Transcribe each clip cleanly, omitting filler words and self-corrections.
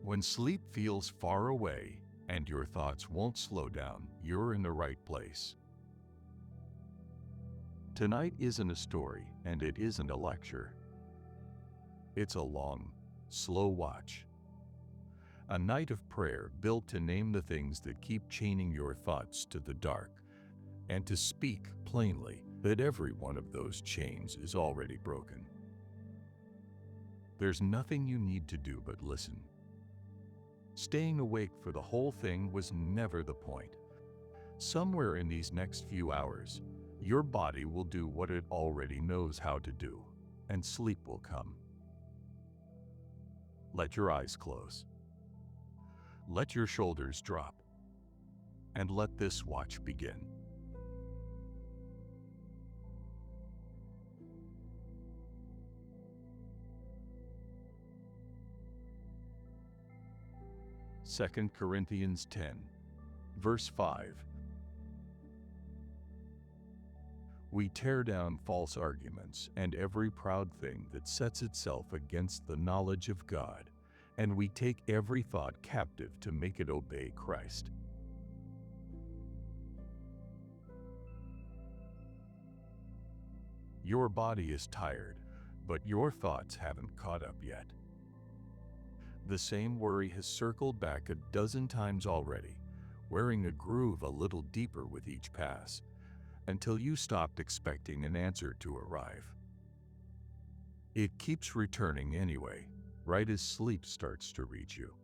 When sleep feels far away and your thoughts won't slow down, you're in the right place. Tonight isn't a story, and it isn't a lecture. It's a long, slow watch. A night of prayer built to name the things that keep chaining your thoughts to the dark, and to speak plainly that every one of those chains is already broken. There's nothing you need to do but listen. Staying awake for the whole thing was never the point. Somewhere in these next few hours, your body will do what it already knows how to do, and sleep will come. Let your eyes close. Let your shoulders drop. And let this watch begin. Second Corinthians 10, verse 5. We tear down false arguments and every proud thing that sets itself against the knowledge of God, and we take every thought captive to make it obey Christ. Your body is tired, but your thoughts haven't caught up yet. The same worry has circled back a dozen times already, wearing a groove a little deeper with each pass, until you stopped expecting an answer to arrive. It keeps returning anyway, right as sleep starts to reach you.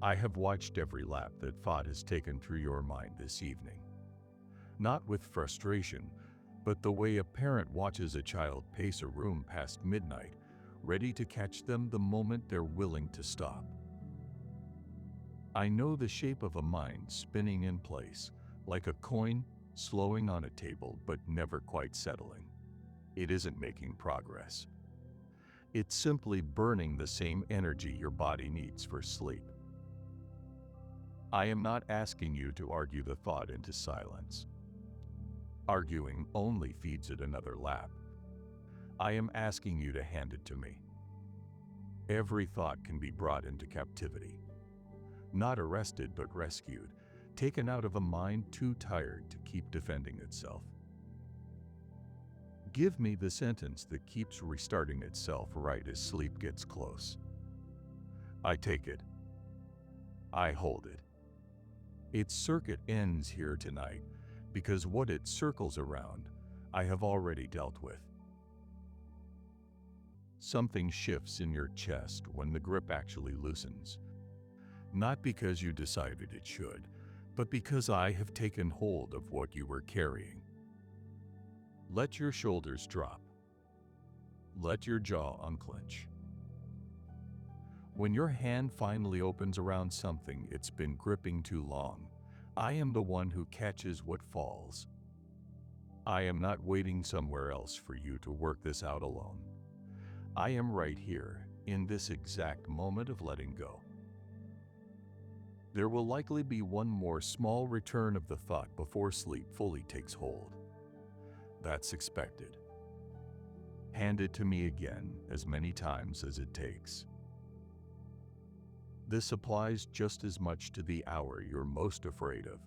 I have watched every lap that thought has taken through your mind this evening. Not with frustration, but the way a parent watches a child pace a room past midnight, ready to catch them the moment they're willing to stop. I know the shape of a mind spinning in place, like a coin slowing on a table but never quite settling. It isn't making progress. It's simply burning the same energy your body needs for sleep. I am not asking you to argue the thought into silence. Arguing only feeds it another lap. I am asking you to hand it to me. Every thought can be brought into captivity. Not arrested but rescued, taken out of a mind too tired to keep defending itself. Give me the sentence that keeps restarting itself right as sleep gets close. I take it. I hold it. Its circuit ends here tonight because what it circles around, I have already dealt with. Something shifts in your chest when the grip actually loosens. Not because you decided it should, but because I have taken hold of what you were carrying. Let your shoulders drop. Let your jaw unclench. When your hand finally opens around something it's been gripping too long, I am the one who catches what falls. I am not waiting somewhere else for you to work this out alone. I am right here, in this exact moment of letting go. There will likely be one more small return of the thought before sleep fully takes hold. That's expected. Hand it to me again as many times as it takes. This applies just as much to the hour you're most afraid of.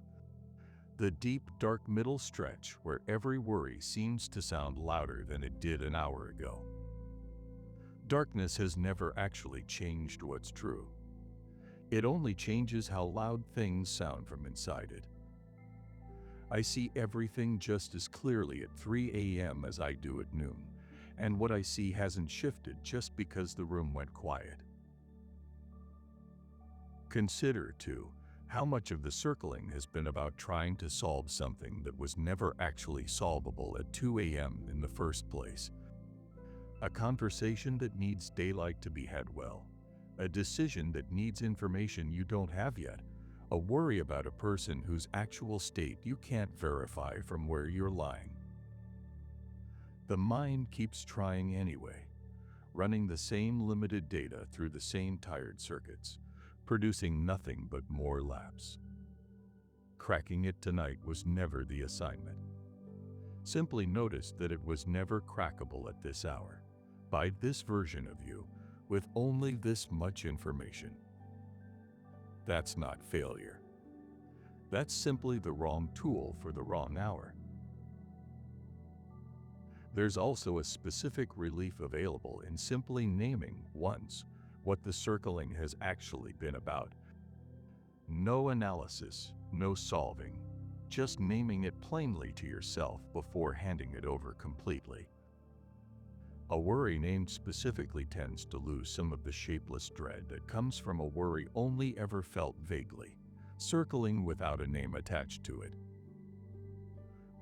The deep, dark middle stretch where every worry seems to sound louder than it did an hour ago. Darkness has never actually changed what's true. It only changes how loud things sound from inside it. I see everything just as clearly at 3 a.m. as I do at noon, and what I see hasn't shifted just because the room went quiet. Consider, too, how much of the circling has been about trying to solve something that was never actually solvable at 2 a.m. in the first place. A conversation that needs daylight to be had well. A decision that needs information you don't have yet. A worry about a person whose actual state you can't verify from where you're lying. The mind keeps trying anyway, running the same limited data through the same tired circuits, producing nothing but more laps. Cracking it tonight was never the assignment. Simply notice that it was never crackable at this hour, by this version of you, with only this much information. That's not failure. That's simply the wrong tool for the wrong hour. There's also a specific relief available in simply naming once what the circling has actually been about. No analysis, no solving, just naming it plainly to yourself before handing it over completely. A worry named specifically tends to lose some of the shapeless dread that comes from a worry only ever felt vaguely, circling without a name attached to it.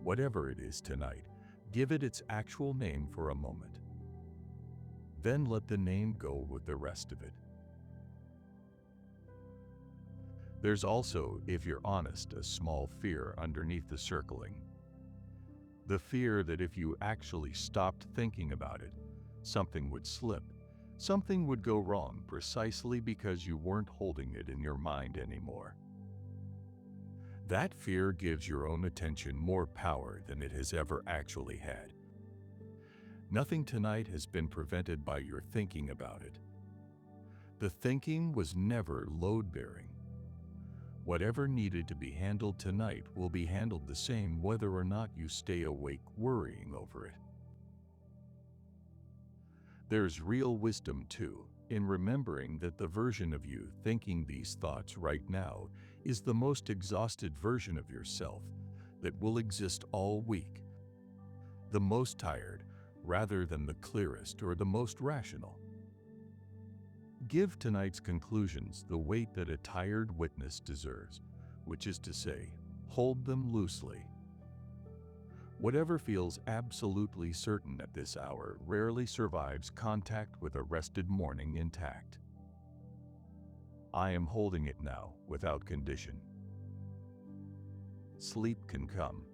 Whatever it is tonight, give it its actual name for a moment. Then let the name go with the rest of it. There's also, if you're honest, a small fear underneath the circling. The fear that if you actually stopped thinking about it, something would slip, something would go wrong precisely because you weren't holding it in your mind anymore. That fear gives your own attention more power than it has ever actually had. Nothing tonight has been prevented by your thinking about it. The thinking was never load-bearing. Whatever needed to be handled tonight will be handled the same whether or not you stay awake worrying over it. There's real wisdom, too, in remembering that the version of you thinking these thoughts right now is the most exhausted version of yourself that will exist all week. The most tired, rather than the clearest or the most rational. Give tonight's conclusions the weight that a tired witness deserves, which is to say, hold them loosely. Whatever feels absolutely certain at this hour rarely survives contact with a rested morning intact. I am holding it now without condition. Sleep can come.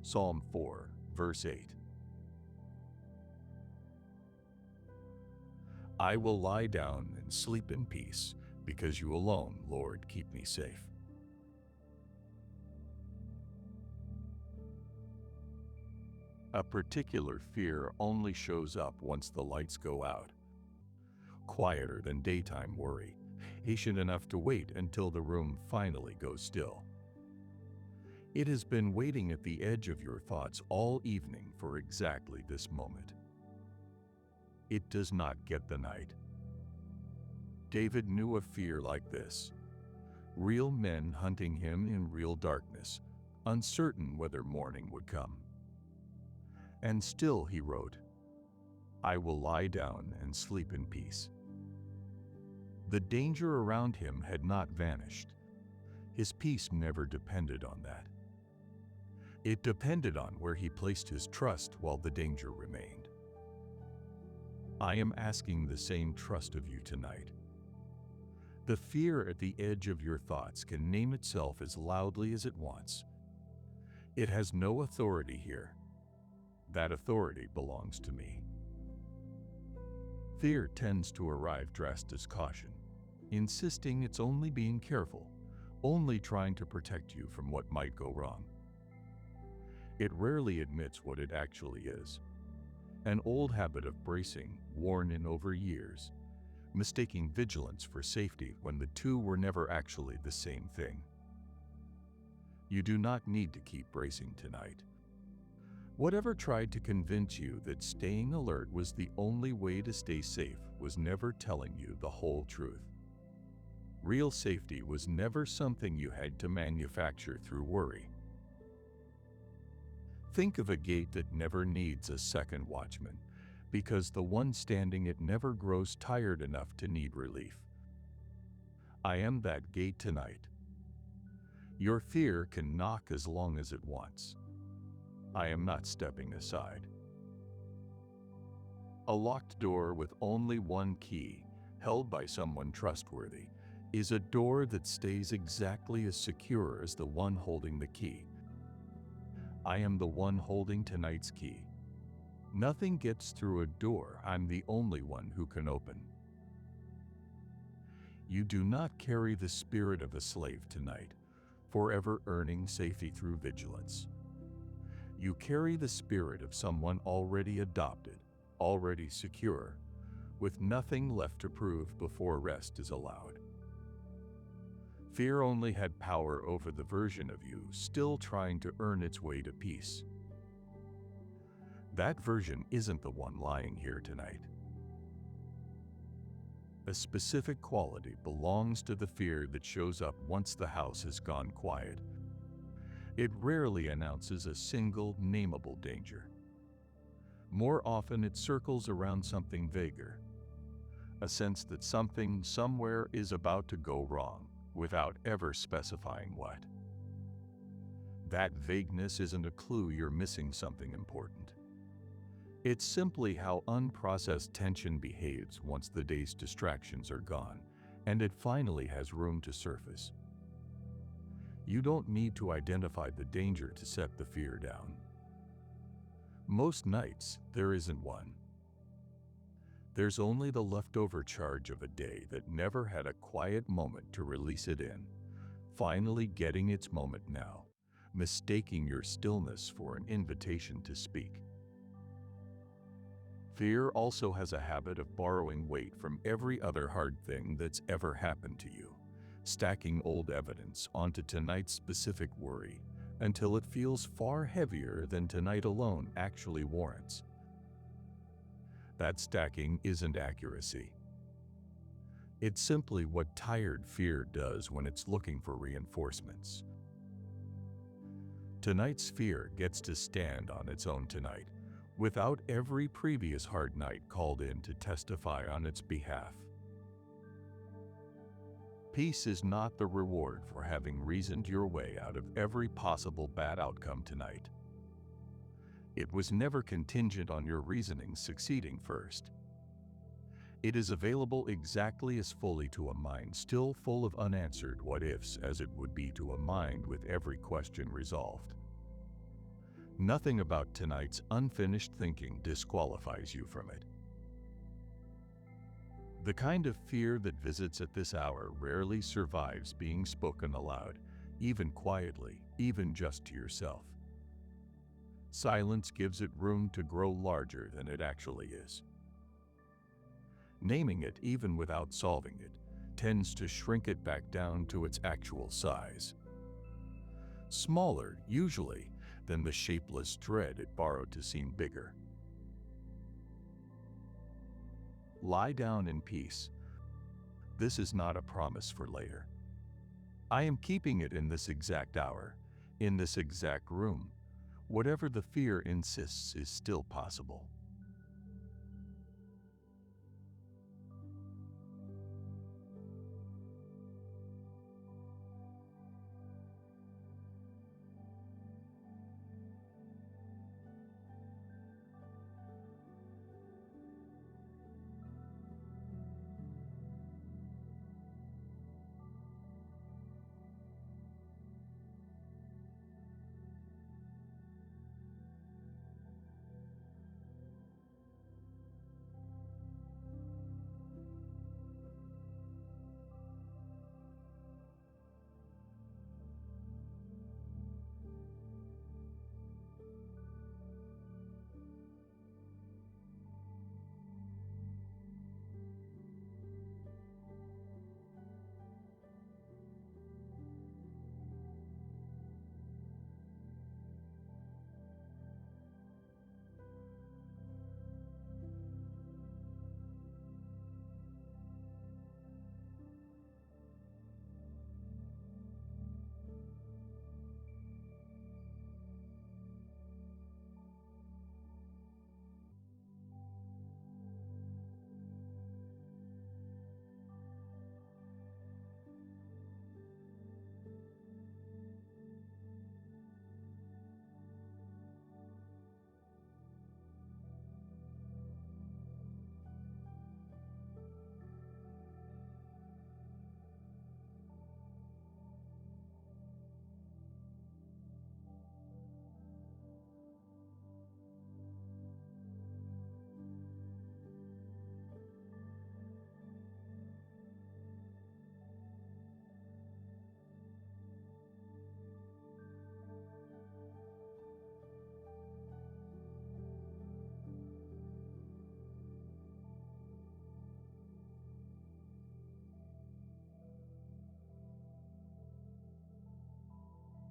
Psalm 4, verse 8. I will lie down and sleep in peace, because you alone, Lord, keep me safe. A particular fear only shows up once the lights go out. Quieter than daytime worry, patient enough to wait until the room finally goes still. It has been waiting at the edge of your thoughts all evening for exactly this moment. It does not get the night. David knew a fear like this. real men hunting him in real darkness, uncertain whether morning would come. And still he wrote, "I will lie down and sleep in peace." The danger around him had not vanished. His peace never depended on that. It depended on where he placed his trust while the danger remained. I am asking the same trust of you tonight. The fear at the edge of your thoughts can name itself as loudly as it wants. It has no authority here. That authority belongs to me. Fear tends to arrive dressed as caution, insisting it's only being careful, only trying to protect you from what might go wrong. It rarely admits what it actually is. An old habit of bracing, worn in over years, mistaking vigilance for safety when the two were never actually the same thing. You do not need to keep bracing tonight. Whatever tried to convince you that staying alert was the only way to stay safe was never telling you the whole truth. Real safety was never something you had to manufacture through worry. Think of a gate that never needs a second watchman, because the one standing it never grows tired enough to need relief. I am that gate tonight. Your fear can knock as long as it wants. I am not stepping aside. A locked door with only one key, held by someone trustworthy, is a door that stays exactly as secure as the one holding the key. I am the one holding tonight's key. Nothing gets through a door I'm the only one who can open. You do not carry the spirit of a slave tonight, forever earning safety through vigilance. You carry the spirit of someone already adopted, already secure, with nothing left to prove before rest is allowed. Fear only had power over the version of you still trying to earn its way to peace. That version isn't the one lying here tonight. A specific quality belongs to the fear that shows up once the house has gone quiet. It rarely announces a single nameable danger. More often it circles around something vaguer, a sense that something somewhere is about to go wrong, without ever specifying what. That vagueness isn't a clue you're missing something important. It's simply how unprocessed tension behaves once the day's distractions are gone, and it finally has room to surface. You don't need to identify the danger to set the fear down. Most nights, there isn't one. There's only the leftover charge of a day that never had a quiet moment to release it in, finally getting its moment now, mistaking your stillness for an invitation to speak. Fear also has a habit of borrowing weight from every other hard thing that's ever happened to you, stacking old evidence onto tonight's specific worry until it feels far heavier than tonight alone actually warrants. That stacking isn't accuracy. It's simply what tired fear does when it's looking for reinforcements. Tonight's fear gets to stand on its own tonight, without every previous hard night called in to testify on its behalf. Peace is not the reward for having reasoned your way out of every possible bad outcome tonight. It was never contingent on your reasoning succeeding first. It is available exactly as fully to a mind still full of unanswered what-ifs as it would be to a mind with every question resolved. Nothing about tonight's unfinished thinking disqualifies you from it. The kind of fear that visits at this hour rarely survives being spoken aloud, even quietly, even just to yourself. Silence gives it room to grow larger than it actually is. Naming it, even without solving it, tends to shrink it back down to its actual size. Smaller, usually, than the shapeless dread it borrowed to seem bigger. Lie down in peace. This is not a promise for later. I am keeping it in this exact hour, in this exact room. Whatever the fear insists is still possible.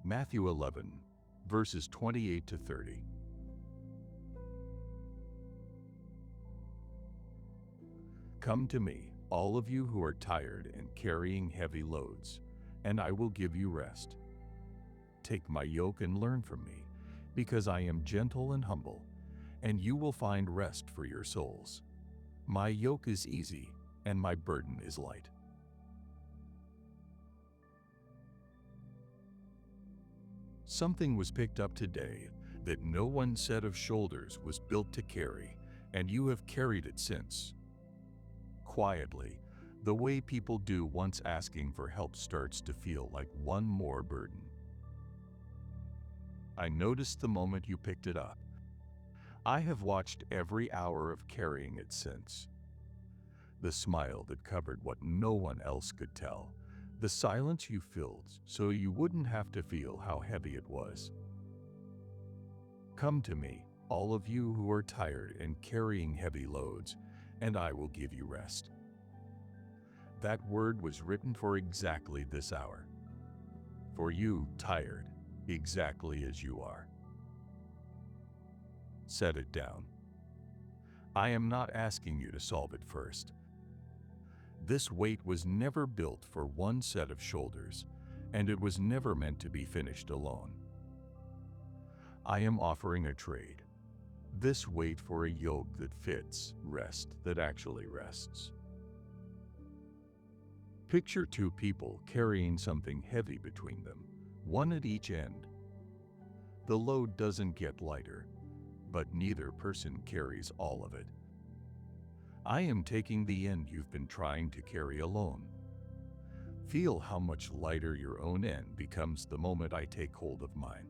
Matthew 11, verses 28 to 30. Come to me, all of you who are tired and carrying heavy loads, and I will give you rest. Take my yoke and learn from me, because I am gentle and humble, and you will find rest for your souls. My yoke is easy, and my burden is light. Something was picked up today that no one set of shoulders was built to carry, and you have carried it since. Quietly, the way people do once asking for help starts to feel like one more burden. I noticed the moment you picked it up. I have watched every hour of carrying it since. The smile that covered what no one else could tell. The silence you filled so you wouldn't have to feel how heavy it was. Come to me, all of you who are tired and carrying heavy loads, and I will give you rest. That word was written for exactly this hour. For you, tired, exactly as you are. Set it down. I am not asking you to solve it first. This weight was never built for one set of shoulders, and it was never meant to be finished alone. I am offering a trade. This weight for a yoke that fits, rest that actually rests. Picture two people carrying something heavy between them, one at each end. The load doesn't get lighter, but neither person carries all of it. I am taking the end you've been trying to carry alone. Feel how much lighter your own end becomes the moment I take hold of mine.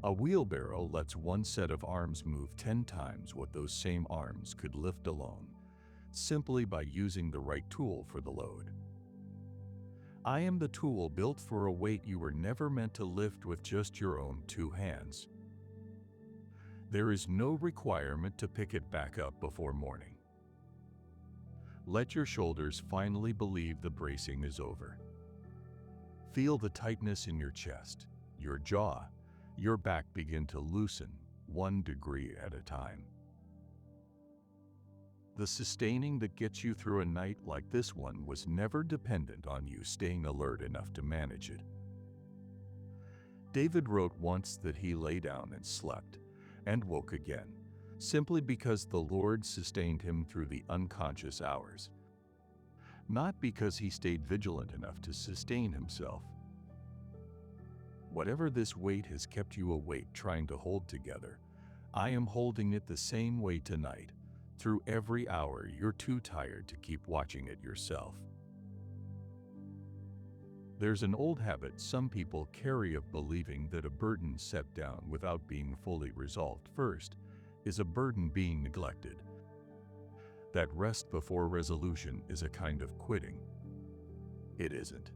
A wheelbarrow lets one set of arms move 10 times what those same arms could lift alone, simply by using the right tool for the load. I am the tool built for a weight you were never meant to lift with just your own two hands. There is no requirement to pick it back up before morning. Let your shoulders finally believe the bracing is over. Feel the tightness in your chest, your jaw, your back begin to loosen 1 degree at a time. The sustaining that gets you through a night like this one was never dependent on you staying alert enough to manage it. David wrote once that he lay down and slept, and woke again, simply because the Lord sustained him through the unconscious hours. Not because he stayed vigilant enough to sustain himself. Whatever this weight has kept you awake trying to hold together, I am holding it the same way tonight, through every hour you're too tired to keep watching it yourself. There's an old habit some people carry of believing that a burden set down without being fully resolved first is a burden being neglected. That rest before resolution is a kind of quitting. It isn't.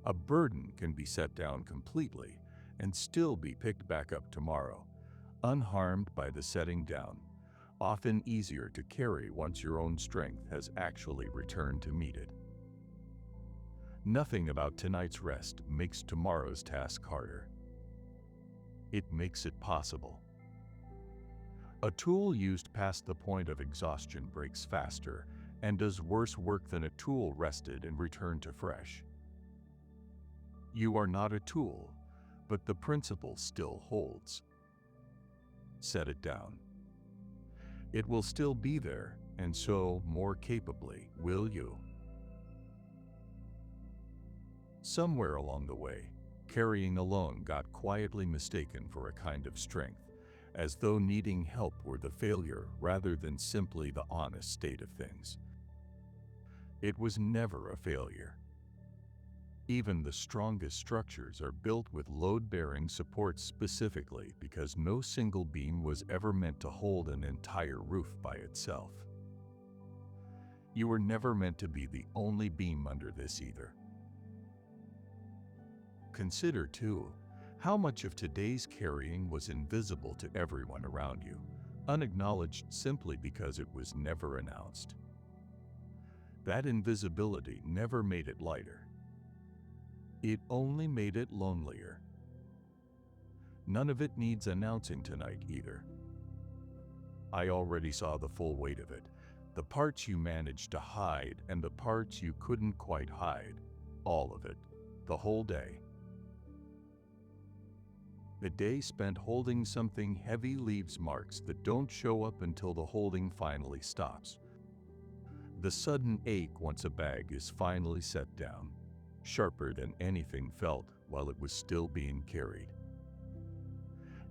A burden can be set down completely and still be picked back up tomorrow, unharmed by the setting down, often easier to carry once your own strength has actually returned to meet it. Nothing about tonight's rest makes tomorrow's task harder. It makes it possible. A tool used past the point of exhaustion breaks faster and does worse work than a tool rested and returned to fresh. You are not a tool, but the principle still holds. Set it down. It will still be there, and so more capably will you. Somewhere along the way, carrying alone got quietly mistaken for a kind of strength, as though needing help were the failure rather than simply the honest state of things. It was never a failure. Even the strongest structures are built with load-bearing supports specifically because no single beam was ever meant to hold an entire roof by itself. You were never meant to be the only beam under this either. Consider, too, how much of today's carrying was invisible to everyone around you, unacknowledged simply because it was never announced. That invisibility never made it lighter. It only made it lonelier. None of it needs announcing tonight either. I already saw the full weight of it, the parts you managed to hide and the parts you couldn't quite hide, all of it, the whole day. The day spent holding something heavy leaves marks that don't show up until the holding finally stops. The sudden ache once a bag is finally set down, sharper than anything felt while it was still being carried.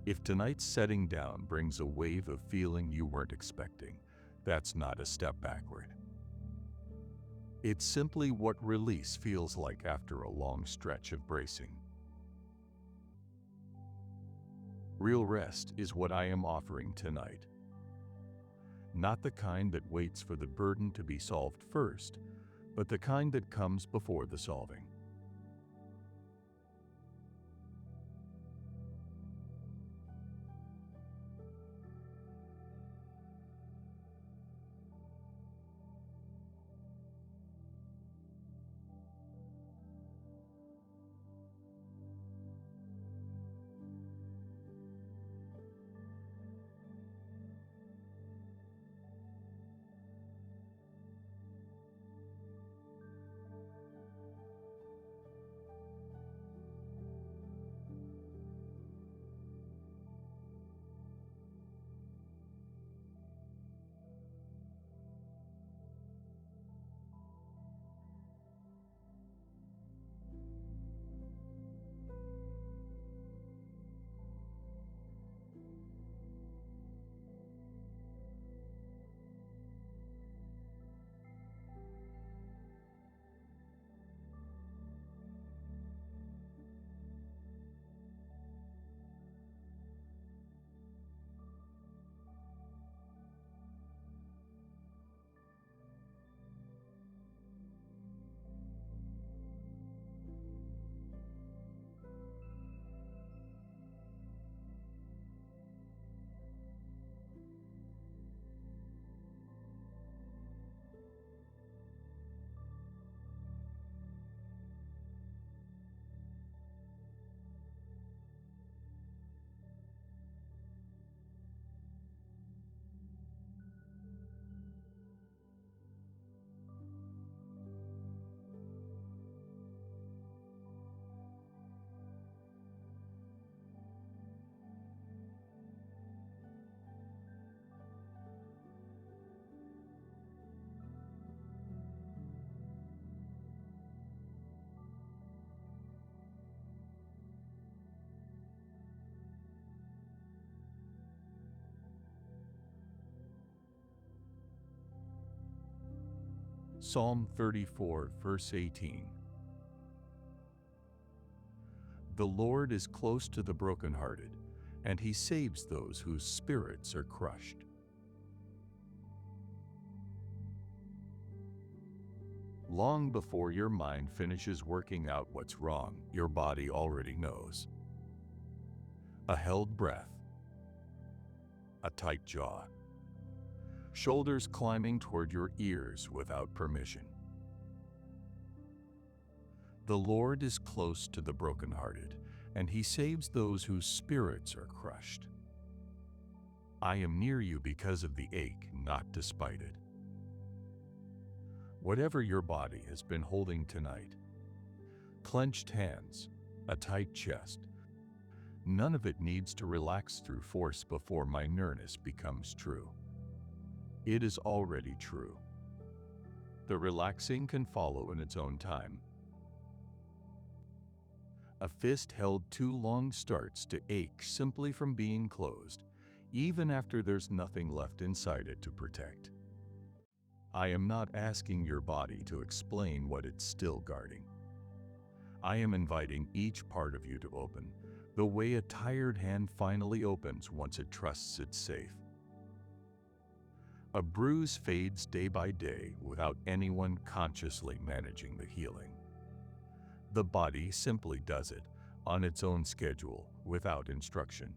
If tonight's setting down brings a wave of feeling you weren't expecting, that's not a step backward. It's simply what release feels like after a long stretch of bracing. Real rest is what I am offering tonight. Not the kind that waits for the burden to be solved first, but the kind that comes before the solving. Psalm 34, verse 18. The Lord is close to the brokenhearted, and He saves those whose spirits are crushed. Long before your mind finishes working out what's wrong, your body already knows. A held breath, a tight jaw, shoulders climbing toward your ears without permission. The Lord is close to the brokenhearted, and He saves those whose spirits are crushed. I am near you because of the ache, not despite it. Whatever your body has been holding tonight, clenched hands, a tight chest, none of it needs to relax through force before my nearness becomes true. It is already true. The relaxing can follow in its own time. A fist held too long starts to ache simply from being closed, even after there's nothing left inside it to protect. I am not asking your body to explain what it's still guarding. I am inviting each part of you to open, the way a tired hand finally opens once it trusts it's safe. A bruise fades day by day without anyone consciously managing the healing. The body simply does it on its own schedule, without instruction.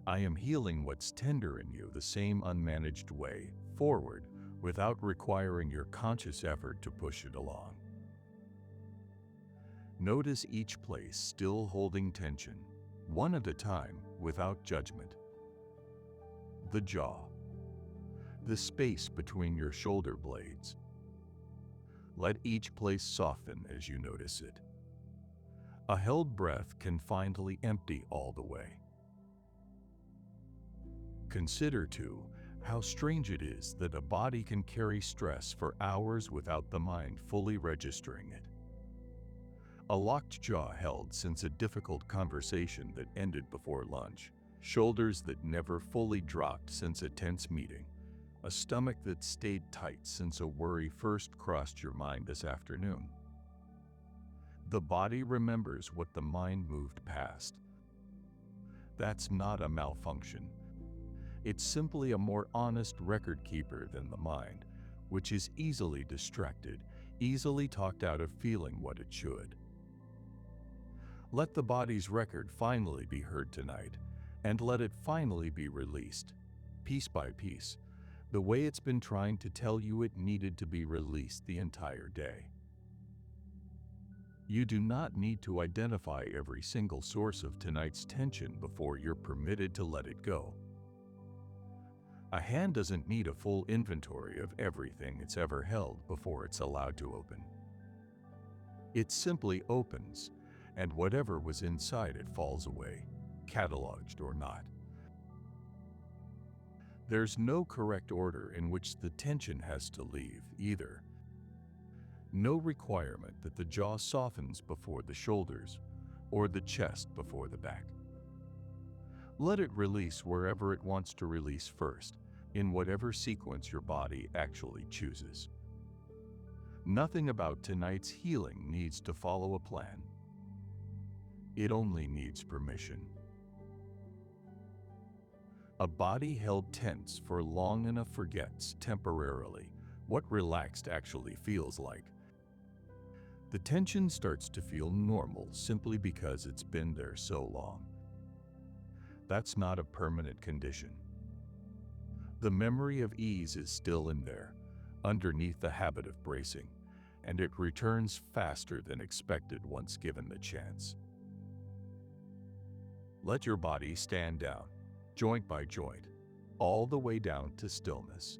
I am healing what's tender in you the same unmanaged way, forward, without requiring your conscious effort to push it along. Notice each place still holding tension, one at a time, without judgment. The jaw, the space between your shoulder blades. Let each place soften as you notice it. A held breath can finally empty all the way. Consider, too, how strange it is that a body can carry stress for hours without the mind fully registering it. A locked jaw held since a difficult conversation that ended before lunch, shoulders that never fully dropped since a tense meeting, a stomach that stayed tight since a worry first crossed your mind this afternoon. The body remembers what the mind moved past. That's not a malfunction. It's simply a more honest record keeper than the mind, which is easily distracted, easily talked out of feeling what it should. Let the body's record finally be heard tonight, and let it finally be released, piece by piece, the way it's been trying to tell you it needed to be released the entire day. You do not need to identify every single source of tonight's tension before you're permitted to let it go. A hand doesn't need a full inventory of everything it's ever held before it's allowed to open. It simply opens, and whatever was inside it falls away, cataloged or not. There's no correct order in which the tension has to leave, either. No requirement that the jaw softens before the shoulders, or the chest before the back. Let it release wherever it wants to release first, in whatever sequence your body actually chooses. Nothing about tonight's healing needs to follow a plan. It only needs permission. A body held tense for long enough forgets, temporarily, what relaxed actually feels like. The tension starts to feel normal simply because it's been there so long. That's not a permanent condition. The memory of ease is still in there, underneath the habit of bracing, and it returns faster than expected once given the chance. Let your body stand down, joint by joint, all the way down to stillness.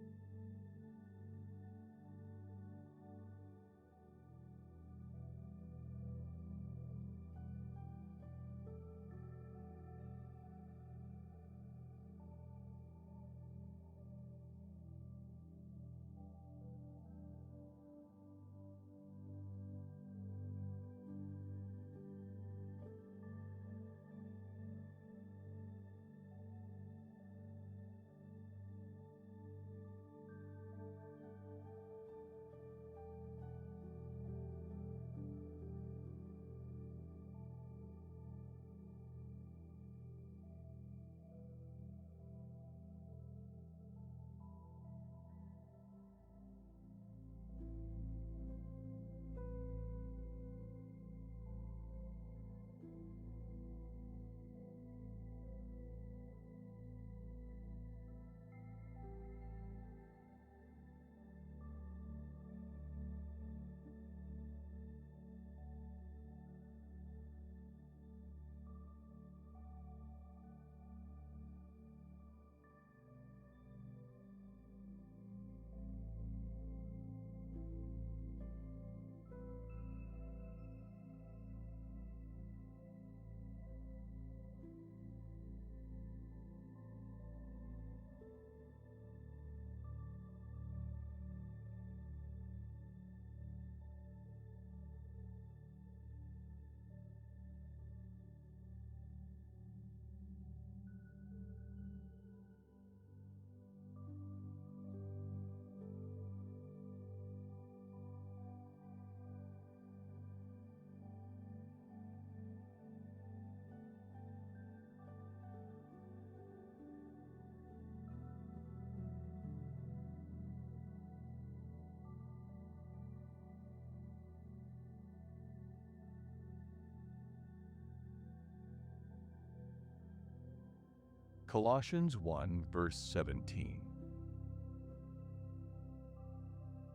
Colossians 1 verse 17.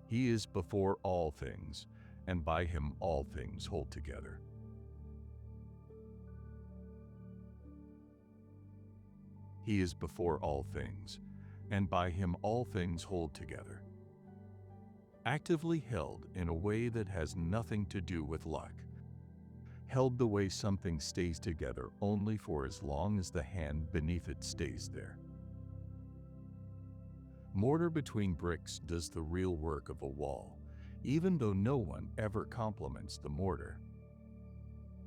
He is before all things, and by him all things hold together. He is before all things, and by him all things hold together. Actively held in a way that has nothing to do with luck. Held the way something stays together only for as long as the hand beneath it stays there. Mortar between bricks does the real work of a wall, even though no one ever compliments the mortar.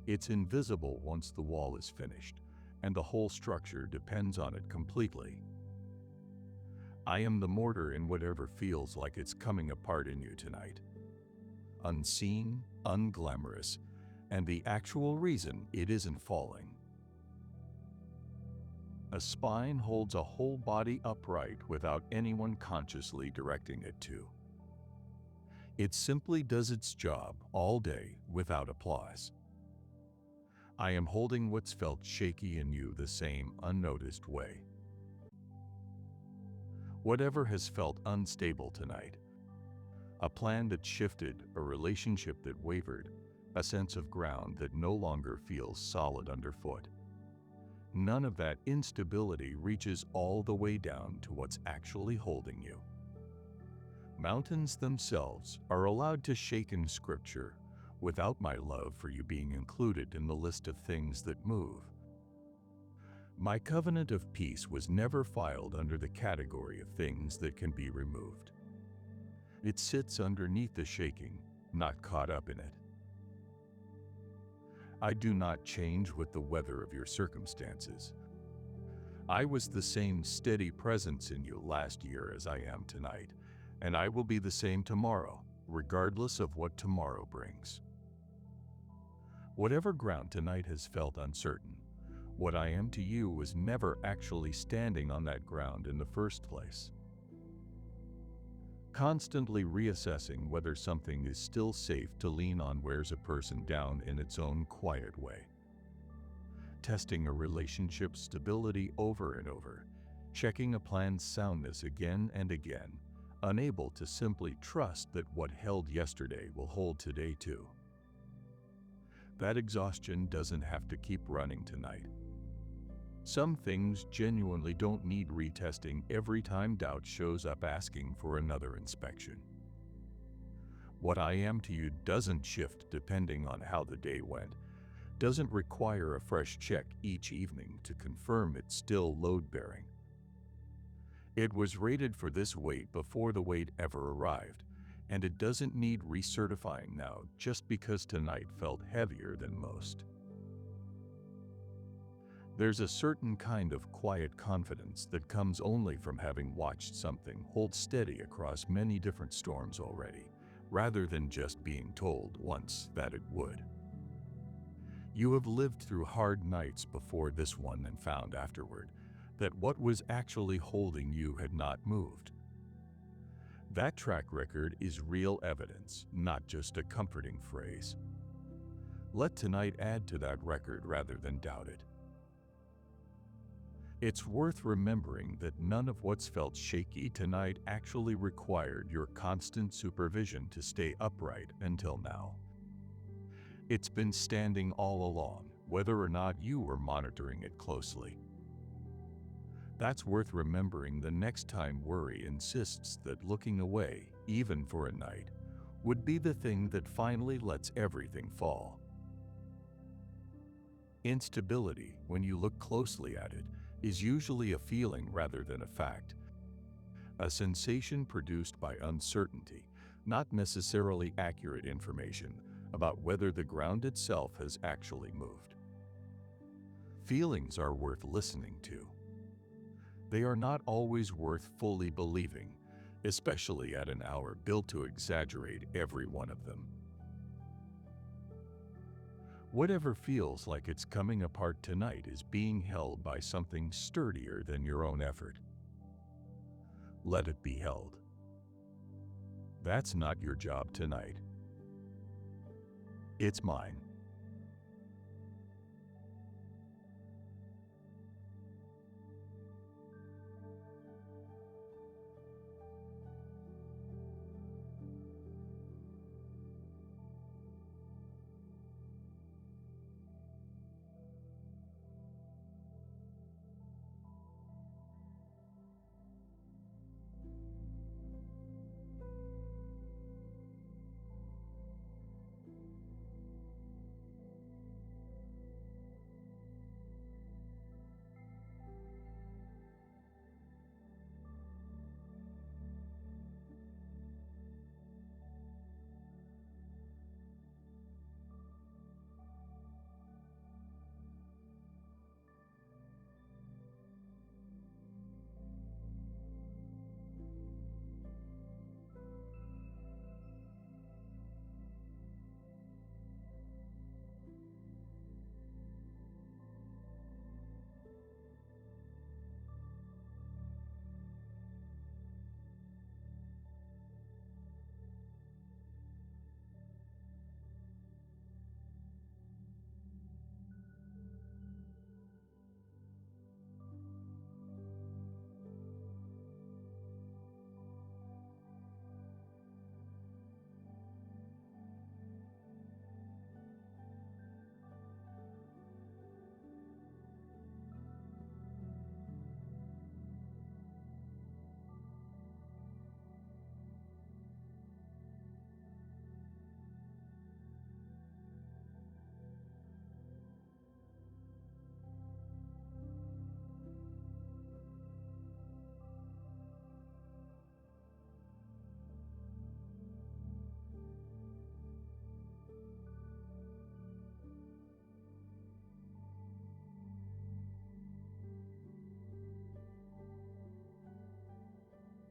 It's invisible once the wall is finished, and the whole structure depends on it completely. I am the mortar in whatever feels like it's coming apart in you tonight. Unseen, unglamorous, and the actual reason it isn't falling. A spine holds a whole body upright without anyone consciously directing it to. It simply does its job all day without applause. I am holding what's felt shaky in you the same unnoticed way. Whatever has felt unstable tonight, a plan that shifted, a relationship that wavered, a sense of ground that no longer feels solid underfoot. None of that instability reaches all the way down to what's actually holding you. Mountains themselves are allowed to shake in Scripture without my love for you being included in the list of things that move. My covenant of peace was never filed under the category of things that can be removed. It sits underneath the shaking, not caught up in it. I do not change with the weather of your circumstances. I was the same steady presence in you last year as I am tonight, and I will be the same tomorrow, regardless of what tomorrow brings. Whatever ground tonight has felt uncertain, what I am to you was never actually standing on that ground in the first place. Constantly reassessing whether something is still safe to lean on wears a person down in its own quiet way. Testing a relationship's stability over and over, checking a plan's soundness again and again, unable to simply trust that what held yesterday will hold today too. That exhaustion doesn't have to keep running tonight. Some things genuinely don't need retesting every time doubt shows up asking for another inspection. What I am to you doesn't shift depending on how the day went, doesn't require a fresh check each evening to confirm it's still load-bearing. It was rated for this weight before the weight ever arrived, and it doesn't need recertifying now just because tonight felt heavier than most. There's a certain kind of quiet confidence that comes only from having watched something hold steady across many different storms already, rather than just being told once that it would. You have lived through hard nights before this one and found afterward that what was actually holding you had not moved. That track record is real evidence, not just a comforting phrase. Let tonight add to that record rather than doubt it. It's worth remembering that none of what's felt shaky tonight actually required your constant supervision to stay upright until now. It's been standing all along, whether or not you were monitoring it closely. That's worth remembering the next time worry insists that looking away, even for a night, would be the thing that finally lets everything fall. Instability, when you look closely at it, is usually a feeling rather than a fact. A sensation produced by uncertainty, not necessarily accurate information about whether the ground itself has actually moved. Feelings are worth listening to. They are not always worth fully believing, especially at an hour built to exaggerate every one of them. Whatever feels like it's coming apart tonight is being held by something sturdier than your own effort. Let it be held. That's not your job tonight. It's mine.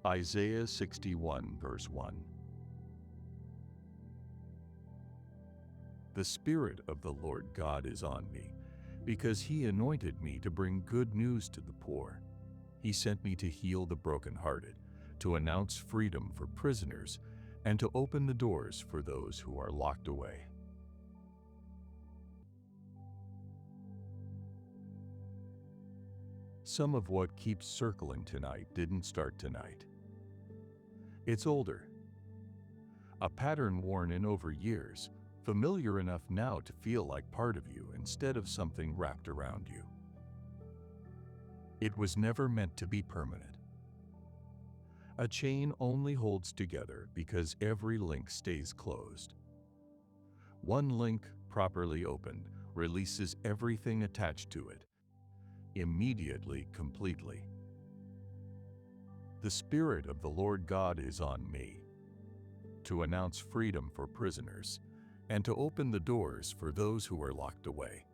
Isaiah 61, verse 1. The Spirit of the Lord God is on me, because He anointed me to bring good news to the poor. He sent me to heal the brokenhearted, to announce freedom for prisoners, and to open the doors for those who are locked away. Some of what keeps circling tonight didn't start tonight. It's older. A pattern worn in over years, familiar enough now to feel like part of you instead of something wrapped around you. It was never meant to be permanent. A chain only holds together because every link stays closed. One link, properly opened, releases everything attached to it, immediately, completely. The Spirit of the Lord God is on me, to announce freedom for prisoners, and to open the doors for those who are locked away.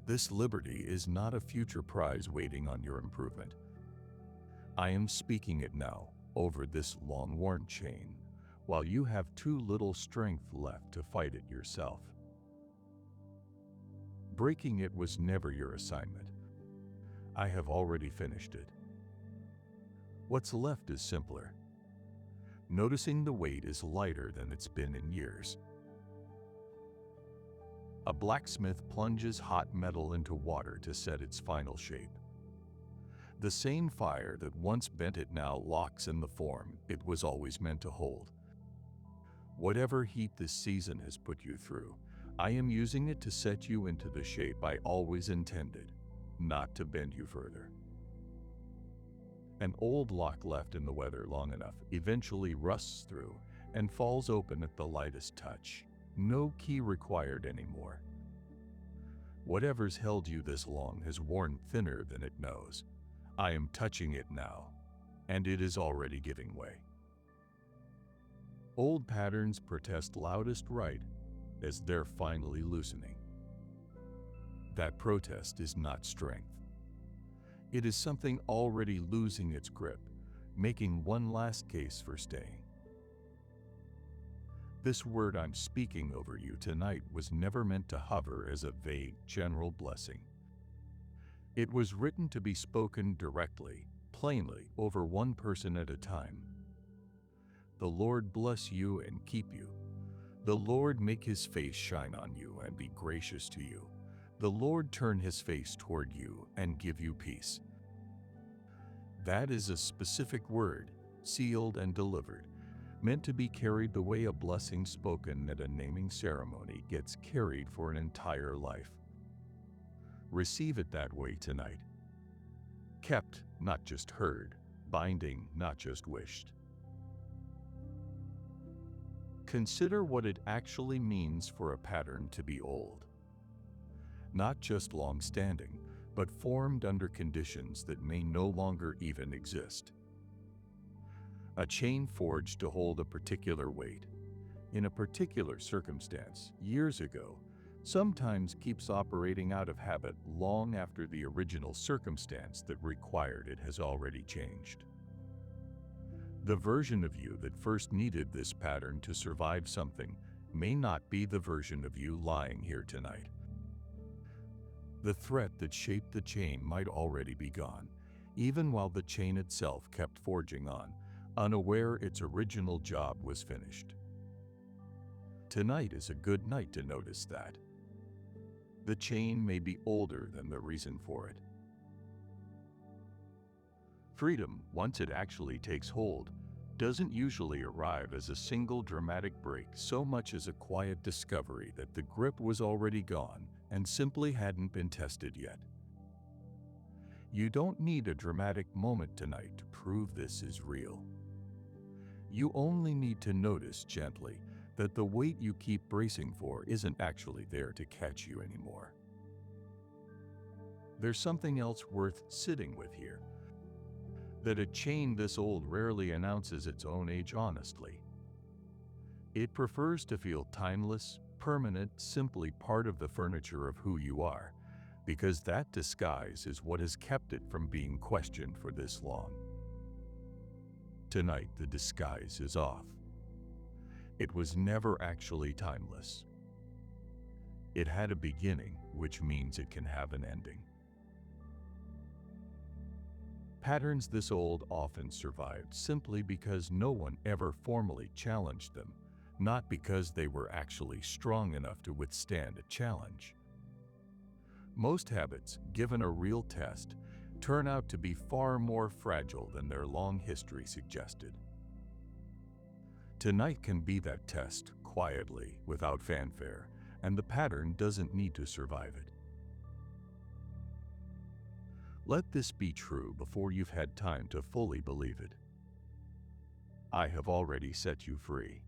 This liberty is not a future prize waiting on your improvement. I am speaking it now over this long-worn chain, while you have too little strength left to fight it yourself. Breaking it was never your assignment. I have already finished it. What's left is simpler. Noticing the weight is lighter than it's been in years. A blacksmith plunges hot metal into water to set its final shape. The same fire that once bent it now locks in the form it was always meant to hold. Whatever heat this season has put you through, I am using it to set you into the shape I always intended, not to bend you further. An old lock left in the weather long enough eventually rusts through and falls open at the lightest touch. No key required anymore. Whatever's held you this long has worn thinner than it knows. I am touching it now, and it is already giving way. Old patterns protest loudest right as they're finally loosening. That protest is not strength. It is something already losing its grip, making one last case for staying. This word I'm speaking over you tonight was never meant to hover as a vague, general blessing. It was written to be spoken directly, plainly, over one person at a time. The Lord bless you and keep you. The Lord make His face shine on you and be gracious to you. The Lord turn His face toward you and give you peace. That is a specific word, sealed and delivered, meant to be carried the way a blessing spoken at a naming ceremony gets carried for an entire life. Receive it that way tonight. Kept, not just heard. Binding, not just wished. Consider what it actually means for a pattern to be old. Not just long-standing, but formed under conditions that may no longer even exist. A chain forged to hold a particular weight, in a particular circumstance, years ago, sometimes keeps operating out of habit long after the original circumstance that required it has already changed. The version of you that first needed this pattern to survive something may not be the version of you lying here tonight. The threat that shaped the chain might already be gone, even while the chain itself kept forging on, unaware its original job was finished. Tonight is a good night to notice that. The chain may be older than the reason for it. Freedom, once it actually takes hold, doesn't usually arrive as a single dramatic break so much as a quiet discovery that the grip was already gone and simply hadn't been tested yet. You don't need a dramatic moment tonight to prove this is real. You only need to notice gently that the weight you keep bracing for isn't actually there to catch you anymore. There's something else worth sitting with here. That a chain this old rarely announces its own age honestly. It prefers to feel timeless, permanent, simply part of the furniture of who you are, because that disguise is what has kept it from being questioned for this long. Tonight, the disguise is off. It was never actually timeless. It had a beginning, which means it can have an ending. Patterns this old often survived simply because no one ever formally challenged them, not because they were actually strong enough to withstand a challenge. Most habits, given a real test, turn out to be far more fragile than their long history suggested. Tonight can be that test, quietly, without fanfare, and the pattern doesn't need to survive it. Let this be true before you've had time to fully believe it. I have already set you free.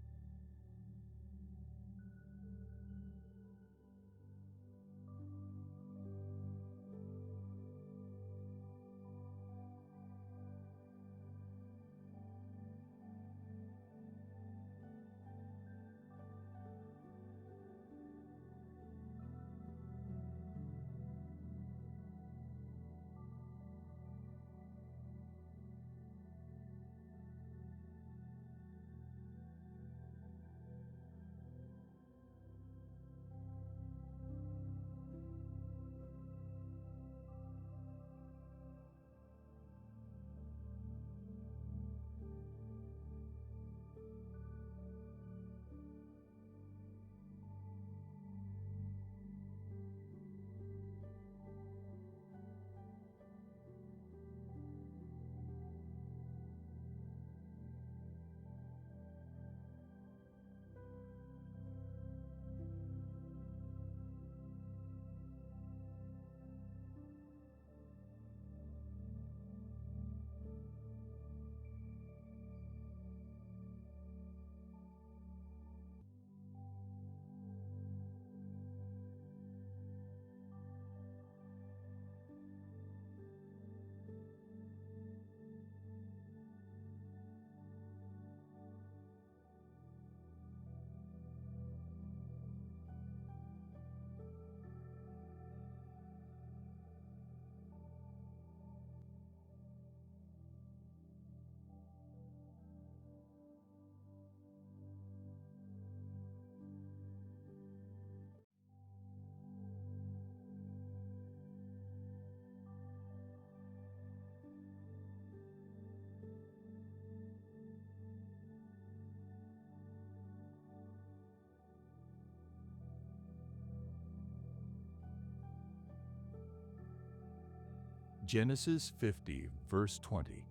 Genesis 50, verse 20.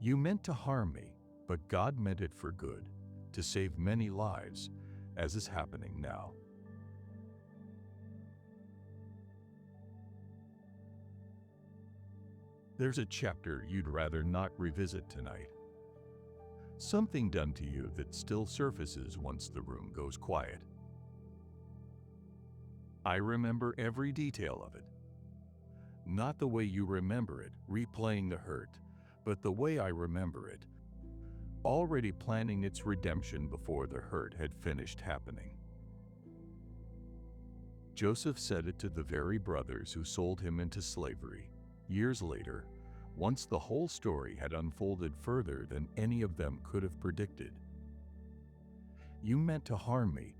You meant to harm me, but God meant it for good, to save many lives, as is happening now. There's a chapter you'd rather not revisit tonight. Something done to you that still surfaces once the room goes quiet. I remember every detail of it. Not the way you remember it, replaying the hurt, but the way I remember it, already planning its redemption before the hurt had finished happening. Joseph said it to the very brothers who sold him into slavery. Years later, once the whole story had unfolded further than any of them could have predicted. You meant to harm me,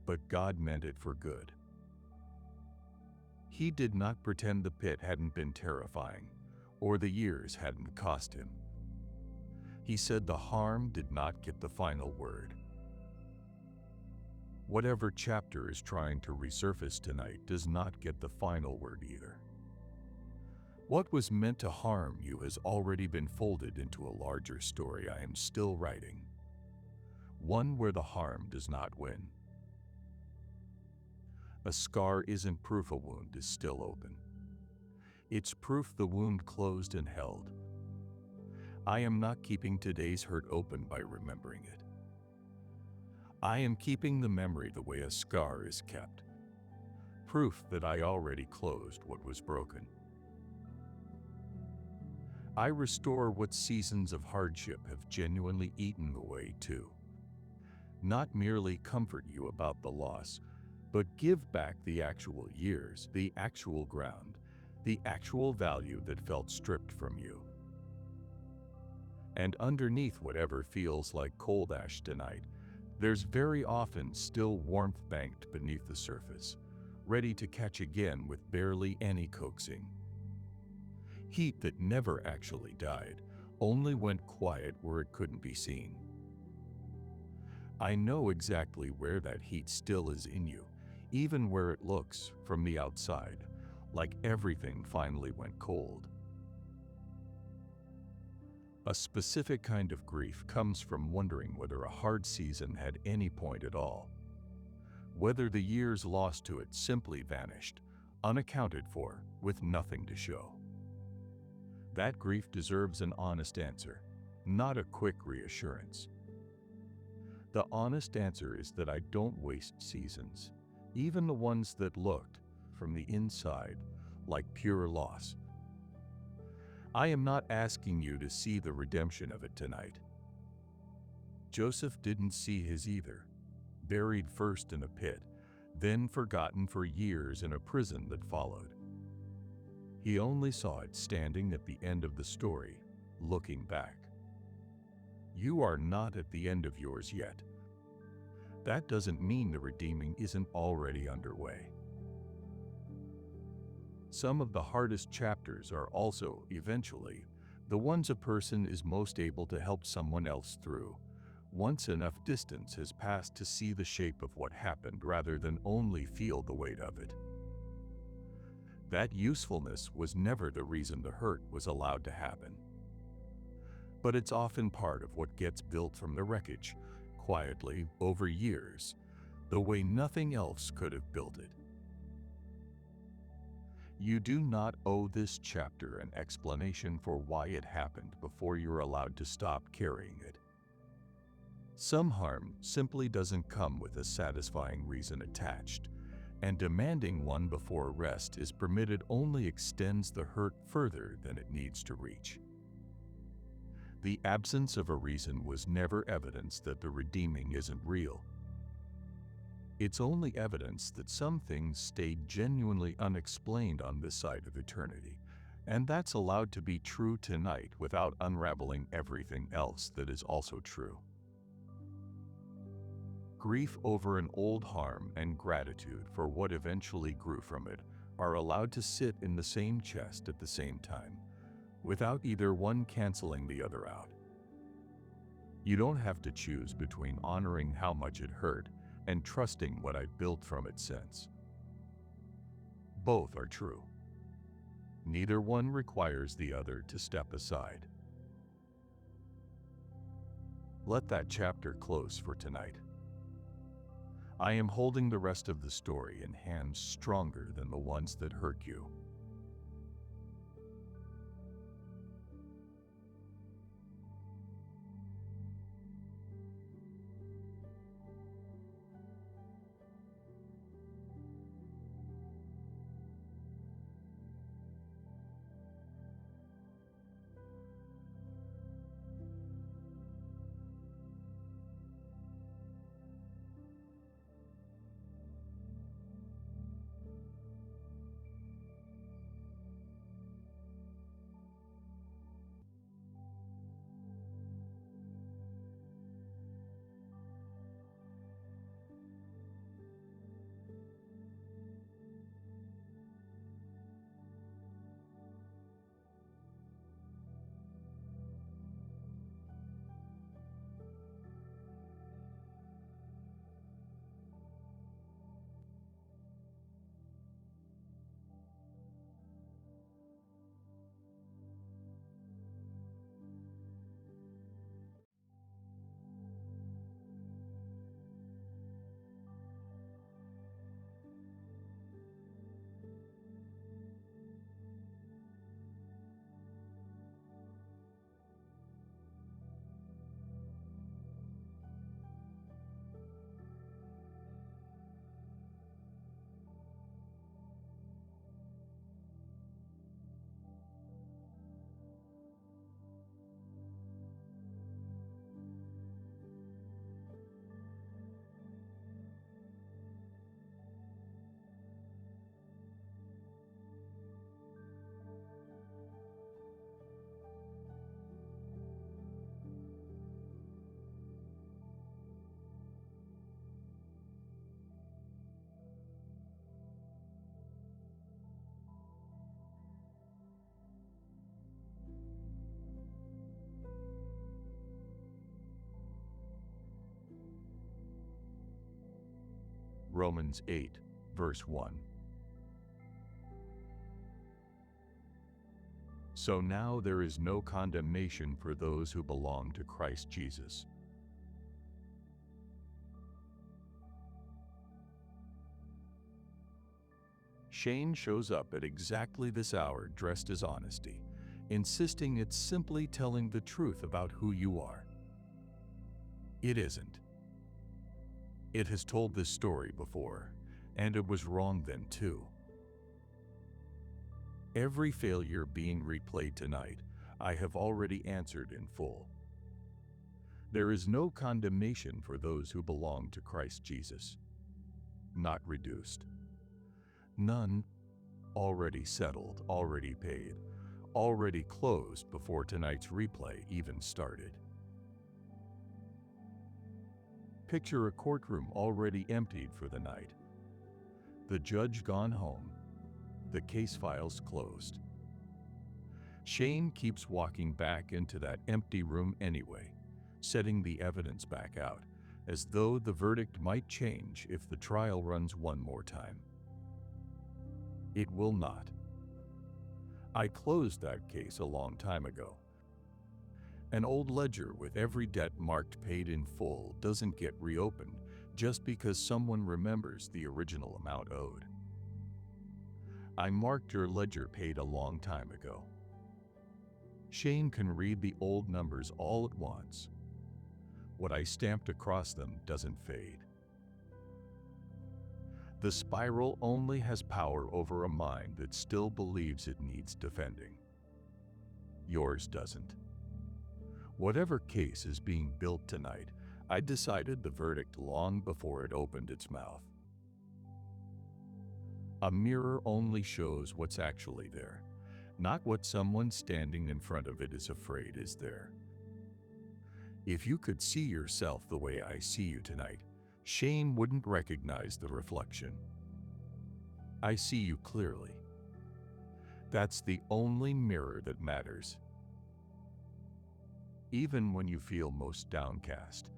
but God meant it for good. He did not pretend the pit hadn't been terrifying, or the years hadn't cost him. He said the harm did not get the final word. Whatever chapter is trying to resurface tonight does not get the final word either. What was meant to harm you has already been folded into a larger story I am still writing. One where the harm does not win. A scar isn't proof a wound is still open. It's proof the wound closed and held. I am not keeping today's hurt open by remembering it. I am keeping the memory the way a scar is kept. Proof that I already closed what was broken. I restore what seasons of hardship have genuinely eaten away too. Not merely comfort you about the loss, but give back the actual years, the actual ground, the actual value that felt stripped from you. And underneath whatever feels like cold ash tonight, there's very often still warmth banked beneath the surface, ready to catch again with barely any coaxing. Heat that never actually died, only went quiet where it couldn't be seen. I know exactly where that heat still is in you, even where it looks, from the outside, like everything finally went cold. A specific kind of grief comes from wondering whether a hard season had any point at all, whether the years lost to it simply vanished, unaccounted for, with nothing to show. That grief deserves an honest answer, not a quick reassurance. The honest answer is that I don't waste seasons, even the ones that looked, from the inside, like pure loss. I am not asking you to see the redemption of it tonight. Joseph didn't see his either, buried first in a pit, then forgotten for years in a prison that followed. He only saw it standing at the end of the story, looking back. You are not at the end of yours yet. That doesn't mean the redeeming isn't already underway. Some of the hardest chapters are also, eventually, the ones a person is most able to help someone else through, once enough distance has passed to see the shape of what happened rather than only feel the weight of it. That usefulness was never the reason the hurt was allowed to happen. But it's often part of what gets built from the wreckage, quietly, over years, the way nothing else could have built it. You do not owe this chapter an explanation for why it happened before you're allowed to stop carrying it. Some harm simply doesn't come with a satisfying reason attached, and demanding one before rest is permitted only extends the hurt further than it needs to reach. The absence of a reason was never evidence that the redeeming isn't real. It's only evidence that some things stayed genuinely unexplained on this side of eternity, and that's allowed to be true tonight without unraveling everything else that is also true. Grief over an old harm and gratitude for what eventually grew from it are allowed to sit in the same chest at the same time, without either one canceling the other out. You don't have to choose between honoring how much it hurt and trusting what I've built from it since. Both are true. Neither one requires the other to step aside. Let that chapter close for tonight. I am holding the rest of the story in hands stronger than the ones that hurt you. Romans 8, verse 1. So now there is no condemnation for those who belong to Christ Jesus. Shame shows up at exactly this hour dressed as honesty, insisting it's simply telling the truth about who you are. It isn't. It has told this story before, and it was wrong then too. Every failure being replayed tonight, I have already answered in full. There is no condemnation for those who belong to Christ Jesus. Not reduced. None. Already settled, already paid, already closed before tonight's replay even started. Picture a courtroom already emptied for the night. The judge gone home. The case files closed. Shame keeps walking back into that empty room anyway, setting the evidence back out, as though the verdict might change if the trial runs one more time. It will not. I closed that case a long time ago. An old ledger with every debt marked paid in full doesn't get reopened just because someone remembers the original amount owed. I marked your ledger paid a long time ago. Shame can read the old numbers all at once. What I stamped across them doesn't fade. The spiral only has power over a mind that still believes it needs defending. Yours doesn't. Whatever case is being built tonight, I decided the verdict long before it opened its mouth. A mirror only shows what's actually there, not what someone standing in front of it is afraid is there. If you could see yourself the way I see you tonight, shame wouldn't recognize the reflection. I see you clearly. That's the only mirror that matters. Even when you feel most downcast,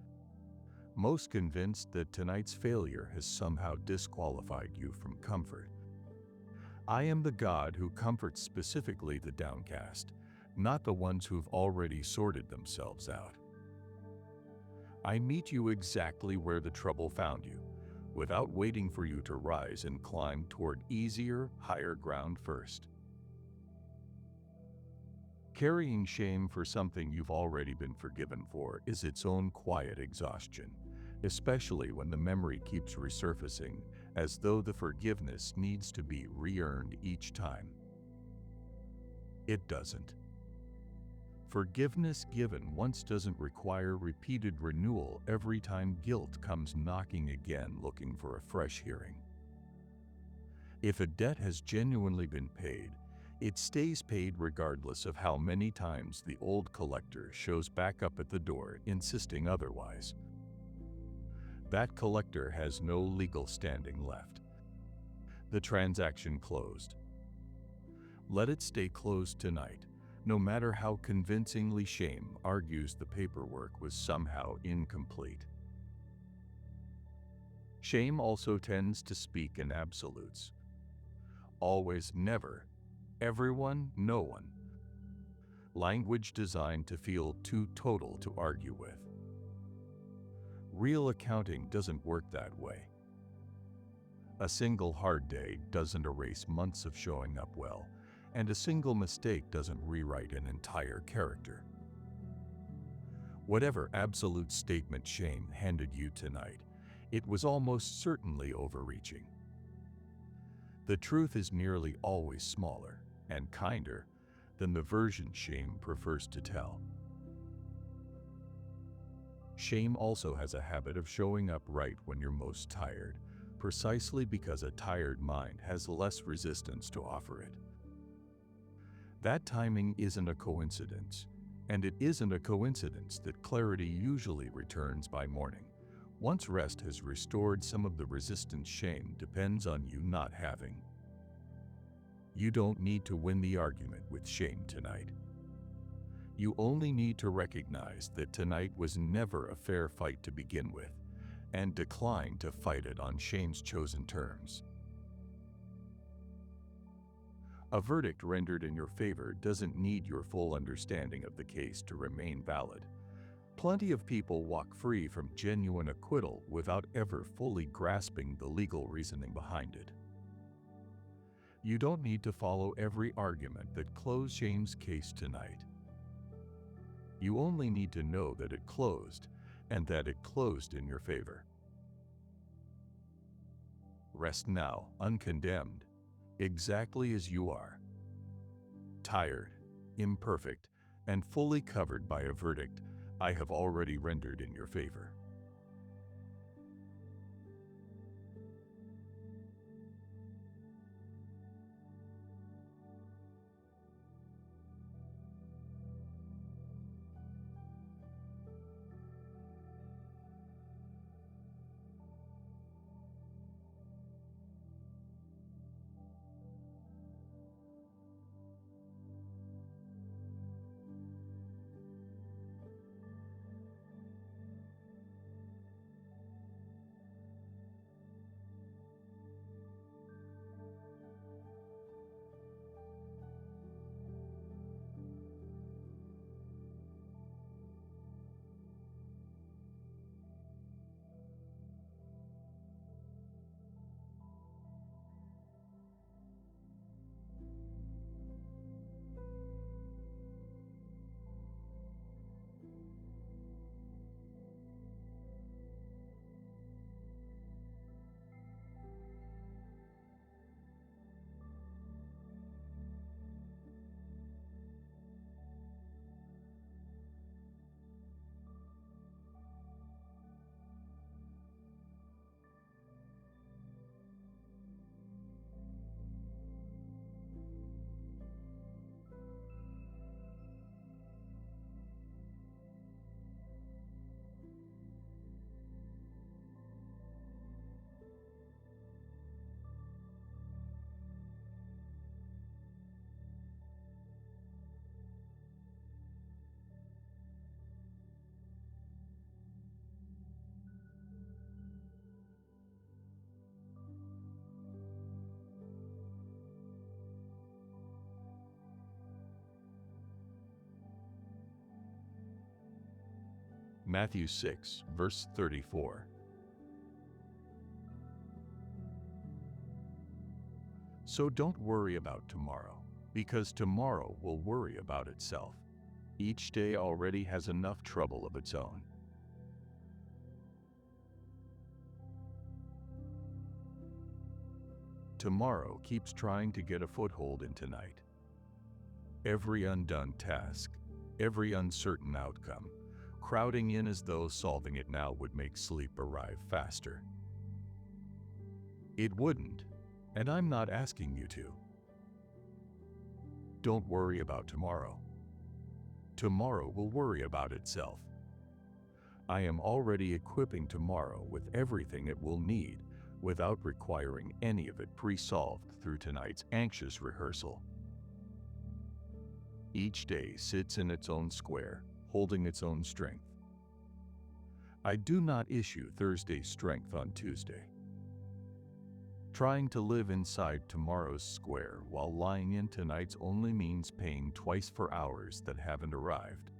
most convinced that tonight's failure has somehow disqualified you from comfort, I am the God who comforts specifically the downcast, not the ones who've already sorted themselves out. I meet you exactly where the trouble found you, without waiting for you to rise and climb toward easier, higher ground first. Carrying shame for something you've already been forgiven for is its own quiet exhaustion, especially when the memory keeps resurfacing as though the forgiveness needs to be re-earned each time. It doesn't. Forgiveness given once doesn't require repeated renewal every time guilt comes knocking again looking for a fresh hearing. If a debt has genuinely been paid, it stays paid regardless of how many times the old collector shows back up at the door insisting otherwise. That collector has no legal standing left. The transaction closed. Let it stay closed tonight, no matter how convincingly shame argues the paperwork was somehow incomplete. Shame also tends to speak in absolutes. Always, never, everyone, no one. Language designed to feel too total to argue with. Real accounting doesn't work that way. A single hard day doesn't erase months of showing up well, and a single mistake doesn't rewrite an entire character. Whatever absolute statement shame handed you tonight, it was almost certainly overreaching. The truth is nearly always smaller and kinder than the version shame prefers to tell. Shame also has a habit of showing up right when you're most tired, precisely because a tired mind has less resistance to offer it. That timing isn't a coincidence, and it isn't a coincidence that clarity usually returns by morning. Once rest has restored some of the resistance shame depends on you not having. You don't need to win the argument with shame tonight. You only need to recognize that tonight was never a fair fight to begin with, and decline to fight it on shame's chosen terms. A verdict rendered in your favor doesn't need your full understanding of the case to remain valid. Plenty of people walk free from genuine acquittal without ever fully grasping the legal reasoning behind it. You don't need to follow every argument that closed Shame's case tonight. You only need to know that it closed, and that it closed in your favor. Rest now, uncondemned, exactly as you are. Tired, imperfect, and fully covered by a verdict I have already rendered in your favor. Matthew 6, verse 34. So don't worry about tomorrow, because tomorrow will worry about itself. Each day already has enough trouble of its own. Tomorrow keeps trying to get a foothold in tonight. Every undone task, every uncertain outcome, crowding in as though solving it now would make sleep arrive faster. It wouldn't, and I'm not asking you to. Don't worry about tomorrow. Tomorrow will worry about itself. I am already equipping tomorrow with everything it will need without requiring any of it pre-solved through tonight's anxious rehearsal. Each day sits in its own square, holding its own strength. I do not issue Thursday's strength on Tuesday. Trying to live inside tomorrow's square while lying in tonight's only means paying twice for hours that haven't arrived.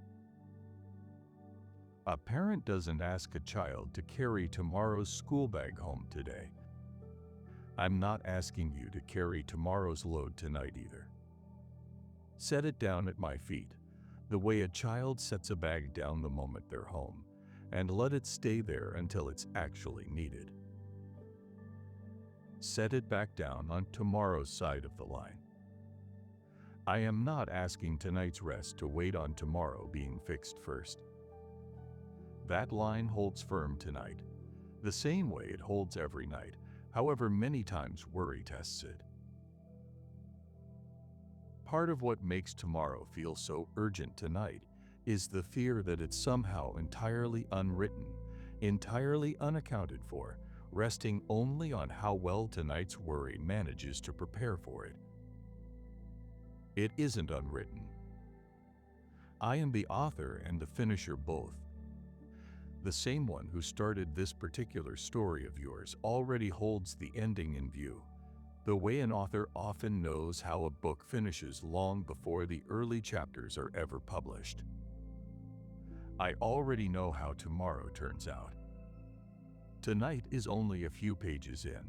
A parent doesn't ask a child to carry tomorrow's school bag home today. I'm not asking you to carry tomorrow's load tonight either. Set it down at my feet, the way a child sets a bag down the moment they're home, and let it stay there until it's actually needed. Set it back down on tomorrow's side of the line. I am not asking tonight's rest to wait on tomorrow being fixed first. That line holds firm tonight, the same way it holds every night, however many times worry tests it. Part of what makes tomorrow feel so urgent tonight is the fear that it's somehow entirely unwritten, entirely unaccounted for, resting only on how well tonight's worry manages to prepare for it. It isn't unwritten. I am the author and the finisher both. The same one who started this particular story of yours already holds the ending in view, the way an author often knows how a book finishes long before the early chapters are ever published. I already know how tomorrow turns out. Tonight is only a few pages in.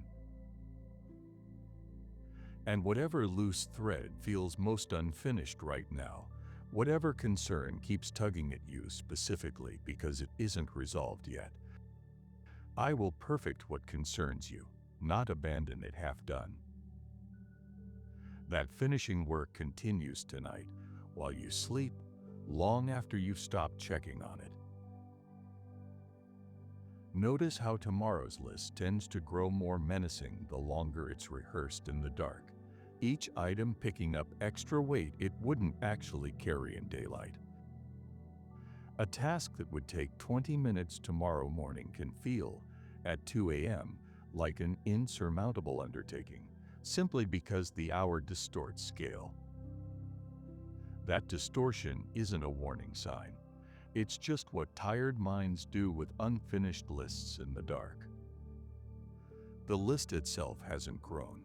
And whatever loose thread feels most unfinished right now, whatever concern keeps tugging at you specifically because it isn't resolved yet, I will perfect what concerns you, not abandon it half done. That finishing work continues tonight while you sleep, long after you've stopped checking on it. Notice how tomorrow's list tends to grow more menacing the longer it's rehearsed in the dark, each item picking up extra weight it wouldn't actually carry in daylight. A task that would take 20 minutes tomorrow morning can feel, at 2 a.m., like an insurmountable undertaking, simply because the hour distorts scale. That distortion isn't a warning sign. It's just what tired minds do with unfinished lists in the dark. The list itself hasn't grown.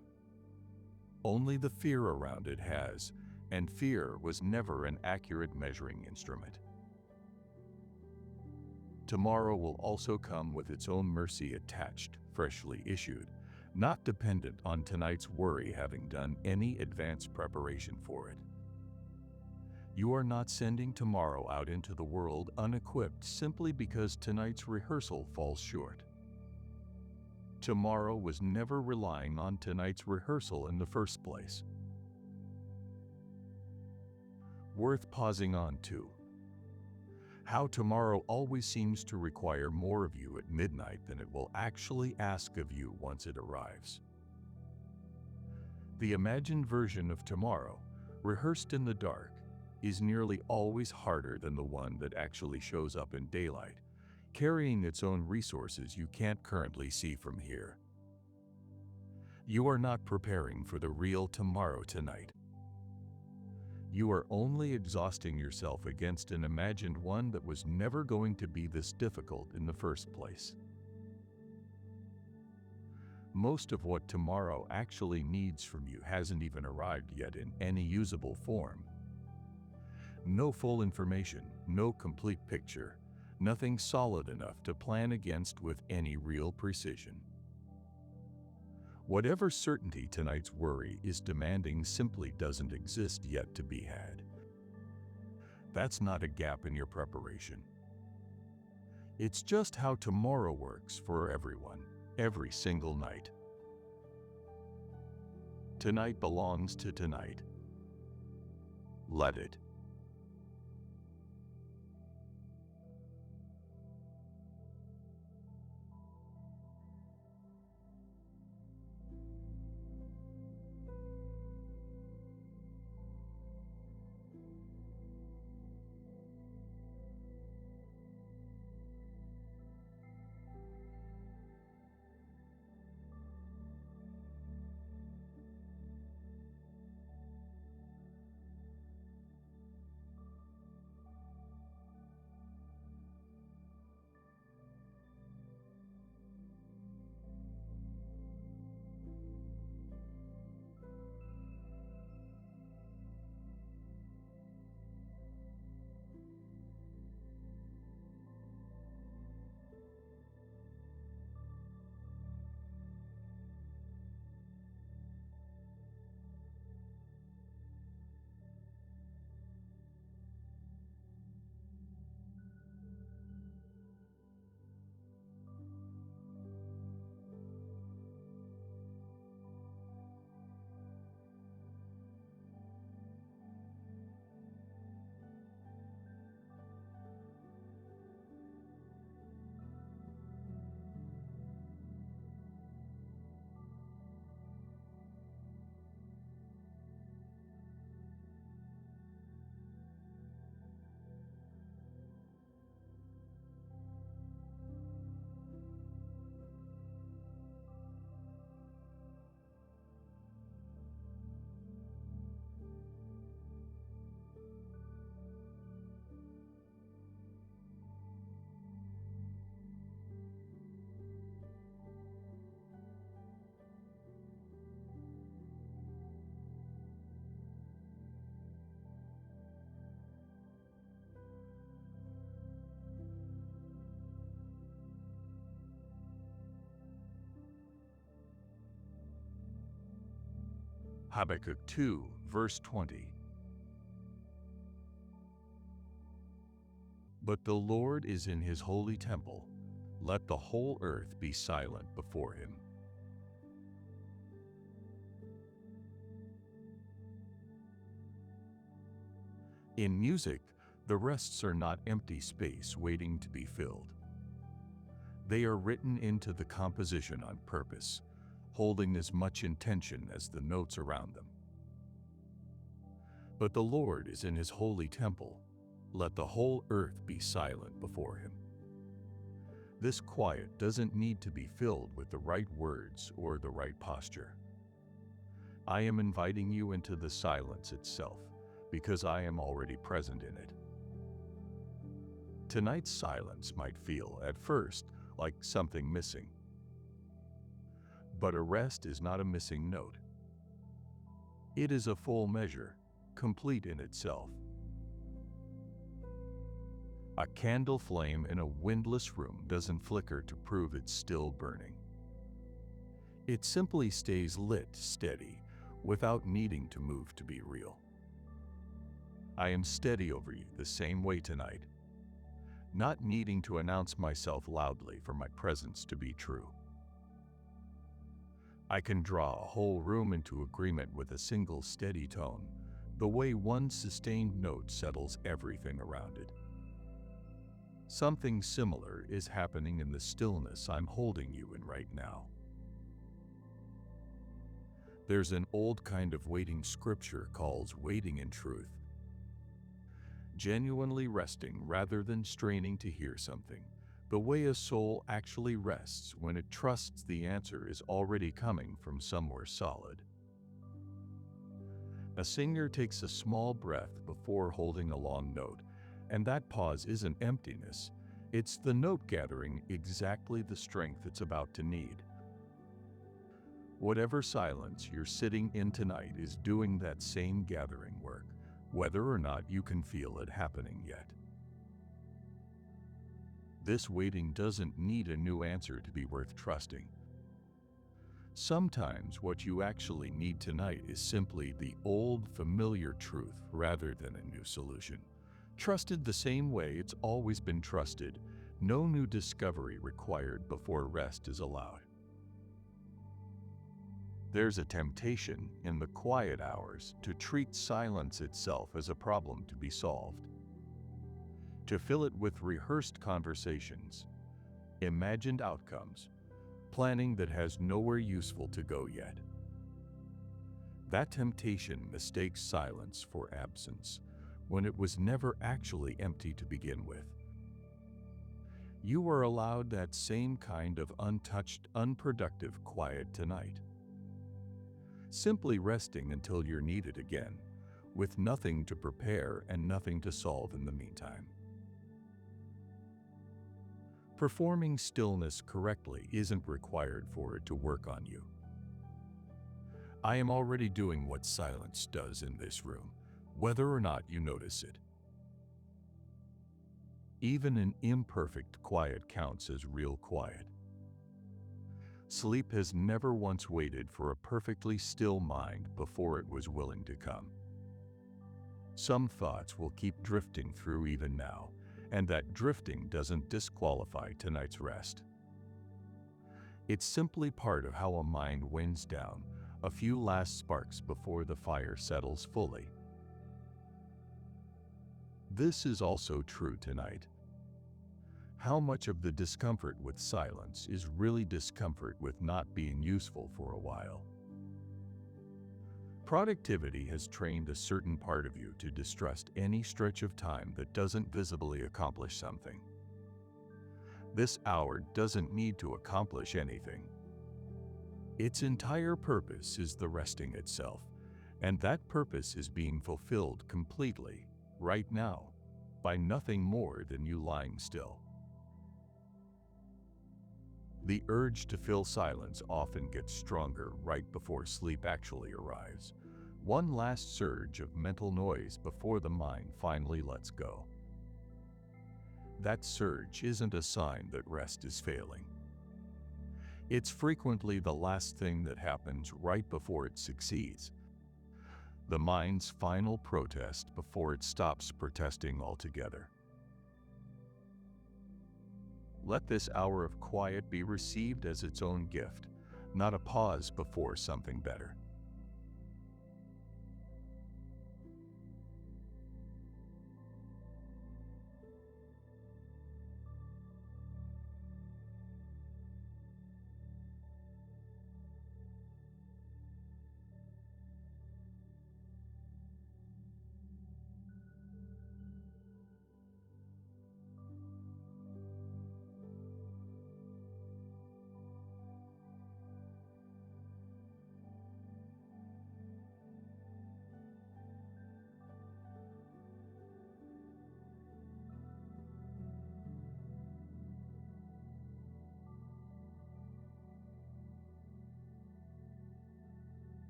Only the fear around it has, and fear was never an accurate measuring instrument. Tomorrow will also come with its own mercy attached, freshly issued, not dependent on tonight's worry having done any advanced preparation for it. You are not sending tomorrow out into the world unequipped simply because tonight's rehearsal falls short. Tomorrow was never relying on tonight's rehearsal in the first place. Worth pausing on too. How tomorrow always seems to require more of you at midnight than it will actually ask of you once it arrives. The imagined version of tomorrow, rehearsed in the dark, is nearly always harder than the one that actually shows up in daylight, carrying its own resources you can't currently see from here. You are not preparing for the real tomorrow tonight. You are only exhausting yourself against an imagined one that was never going to be this difficult in the first place. Most of what tomorrow actually needs from you hasn't even arrived yet in any usable form. No full information, no complete picture, nothing solid enough to plan against with any real precision. Whatever certainty tonight's worry is demanding simply doesn't exist yet to be had. That's not a gap in your preparation. It's just how tomorrow works for everyone, every single night. Tonight belongs to tonight. Let it. Habakkuk 2, verse 20. But the Lord is in his holy temple. Let the whole earth be silent before him. In music, the rests are not empty space waiting to be filled. They are written into the composition on purpose, holding as much intention as the notes around them. But the Lord is in his holy temple. Let the whole earth be silent before him. This quiet doesn't need to be filled with the right words or the right posture. I am inviting you into the silence itself, because I am already present in it. Tonight's silence might feel, at first, like something missing. But a rest is not a missing note. It is a full measure, complete in itself. A candle flame in a windless room doesn't flicker to prove it's still burning. It simply stays lit steady, without needing to move to be real. I am steady over you the same way tonight, not needing to announce myself loudly for my presence to be true. I can draw a whole room into agreement with a single steady tone, the way one sustained note settles everything around it. Something similar is happening in the stillness I'm holding you in right now. There's an old kind of waiting scripture called waiting in truth. Genuinely resting rather than straining to hear something, the way a soul actually rests when it trusts the answer is already coming from somewhere solid. A singer takes a small breath before holding a long note, and that pause isn't emptiness, it's the note gathering exactly the strength it's about to need. Whatever silence you're sitting in tonight is doing that same gathering work, whether or not you can feel it happening yet. This waiting doesn't need a new answer to be worth trusting. Sometimes what you actually need tonight is simply the old familiar truth rather than a new solution. Trusted the same way it's always been trusted, no new discovery required before rest is allowed. There's a temptation in the quiet hours to treat silence itself as a problem to be solved, to fill it with rehearsed conversations, imagined outcomes, planning that has nowhere useful to go yet. That temptation mistakes silence for absence, when it was never actually empty to begin with. You are allowed that same kind of untouched, unproductive quiet tonight. Simply resting until you're needed again, with nothing to prepare and nothing to solve in the meantime. Performing stillness correctly isn't required for it to work on you. I am already doing what silence does in this room, whether or not you notice it. Even an imperfect quiet counts as real quiet. Sleep has never once waited for a perfectly still mind before it was willing to come. Some thoughts will keep drifting through even now, and that drifting doesn't disqualify tonight's rest. It's simply part of how a mind winds down, a few last sparks before the fire settles fully. This is also true tonight. How much of the discomfort with silence is really discomfort with not being useful for a while? Productivity has trained a certain part of you to distrust any stretch of time that doesn't visibly accomplish something. This hour doesn't need to accomplish anything. Its entire purpose is the resting itself, and that purpose is being fulfilled completely, right now, by nothing more than you lying still. The urge to fill silence often gets stronger right before sleep actually arrives. One last surge of mental noise before the mind finally lets go. That surge isn't a sign that rest is failing. It's frequently the last thing that happens right before it succeeds. the mind's final protest before it stops protesting altogether. Let this hour of quiet be received as its own gift, not a pause before something better.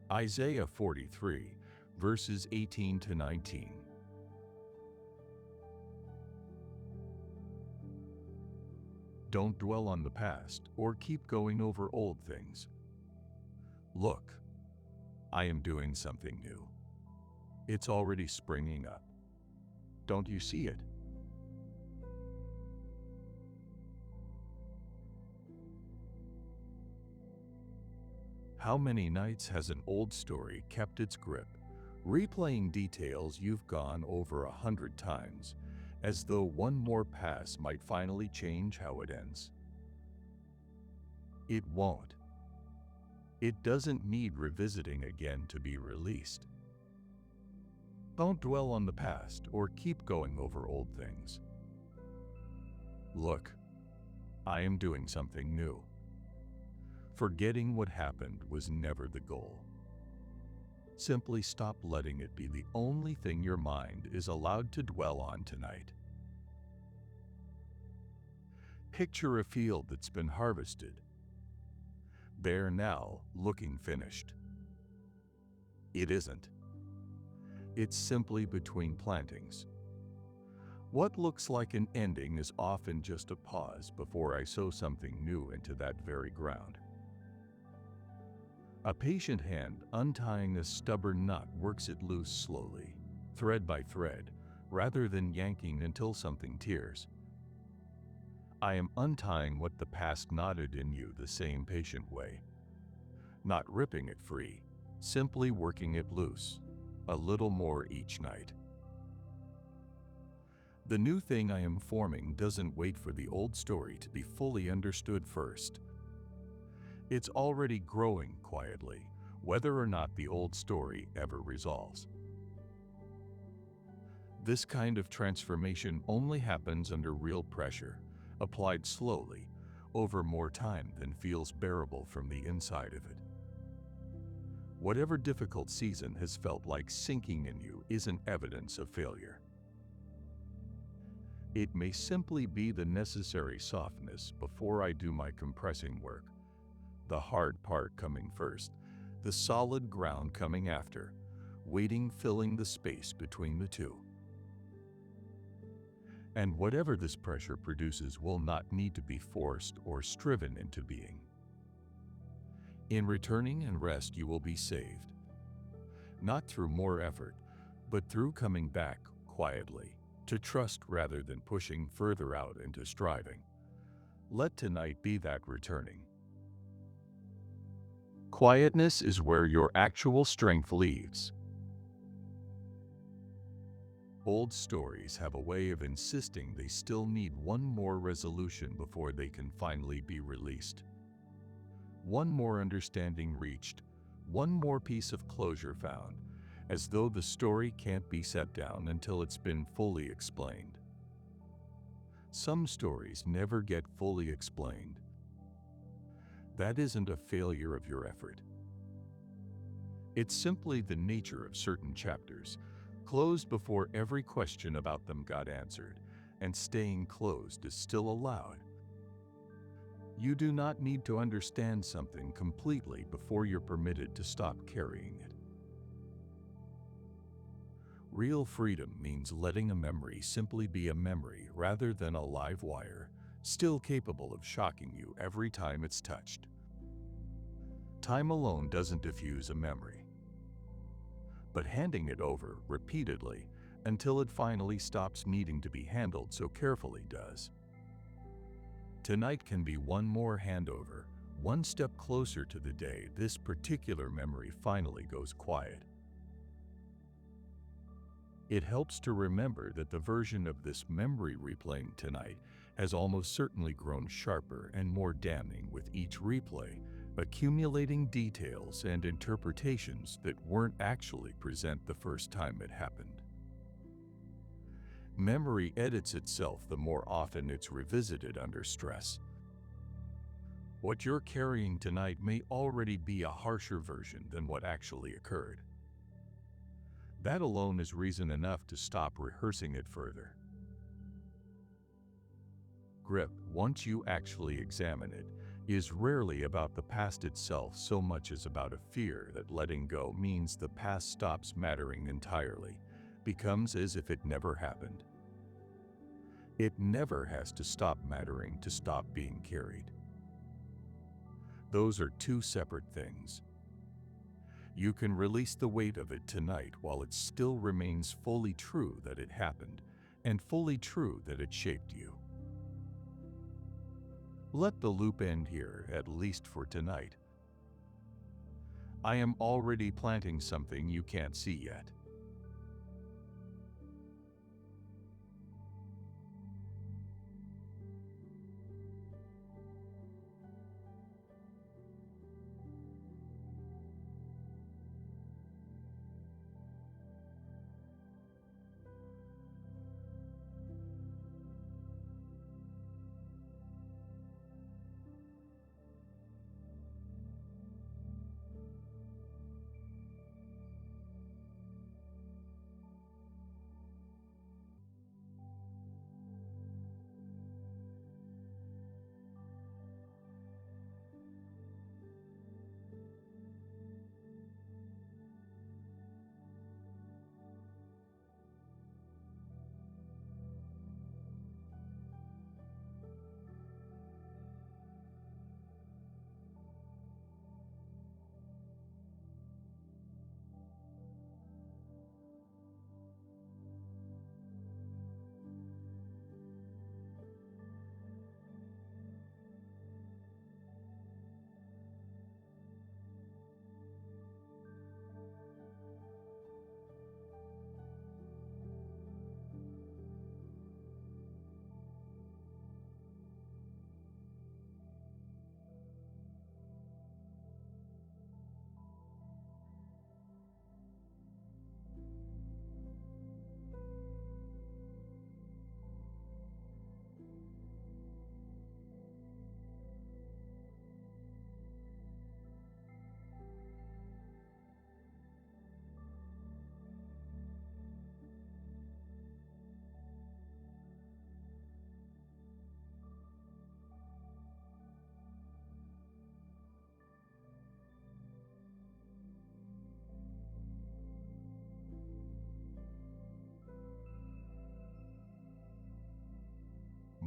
Isaiah 43, verses 18 to 19. Don't dwell on the past or keep going over old things. Look, I am doing something new. It's already springing up. Don't you see it? How many nights has an old story kept its grip, replaying details you've gone over 100 times, as though one more pass might finally change how it ends? It won't. It doesn't need revisiting again to be released. Don't dwell on the past or keep going over old things. Look, I am doing something new. Forgetting what happened was never the goal. Simply stop letting it be the only thing your mind is allowed to dwell on tonight. Picture a field that's been harvested, bare now, looking finished. It isn't. It's simply between plantings. What looks like an ending is often just a pause before I sow something new into that very ground. A patient hand untying a stubborn knot works it loose slowly, thread by thread, rather than yanking until something tears. I am untying what the past knotted in you the same patient way. Not ripping it free, simply working it loose, a little more each night. The new thing I am forming doesn't wait for the old story to be fully understood first. It's already growing quietly, whether or not the old story ever resolves. This kind of transformation only happens under real pressure, applied slowly, over more time than feels bearable from the inside of it. Whatever difficult season has felt like sinking in you isn't evidence of failure. It may simply be the necessary softness before I do my compressing work. The hard part coming first, the solid ground coming after, waiting filling the space between the two. And whatever this pressure produces will not need to be forced or striven into being. In returning and rest, you will be saved, not through more effort, but through coming back quietly, to trust rather than pushing further out into striving. Let tonight be that returning. Quietness is where your actual strength leaves. Old stories have a way of insisting they still need one more resolution before they can finally be released. One more understanding reached, one more piece of closure found, as though the story can't be set down until it's been fully explained. Some stories never get fully explained. That isn't a failure of your effort. It's simply the nature of certain chapters, closed before every question about them got answered, and staying closed is still allowed. You do not need to understand something completely before you're permitted to stop carrying it. Real freedom means letting a memory simply be a memory rather than a live wire, still capable of shocking you every time it's touched. Time alone doesn't diffuse a memory, but handing it over repeatedly until it finally stops needing to be handled so carefully does. Tonight can be one more handover, one step closer to the day this particular memory finally goes quiet. It helps to remember that the version of this memory replaying tonight has almost certainly grown sharper and more damning with each replay, accumulating details and interpretations that weren't actually present the first time it happened. Memory edits itself the more often it's revisited under stress. What you're carrying tonight may already be a harsher version than what actually occurred. That alone is reason enough to stop rehearsing it further. Grip, once you actually examine it, is rarely about the past itself so much as about a fear that letting go means the past stops mattering entirely, becomes as if it never happened. It never has to stop mattering to stop being carried. Those are two separate things. You can release the weight of it tonight while it still remains fully true that it happened, and fully true that it shaped you. Let the loop end here, at least for tonight. I am already planting something you can't see yet.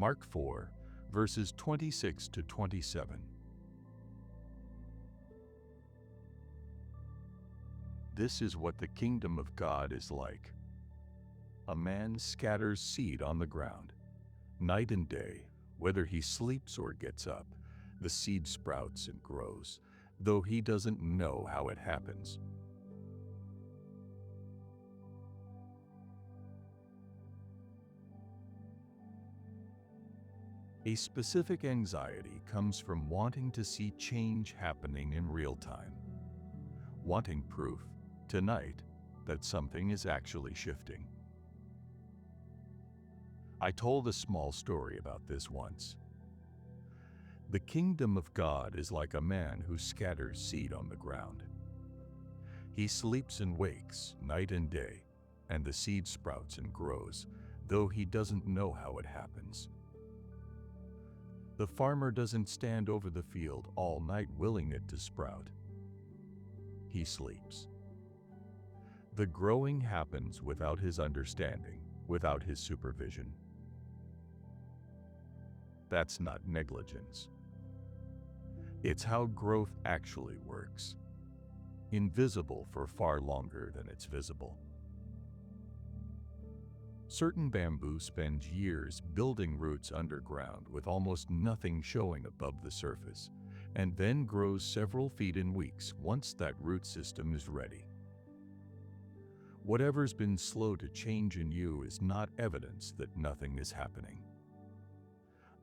Mark 4, verses 26 to 27. This is what the kingdom of God is like. A man scatters seed on the ground. Night and day, whether he sleeps or gets up, the seed sprouts and grows, though he doesn't know how it happens. A specific anxiety comes from wanting to see change happening in real time, wanting proof, tonight, that something is actually shifting. I told a small story about this once. The kingdom of God is like a man who scatters seed on the ground. He sleeps and wakes night and day, and the seed sprouts and grows, though he doesn't know how it happens. The farmer doesn't stand over the field all night willing it to sprout. He sleeps. The growing happens without his understanding, without his supervision. That's not negligence. It's how growth actually works. Invisible for far longer than it's visible. Certain bamboo spends years building roots underground with almost nothing showing above the surface, and then grows several feet in weeks once that root system is ready. Whatever's been slow to change in you is not evidence that nothing is happening.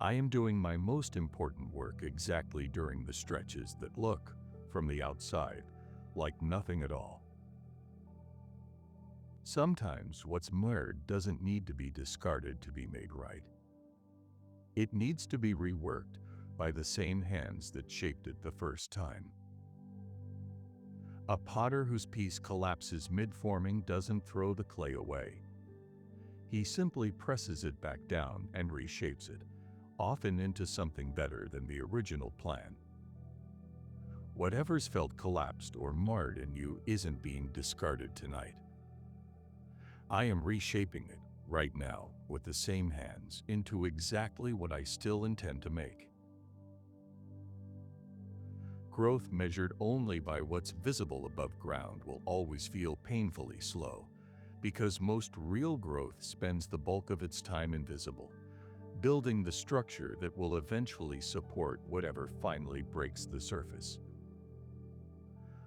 I am doing my most important work exactly during the stretches that look, from the outside, like nothing at all. Sometimes what's marred doesn't need to be discarded to be made right. It needs to be reworked by the same hands that shaped it the first time. A potter whose piece collapses mid-forming doesn't throw the clay away. He simply presses it back down and reshapes it, often into something better than the original plan. Whatever's felt collapsed or marred in you isn't being discarded tonight. I am reshaping it right now with the same hands into exactly what I still intend to make. Growth measured only by what's visible above ground will always feel painfully slow, because most real growth spends the bulk of its time invisible, building the structure that will eventually support whatever finally breaks the surface.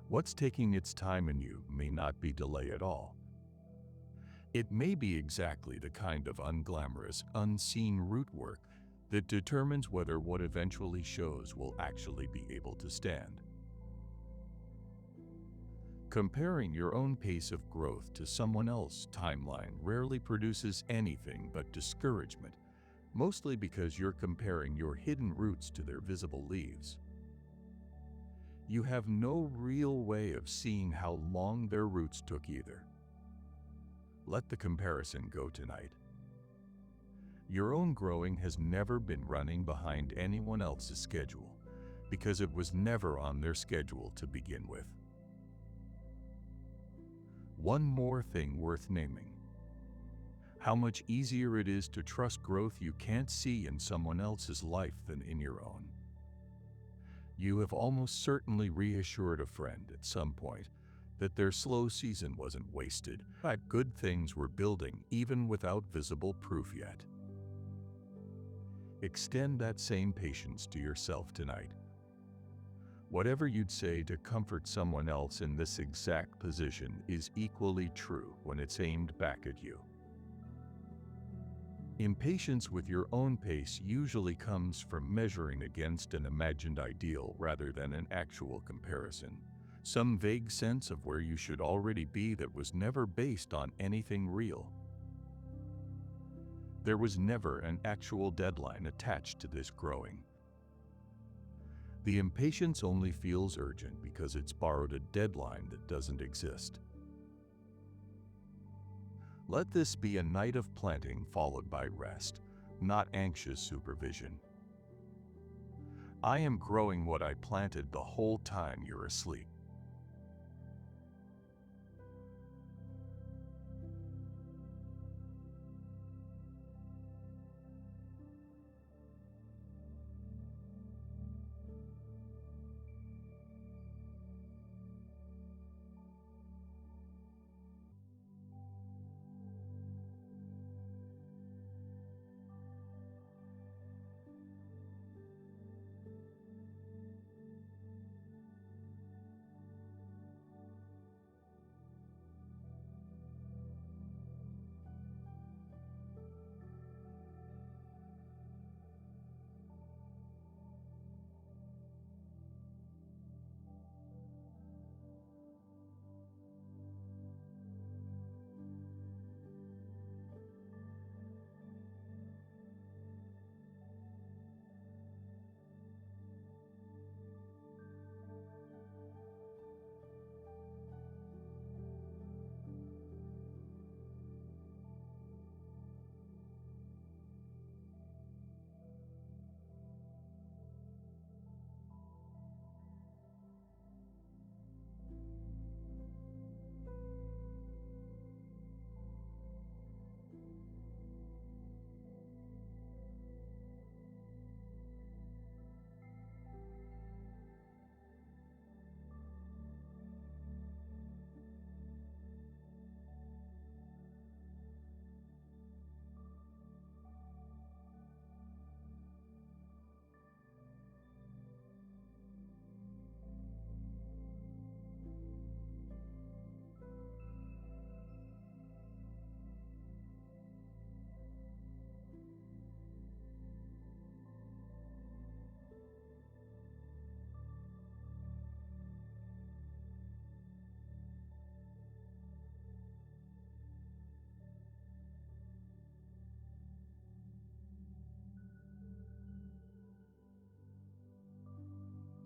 What's taking its time in you may not be delay at all. It may be exactly the kind of unglamorous, unseen root work that determines whether what eventually shows will actually be able to stand. Comparing your own pace of growth to someone else's timeline rarely produces anything but discouragement, mostly because you're comparing your hidden roots to their visible leaves. You have no real way of seeing how long their roots took either. Let the comparison go tonight. Your own growing has never been running behind anyone else's schedule, because it was never on their schedule to begin with. One more thing worth naming: how much easier it is to trust growth you can't see in someone else's life than in your own. You have almost certainly reassured a friend at some point that their slow season wasn't wasted, that good things were building even without visible proof yet. Extend that same patience to yourself tonight. Whatever you'd say to comfort someone else in this exact position is equally true when it's aimed back at you. Impatience with your own pace usually comes from measuring against an imagined ideal rather than an actual comparison. Some vague sense of where you should already be that was never based on anything real. There was never an actual deadline attached to this growing. The impatience only feels urgent because it's borrowed a deadline that doesn't exist. Let this be a night of planting followed by rest, not anxious supervision. I am growing what I planted the whole time you're asleep.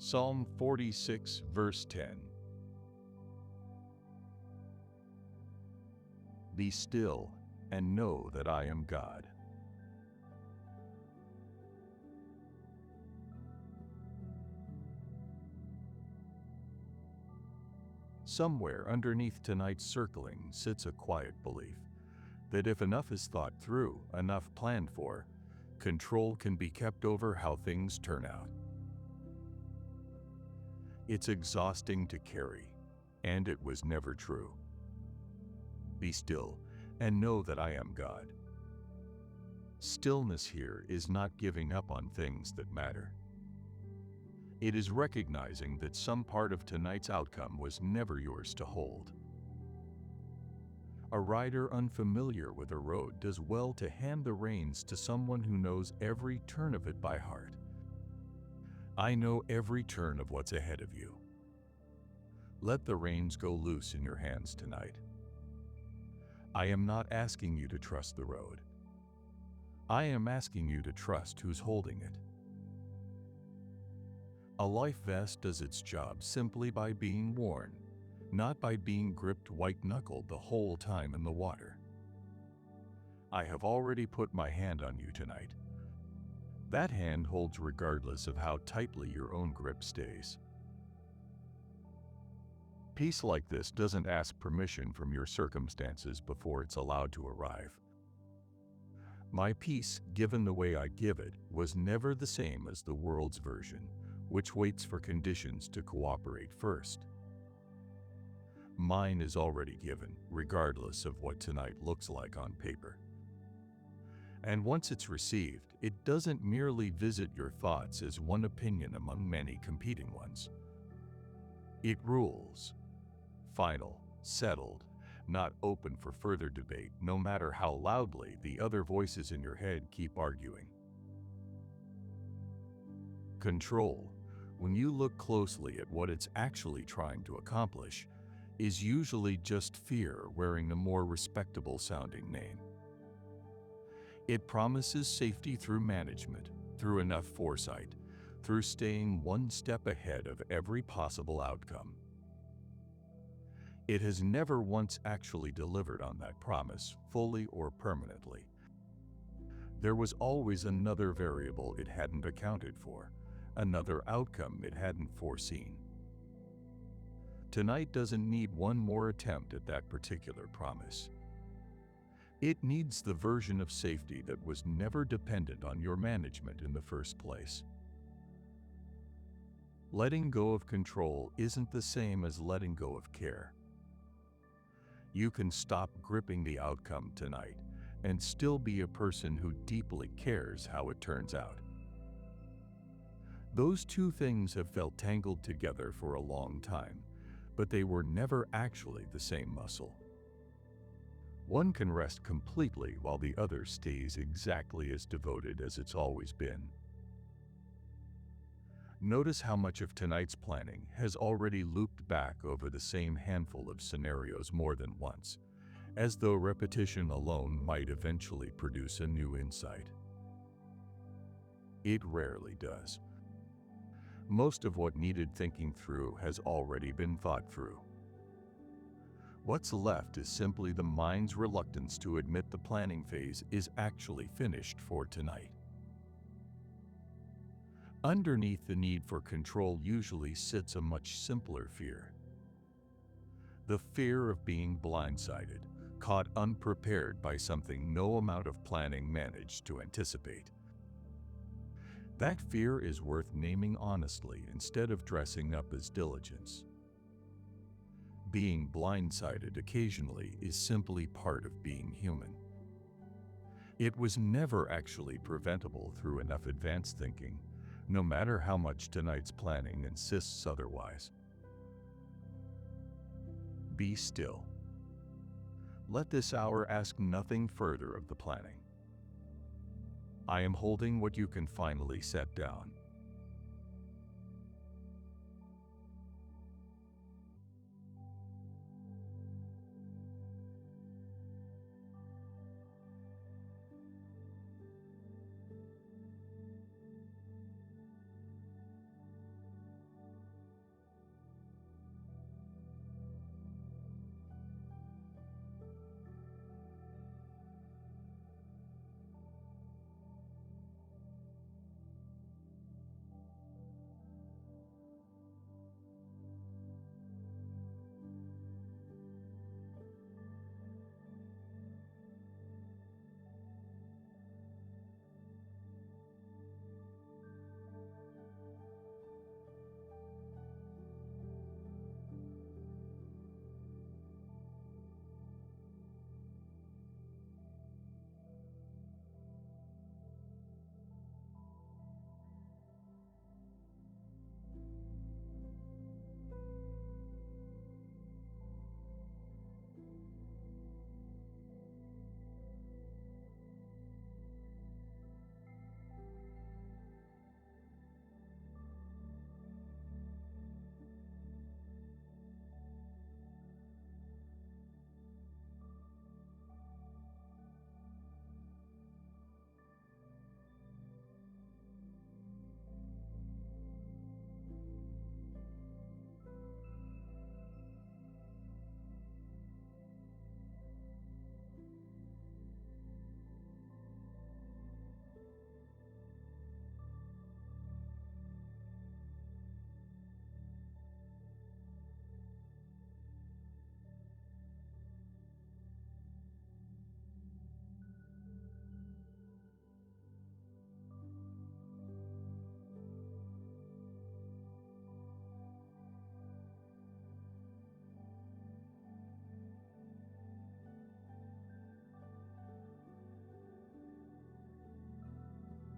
Psalm 46, verse 10. Be still and know that I am God. Somewhere underneath tonight's circling sits a quiet belief that if enough is thought through, enough planned for, control can be kept over how things turn out. It's exhausting to carry, and it was never true. Be still and know that I am God. Stillness here is not giving up on things that matter. It is recognizing that some part of tonight's outcome was never yours to hold. A rider unfamiliar with a road does well to hand the reins to someone who knows every turn of it by heart. I know every turn of what's ahead of you. Let the reins go loose in your hands tonight. I am not asking you to trust the road. I am asking you to trust who's holding it. A life vest does its job simply by being worn, not by being gripped white-knuckled the whole time in the water. I have already put my hand on you tonight. That hand holds regardless of how tightly your own grip stays. Peace like this doesn't ask permission from your circumstances before it's allowed to arrive. My peace, given the way I give it, was never the same as the world's version, which waits for conditions to cooperate first. Mine is already given, regardless of what tonight looks like on paper. And once it's received, it doesn't merely visit your thoughts as one opinion among many competing ones. It rules. Final, settled, not open for further debate, no matter how loudly the other voices in your head keep arguing. Control, when you look closely at what it's actually trying to accomplish, is usually just fear wearing a more respectable sounding name. It promises safety through management, through enough foresight, through staying one step ahead of every possible outcome. It has never once actually delivered on that promise, fully or permanently. There was always another variable it hadn't accounted for, another outcome it hadn't foreseen. Tonight doesn't need one more attempt at that particular promise. It needs the version of safety that was never dependent on your management in the first place. Letting go of control isn't the same as letting go of care. You can stop gripping the outcome tonight and still be a person who deeply cares how it turns out. Those two things have felt tangled together for a long time, but they were never actually the same muscle. One can rest completely while the other stays exactly as devoted as it's always been. Notice how much of tonight's planning has already looped back over the same handful of scenarios more than once, as though repetition alone might eventually produce a new insight. It rarely does. Most of what needed thinking through has already been thought through. What's left is simply the mind's reluctance to admit the planning phase is actually finished for tonight. Underneath the need for control usually sits a much simpler fear. The fear of being blindsided, caught unprepared by something no amount of planning managed to anticipate. That fear is worth naming honestly instead of dressing up as diligence. Being blindsided occasionally is simply part of being human. It was never actually preventable through enough advanced thinking, no matter how much tonight's planning insists otherwise. Be still. Let this hour ask nothing further of the planning. I am holding what you can finally set down.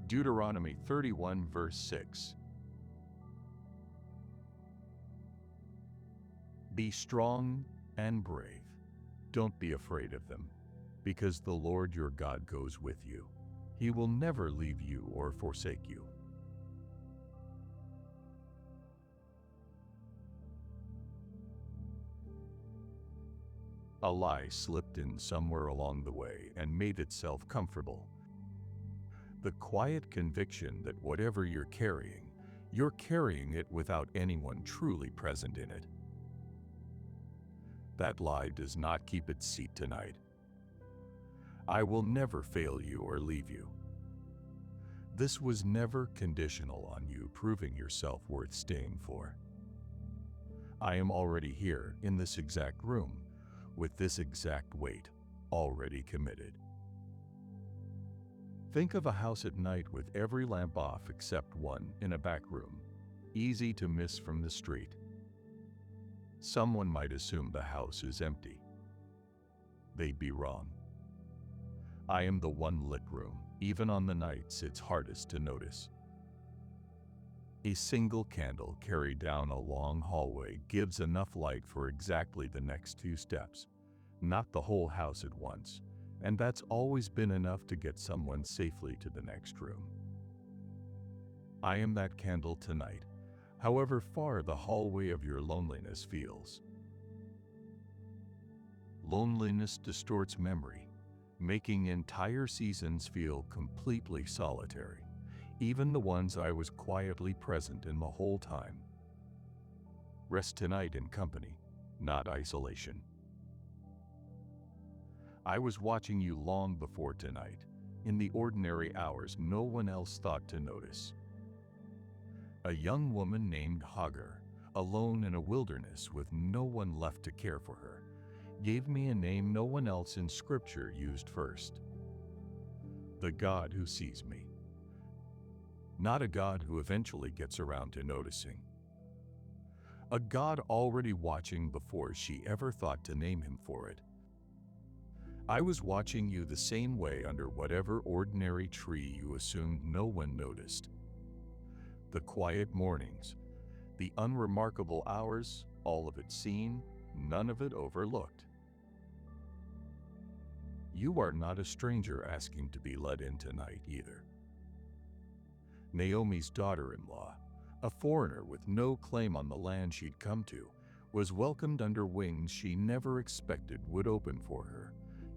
Deuteronomy 31 verse 6. Be strong and brave. Don't be afraid of them, because the Lord your God goes with you. He will never leave you or forsake you. A lie slipped in somewhere along the way and made itself comfortable. The quiet conviction that whatever you're carrying it without anyone truly present in it. That lie does not keep its seat tonight. I will never fail you or leave you. This was never conditional on you proving yourself worth staying for. I am already here in this exact room, with this exact weight, already committed. Think of a house at night with every lamp off except one in a back room, easy to miss from the street. Someone might assume the house is empty. They'd be wrong. I am the one lit room, even on the nights it's hardest to notice. A single candle carried down a long hallway gives enough light for exactly the next 2 steps, not the whole house at once, and that's always been enough to get someone safely to the next room. I am that candle tonight, however far the hallway of your loneliness feels. Loneliness distorts memory, making entire seasons feel completely solitary, even the ones I was quietly present in the whole time. Rest tonight in company, not isolation. I was watching you long before tonight, in the ordinary hours no one else thought to notice. A young woman named Hagar, alone in a wilderness with no one left to care for her, gave me a name no one else in Scripture used first. The God who sees me. Not a God who eventually gets around to noticing. A God already watching before she ever thought to name him for it. I was watching you the same way under whatever ordinary tree you assumed no one noticed. The quiet mornings, the unremarkable hours, all of it seen, none of it overlooked. You are not a stranger asking to be let in tonight either. Naomi's daughter-in-law, a foreigner with no claim on the land she'd come to, was welcomed under wings she never expected would open for her,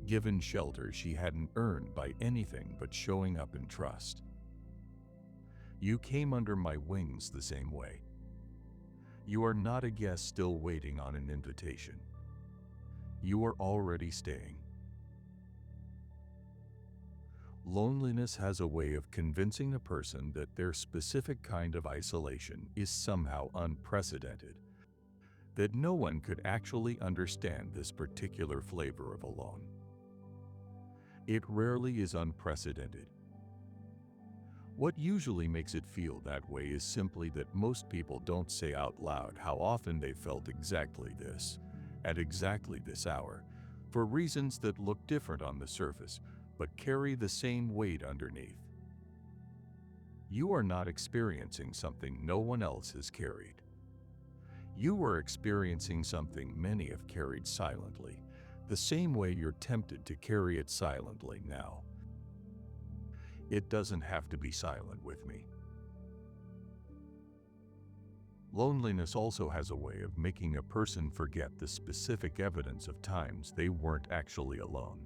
given shelter she hadn't earned by anything but showing up in trust. You came under my wings the same way. You are not a guest still waiting on an invitation. You are already staying. Loneliness has a way of convincing a person that their specific kind of isolation is somehow unprecedented, that no one could actually understand this particular flavor of alone. It rarely is unprecedented. What usually makes it feel that way is simply that most people don't say out loud how often they felt exactly this, at exactly this hour, for reasons that look different on the surface, but carry the same weight underneath. You are not experiencing something no one else has carried. You are experiencing something many have carried silently, the same way you're tempted to carry it silently now. It doesn't have to be silent with me. Loneliness also has a way of making a person forget the specific evidence of times they weren't actually alone.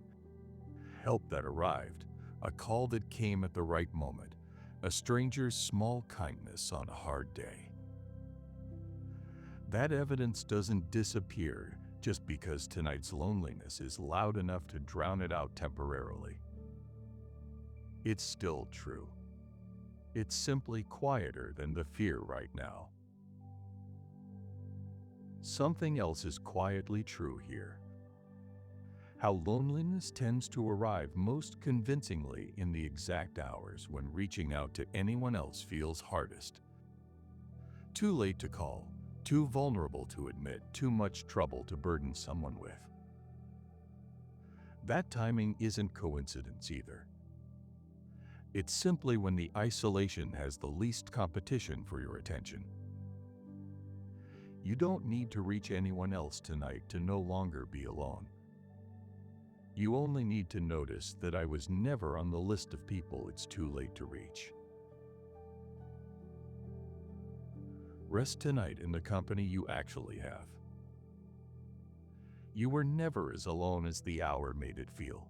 Help that arrived, a call that came at the right moment, a stranger's small kindness on a hard day. That evidence doesn't disappear just because tonight's loneliness is loud enough to drown it out temporarily. It's still true. It's simply quieter than the fear right now. Something else is quietly true here. How loneliness tends to arrive most convincingly in the exact hours when reaching out to anyone else feels hardest. Too late to call, too vulnerable to admit, too much trouble to burden someone with. That timing isn't coincidence either. It's simply when the isolation has the least competition for your attention. You don't need to reach anyone else tonight to no longer be alone. You only need to notice that I was never on the list of people it's too late to reach. Rest tonight in the company you actually have. You were never as alone as the hour made it feel.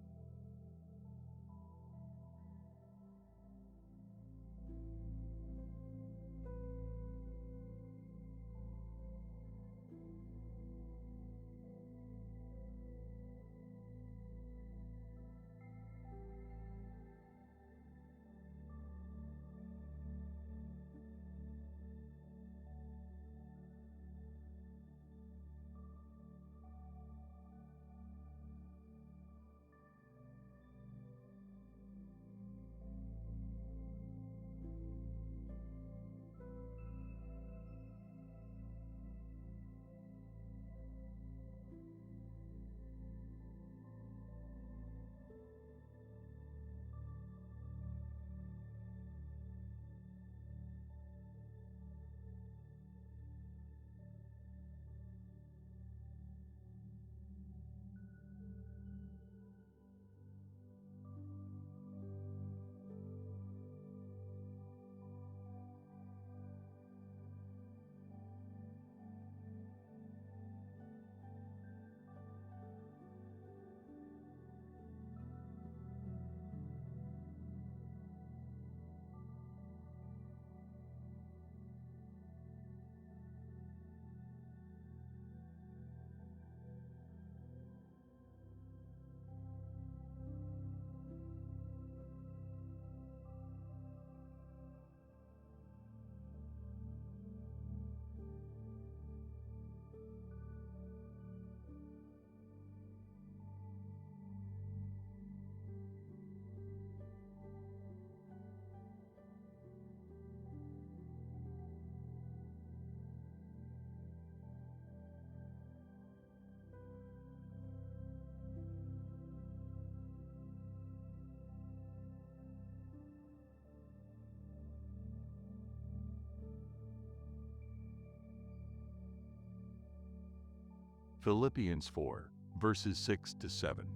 Philippians 4, verses 6 to 7.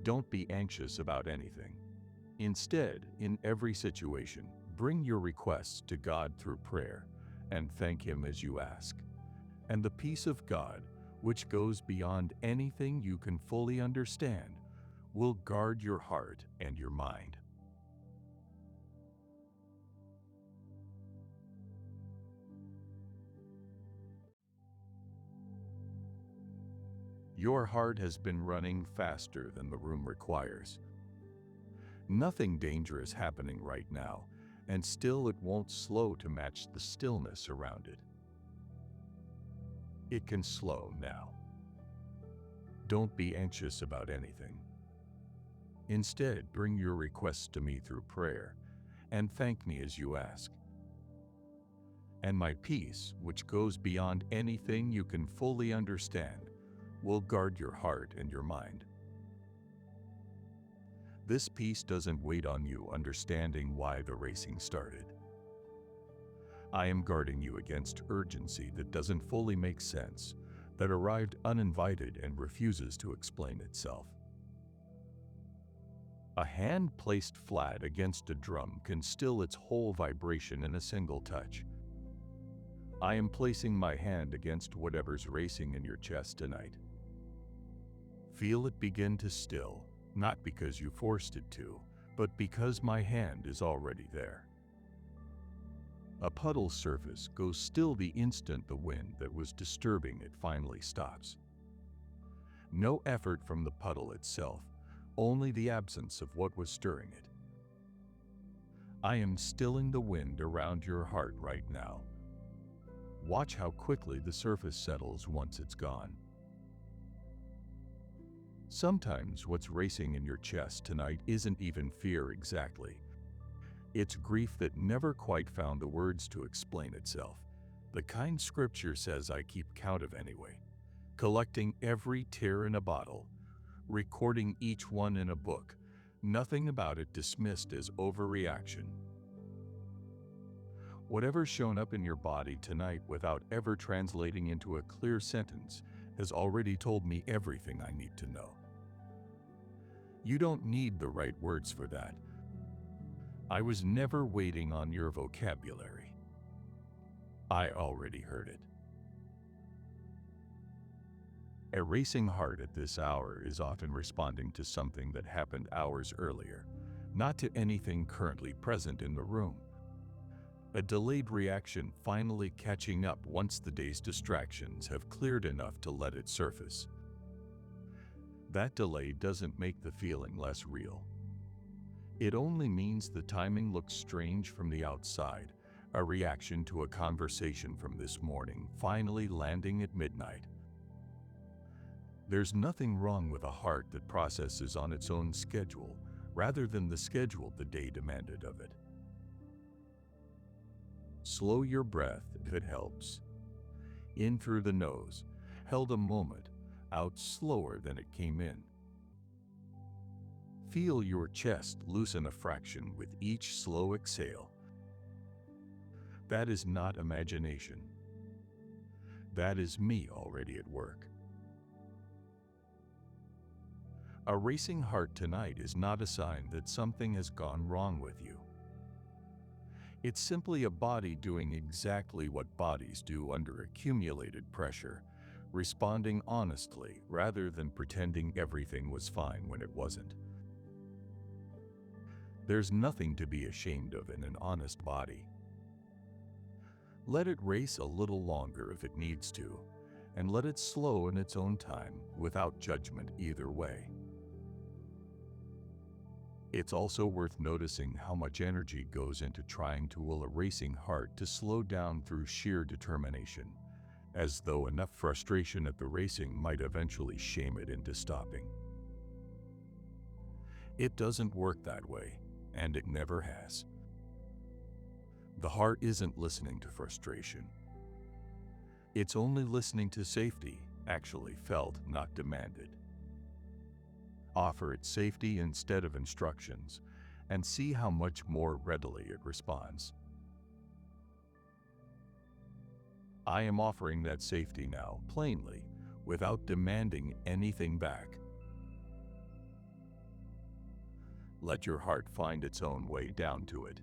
Don't be anxious about anything. Instead, in every situation, bring your requests to God through prayer and thank Him as you ask. And the peace of God, which goes beyond anything you can fully understand, will guard your heart and your mind. Your heart has been running faster than the room requires. Nothing dangerous happening right now, and still it won't slow to match the stillness around it. It can slow now. Don't be anxious about anything. Instead, bring your requests to me through prayer, and thank me as you ask. And my peace, which goes beyond anything you can fully understand, will guard your heart and your mind. This peace doesn't wait on you understanding why the racing started. I am guarding you against urgency that doesn't fully make sense, that arrived uninvited and refuses to explain itself. A hand placed flat against a drum can still its whole vibration in a single touch. I am placing my hand against whatever's racing in your chest tonight. Feel it begin to still, not because you forced it to, but because my hand is already there. A puddle's surface goes still the instant the wind that was disturbing it finally stops. No effort from the puddle itself, only the absence of what was stirring it. I am stilling the wind around your heart right now. Watch how quickly the surface settles once it's gone. Sometimes what's racing in your chest tonight isn't even fear exactly. It's grief that never quite found the words to explain itself. The kind Scripture says I keep count of anyway. collecting every tear in a bottle, recording each one in a book, nothing about it dismissed as overreaction. Whatever's shown up in your body tonight without ever translating into a clear sentence has already told me everything I need to know. You don't need the right words for that. I was never waiting on your vocabulary. I already heard it. A racing heart at this hour is often responding to something that happened hours earlier, not to anything currently present in the room. A delayed reaction finally catching up once the day's distractions have cleared enough to let it surface. That delay doesn't make the feeling less real. It only means the timing looks strange from the outside, a reaction to a conversation from this morning finally landing at midnight. There's nothing wrong with a heart that processes on its own schedule, rather than the schedule the day demanded of it. Slow your breath if it helps. In through the nose, held a moment, out slower than it came in. Feel your chest loosen a fraction with each slow exhale. That is not imagination. That is me already at work. A racing heart tonight is not a sign that something has gone wrong with you. It's simply a body doing exactly what bodies do under accumulated pressure, responding honestly rather than pretending everything was fine when it wasn't. There's nothing to be ashamed of in an honest body. Let it race a little longer if it needs to, and let it slow in its own time without judgment either way. It's also worth noticing how much energy goes into trying to will a racing heart to slow down through sheer determination, as though enough frustration at the racing might eventually shame it into stopping. It doesn't work that way, and it never has. The heart isn't listening to frustration. It's only listening to safety, actually felt, not demanded. Offer it safety instead of instructions, and see how much more readily it responds. I am offering that safety now, plainly, without demanding anything back. Let your heart find its own way down to it.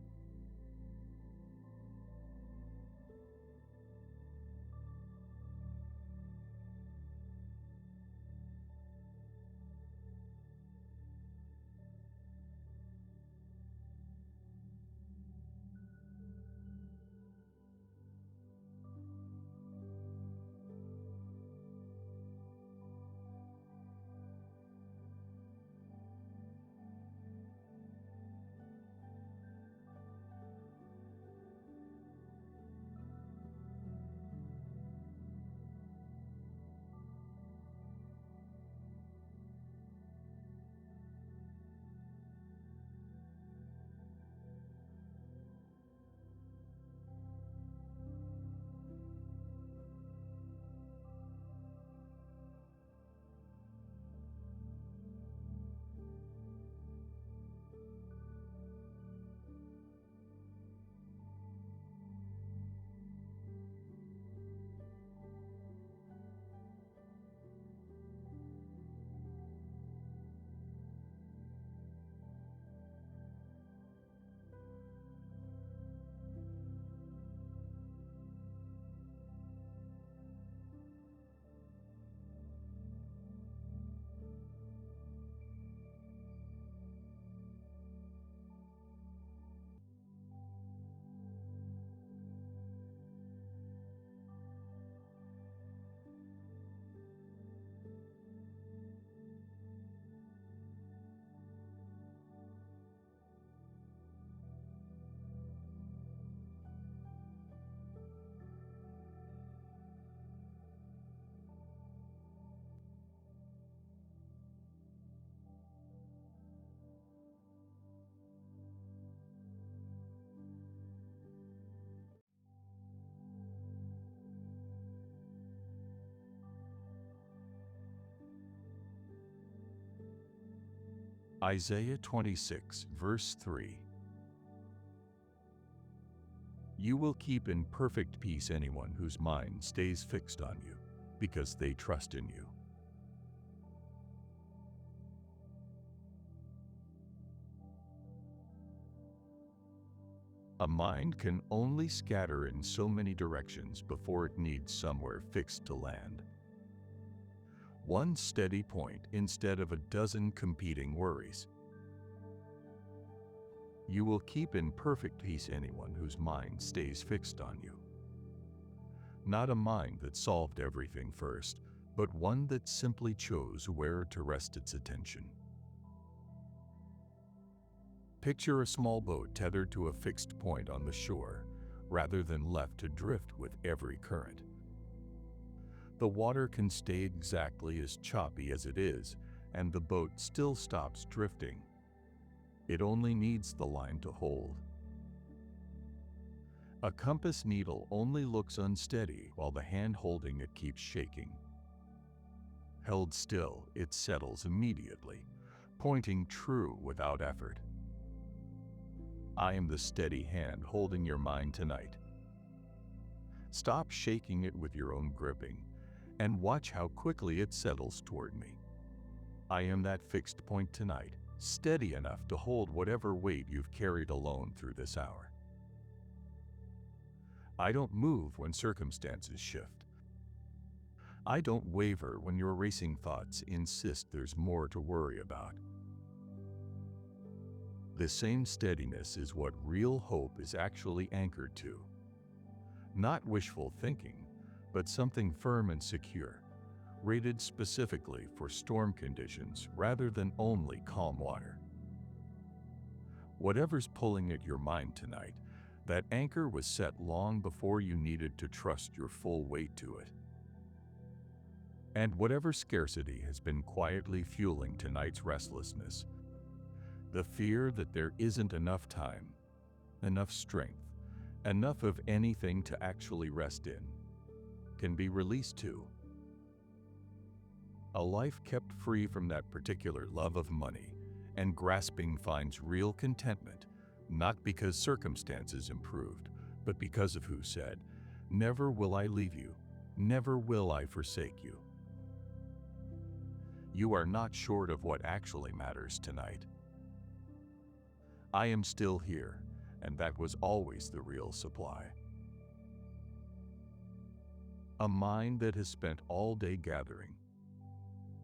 Isaiah 26, verse 3. You will keep in perfect peace anyone whose mind stays fixed on you, because they trust in you. A mind can only scatter in so many directions before it needs somewhere fixed to land. One steady point instead of a dozen competing worries. You will keep in perfect peace anyone whose mind stays fixed on you. Not a mind that solved everything first, but one that simply chose where to rest its attention. Picture a small boat tethered to a fixed point on the shore, rather than left to drift with every current. The water can stay exactly as choppy as it is, and the boat still stops drifting. It only needs the line to hold. A compass needle only looks unsteady while the hand holding it keeps shaking. Held still, it settles immediately, pointing true without effort. I am the steady hand holding your mind tonight. Stop shaking it with your own gripping, and watch how quickly it settles toward me. I am that fixed point tonight, steady enough to hold whatever weight you've carried alone through this hour. I don't move when circumstances shift. I don't waver when your racing thoughts insist there's more to worry about. The same steadiness is what real hope is actually anchored to. Not wishful thinking, but something firm and secure, rated specifically for storm conditions rather than only calm water. Whatever's pulling at your mind tonight, that anchor was set long before you needed to trust your full weight to it. And whatever scarcity has been quietly fueling tonight's restlessness, the fear that there isn't enough time, enough strength, enough of anything to actually rest in, can be released too. A life kept free from that particular love of money and grasping finds real contentment, not because circumstances improved, but because of who said, "Never will I leave you, never will I forsake you." You are not short of what actually matters tonight. I am still here, and that was always the real supply. A mind that has spent all day gathering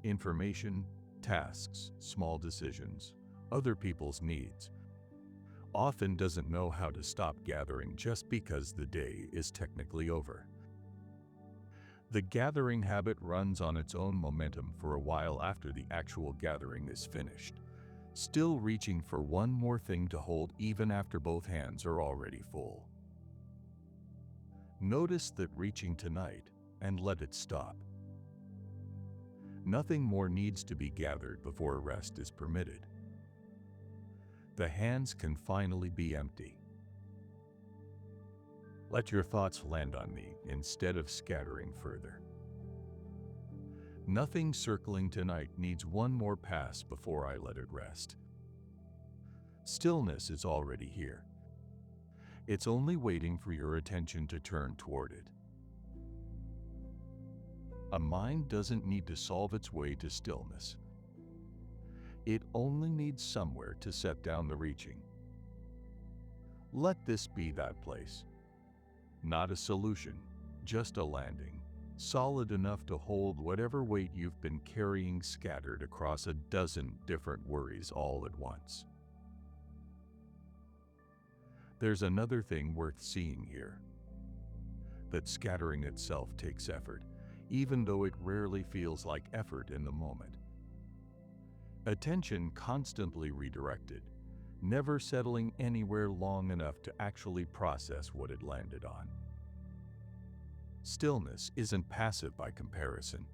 information, tasks, small decisions, other people's needs, often doesn't know how to stop gathering just because the day is technically over. The gathering habit runs on its own momentum for a while after the actual gathering is finished, still reaching for one more thing to hold even after both hands are already full. Notice that reaching tonight and let it stop. Nothing more needs to be gathered before rest is permitted. The hands can finally be empty. Let your thoughts land on me instead of scattering further. Nothing circling tonight needs one more pass before I let it rest. Stillness is already here. It's only waiting for your attention to turn toward it. A mind doesn't need to solve its way to stillness. It only needs somewhere to set down the reaching. Let this be that place. Not a solution, just a landing, solid enough to hold whatever weight you've been carrying scattered across a dozen different worries all at once. There's another thing worth seeing here. That scattering itself takes effort, even though it rarely feels like effort in the moment. Attention constantly redirected, never settling anywhere long enough to actually process what it landed on. Stillness isn't passive by comparison.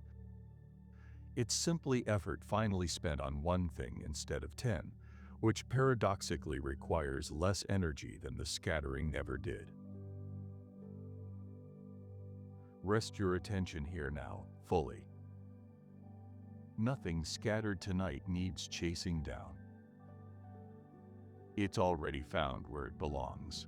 It's simply effort finally spent on one thing instead of 10, which paradoxically requires less energy than the scattering never did. Rest your attention here now, fully. Nothing scattered tonight needs chasing down. It's already found where it belongs.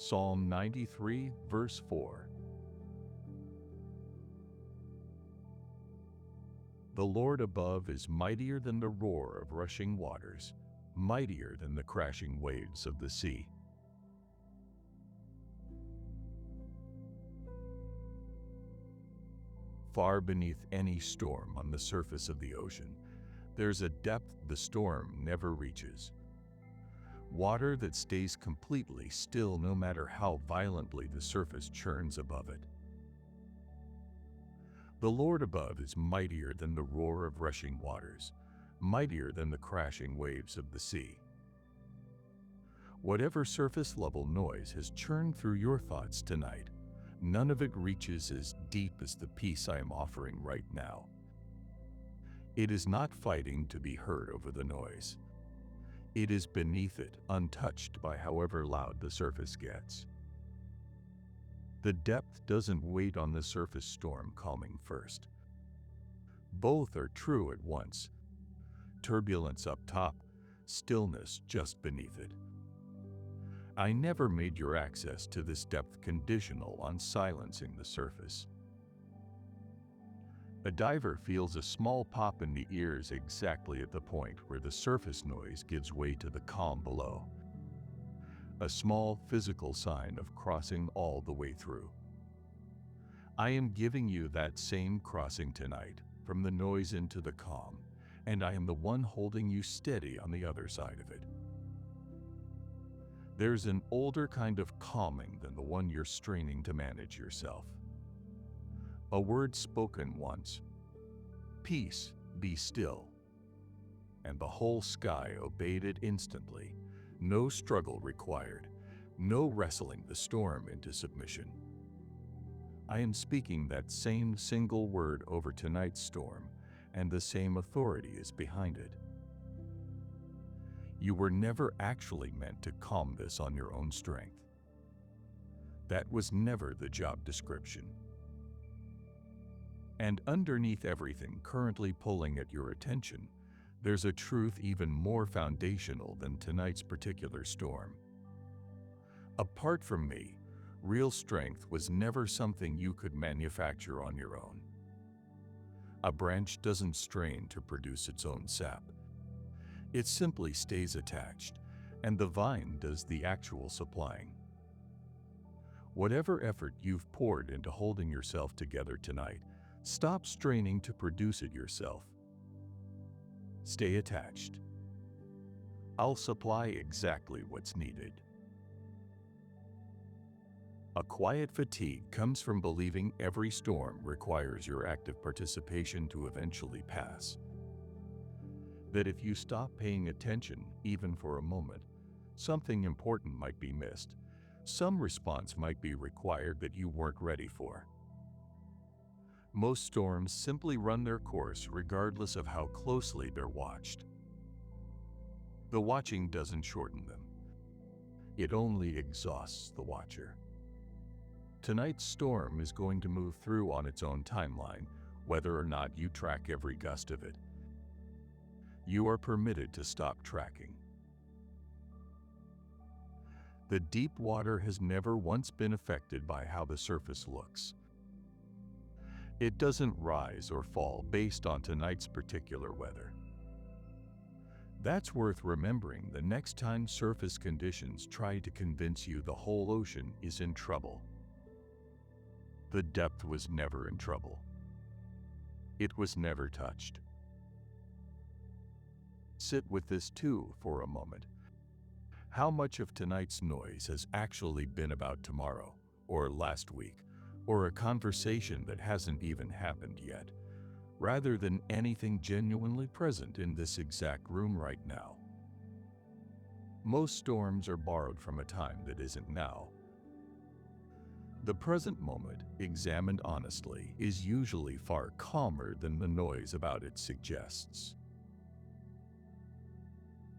Psalm 93, verse 4. The Lord above is mightier than the roar of rushing waters, mightier than the crashing waves of the sea. Far beneath any storm on the surface of the ocean, there's a depth the storm never reaches. Water that stays completely still no matter how violently the surface churns above it. The Lord above is mightier than the roar of rushing waters, mightier than the crashing waves of the sea. Whatever surface-level noise has churned through your thoughts tonight, none of it reaches as deep as the peace I am offering right now. It is not fighting to be heard over the noise. It is beneath it, untouched by however loud the surface gets. The depth doesn't wait on the surface storm calming first. Both are true at once. Turbulence up top, stillness just beneath it. I never made your access to this depth conditional on silencing the surface. A diver feels a small pop in the ears exactly at the point where the surface noise gives way to the calm below. A small physical sign of crossing all the way through. I am giving you that same crossing tonight, from the noise into the calm, and I am the one holding you steady on the other side of it. There's an older kind of calming than the one you're straining to manage yourself. A word spoken once, "Peace, be still," and the whole sky obeyed it instantly. No struggle required, no wrestling the storm into submission. I am speaking that same single word over tonight's storm, and the same authority is behind it. You were never actually meant to calm this on your own strength. That was never the job description. And underneath everything currently pulling at your attention, there's a truth even more foundational than tonight's particular storm. Apart from me, real strength was never something you could manufacture on your own. A branch doesn't strain to produce its own sap. It simply stays attached, and the vine does the actual supplying. Whatever effort you've poured into holding yourself together tonight, stop straining to produce it yourself. Stay attached. I'll supply exactly what's needed. A quiet fatigue comes from believing every storm requires your active participation to eventually pass. That if you stop paying attention, even for a moment, something important might be missed. Some response might be required that you weren't ready for. Most storms simply run their course regardless of how closely they're watched. The watching doesn't shorten them. It only exhausts the watcher. Tonight's storm is going to move through on its own timeline, whether or not you track every gust of it. You are permitted to stop tracking. The deep water has never once been affected by how the surface looks. It doesn't rise or fall based on tonight's particular weather. That's worth remembering the next time surface conditions try to convince you the whole ocean is in trouble. The depth was never in trouble. It was never touched. Sit with this too for a moment. How much of tonight's noise has actually been about tomorrow, or last week, or a conversation that hasn't even happened yet, rather than anything genuinely present in this exact room right now? Most storms are borrowed from a time that isn't now. The present moment, examined honestly, is usually far calmer than the noise about it suggests.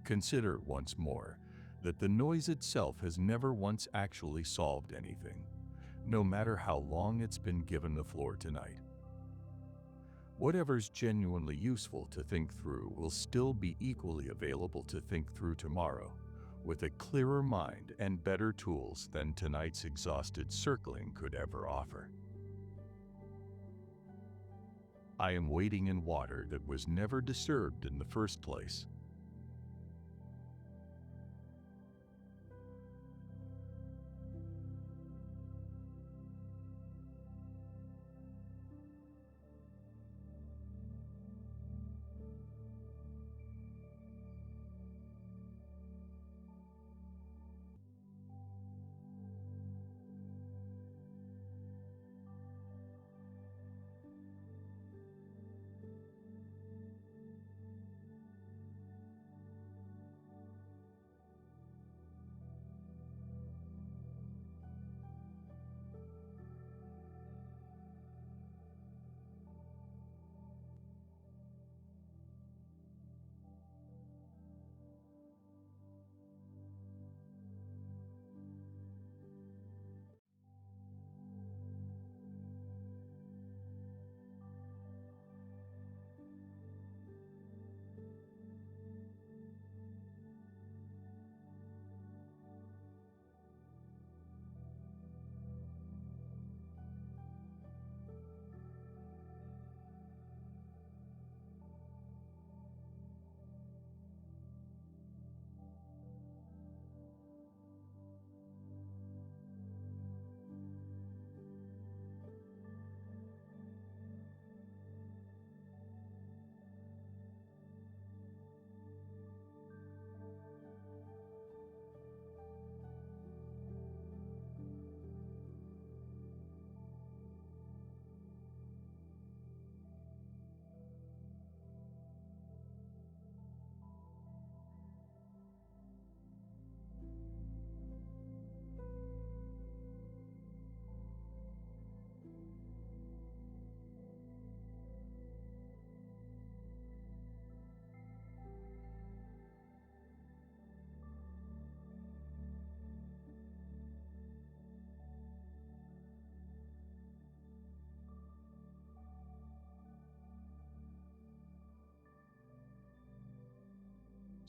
Consider once more that the noise itself has never once actually solved anything, no matter how long it's been given the floor tonight. Whatever's genuinely useful to think through will still be equally available to think through tomorrow, with a clearer mind and better tools than tonight's exhausted circling could ever offer. I am wading in water that was never disturbed in the first place.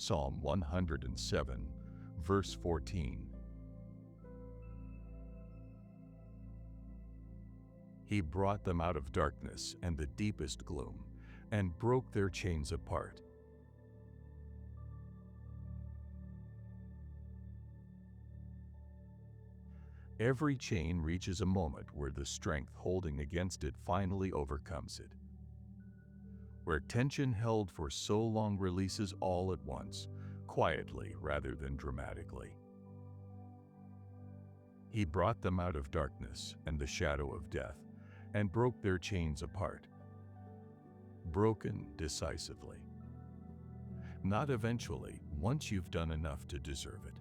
Psalm 107, verse 14. He brought them out of darkness and the deepest gloom, and broke their chains apart. Every chain reaches a moment where the strength holding against it finally overcomes it. Where tension held for so long releases all at once, quietly rather than dramatically. He brought them out of darkness and the shadow of death, and broke their chains apart. Broken decisively. Not eventually, once you've done enough to deserve it.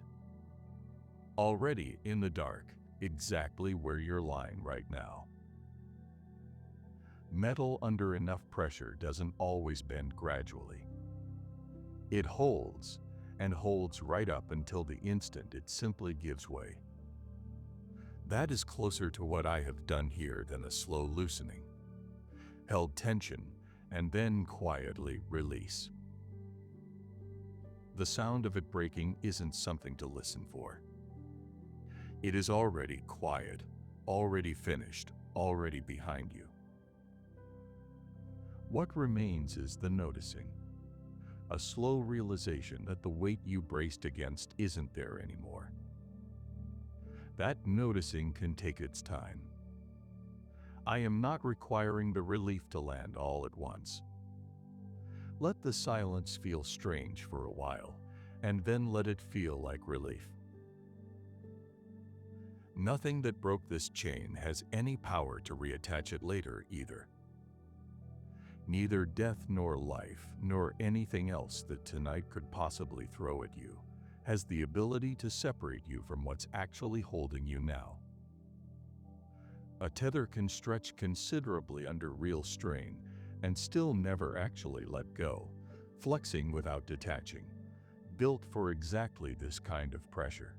Already in the dark, exactly where you're lying right now. Metal under enough pressure doesn't always bend gradually. It holds, and holds right up until the instant it simply gives way. That is closer to what I have done here than a slow loosening. Held tension, and then quietly release. The sound of it breaking isn't something to listen for. It is already quiet, already finished, already behind you. What remains is the noticing. A slow realization that the weight you braced against isn't there anymore. That noticing can take its time. I am not requiring the relief to land all at once. Let the silence feel strange for a while, and then let it feel like relief. Nothing that broke this chain has any power to reattach it later either. Neither death nor life, nor anything else that tonight could possibly throw at you, has the ability to separate you from what's actually holding you now. A tether can stretch considerably under real strain and still never actually let go, flexing without detaching, built for exactly this kind of pressure.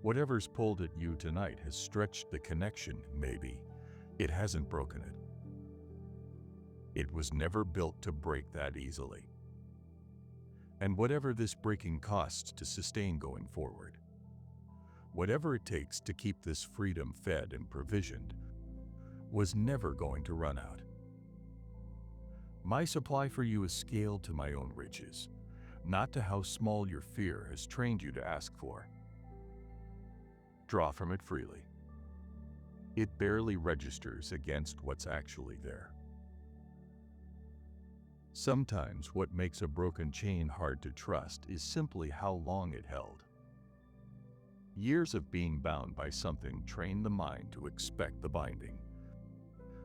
Whatever's pulled at you tonight has stretched the connection, maybe. It hasn't broken it. It was never built to break that easily. And whatever this breaking costs to sustain going forward, whatever it takes to keep this freedom fed and provisioned, was never going to run out. My supply for you is scaled to my own riches, not to how small your fear has trained you to ask for. Draw from it freely. It barely registers against what's actually there. Sometimes what makes a broken chain hard to trust is simply how long it held. Years of being bound by something train the mind to expect the binding,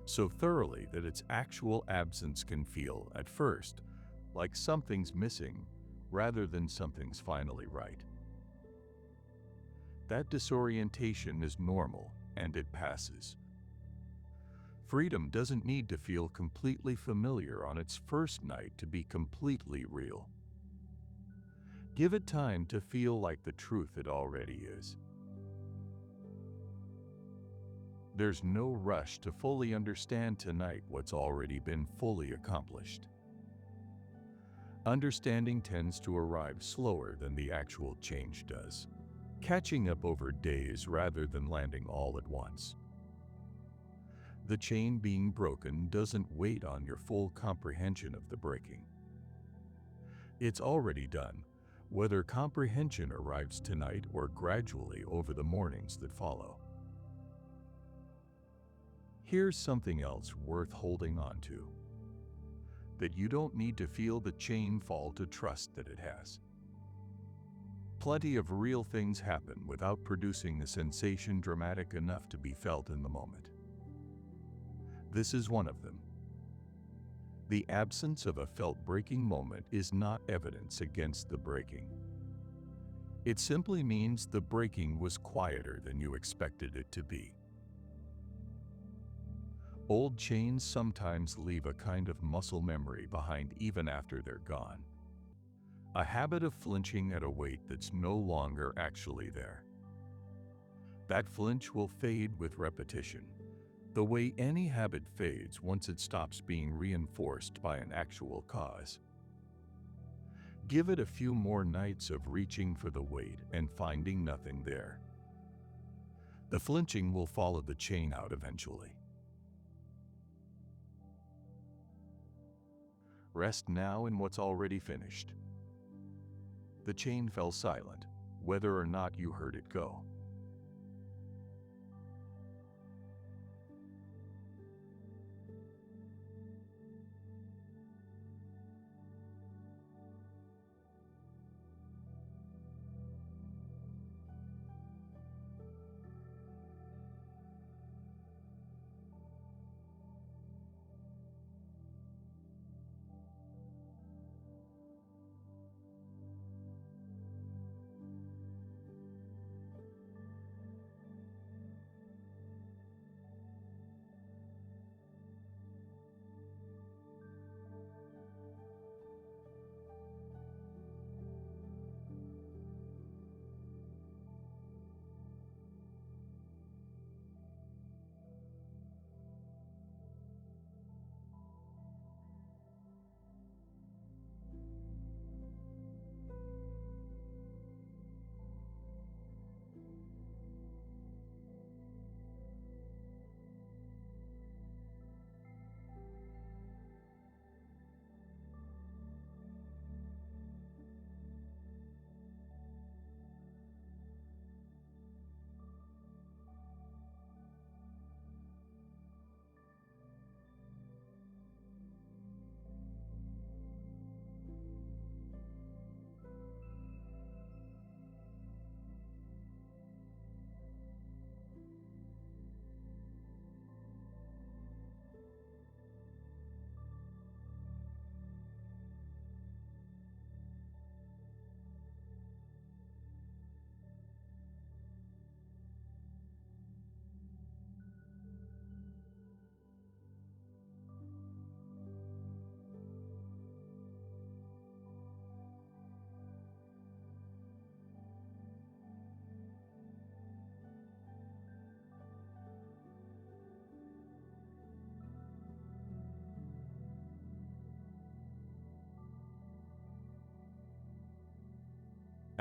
so thoroughly that its actual absence can feel, at first, like something's missing rather than something's finally right. That disorientation is normal, and it passes. Freedom doesn't need to feel completely familiar on its first night to be completely real. Give it time to feel like the truth it already is. There's no rush to fully understand tonight what's already been fully accomplished. Understanding tends to arrive slower than the actual change does, catching up over days rather than landing all at once. The chain being broken doesn't wait on your full comprehension of the breaking. It's already done, whether comprehension arrives tonight or gradually over the mornings that follow. Here's something else worth holding on to. That you don't need to feel the chain fall to trust that it has. Plenty of real things happen without producing a sensation dramatic enough to be felt in the moment. This is one of them. The absence of a felt breaking moment is not evidence against the breaking. It simply means the breaking was quieter than you expected it to be. Old chains sometimes leave a kind of muscle memory behind even after they're gone. A habit of flinching at a weight that's no longer actually there. That flinch will fade with repetition, the way any habit fades once it stops being reinforced by an actual cause. Give it a few more nights of reaching for the weight and finding nothing there. The flinching will follow the chain out eventually. Rest now in what's already finished. The chain fell silent, whether or not you heard it go.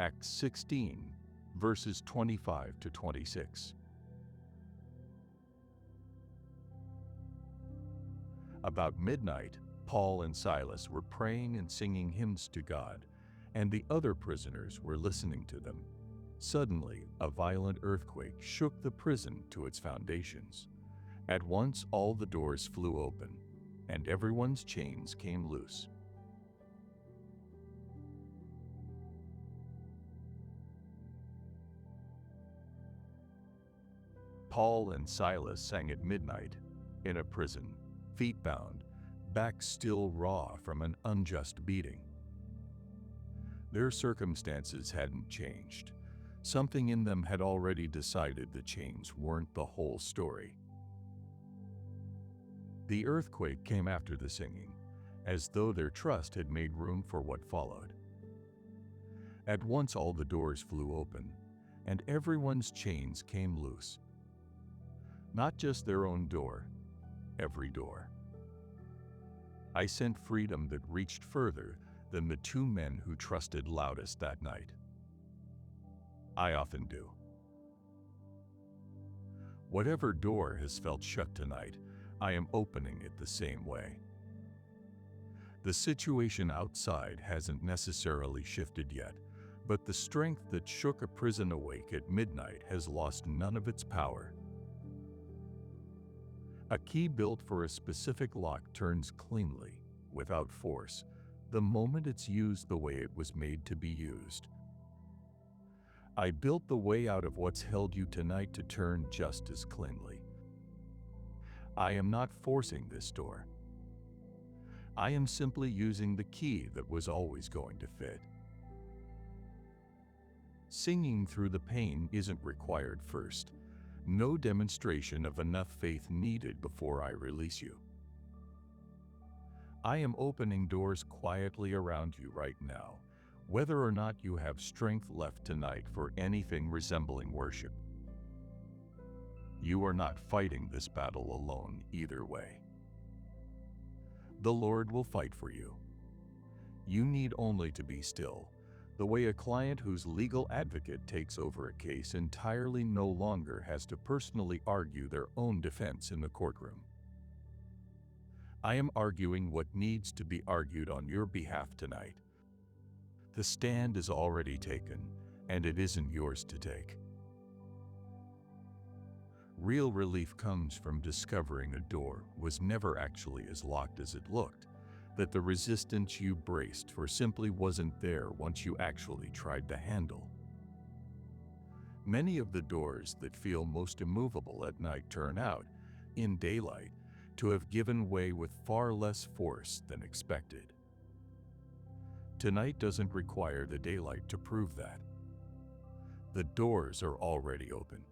Acts 16, verses 25 to 26. About midnight, Paul and Silas were praying and singing hymns to God, and the other prisoners were listening to them. Suddenly, a violent earthquake shook the prison to its foundations. At once, all the doors flew open, and everyone's chains came loose. Paul and Silas sang at midnight in a prison, feet bound, backs still raw from an unjust beating. Their circumstances hadn't changed. Something in them had already decided the chains weren't the whole story. The earthquake came after the singing, as though their trust had made room for what followed. At once all the doors flew open, and everyone's chains came loose. Not just their own door, every door. I sent freedom that reached further than the two men who trusted loudest that night. I often do. Whatever door has felt shut tonight, I am opening it the same way. The situation outside hasn't necessarily shifted yet, but the strength that shook a prison awake at midnight has lost none of its power. A key built for a specific lock turns cleanly, without force, the moment it's used the way it was made to be used. I built the way out of what's held you tonight to turn just as cleanly. I am not forcing this door. I am simply using the key that was always going to fit. Singing through the pain isn't required first. No demonstration of enough faith needed before I release you. I am opening doors quietly around you right now, whether or not you have strength left tonight for anything resembling worship. You are not fighting this battle alone either way. The Lord will fight for you. You need only to be still, the way a client whose legal advocate takes over a case entirely no longer has to personally argue their own defense in the courtroom. I am arguing what needs to be argued on your behalf tonight. The stand is already taken, and it isn't yours to take. Real relief comes from discovering a door was never actually as locked as it looked, that the resistance you braced for simply wasn't there once you actually tried the handle. Many of the doors that feel most immovable at night turn out, in daylight, to have given way with far less force than expected. Tonight doesn't require the daylight to prove that. The doors are already open.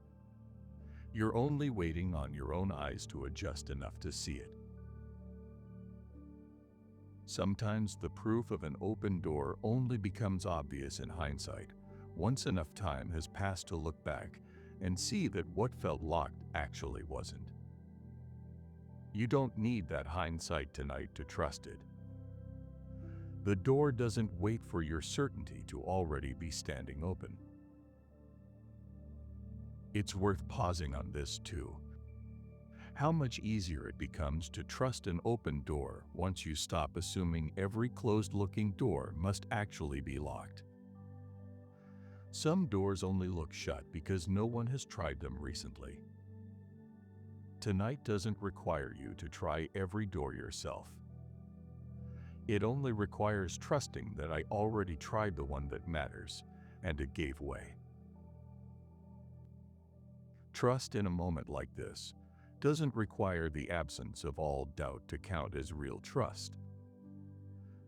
You're only waiting on your own eyes to adjust enough to see it. Sometimes the proof of an open door only becomes obvious in hindsight, once enough time has passed to look back and see that what felt locked actually wasn't. You don't need that hindsight tonight to trust it. The door doesn't wait for your certainty to already be standing open. It's worth pausing on this too. How much easier it becomes to trust an open door once you stop assuming every closed-looking door must actually be locked. Some doors only look shut because no one has tried them recently. Tonight doesn't require you to try every door yourself. It only requires trusting that I already tried the one that matters, and it gave way. Trust in a moment like this doesn't require the absence of all doubt to count as real trust.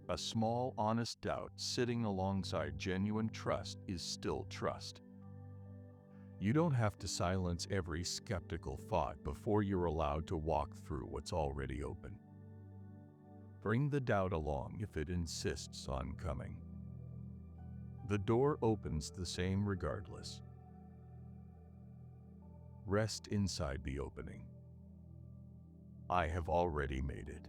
A small, honest doubt sitting alongside genuine trust is still trust. You don't have to silence every skeptical thought before you're allowed to walk through what's already open. Bring the doubt along if it insists on coming. The door opens the same regardless. Rest inside the opening. I have already made it.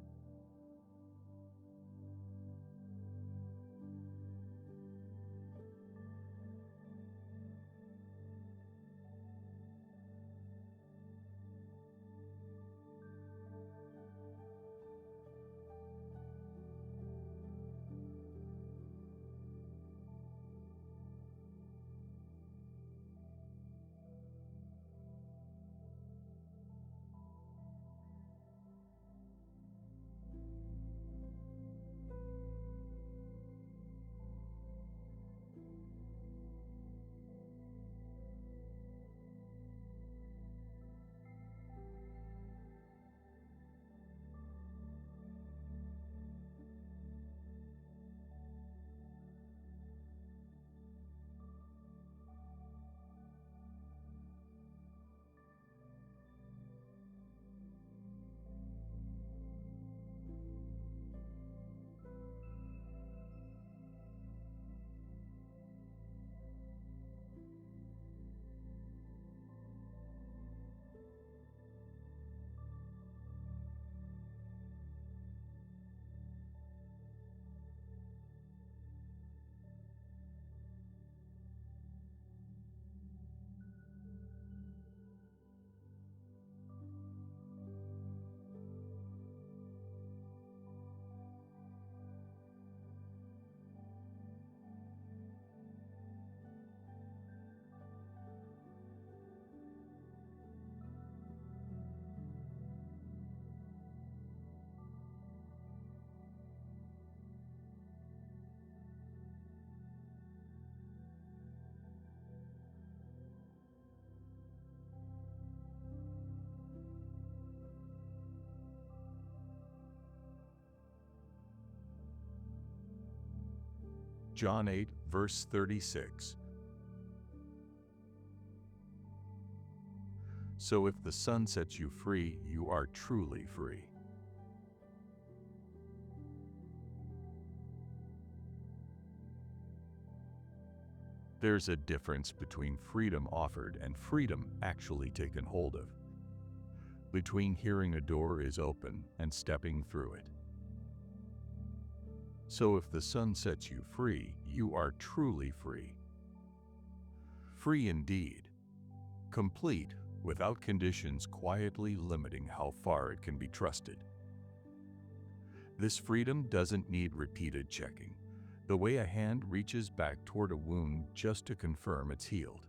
John 8, verse 36. So if the Son sets you free, you are truly free. There's a difference between freedom offered and freedom actually taken hold of. Between hearing a door is open and stepping through it. So if the Son sets you free, you are truly free. Free indeed. Complete, without conditions quietly limiting how far it can be trusted. This freedom doesn't need repeated checking, the way a hand reaches back toward a wound just to confirm it's healed.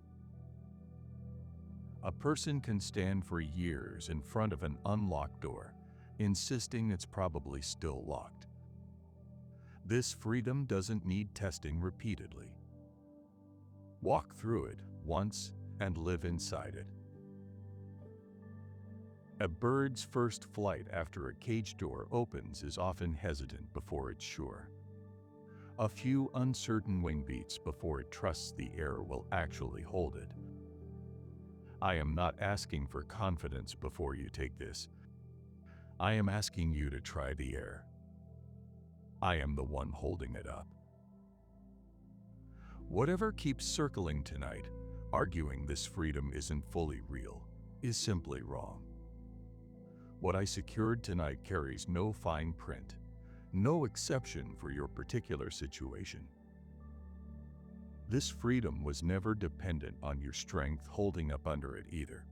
A person can stand for years in front of an unlocked door, insisting it's probably still locked. This freedom doesn't need testing repeatedly. Walk through it once and live inside it. A bird's first flight after a cage door opens is often hesitant before it's sure. A few uncertain wing beats before it trusts the air will actually hold it. I am not asking for confidence before you take this. I am asking you to try the air. I am the one holding it up. Whatever keeps circling tonight, arguing this freedom isn't fully real, is simply wrong. What I secured tonight carries no fine print, no exception for your particular situation. This freedom was never dependent on your strength holding up under it either.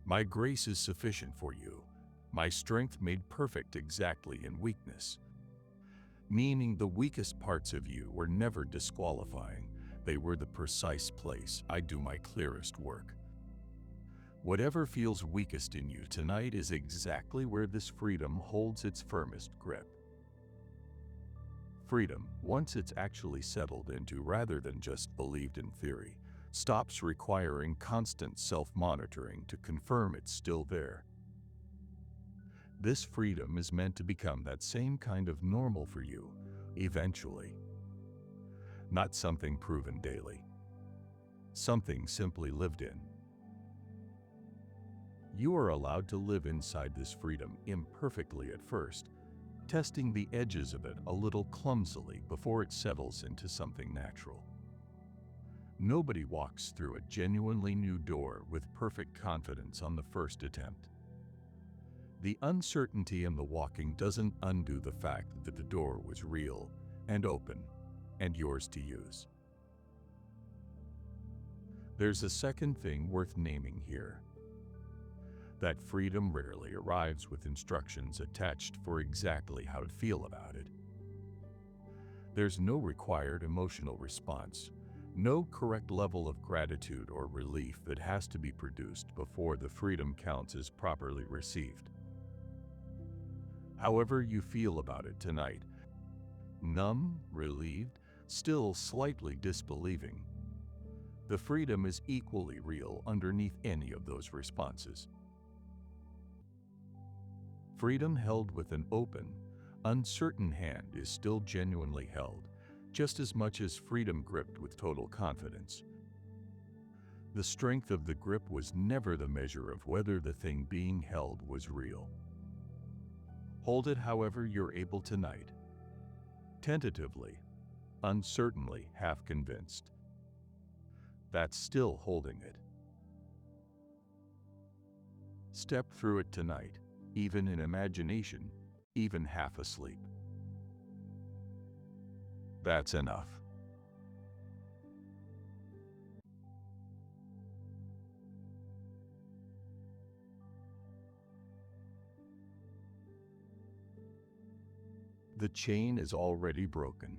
My grace is sufficient for you, my strength made perfect exactly in weakness. Meaning the weakest parts of you were never disqualifying, they were the precise place I do my clearest work. Whatever feels weakest in you tonight is exactly where this freedom holds its firmest grip. Freedom, once it's actually settled into rather than just believed in theory, stops requiring constant self-monitoring to confirm it's still there. This freedom is meant to become that same kind of normal for you, eventually. Not something proven daily. Something simply lived in. You are allowed to live inside this freedom imperfectly at first, testing the edges of it a little clumsily before it settles into something natural. Nobody walks through a genuinely new door with perfect confidence on the first attempt. The uncertainty in the walking doesn't undo the fact that the door was real and open and yours to use. There's a second thing worth naming here. That freedom rarely arrives with instructions attached for exactly how to feel about it. There's no required emotional response, no correct level of gratitude or relief that has to be produced before the freedom counts as properly received. However you feel about it tonight, numb, relieved, still slightly disbelieving, the freedom is equally real underneath any of those responses. Freedom held with an open, uncertain hand is still genuinely held, just as much as freedom gripped with total confidence. The strength of the grip was never the measure of whether the thing being held was real. Hold it however you're able tonight. Tentatively, uncertainly, half convinced. That's still holding it. Step through it tonight, even in imagination, even half asleep. That's enough. The chain is already broken.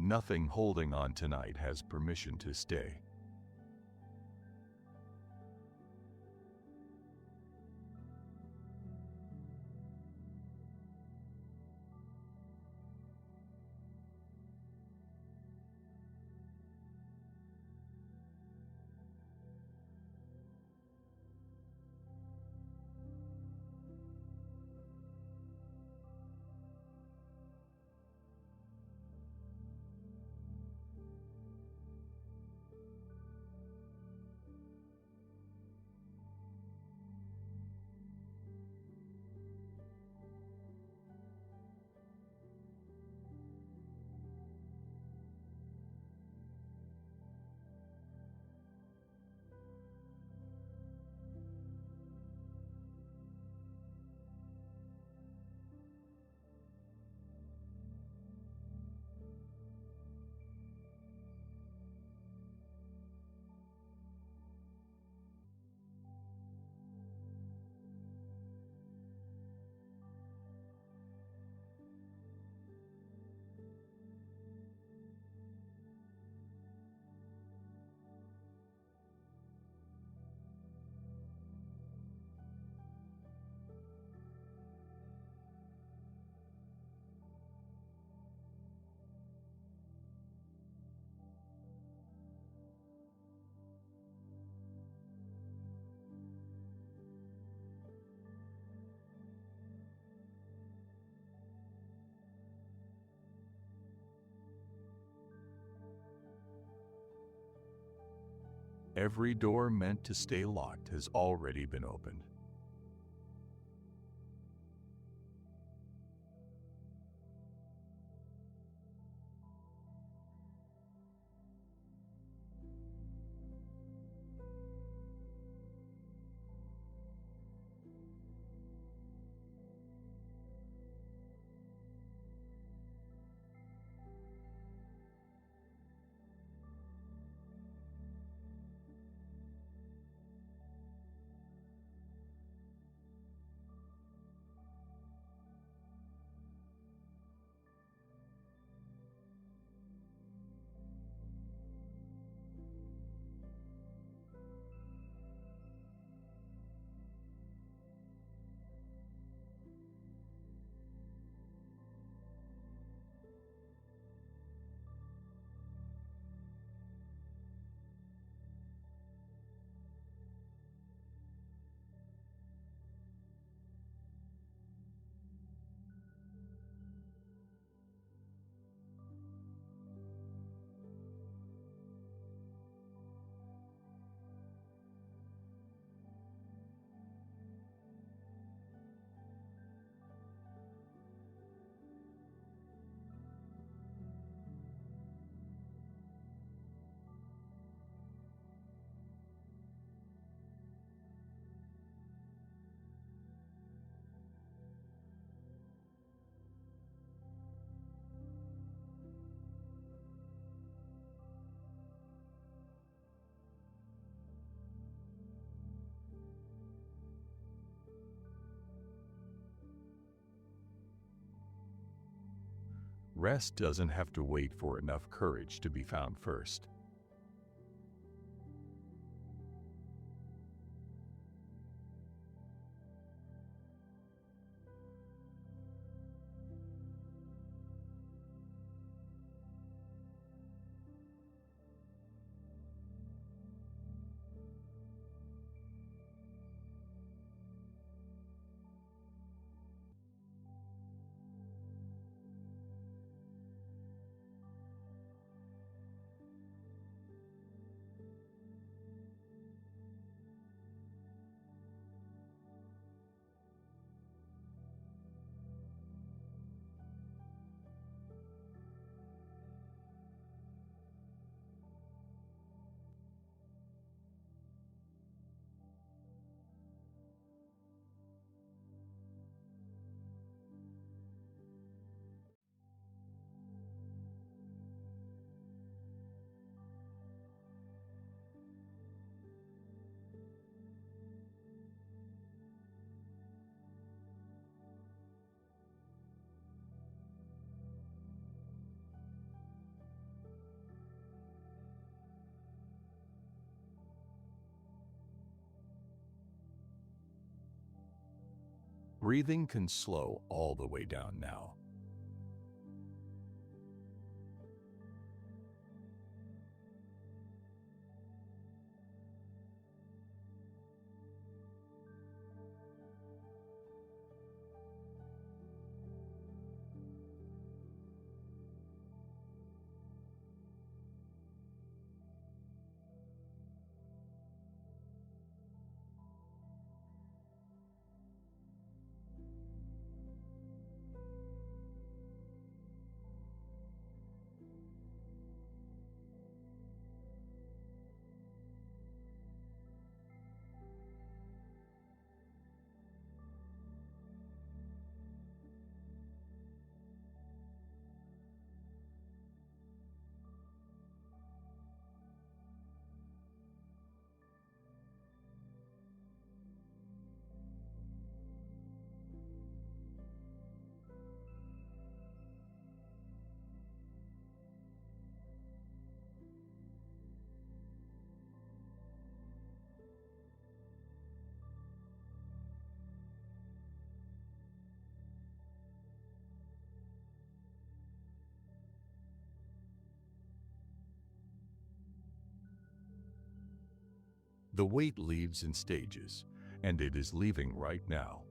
Nothing holding on tonight has permission to stay. Every door meant to stay locked has already been opened. Rest doesn't have to wait for enough courage to be found first. Breathing can slow all the way down now. The weight leaves in stages, and it is leaving right now.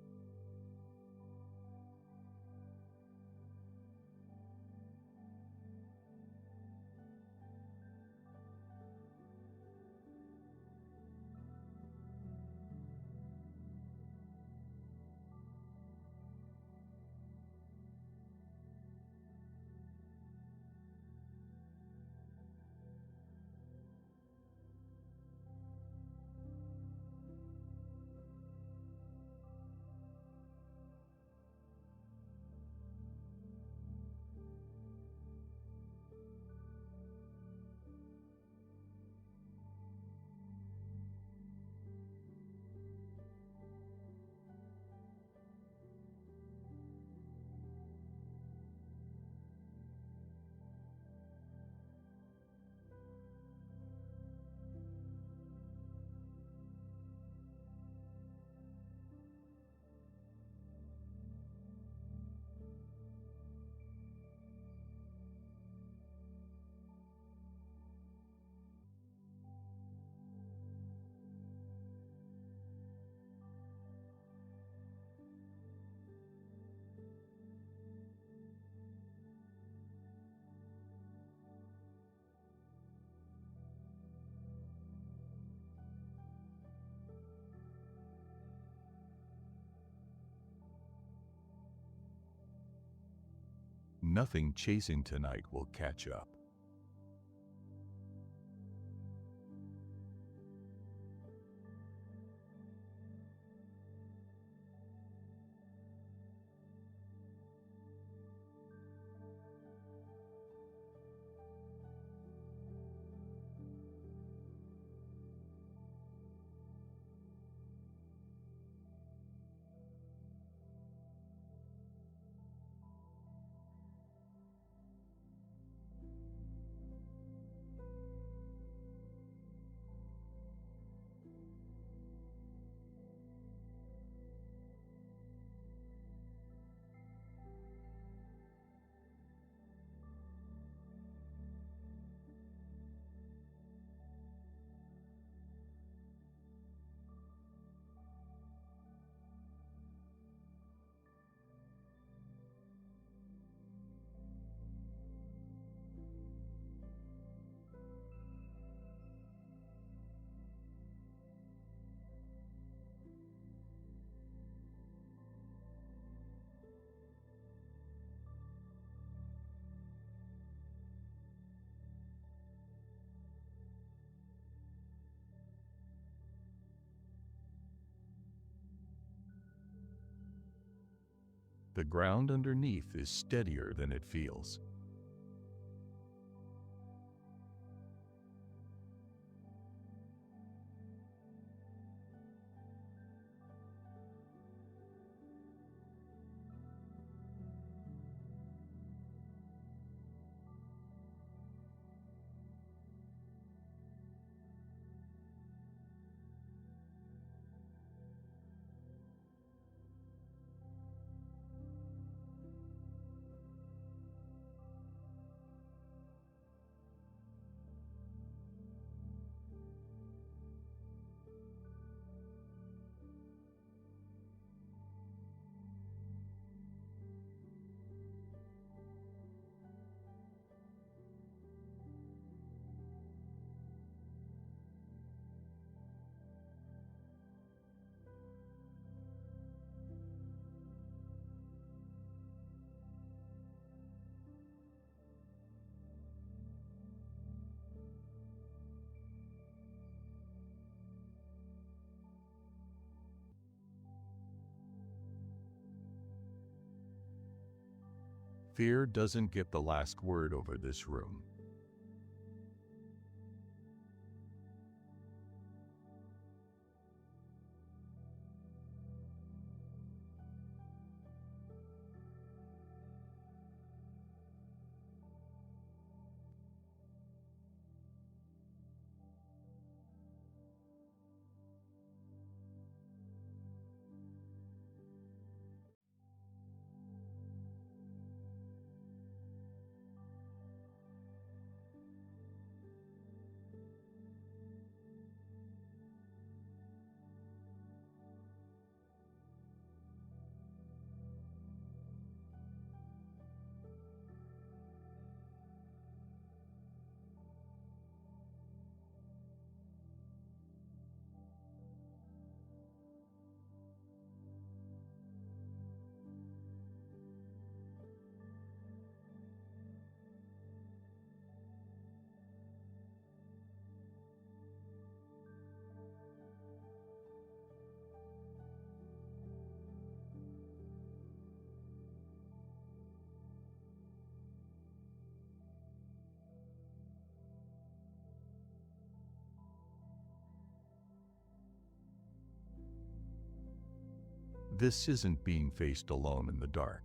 Nothing chasing tonight will catch up. The ground underneath is steadier than it feels. Fear doesn't get the last word over this room. This isn't being faced alone in the dark.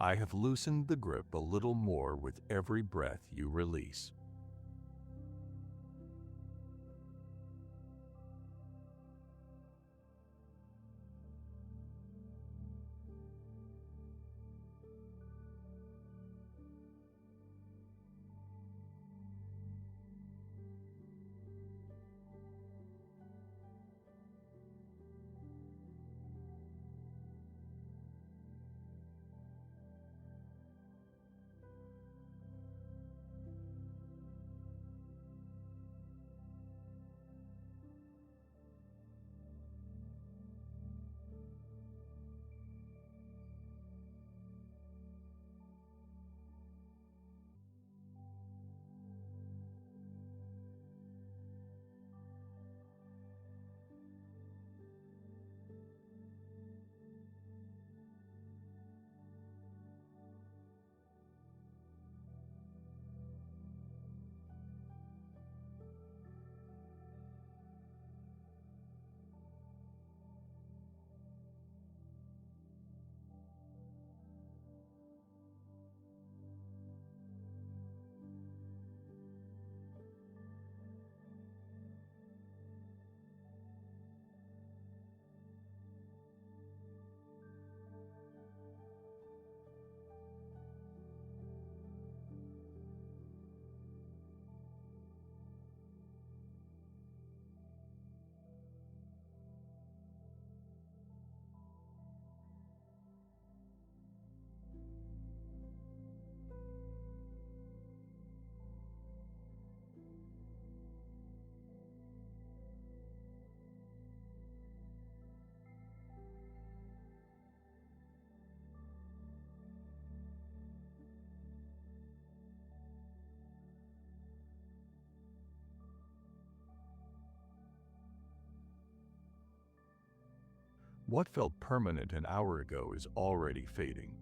I have loosened the grip a little more with every breath you release. What felt permanent an hour ago is already fading.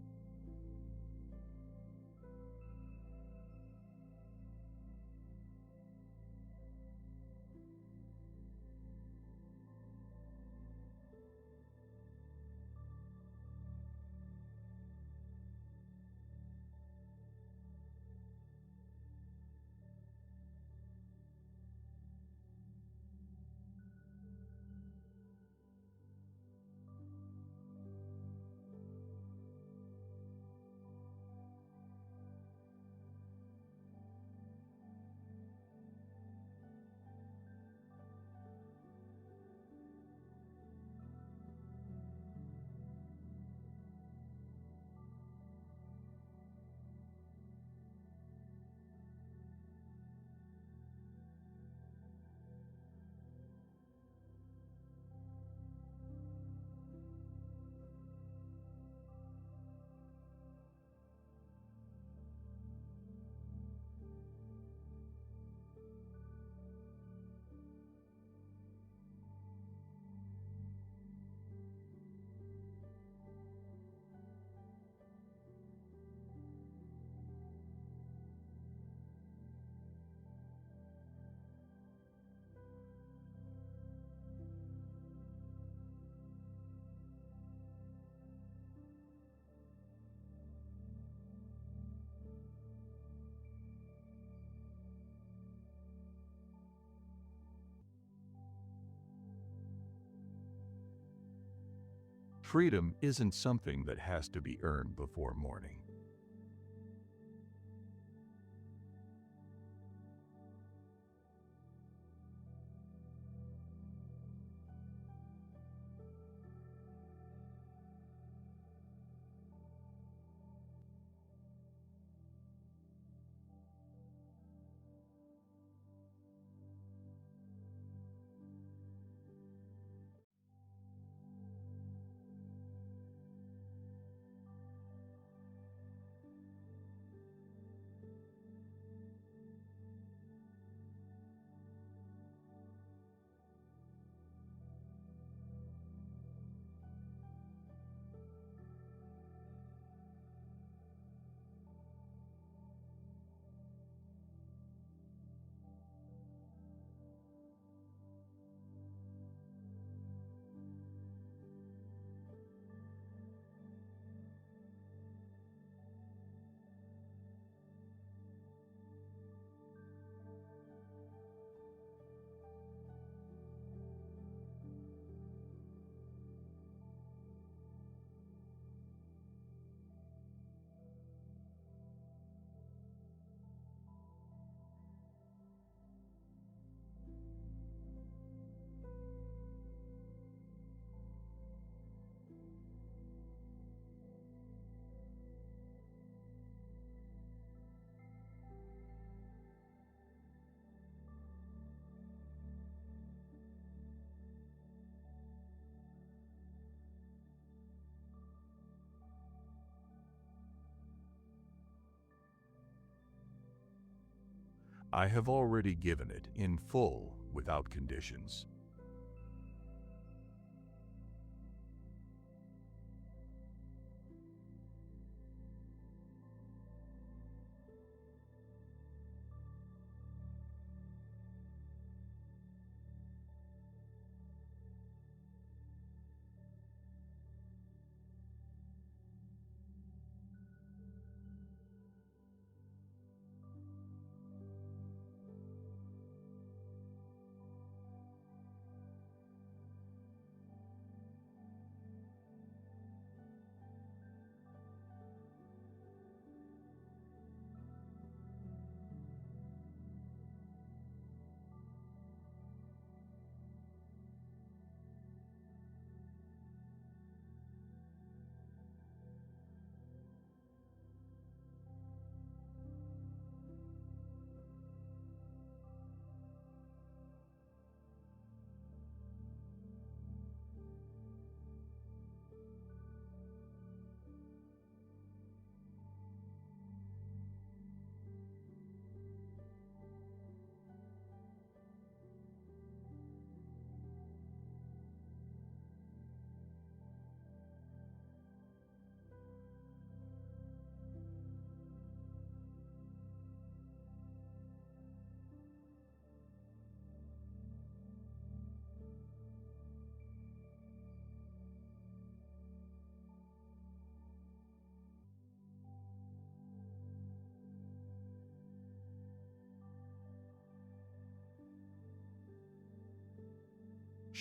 Freedom isn't something that has to be earned before morning. I have already given it in full without conditions.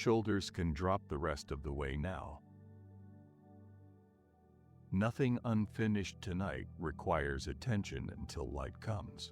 Shoulders can drop the rest of the way now. Nothing unfinished tonight requires attention until light comes.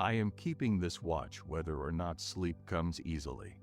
I am keeping this watch whether or not sleep comes easily.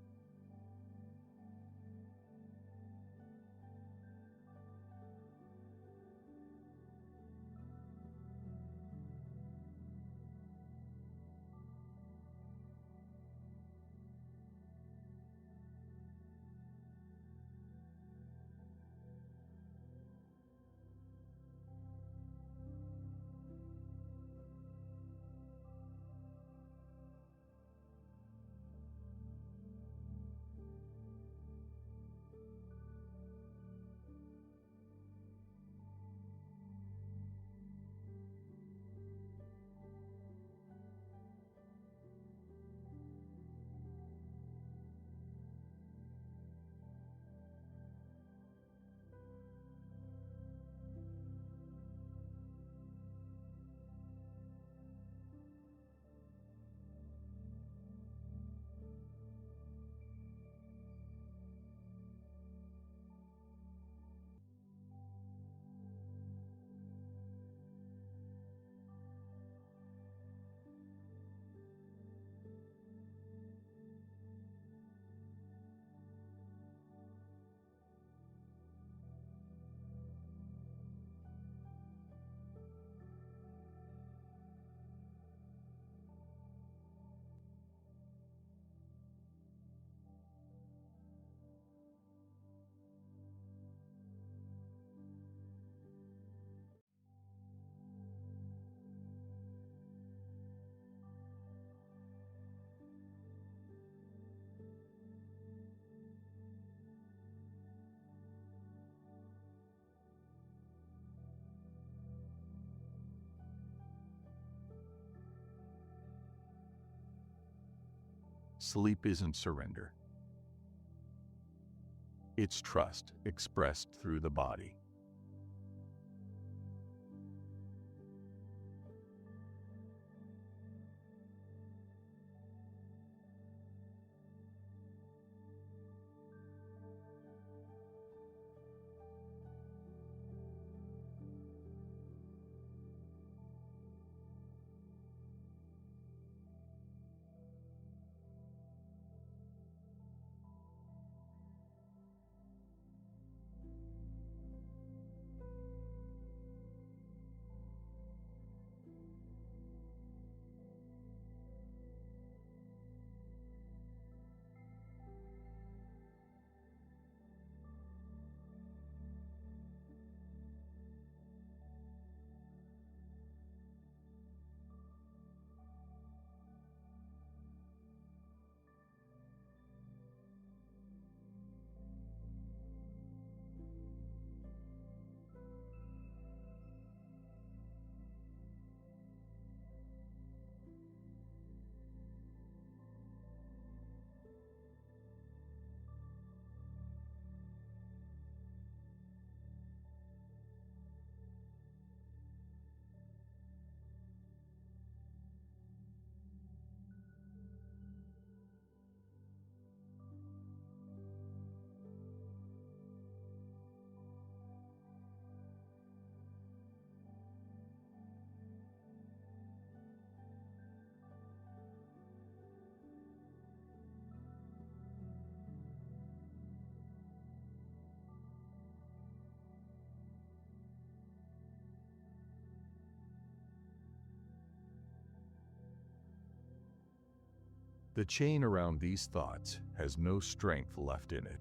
Sleep isn't surrender. It's trust expressed through the body. The chain around these thoughts has no strength left in it.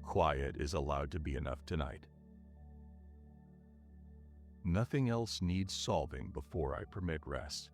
quiet is allowed to be enough tonight. Nothing else needs solving before I permit rest.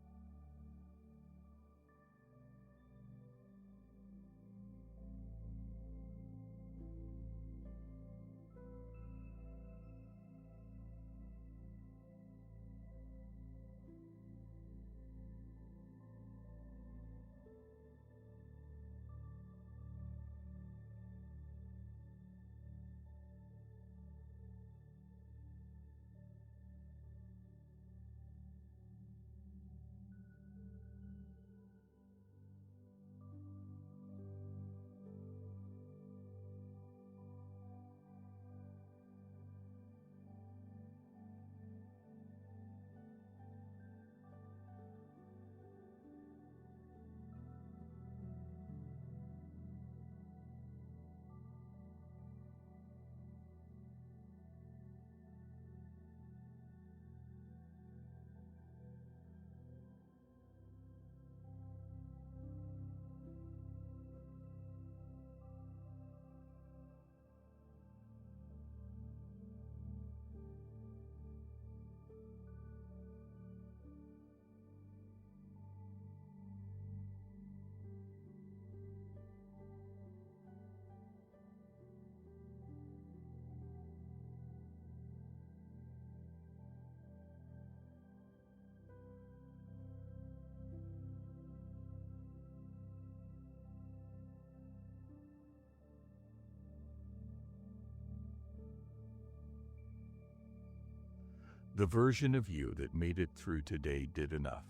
The version of you that made it through today did enough.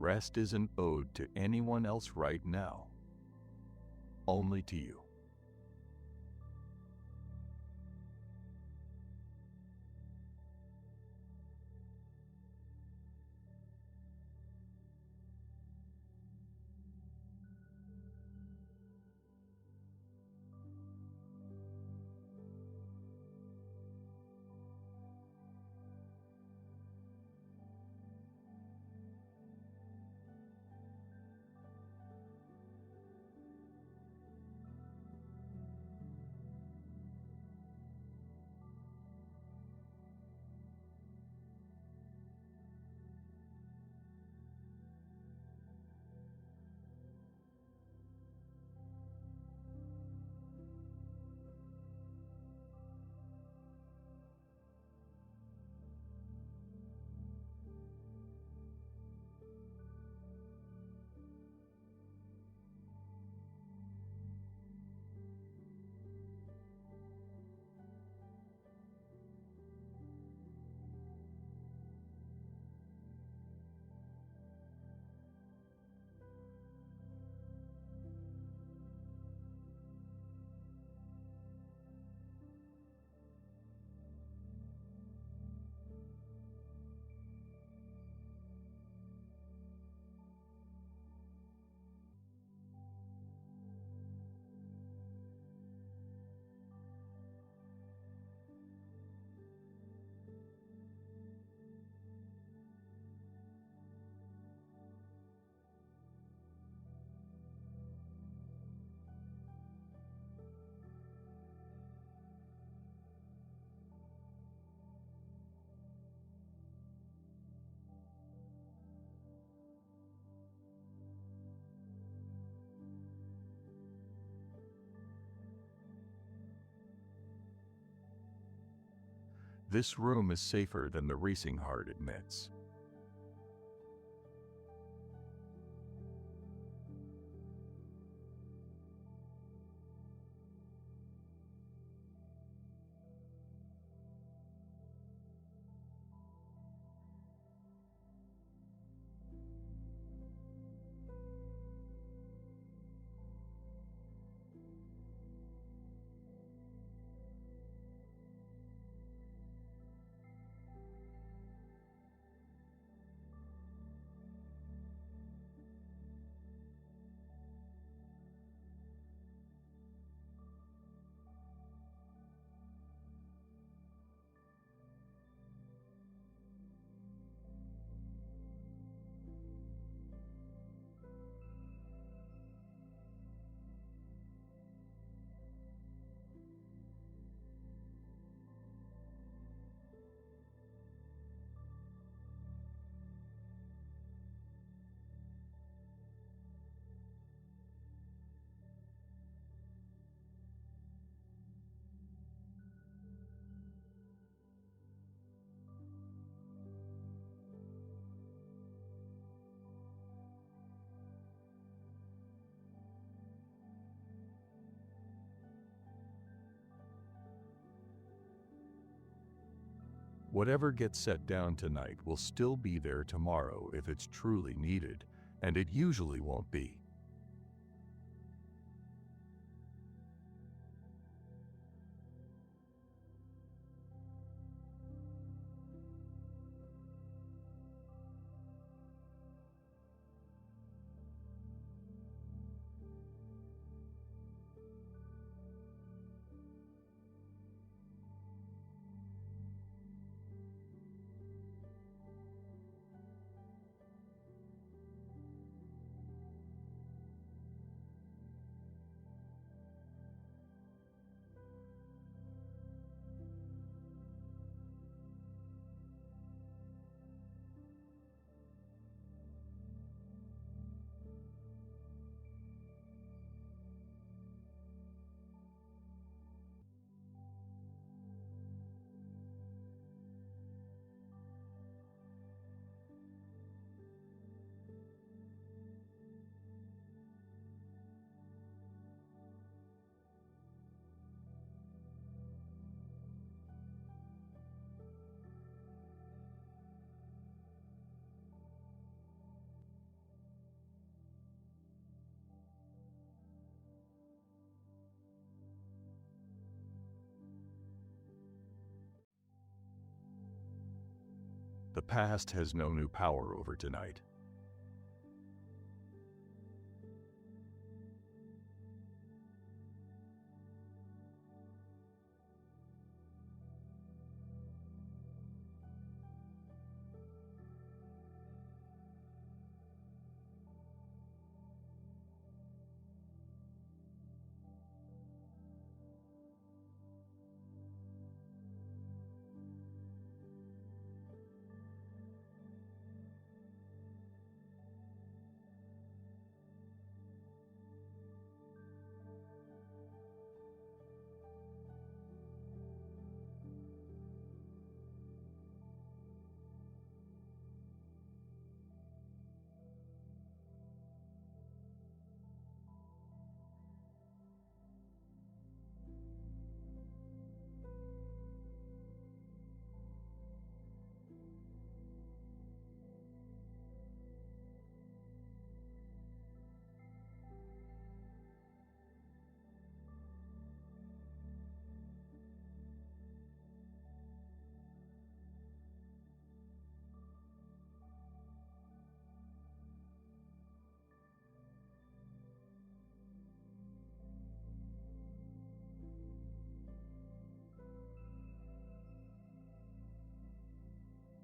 Rest isn't owed to anyone else right now, only to you. This room is safer than the racing heart admits. Whatever gets set down tonight will still be there tomorrow if it's truly needed, and it usually won't be. The past has no new power over tonight.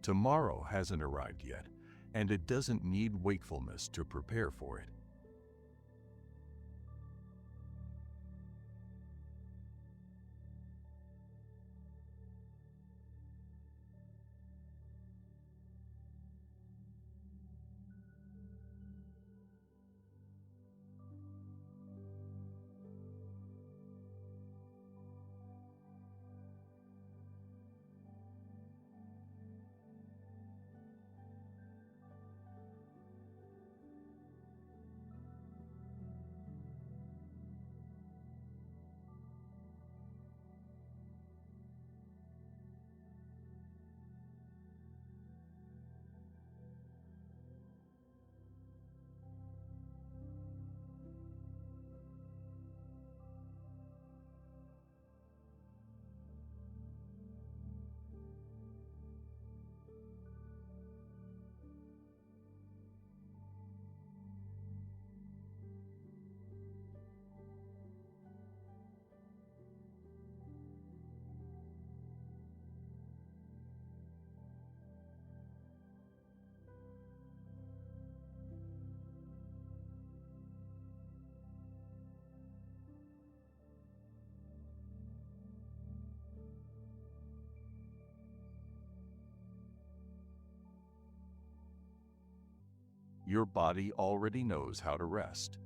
Tomorrow hasn't arrived yet, and it doesn't need wakefulness to prepare for it. Your body already knows how to rest.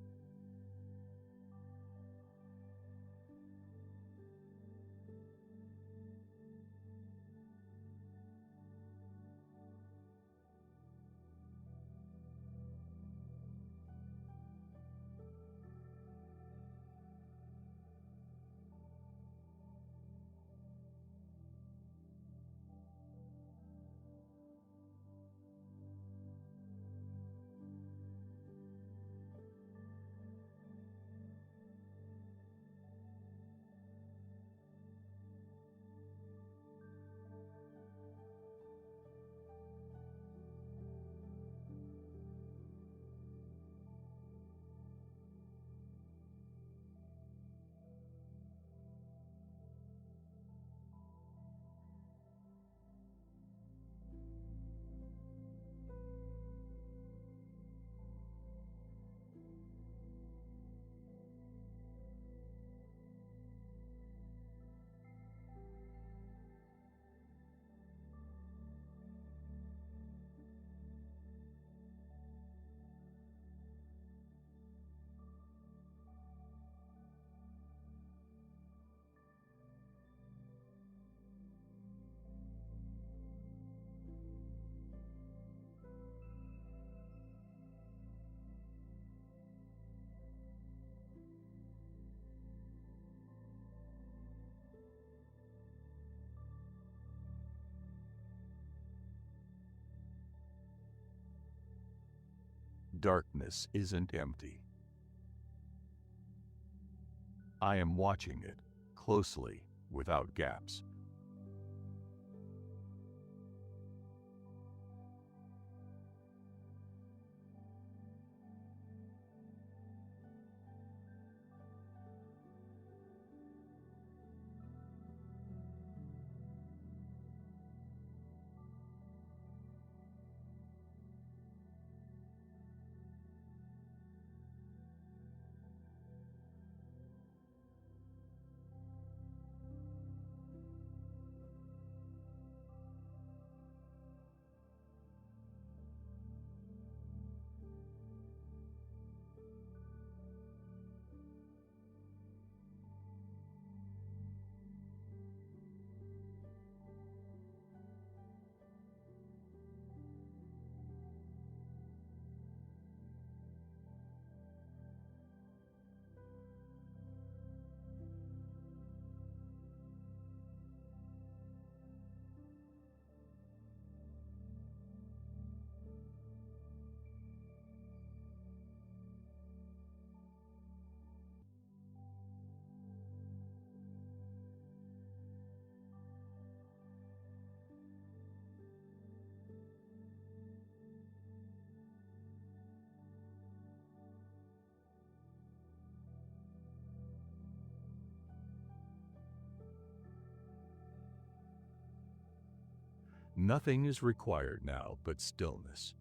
Darkness isn't empty. I am watching it closely, without gaps. Nothing is required now but stillness.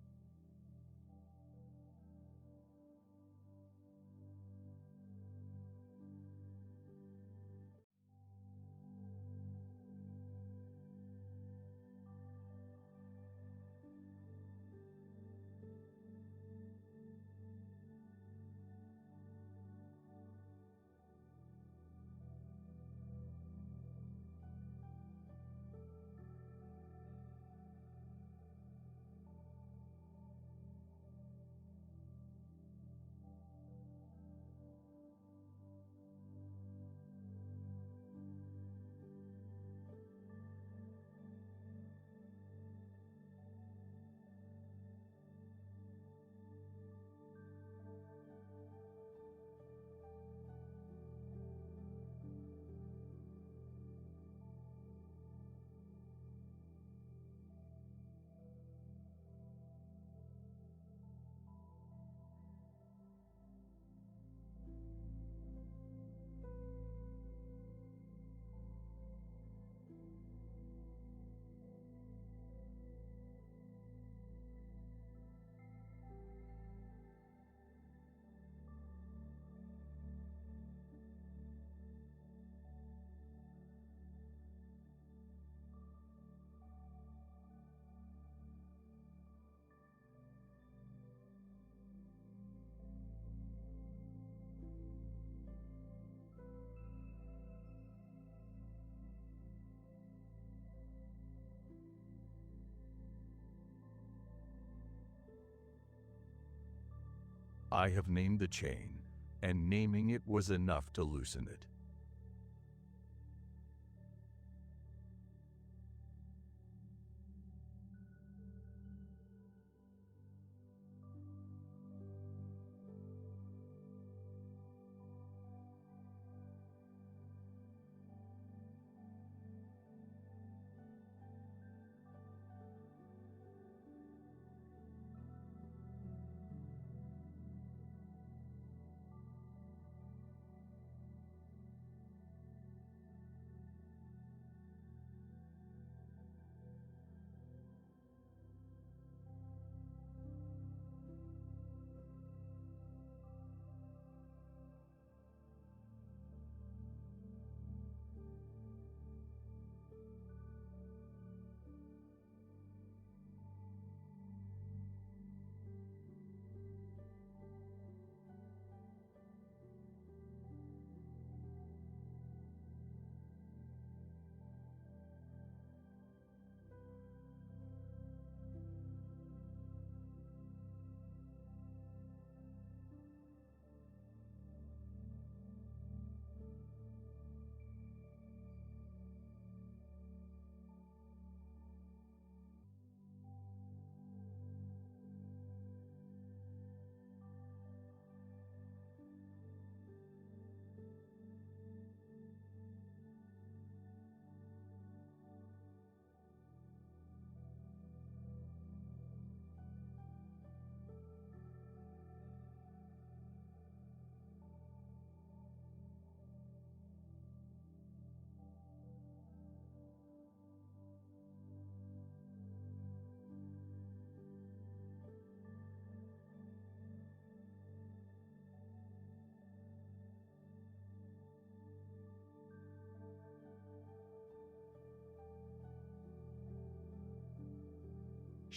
I have named the chain, and naming it was enough to loosen it.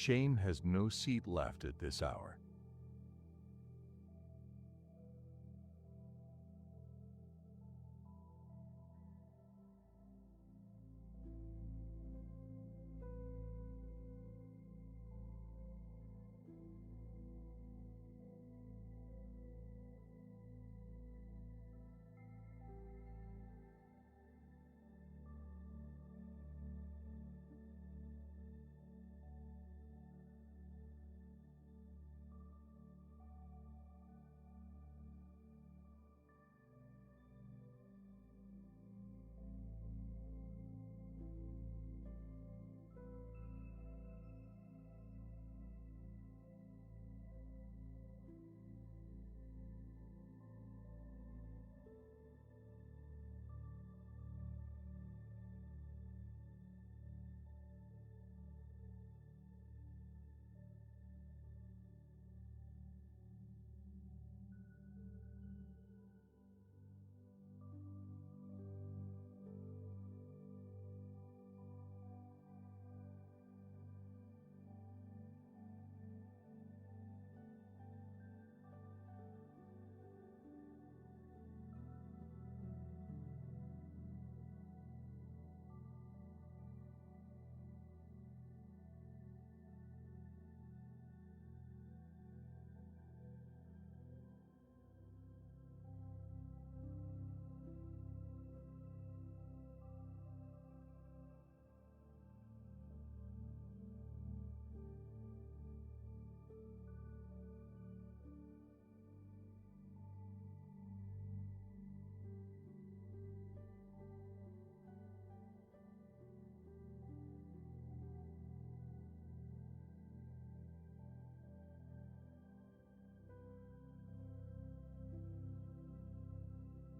Shame has no seat left at this hour.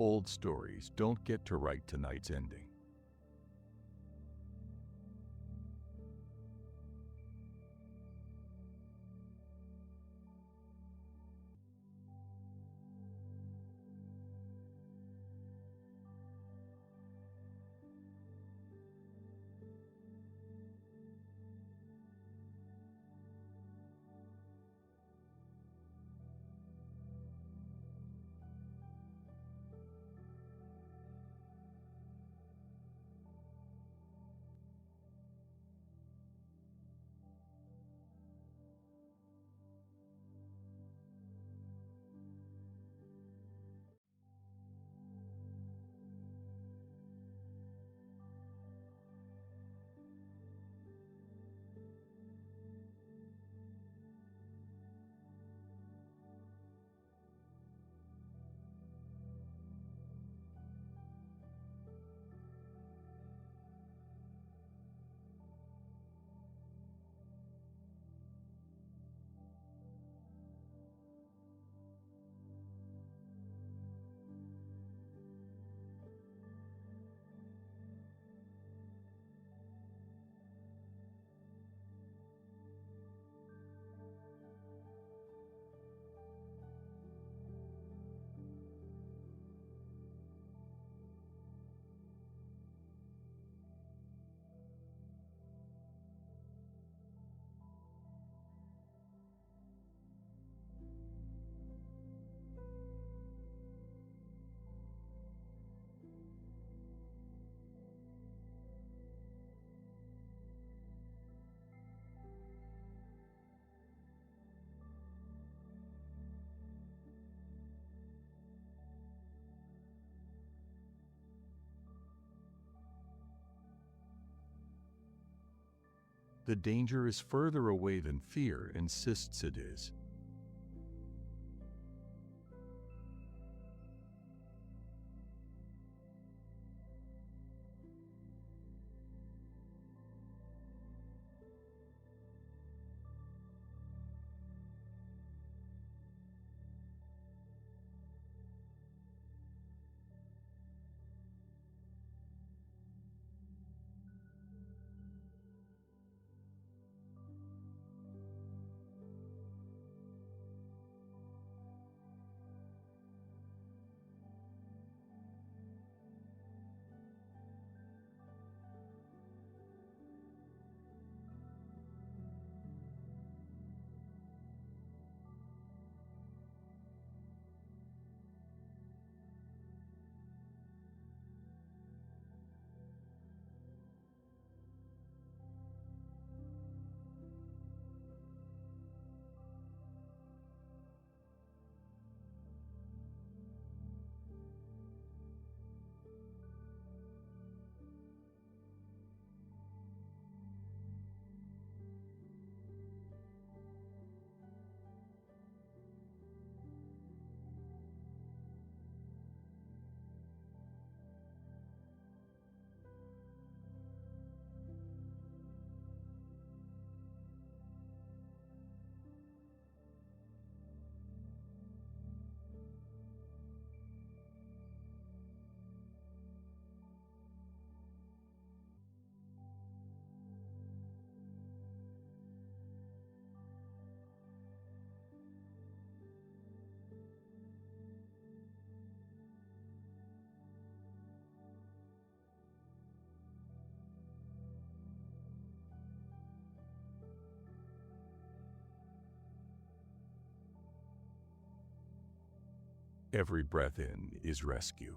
Old stories don't get to write tonight's ending. The danger is further away than fear insists it is. Every breath in is rescue.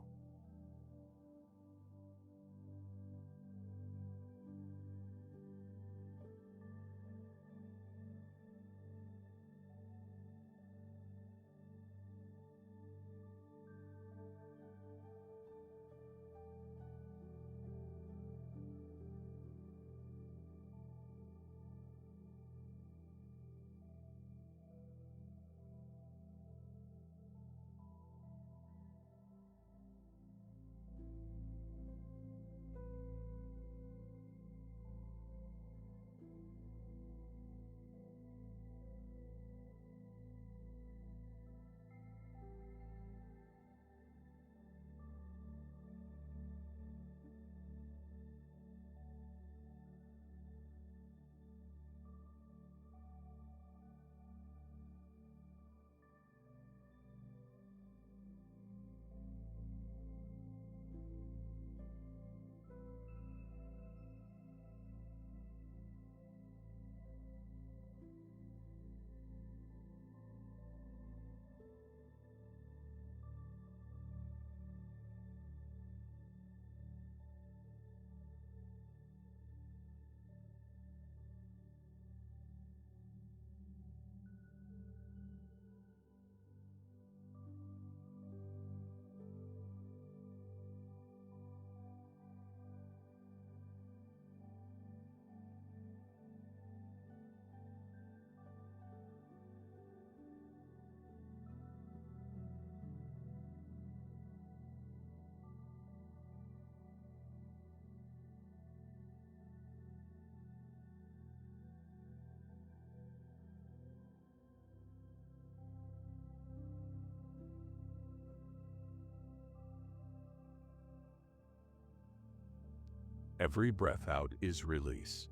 Every breath out is release.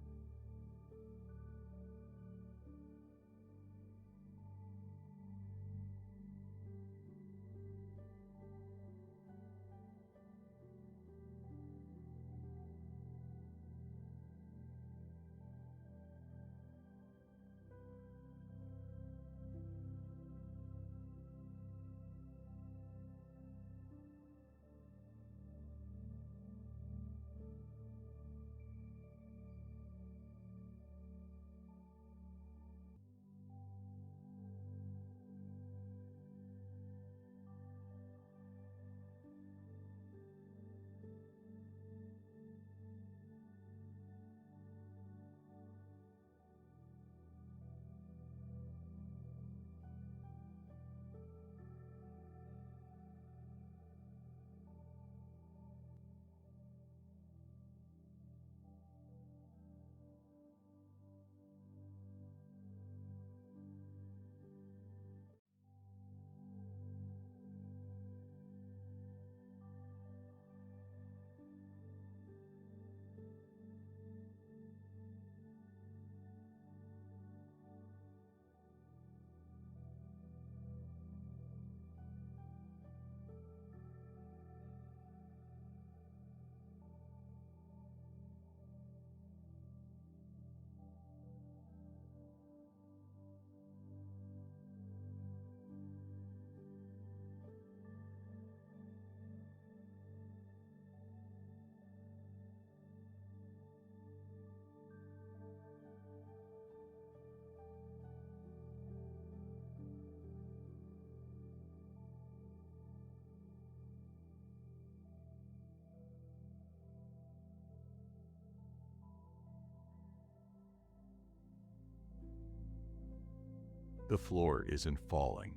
The floor isn't falling.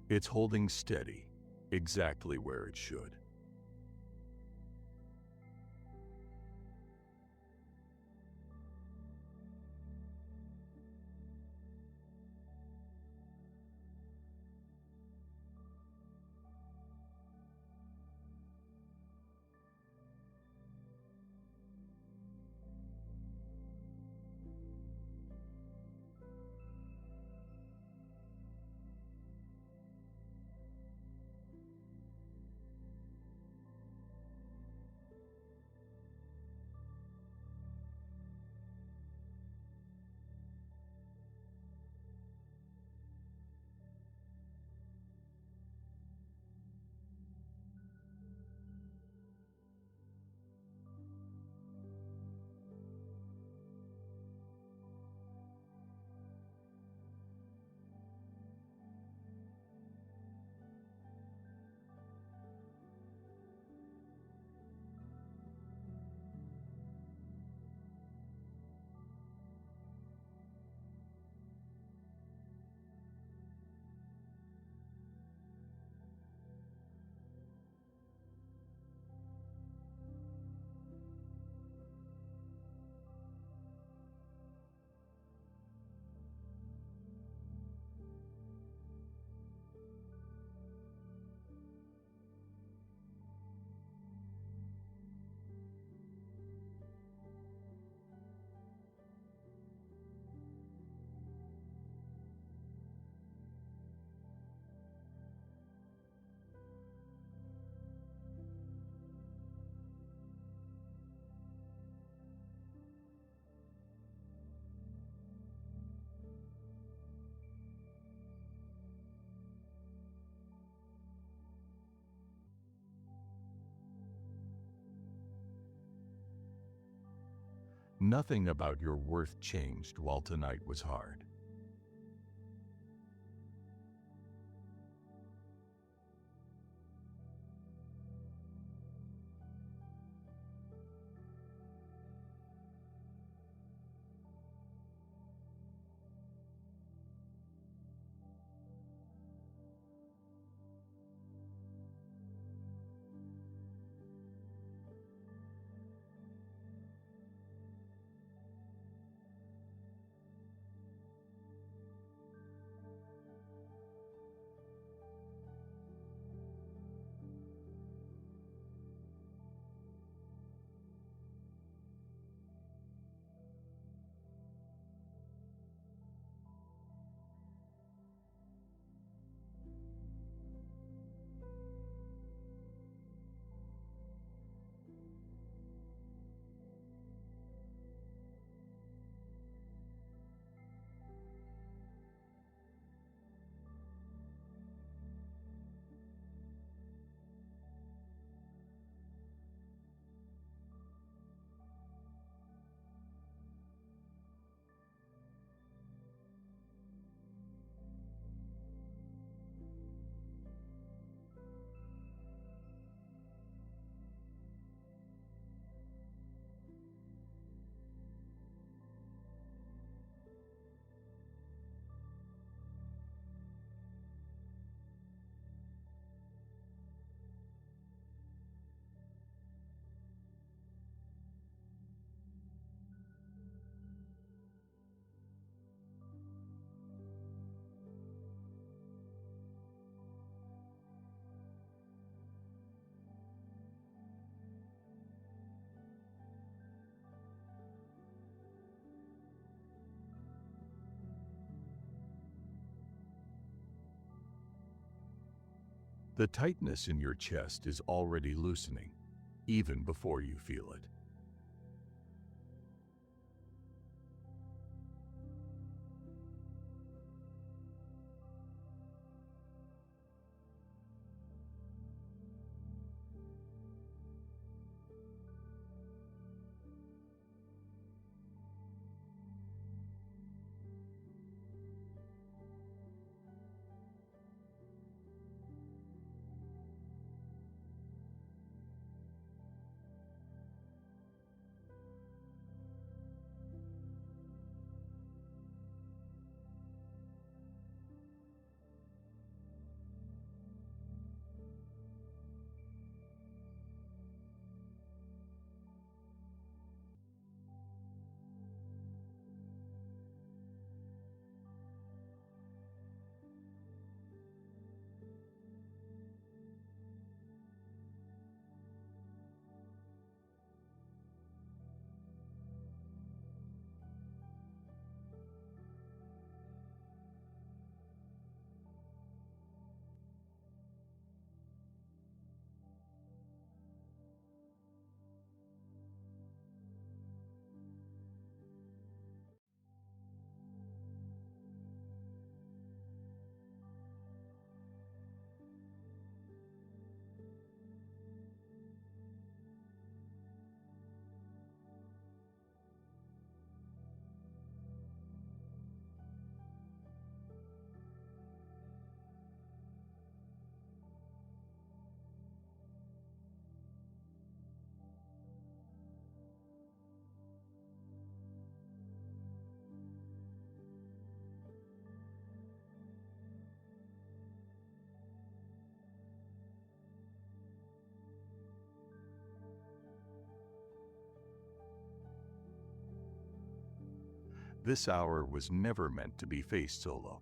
It's holding steady, exactly where it should. Nothing about your worth changed while tonight was hard. The tightness in your chest is already loosening, even before you feel it. This hour was never meant to be faced solo.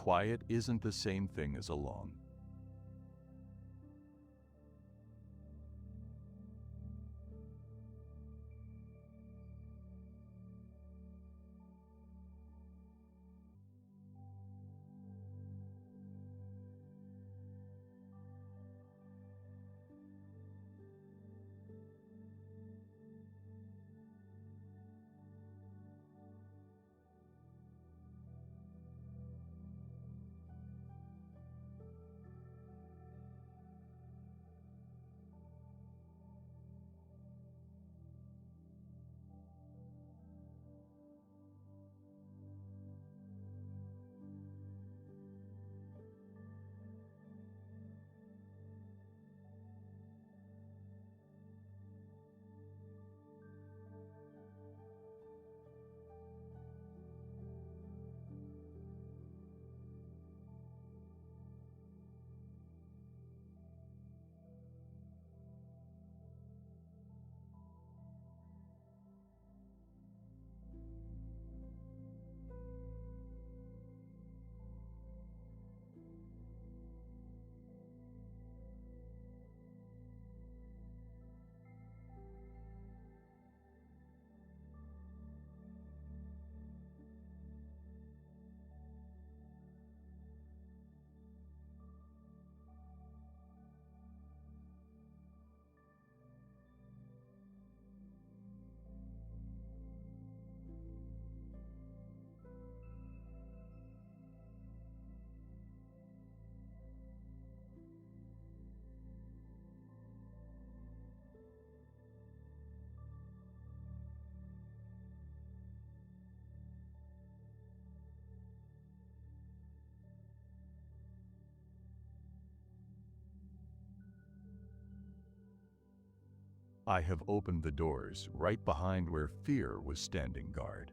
Quiet isn't the same thing as alone. I have opened the doors right behind where fear was standing guard.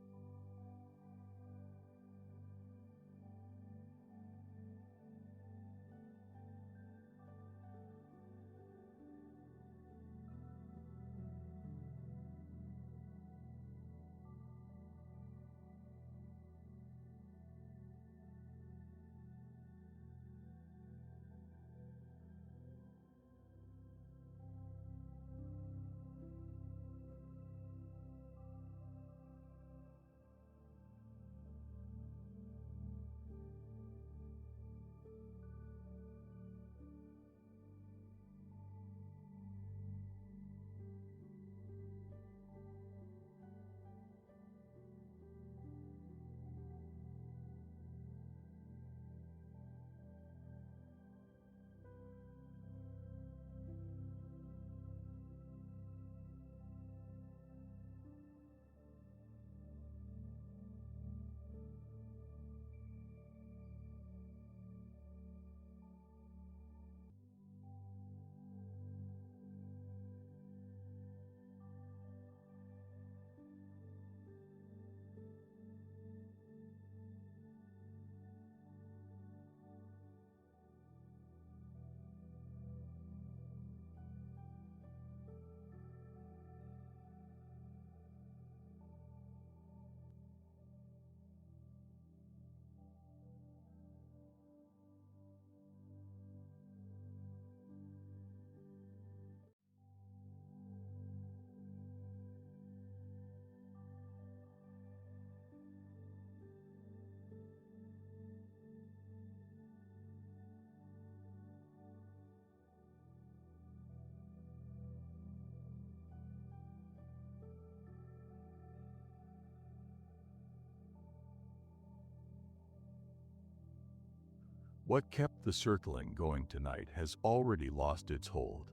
What kept the circling going tonight has already lost its hold.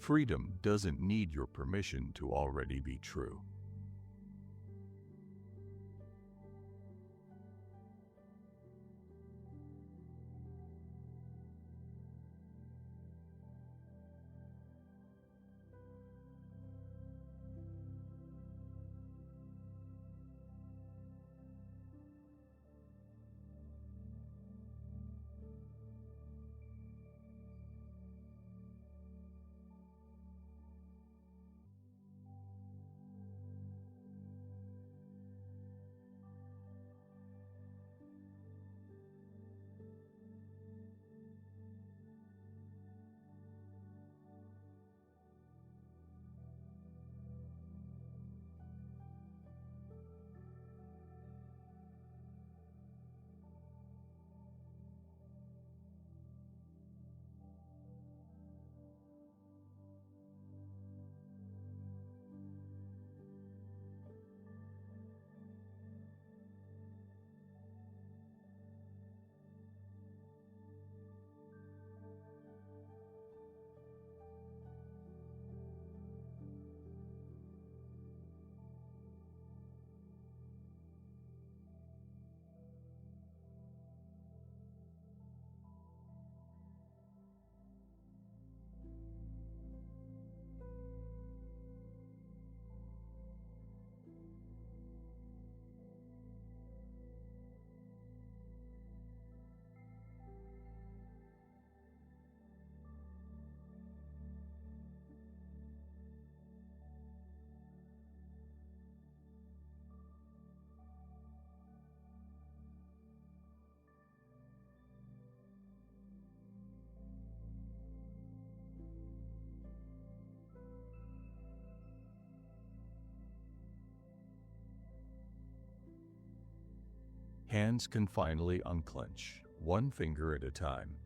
Freedom doesn't need your permission to already be true. Hands can finally unclench, one finger at a time.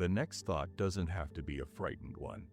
The next thought doesn't have to be a frightened one.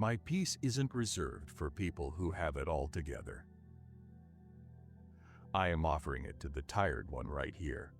My peace isn't reserved for people who have it all together. I am offering it to the tired one right here.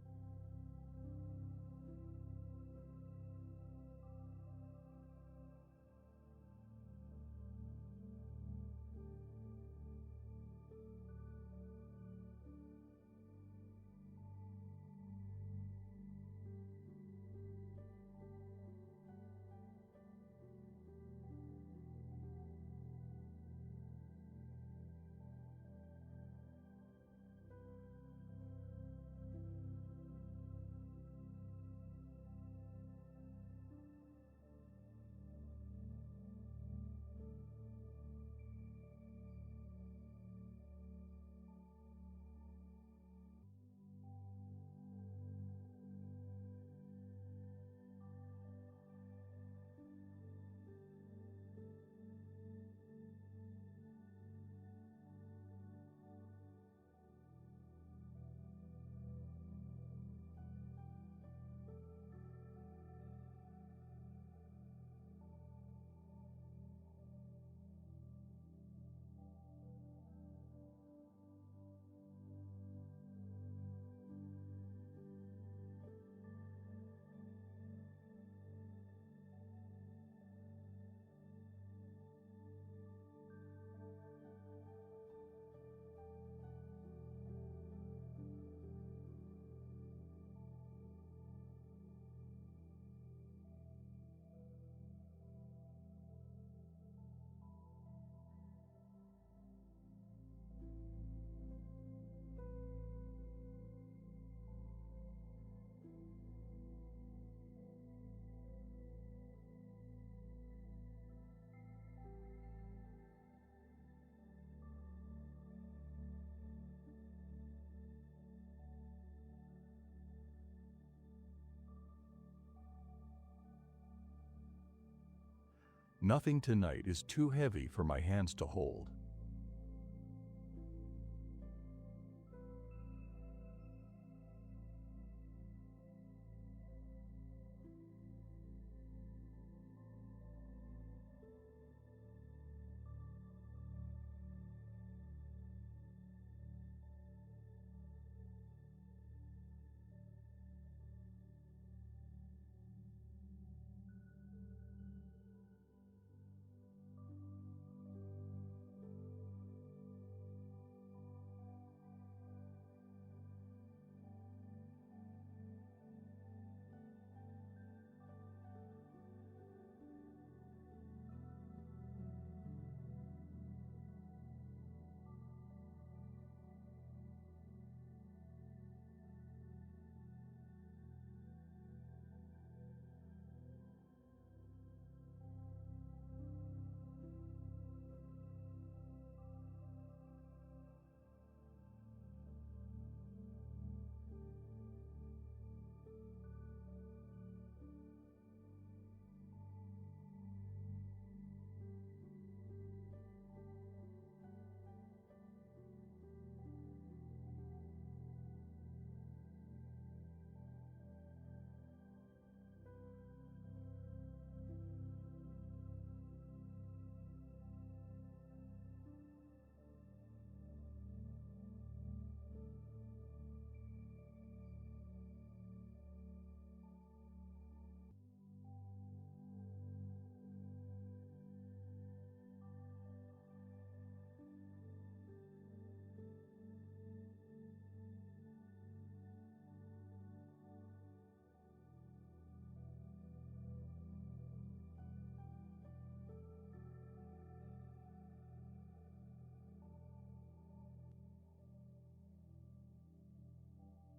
Nothing tonight is too heavy for my hands to hold.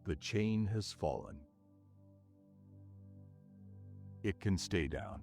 The chain has fallen. It can stay down.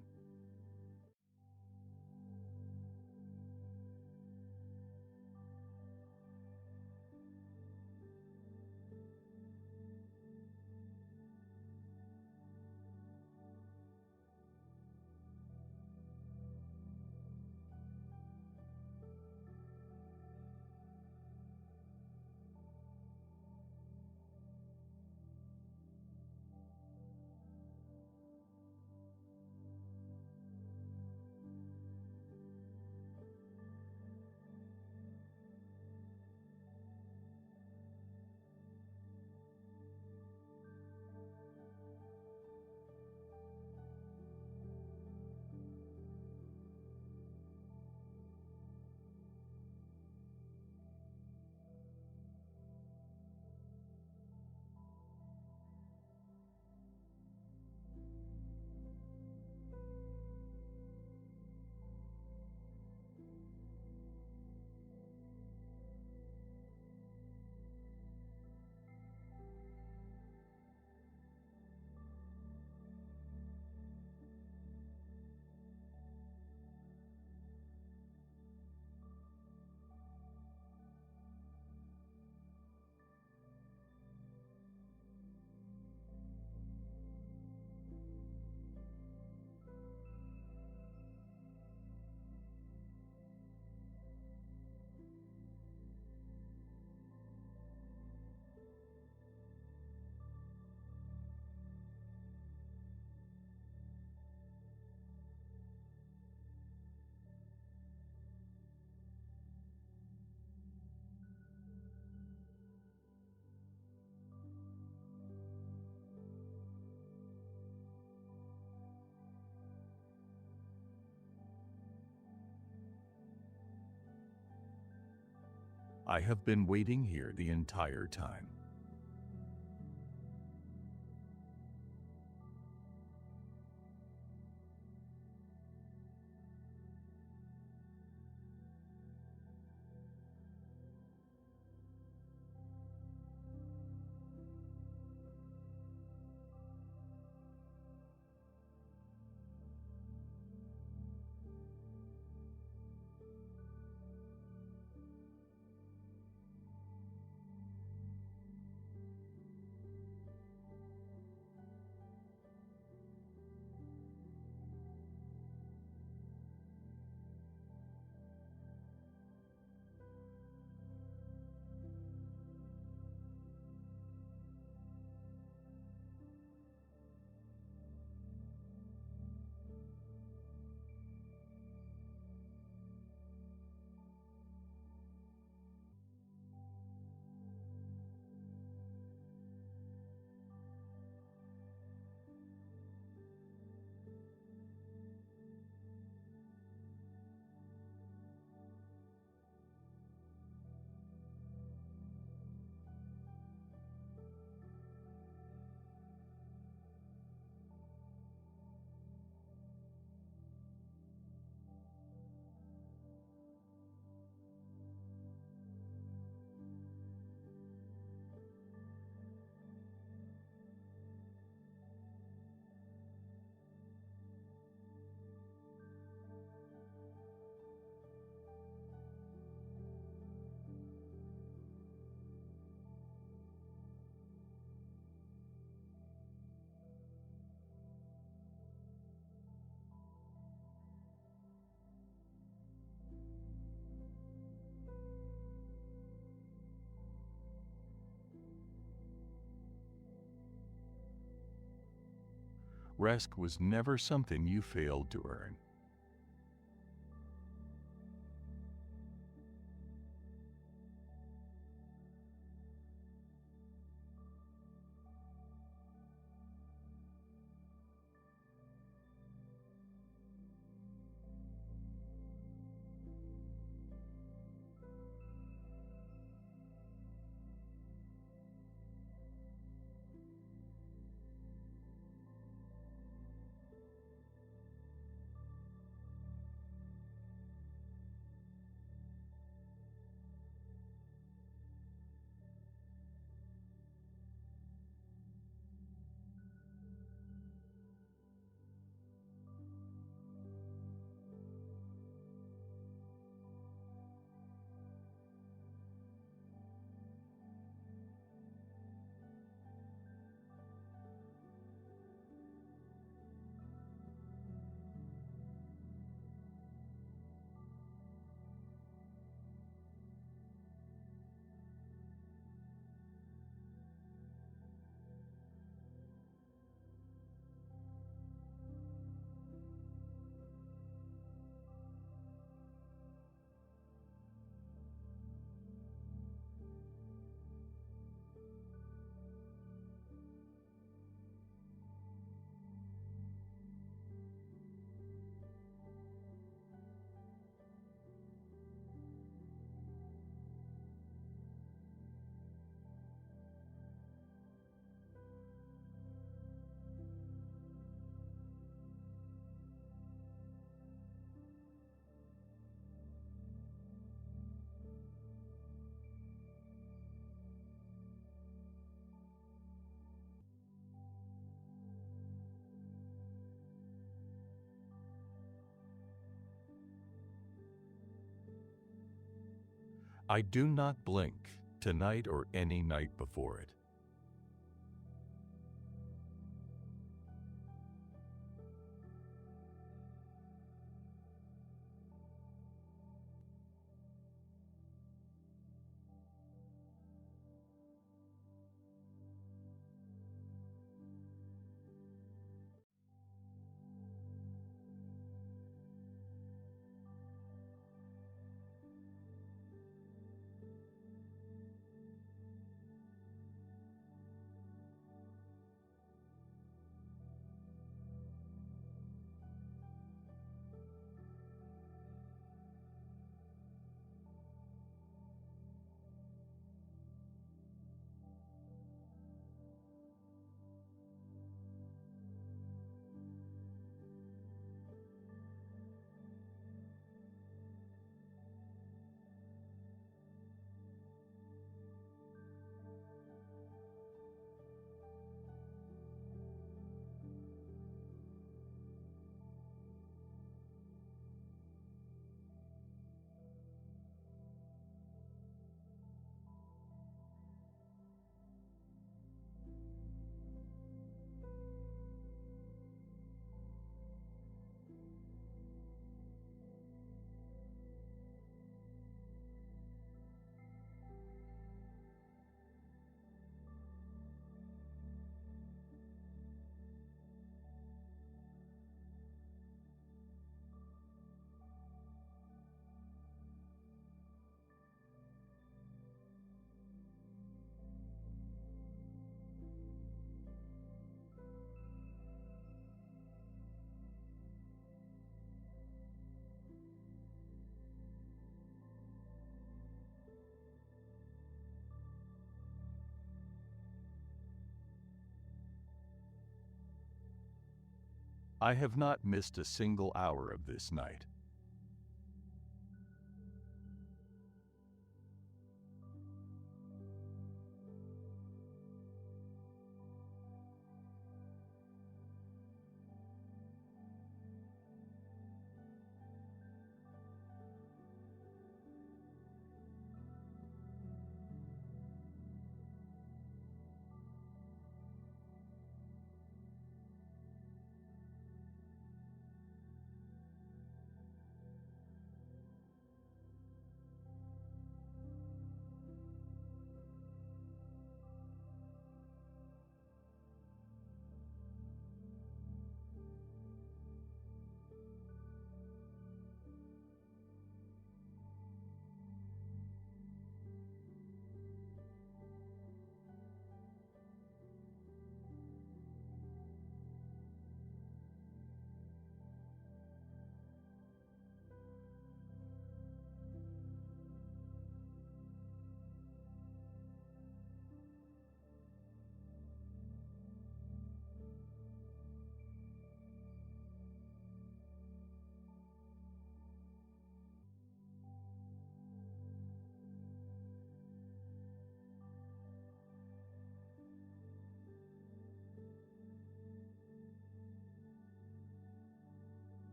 I have been waiting here the entire time. Rest was never something you failed to earn. I do not blink, tonight or any night before it. I have not missed a single hour of this night.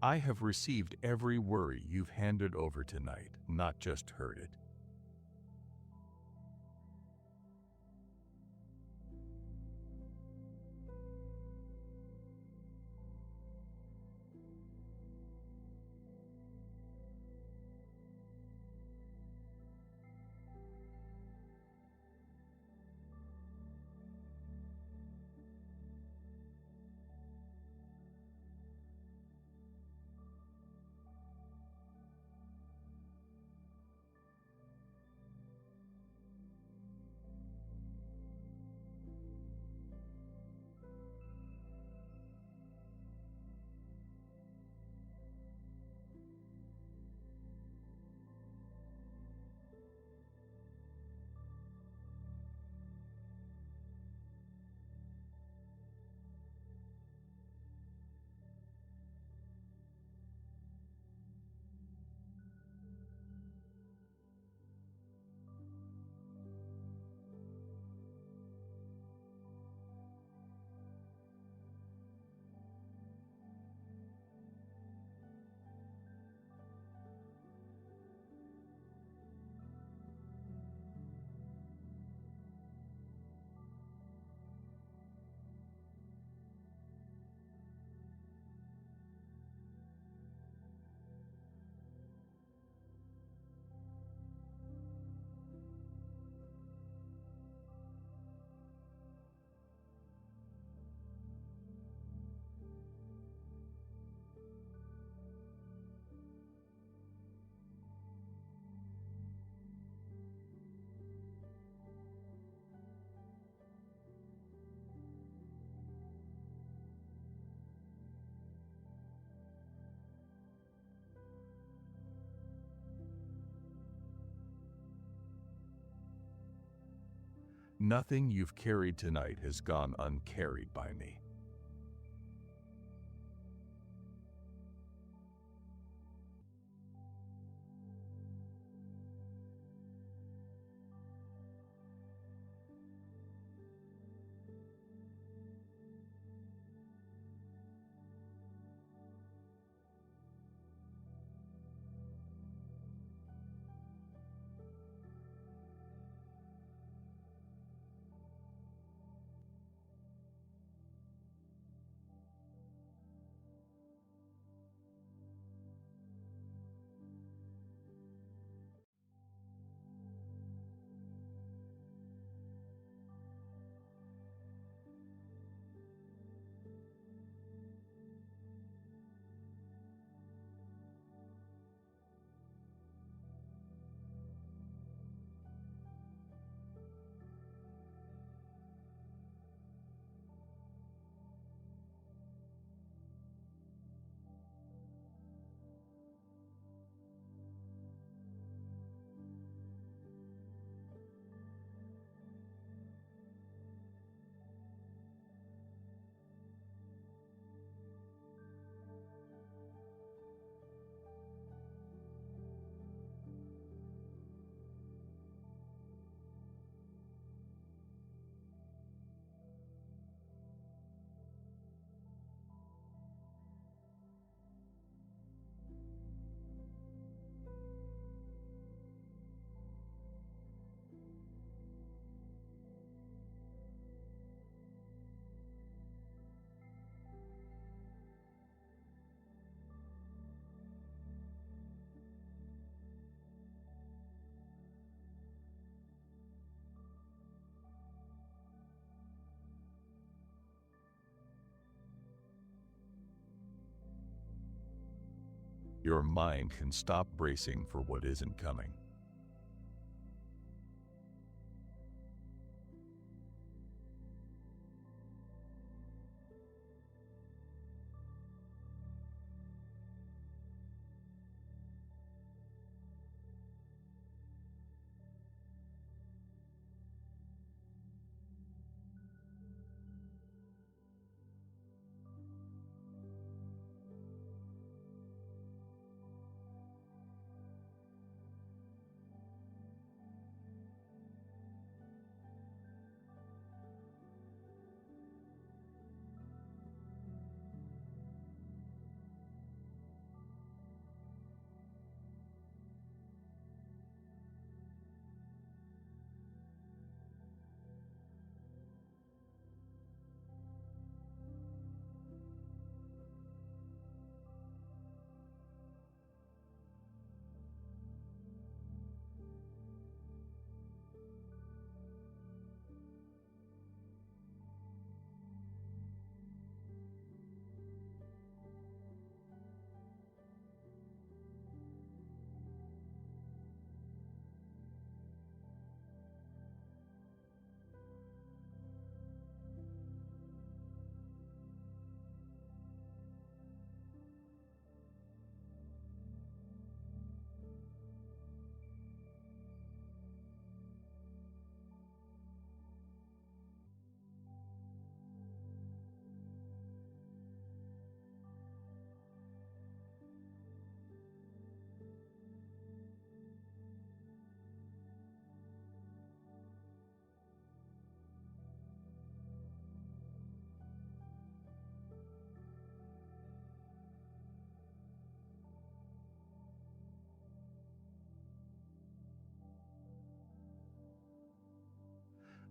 I have received every worry you've handed over tonight, not just heard it. Nothing you've carried tonight has gone uncarried by me. Your mind can stop bracing for what isn't coming.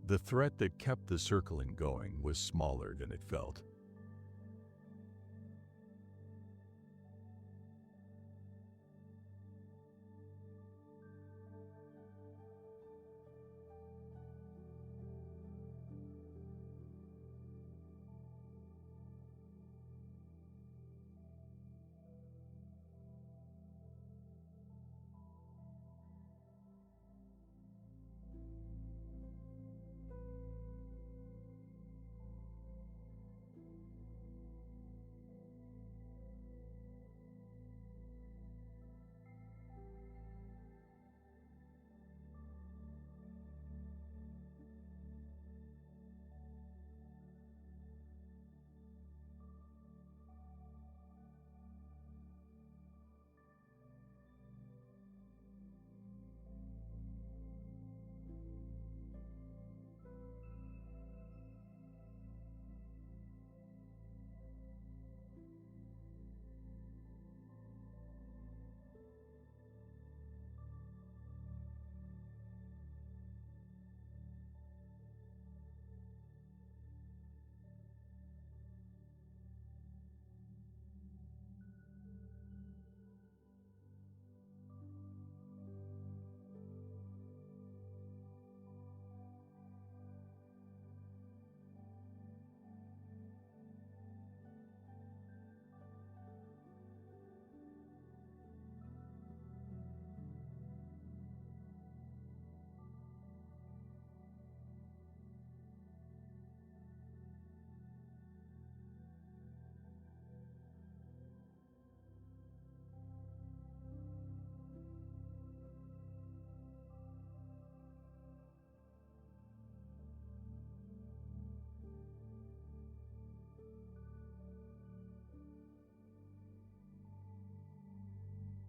The threat that kept the circling going was smaller than it felt.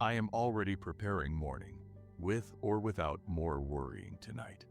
I am already preparing morning, with or without more worrying tonight.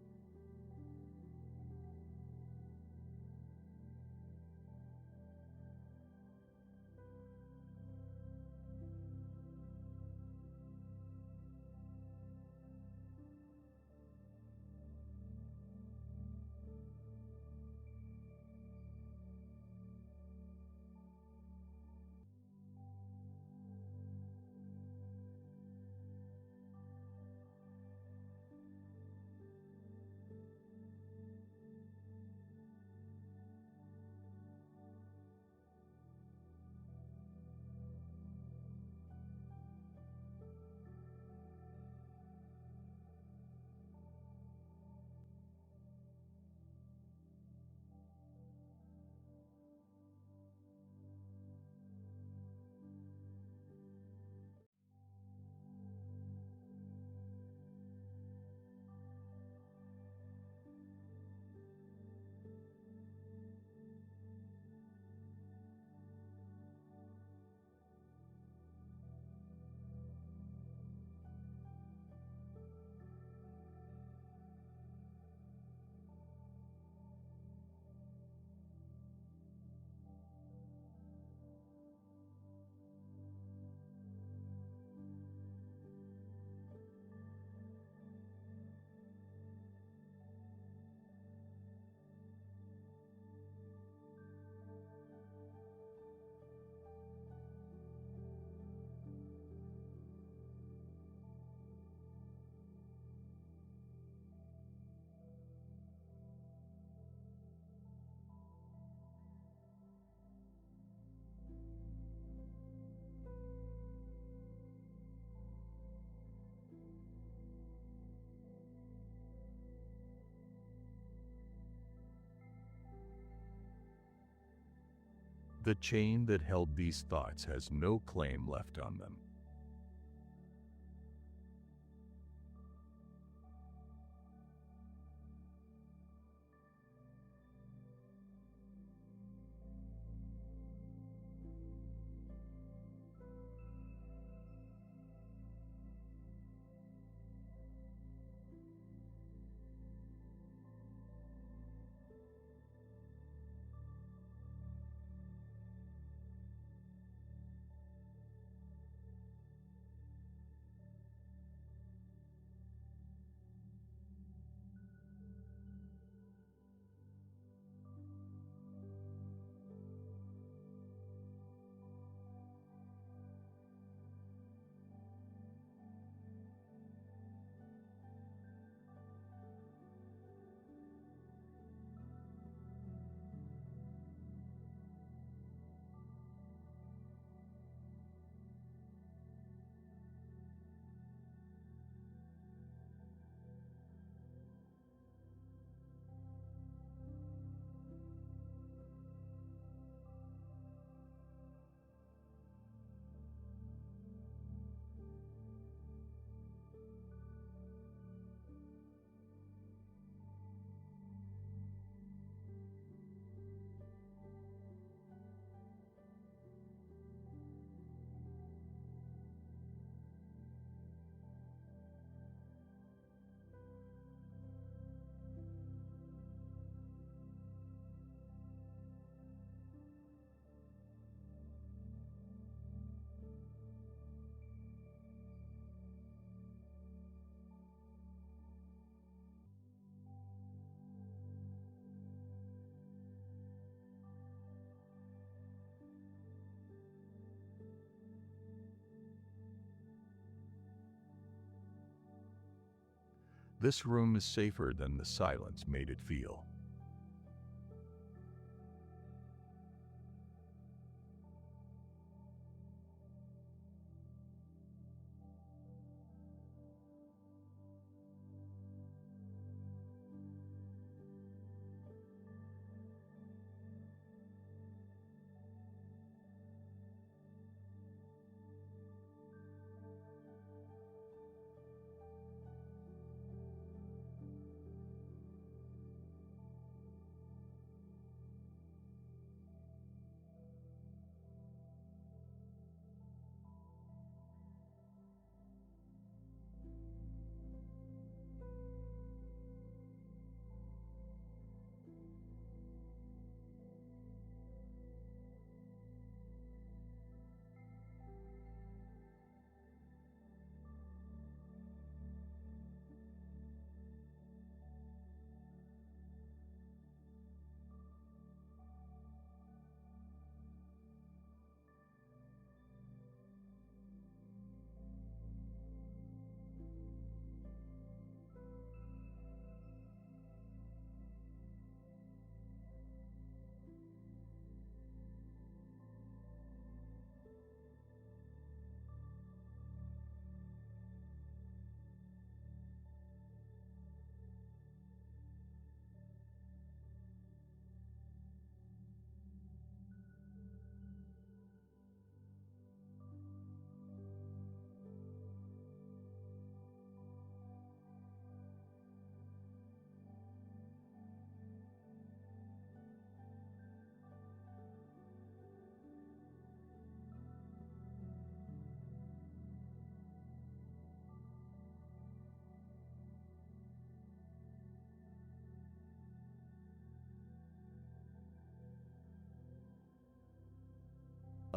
The chain that held these thoughts has no claim left on them. This room is safer than the silence made it feel.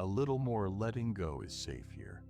A little more letting go is safe here.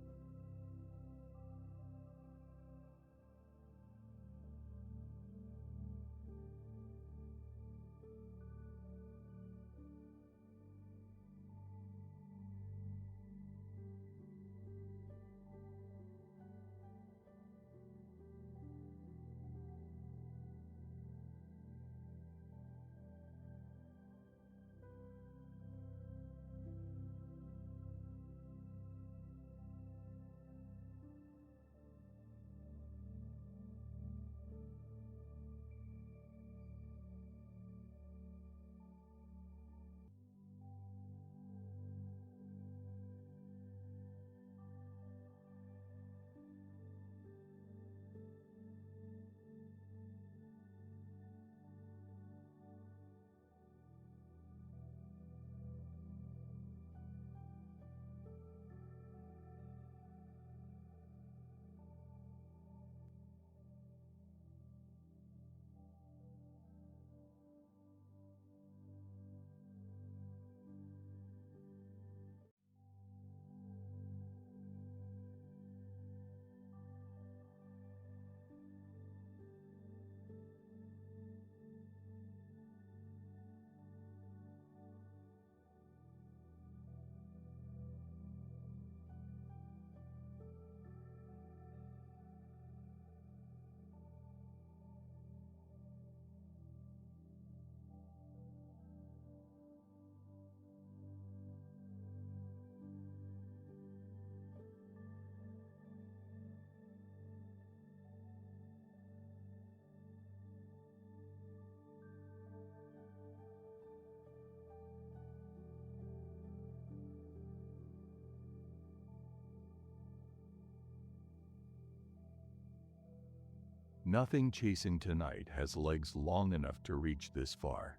Nothing chasing tonight has legs long enough to reach this far.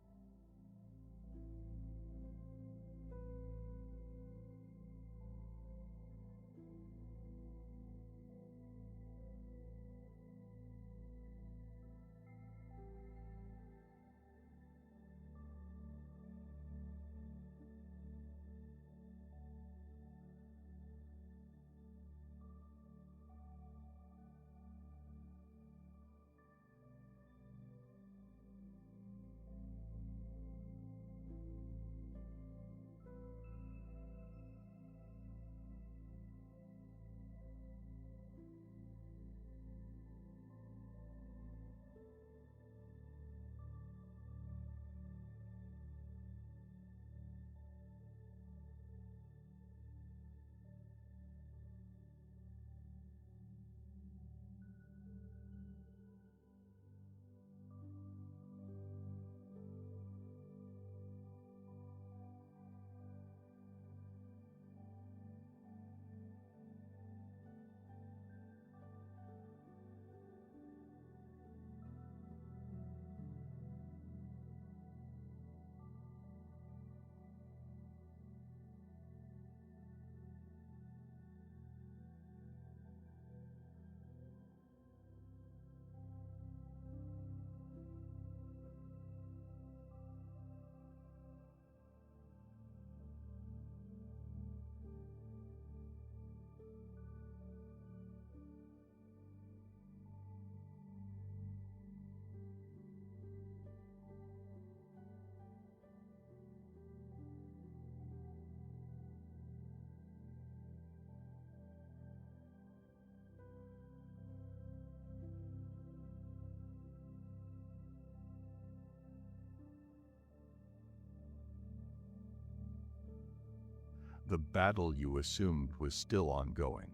The battle you assumed was still ongoing.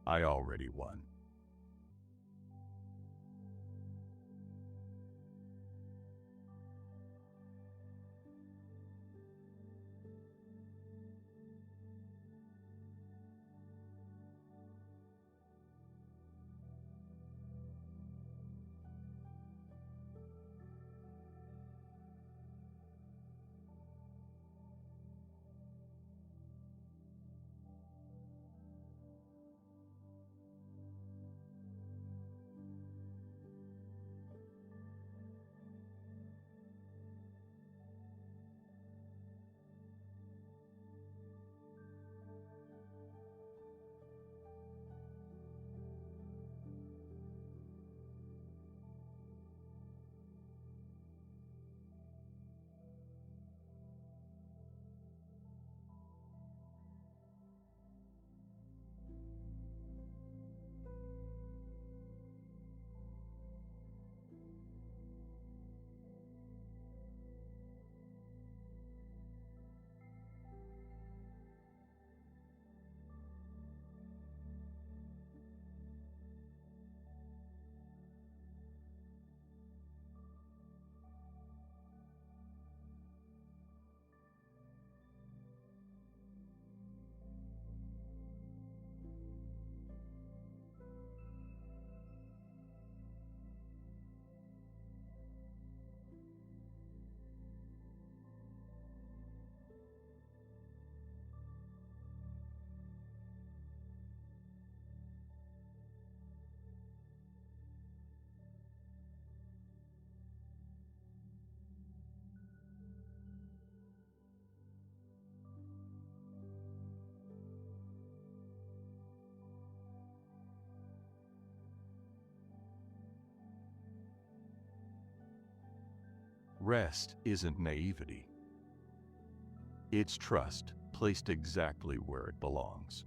I already won. Rest isn't naivety. It's trust placed exactly where it belongs.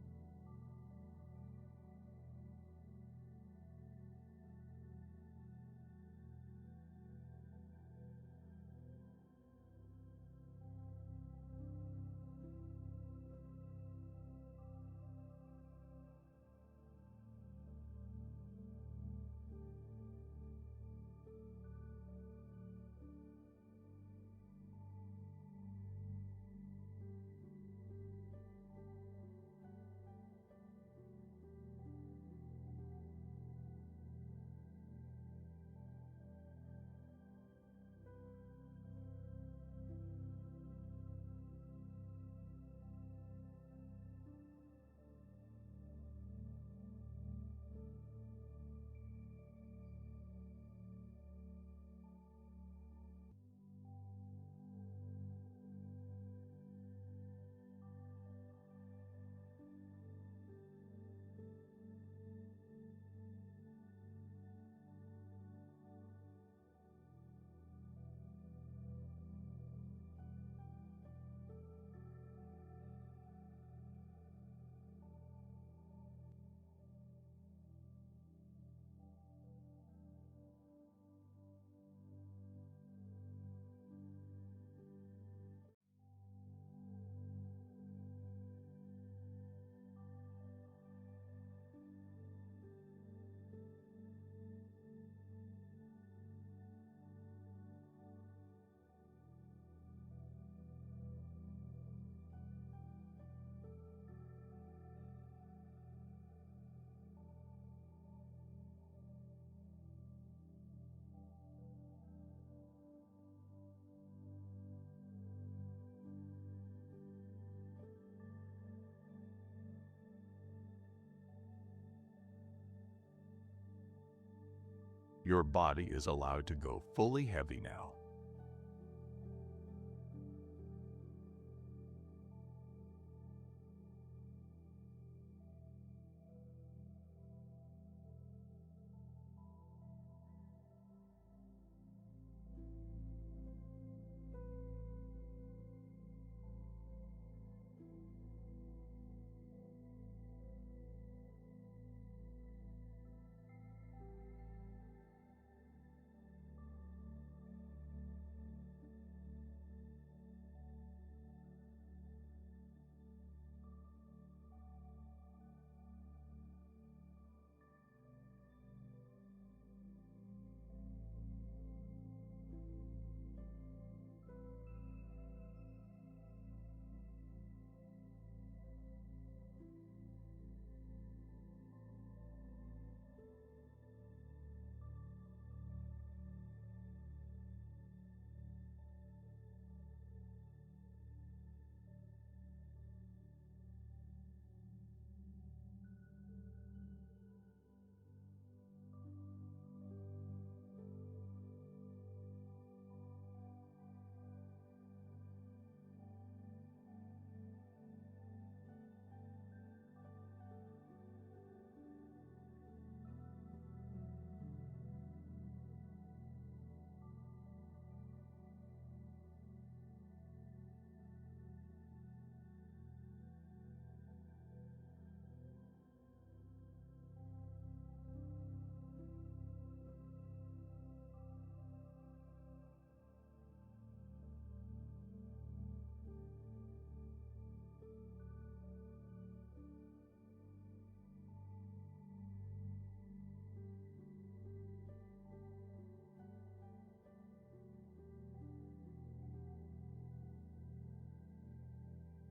Your body is allowed to go fully heavy now.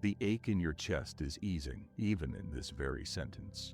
The ache in your chest is easing, even in this very sentence.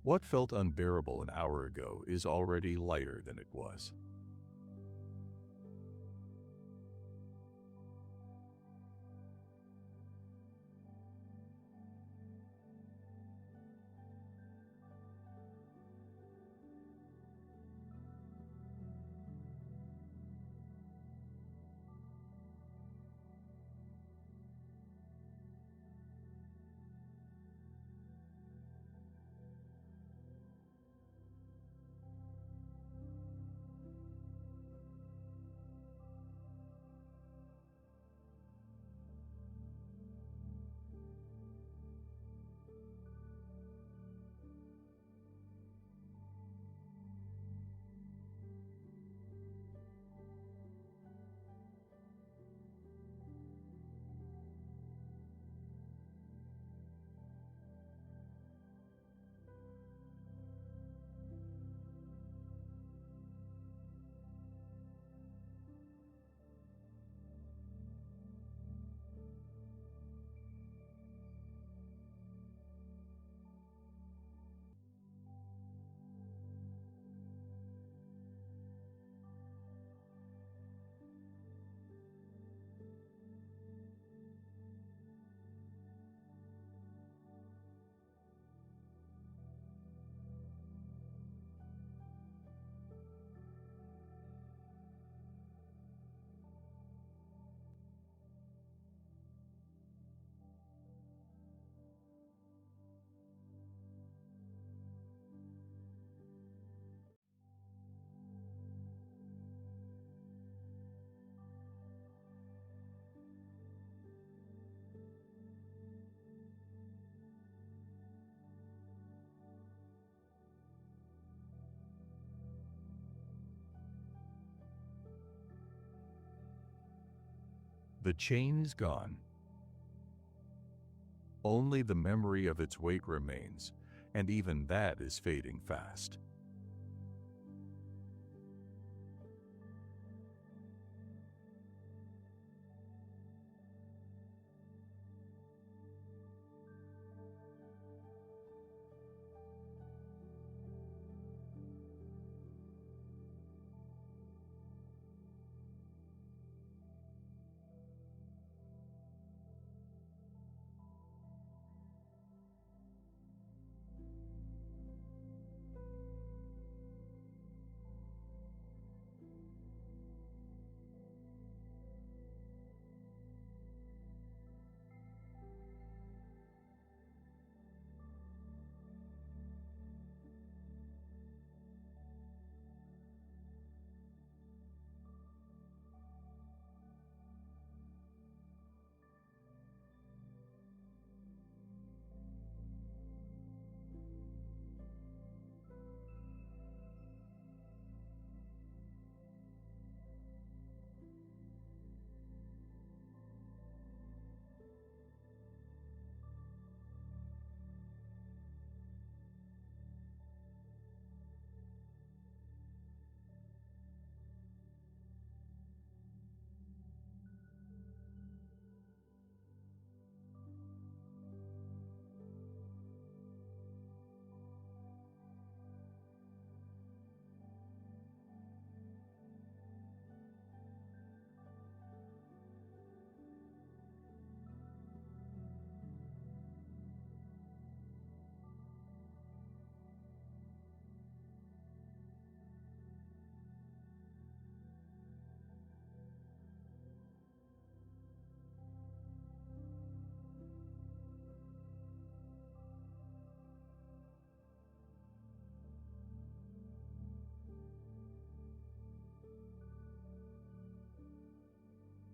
What felt unbearable an hour ago is already lighter than it was. The chain is gone. Only the memory of its weight remains, and even that is fading fast.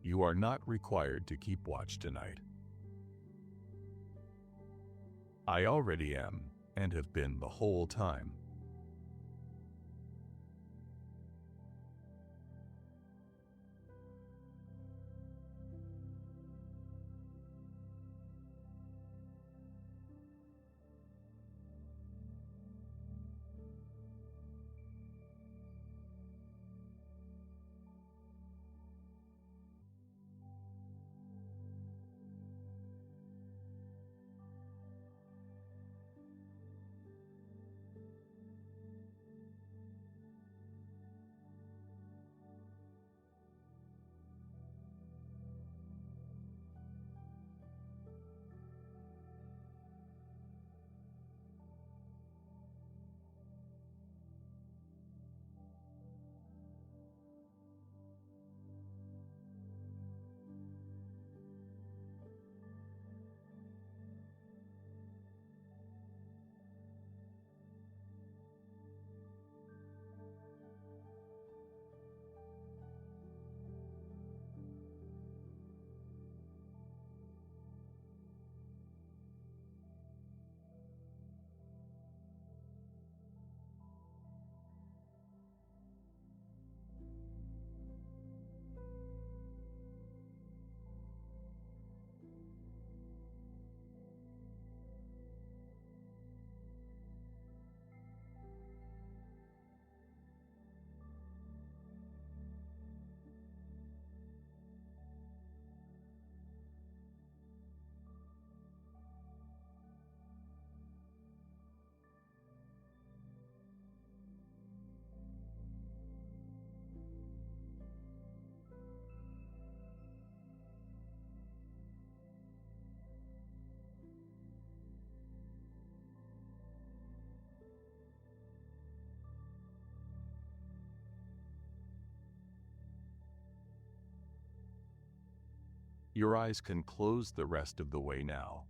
You are not required to keep watch tonight. I already am, and have been the whole time. Your eyes can close the rest of the way now.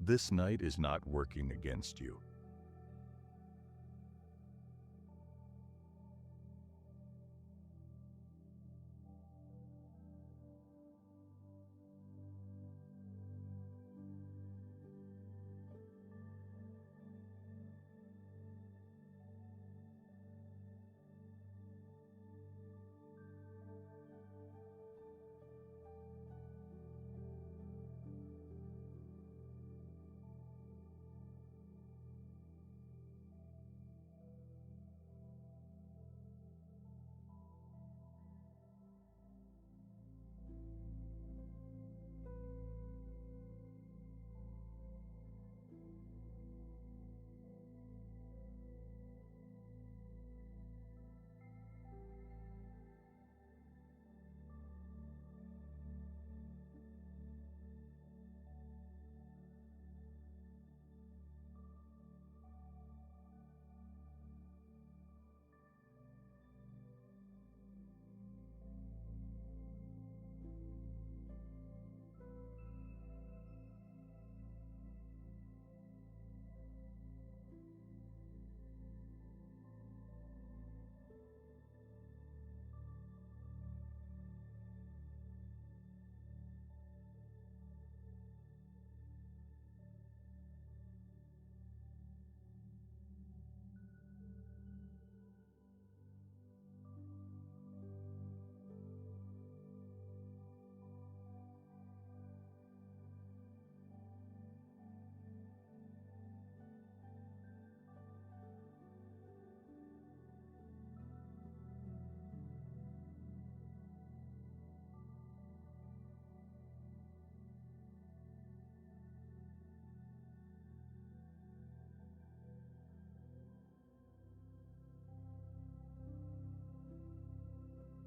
This night is not working against you.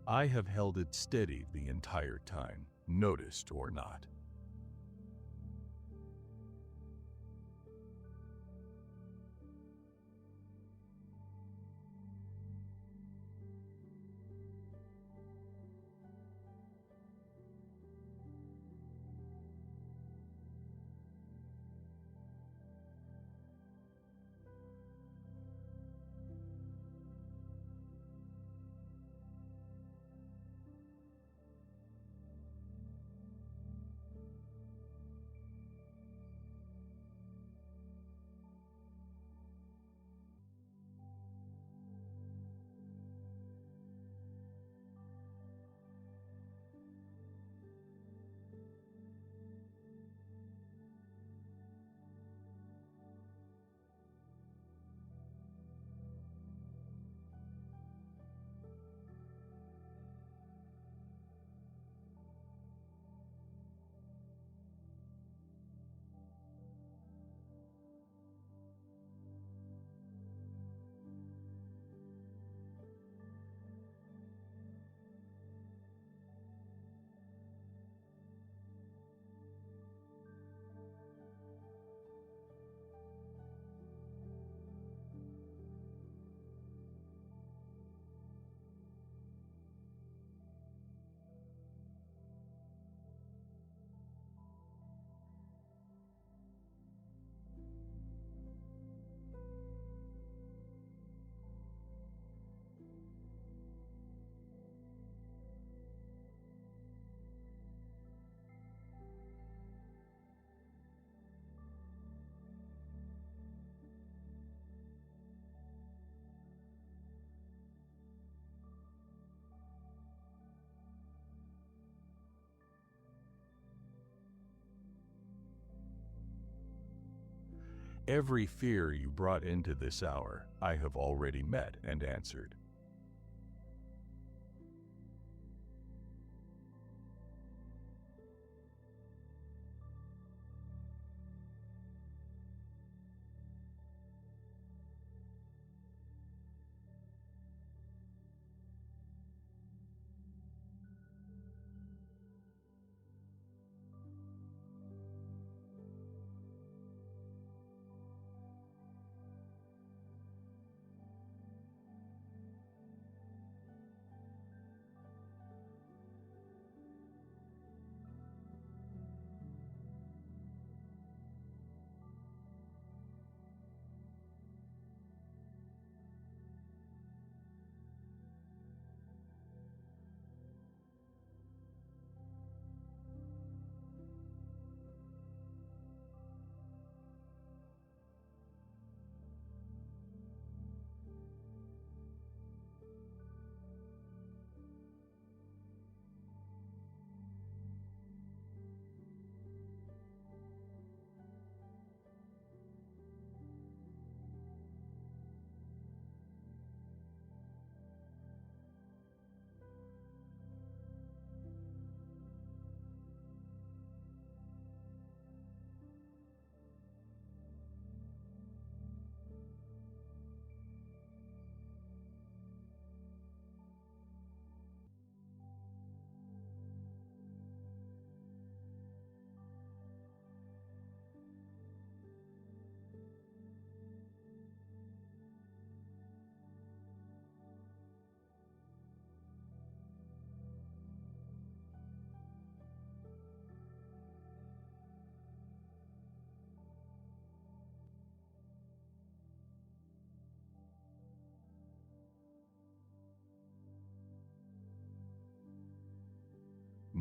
I have held it steady the entire time, noticed or not. Every fear you brought into this hour, I have already met and answered.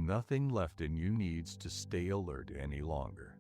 Nothing left in you needs to stay alert any longer.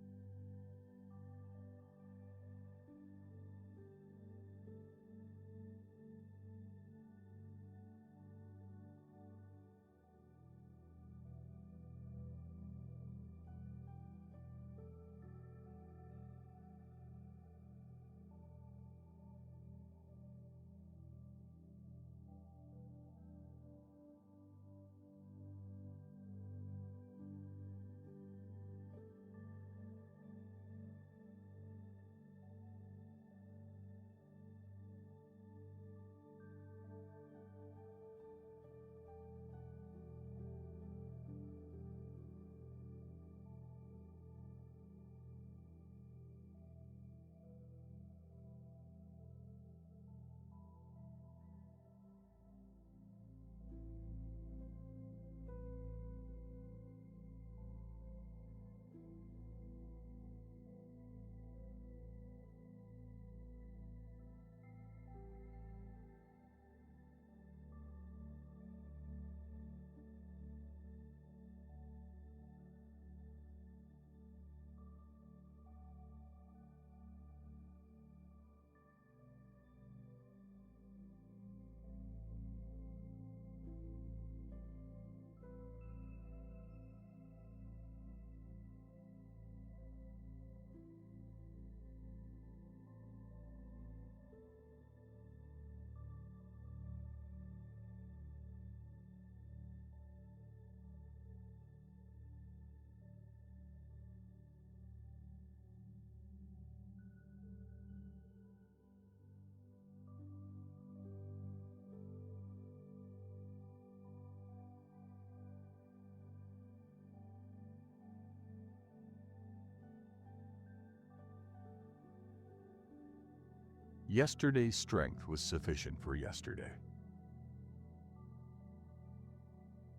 Yesterday's strength was sufficient for yesterday.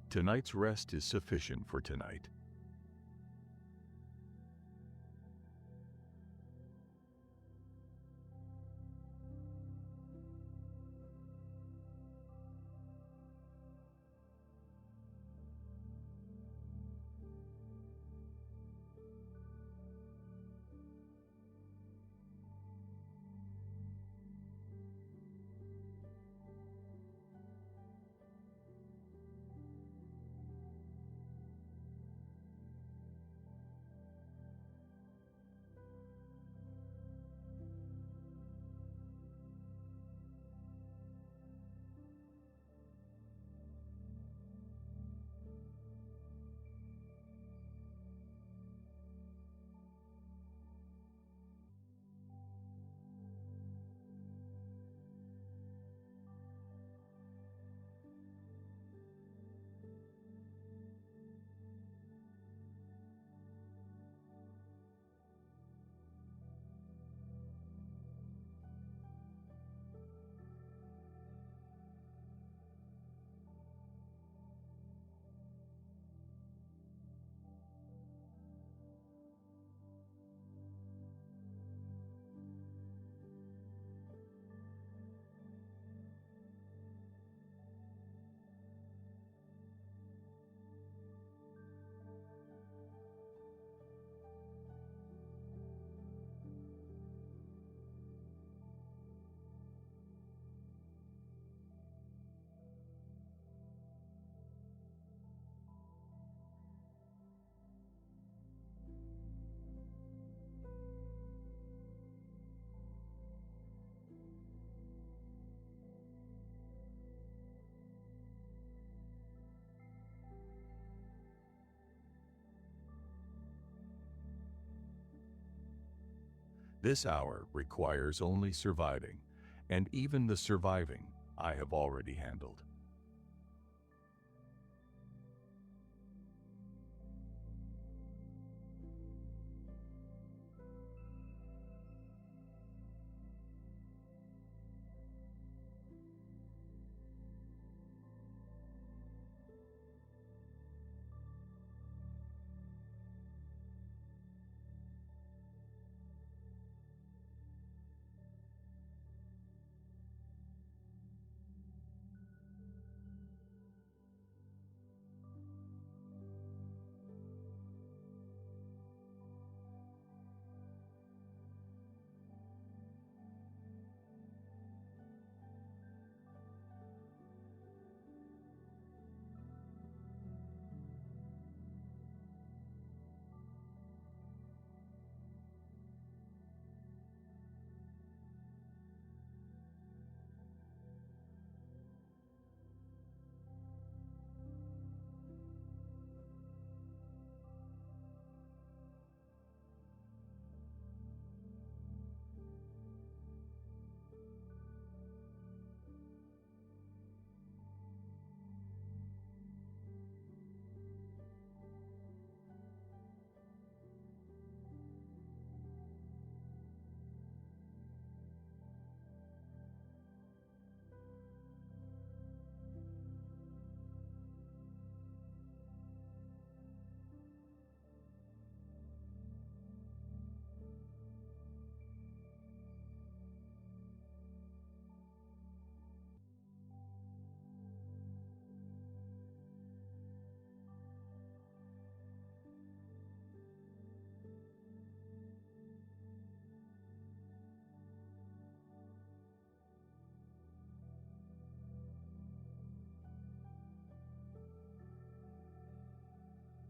Tonight's rest is sufficient for tonight. This hour requires only surviving, and even the surviving I have already handled.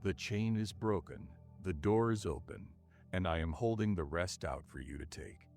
The chain is broken, the door is open, and I am holding the rest out for you to take.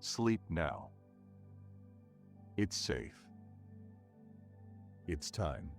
Sleep now. It's safe. It's time.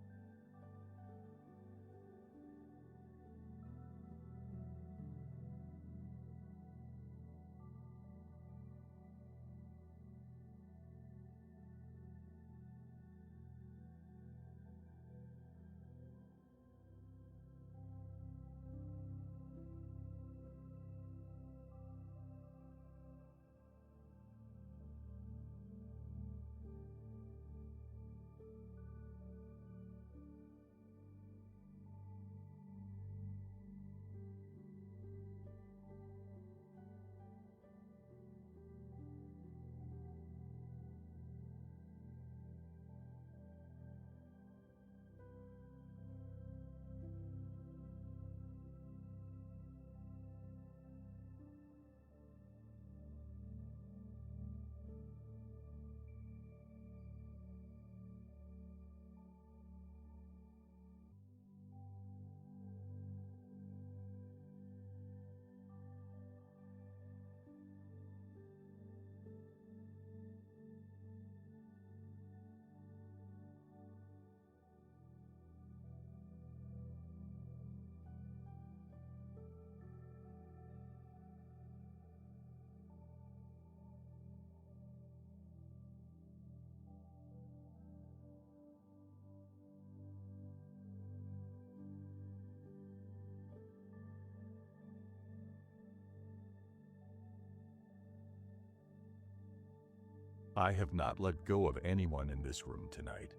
I have not let go of anyone in this room tonight.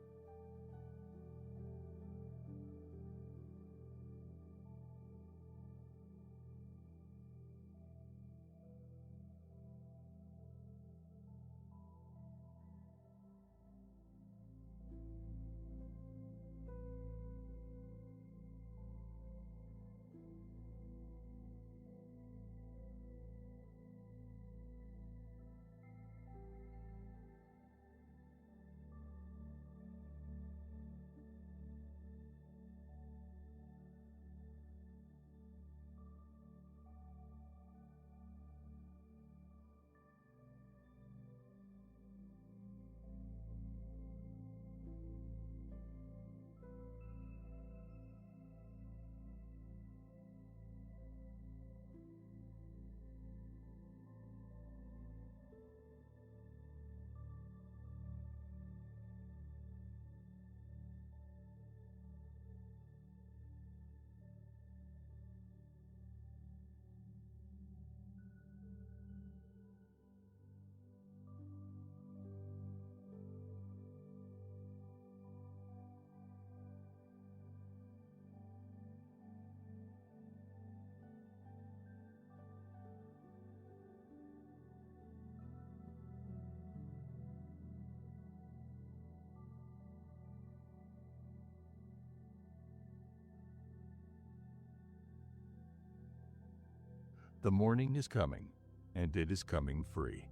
The morning is coming, and it is coming free.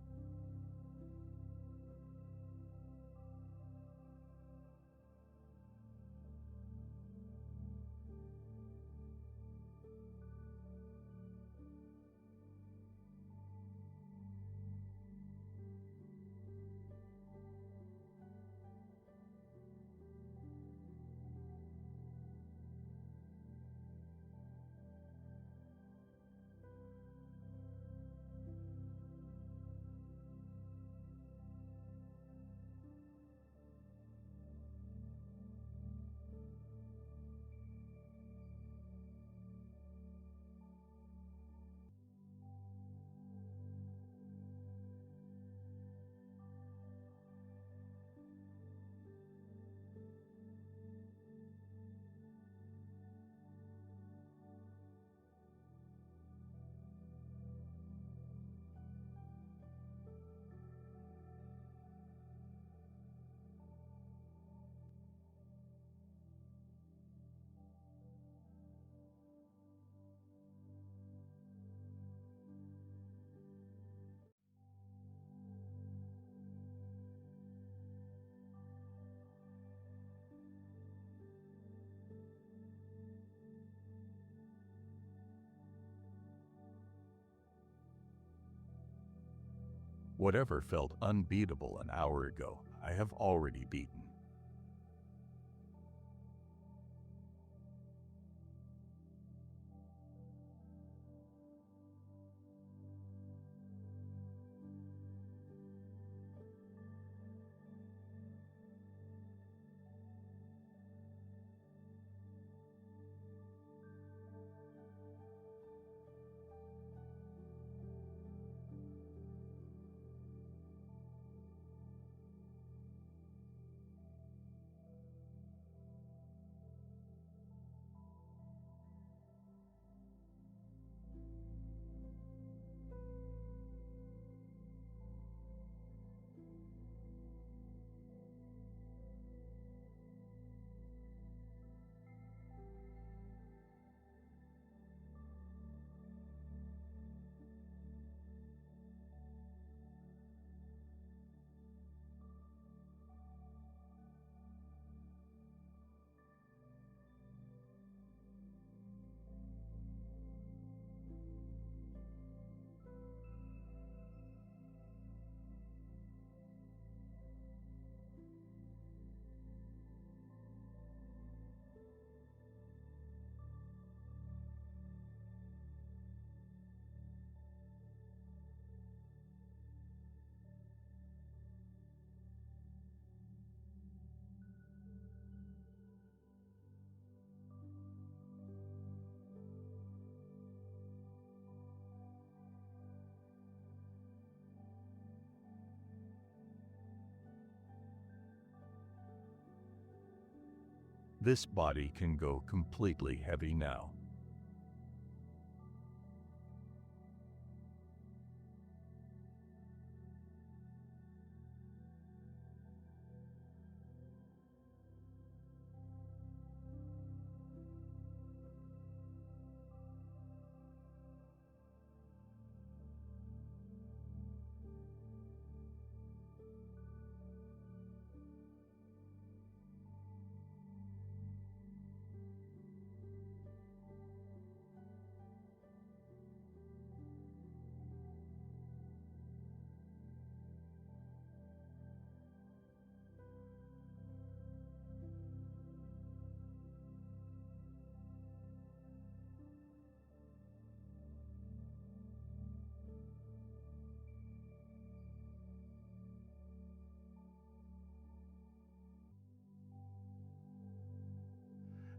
Whatever felt unbeatable an hour ago, I have already beaten. This body can go completely heavy now.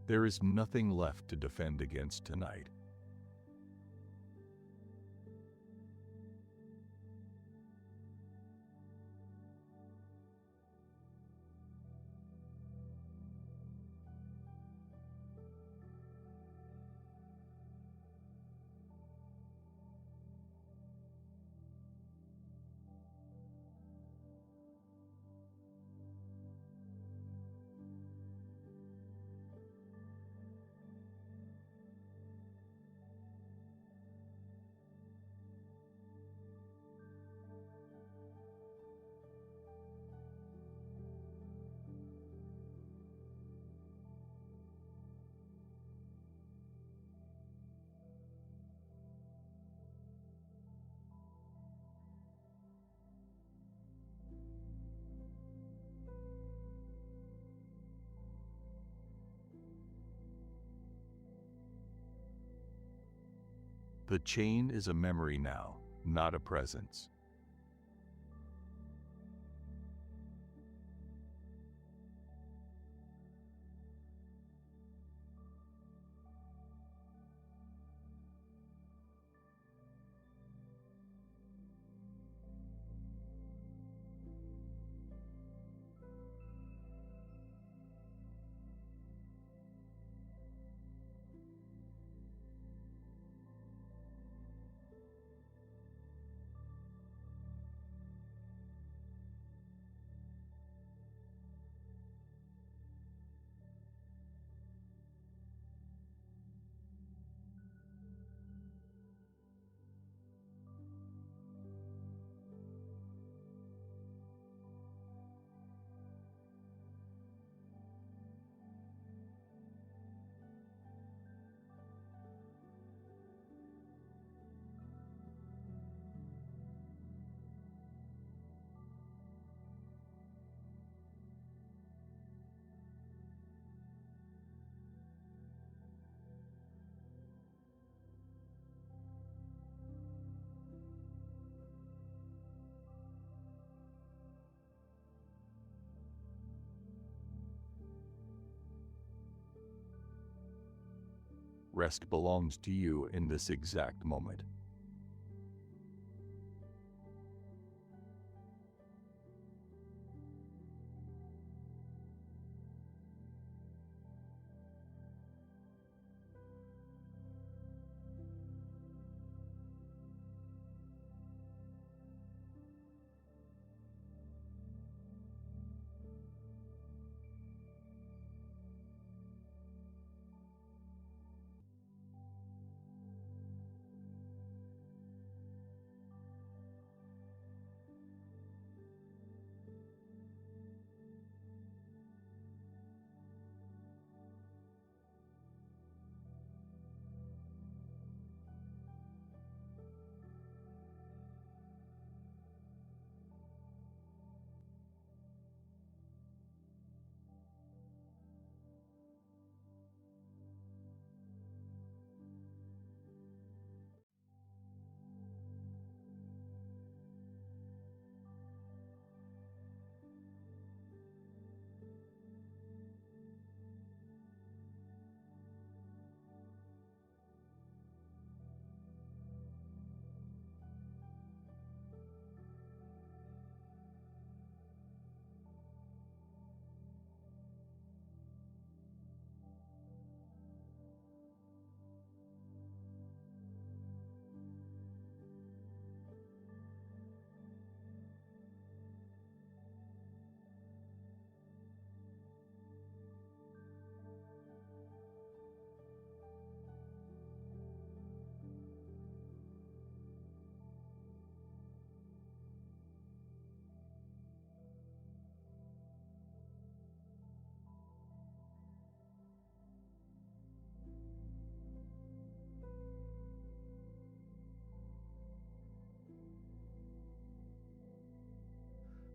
There is nothing left to defend against tonight. The chain is a memory now, not a presence. Rest belongs to you in this exact moment.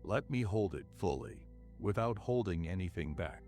Let me hold it fully, without holding anything back.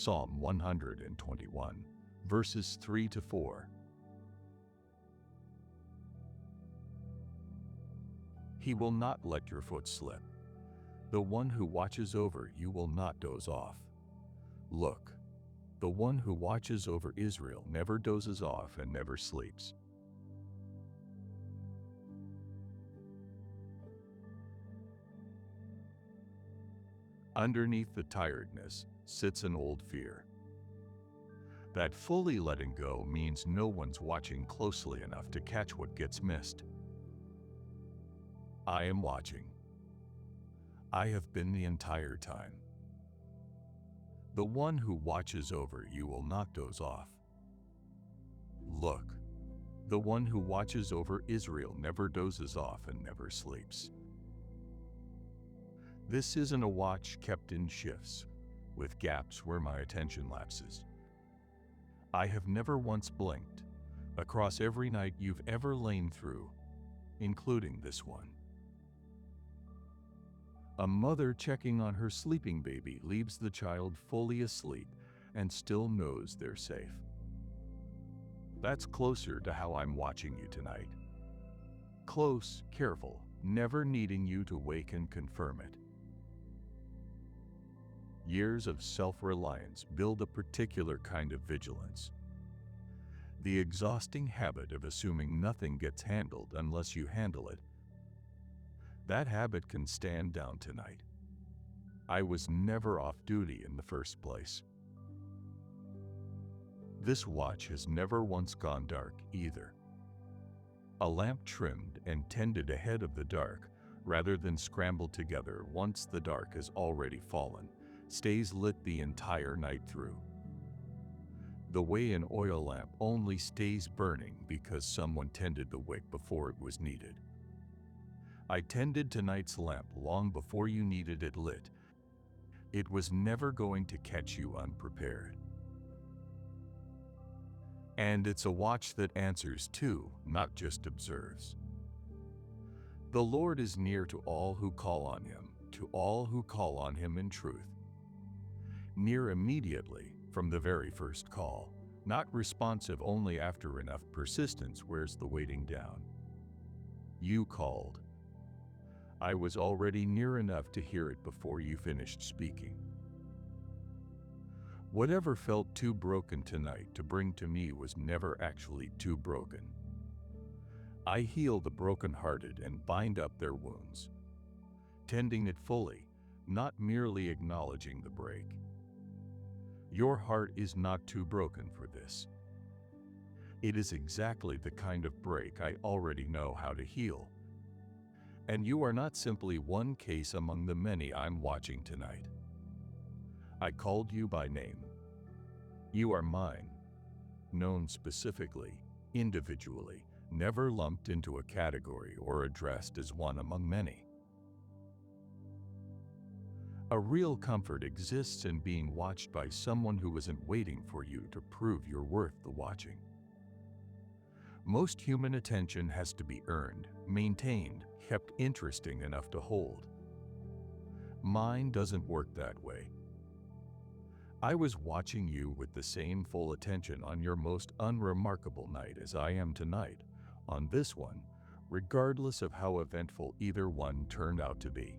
Psalm 121, verses 3 to 4. He will not let your foot slip. The one who watches over you will not doze off. Look, the one who watches over Israel never dozes off and never sleeps. Underneath the tiredness sits an old fear. That fully letting go means no one's watching closely enough to catch what gets missed. I am watching. I have been the entire time. The one who watches over you will not doze off. Look, the one who watches over Israel never dozes off and never sleeps. This isn't a watch kept in shifts, with gaps where my attention lapses. I have never once blinked, across every night you've ever lain through, including this one. A mother checking on her sleeping baby leaves the child fully asleep and still knows they're safe. That's closer to how I'm watching you tonight. Close, careful, never needing you to wake and confirm it. Years of self-reliance build a particular kind of vigilance. The exhausting habit of assuming nothing gets handled unless you handle it. That habit can stand down tonight. I was never off duty in the first place. This watch has never once gone dark either. A lamp trimmed and tended ahead of the dark, rather than scrambled together once the dark has already fallen, stays lit the entire night through. The way an oil lamp only stays burning because someone tended the wick before it was needed. I tended tonight's lamp long before you needed it lit. It was never going to catch you unprepared. And it's a watch that answers too, not just observes. The Lord is near to all who call on Him, to all who call on Him in truth. Near immediately from the very first call, not responsive only after enough persistence wears the waiting down. You called. I was already near enough to hear it before you finished speaking. Whatever felt too broken tonight to bring to me was never actually too broken. I heal the brokenhearted and bind up their wounds, tending it fully, not merely acknowledging the break. Your heart is not too broken for this. It is exactly the kind of break I already know how to heal. And you are not simply one case among the many I'm watching tonight. I called you by name. You are mine, known specifically, individually, never lumped into a category or addressed as one among many. A real comfort exists in being watched by someone who isn't waiting for you to prove you're worth the watching. Most human attention has to be earned, maintained, kept interesting enough to hold. Mine doesn't work that way. I was watching you with the same full attention on your most unremarkable night as I am tonight, on this one, regardless of how eventful either one turned out to be.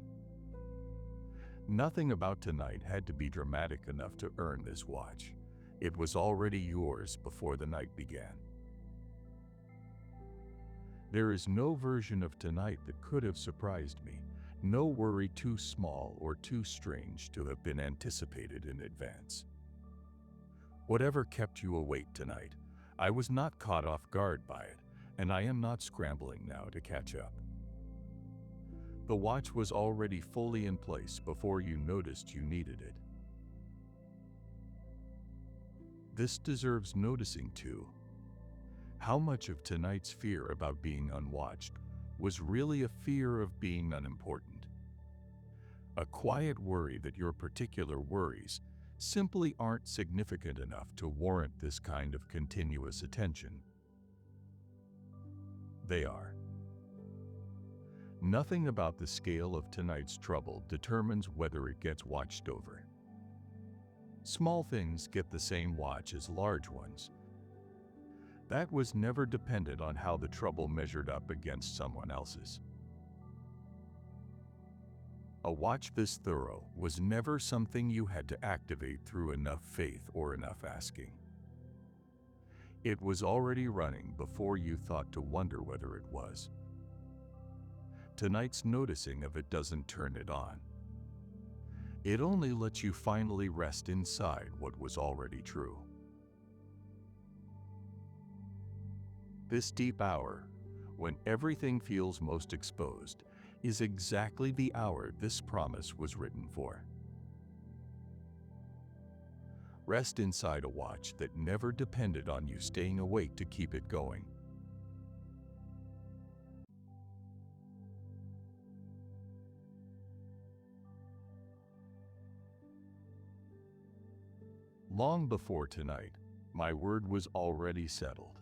Nothing about tonight had to be dramatic enough to earn this watch. It was already yours before the night began. There is no version of tonight that could have surprised me, no worry too small or too strange to have been anticipated in advance. Whatever kept you awake tonight, I was not caught off guard by it, and I am not scrambling now to catch up. The watch was already fully in place before you noticed you needed it. This deserves noticing too. How much of tonight's fear about being unwatched was really a fear of being unimportant? A quiet worry that your particular worries simply aren't significant enough to warrant this kind of continuous attention. They are. Nothing about the scale of tonight's trouble determines whether it gets watched over. Small things get the same watch as large ones. That was never dependent on how the trouble measured up against someone else's. A watch this thorough was never something you had to activate through enough faith or enough asking. It was already running before you thought to wonder whether it was. Tonight's noticing of it doesn't turn it on. It only lets you finally rest inside what was already true. This deep hour, when everything feels most exposed, is exactly the hour this promise was written for. Rest inside a watch that never depended on you staying awake to keep it going. Long before tonight, my word was already settled.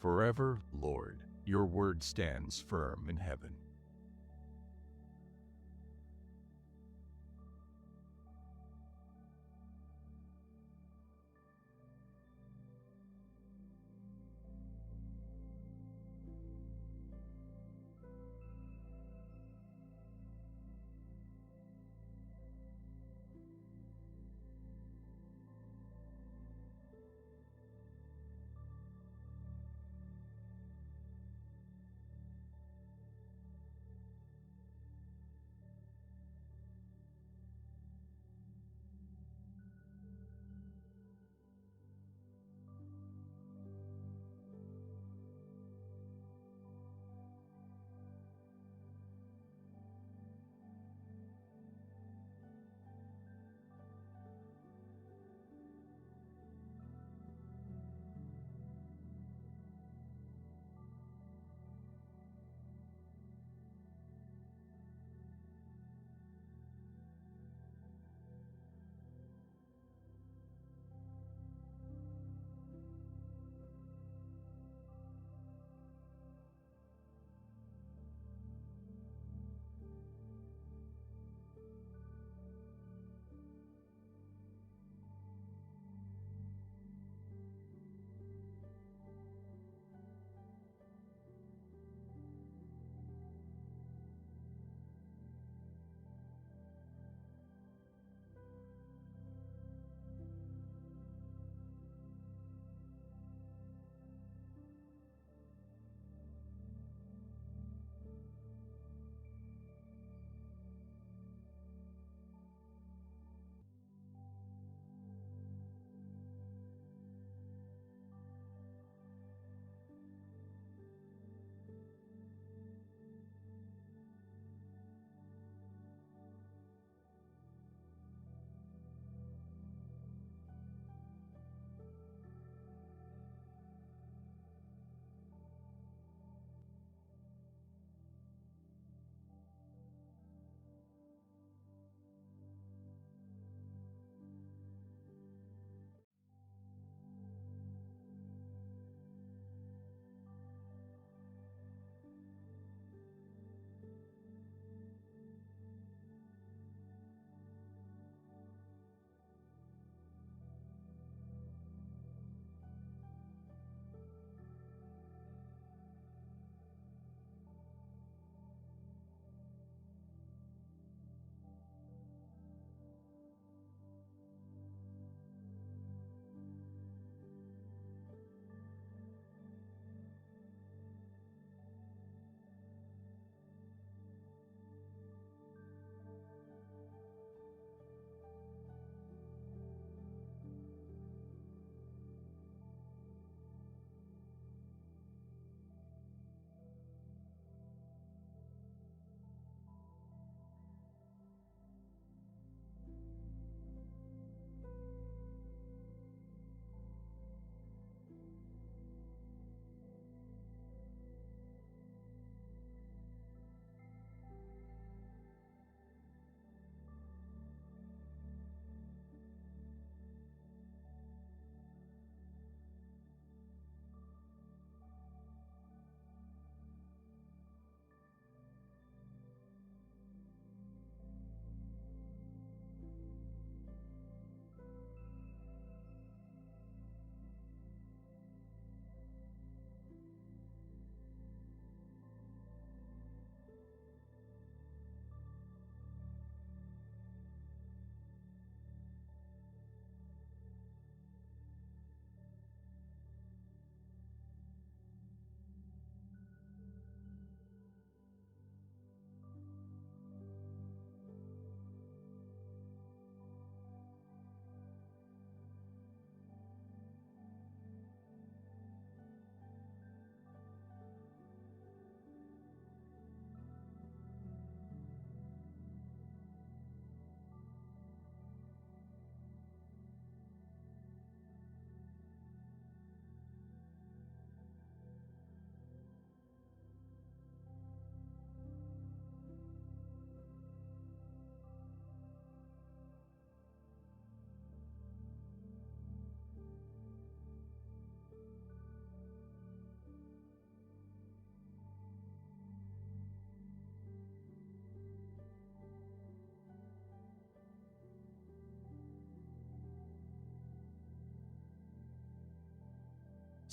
Forever, Lord, your word stands firm in heaven.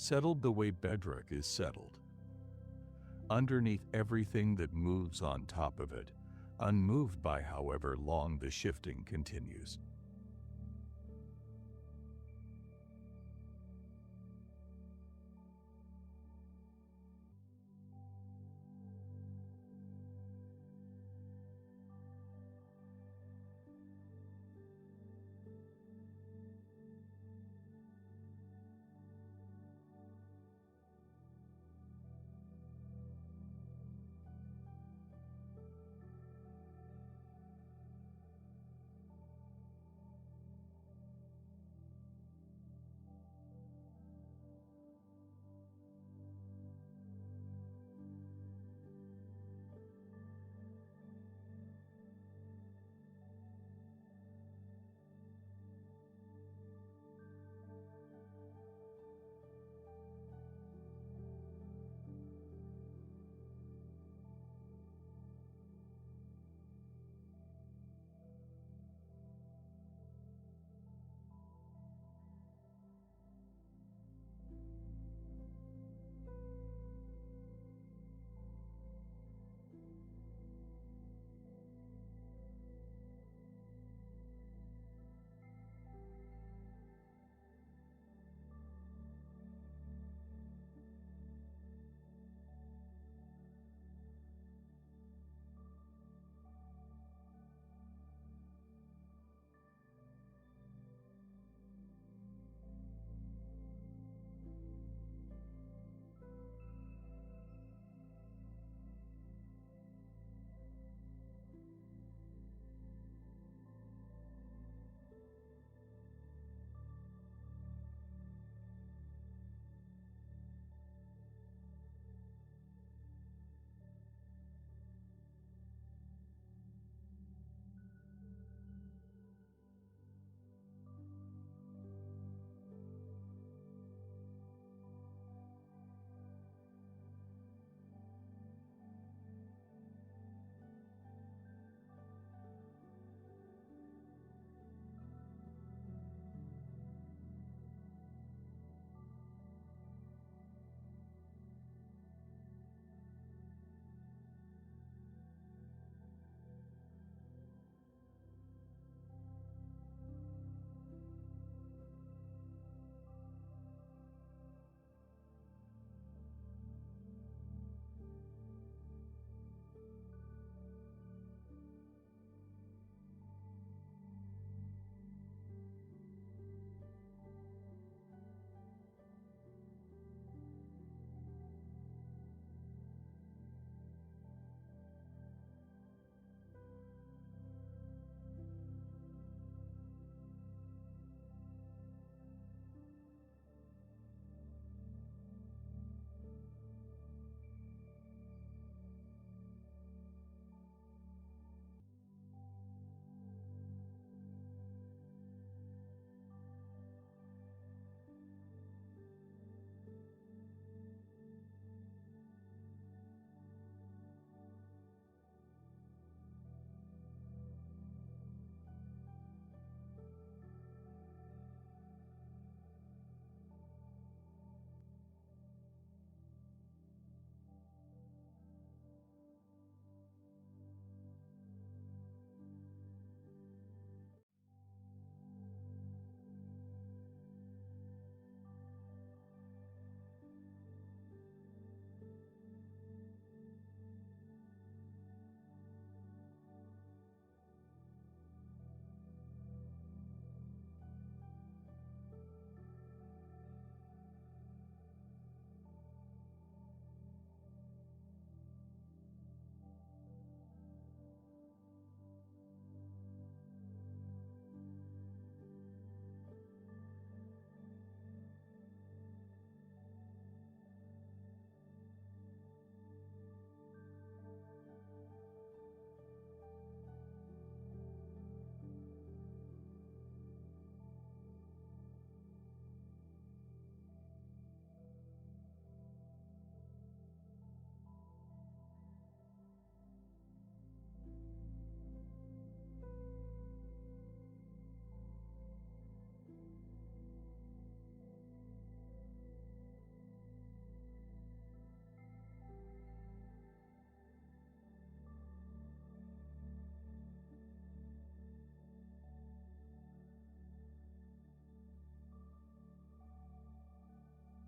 settled the way bedrock is settled. Underneath everything that moves on top of it, unmoved by however long the shifting continues.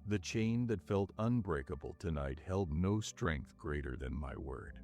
The chain that felt unbreakable tonight held no strength greater than my word.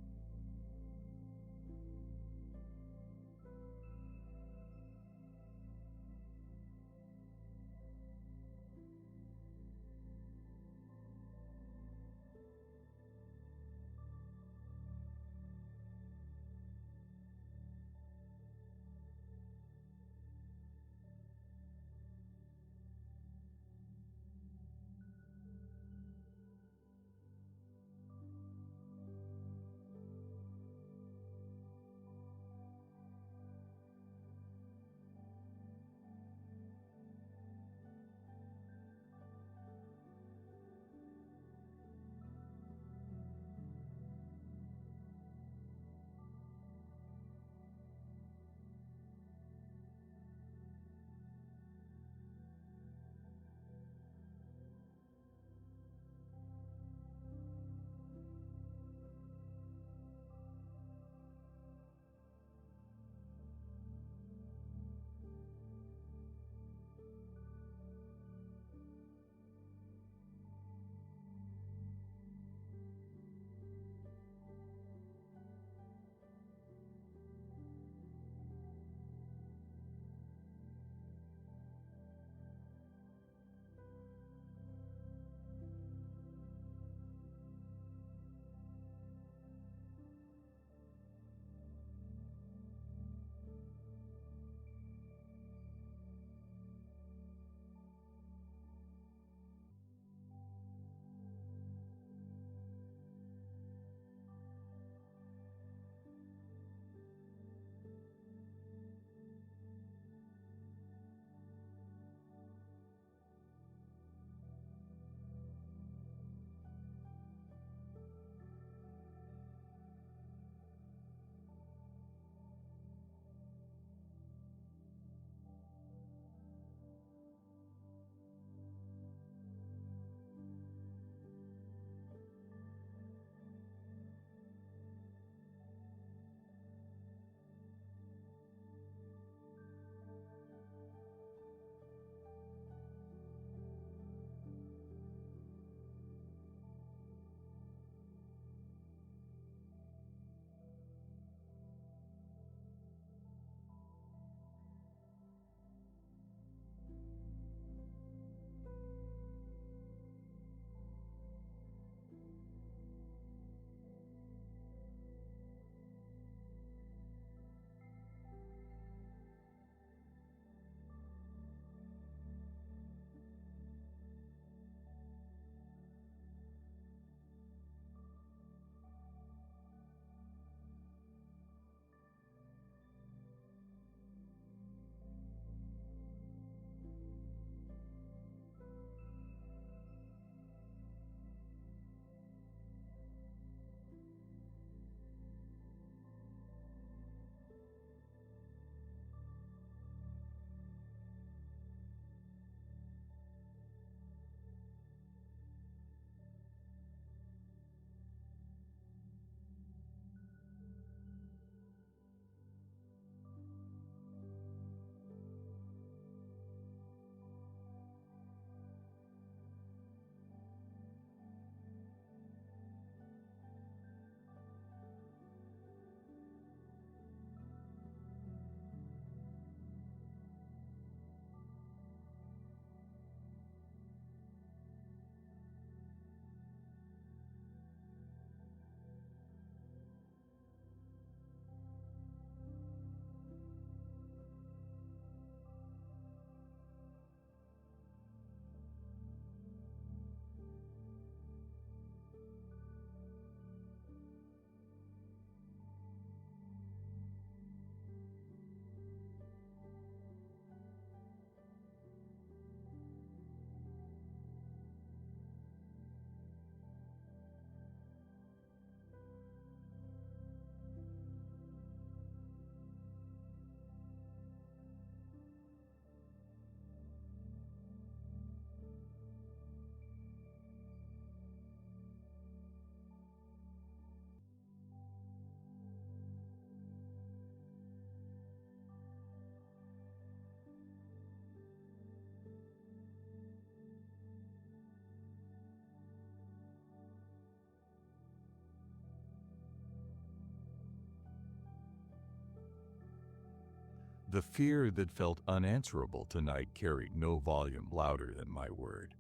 The fear that felt unanswerable tonight carried no volume louder than my word.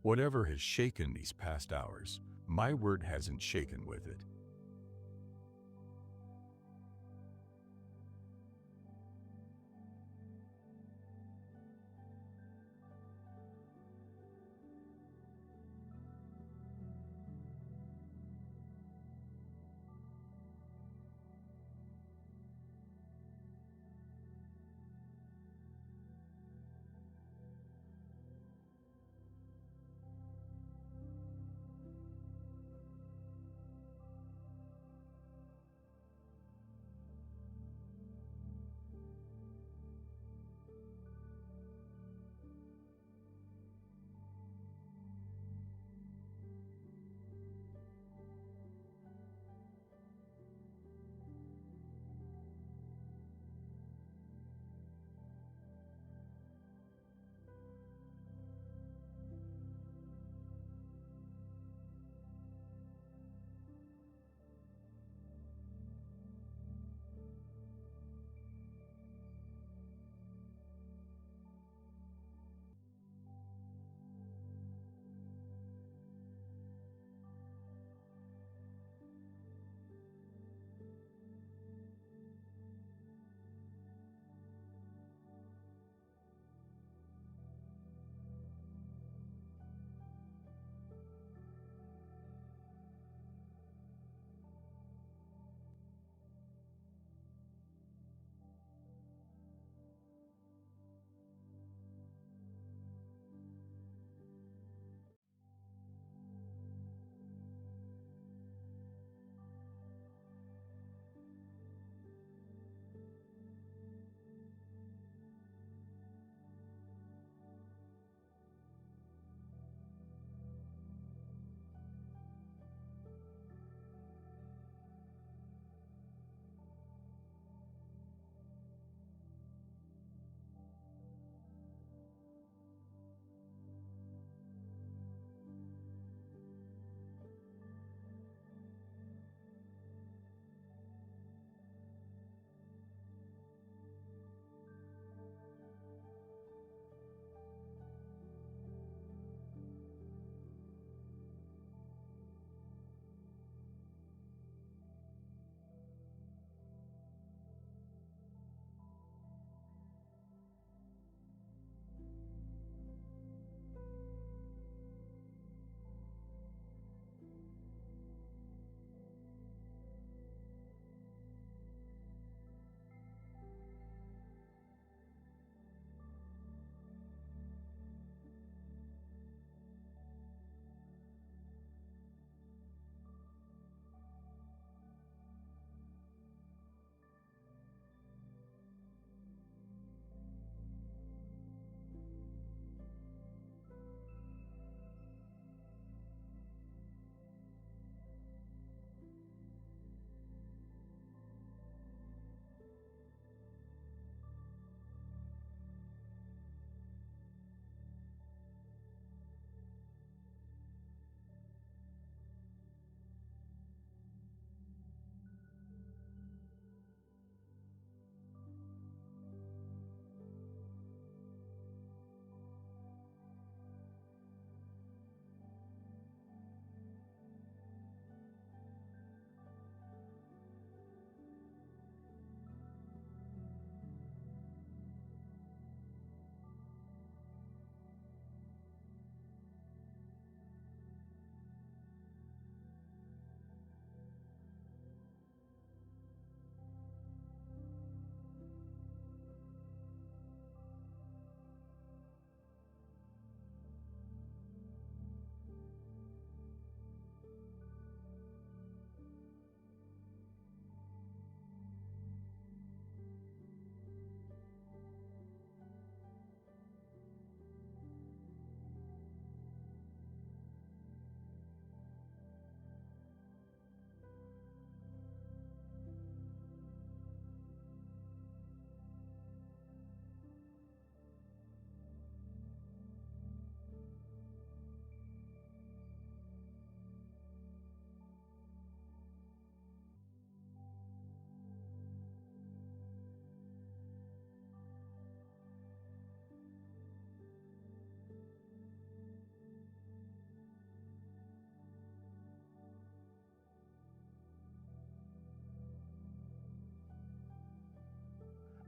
Whatever has shaken these past hours, my word hasn't shaken with it.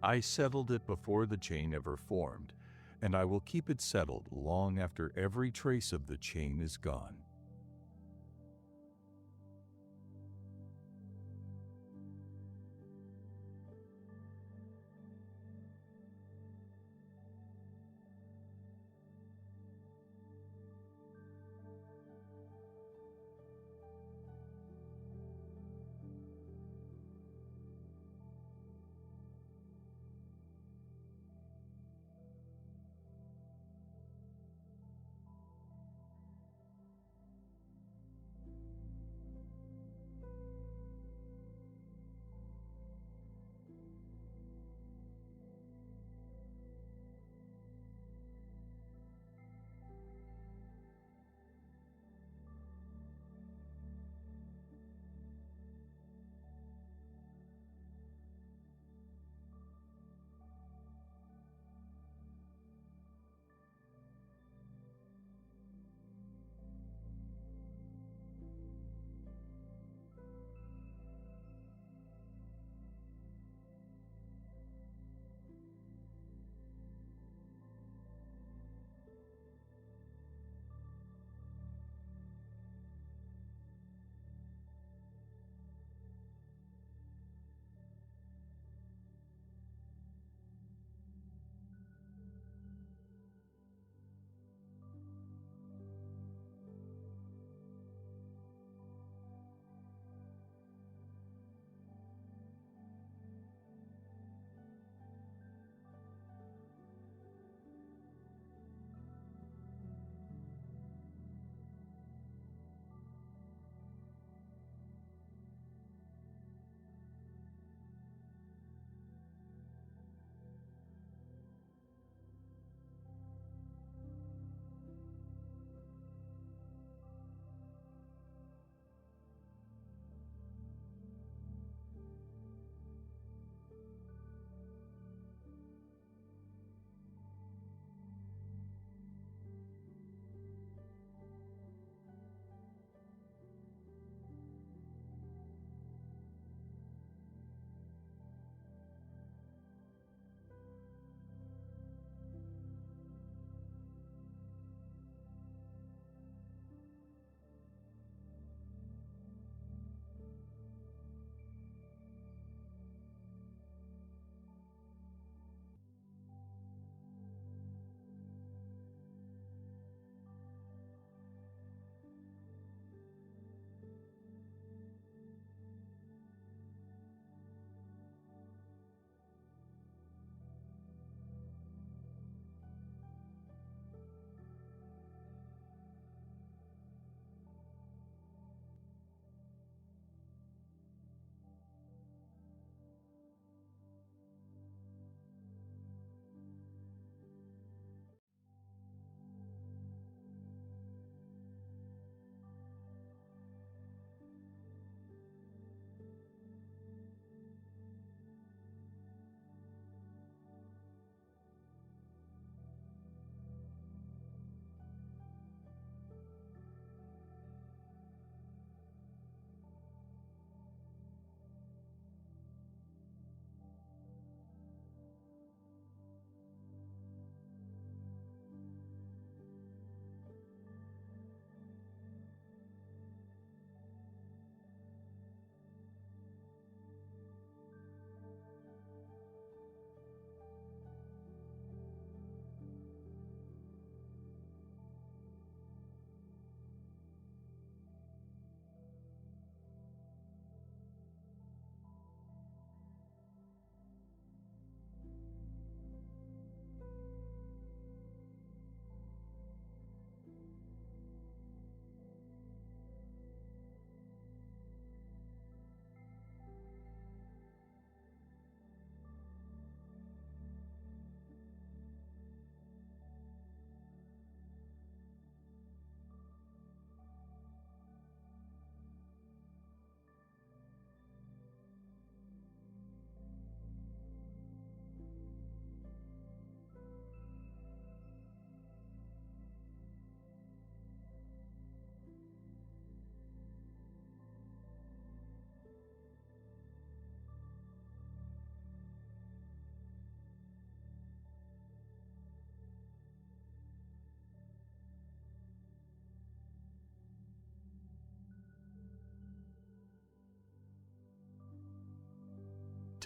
I settled it before the chain ever formed, and I will keep it settled long after every trace of the chain is gone.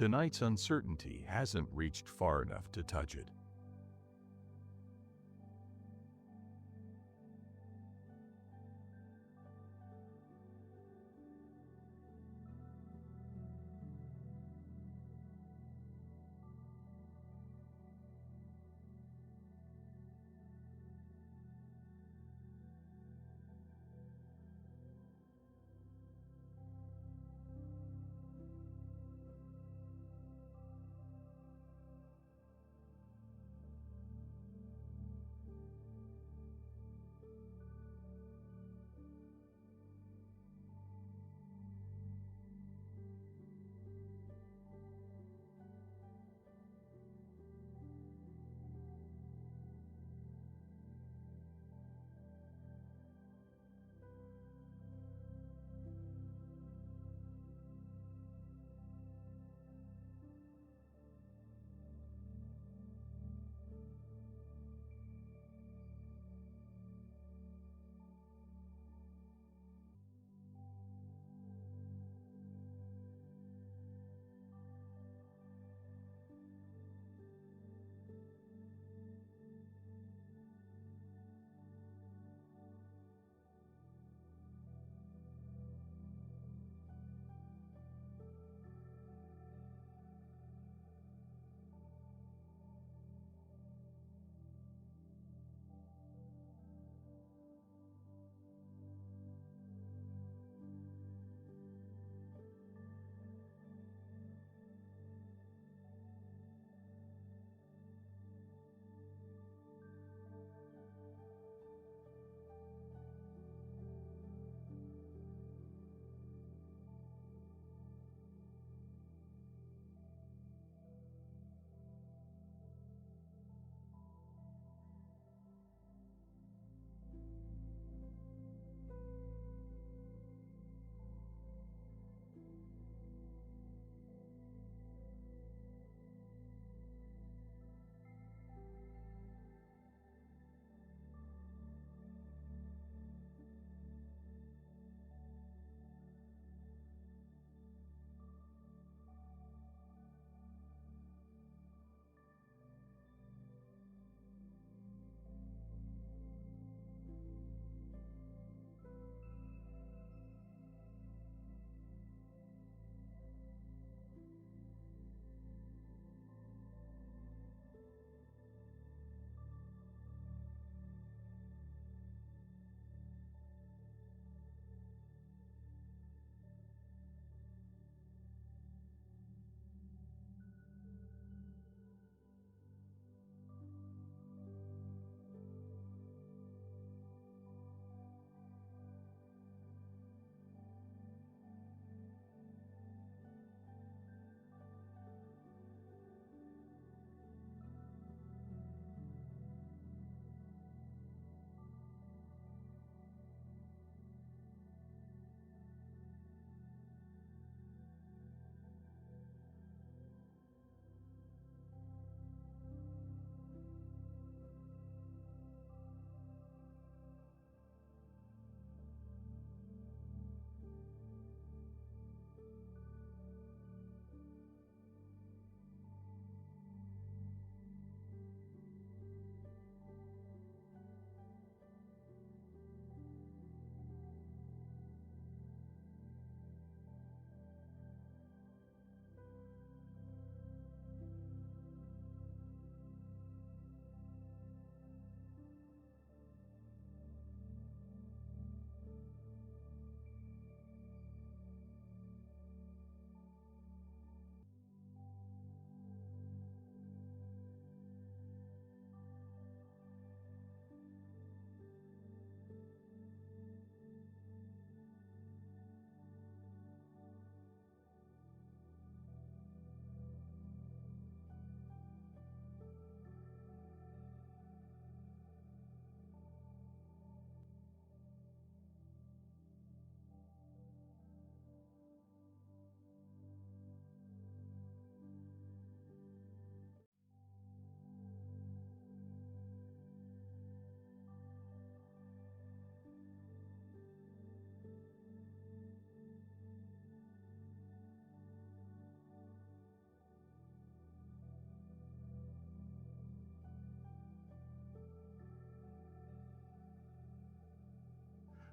Tonight's uncertainty hasn't reached far enough to touch it.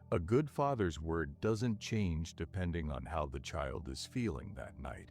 A good father's word doesn't change depending on how the child is feeling that night.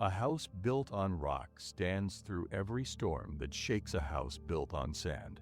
A house built on rock stands through every storm that shakes a house built on sand.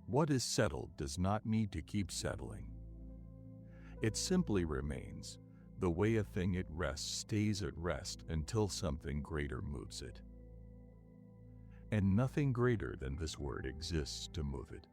What is settled does not need to keep settling. It simply remains. The way a thing at rest stays at rest until something greater moves it. And nothing greater than this word exists to move it.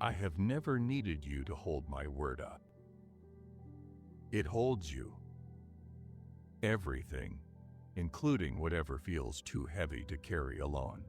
I have never needed you to hold my word up. It holds you. Everything, including whatever feels too heavy to carry alone.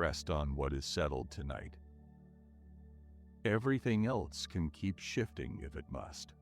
rest on what is settled tonight. Everything else can keep shifting if it must.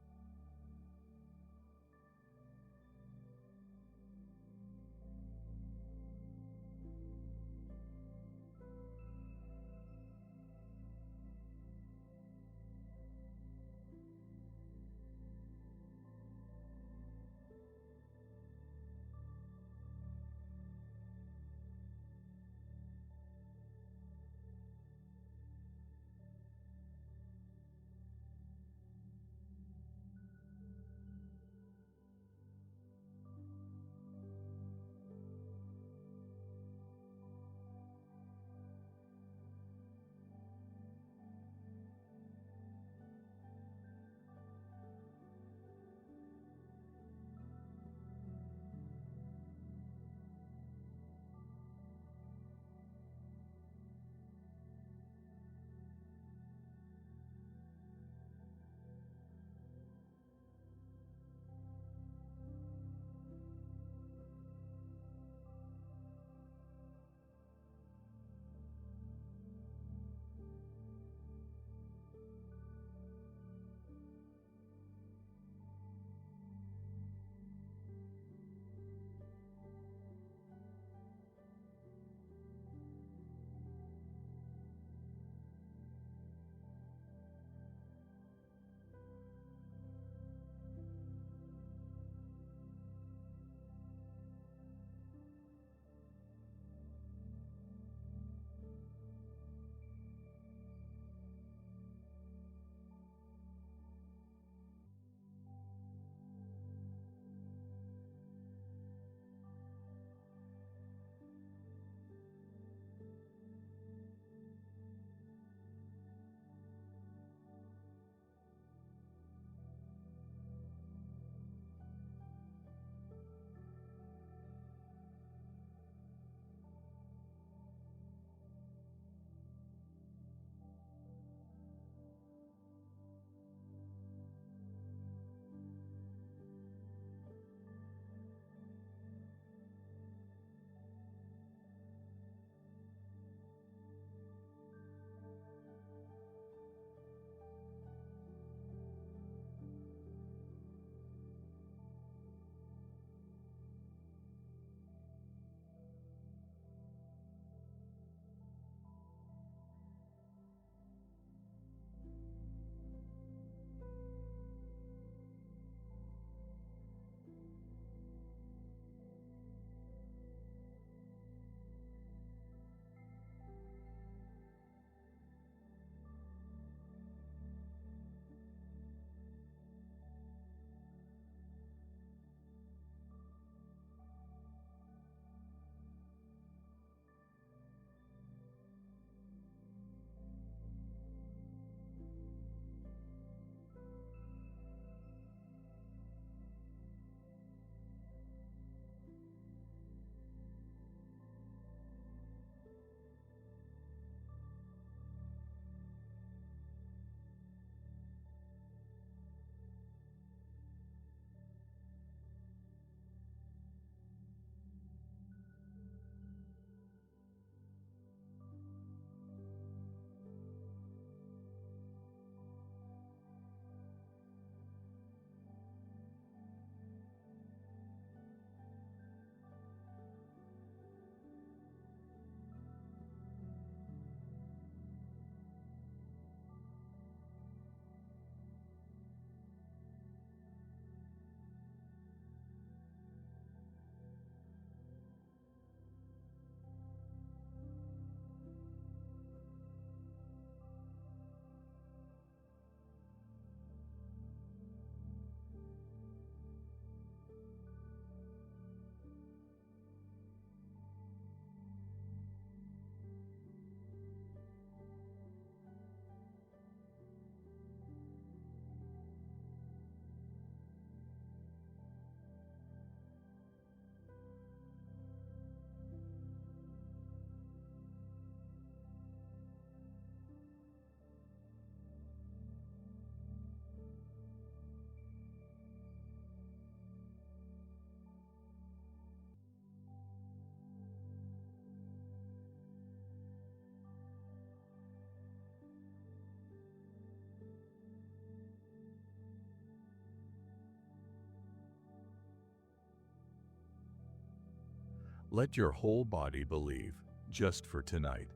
Let your whole body believe, just for tonight,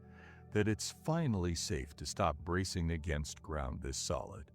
that it's finally safe to stop bracing against ground this solid.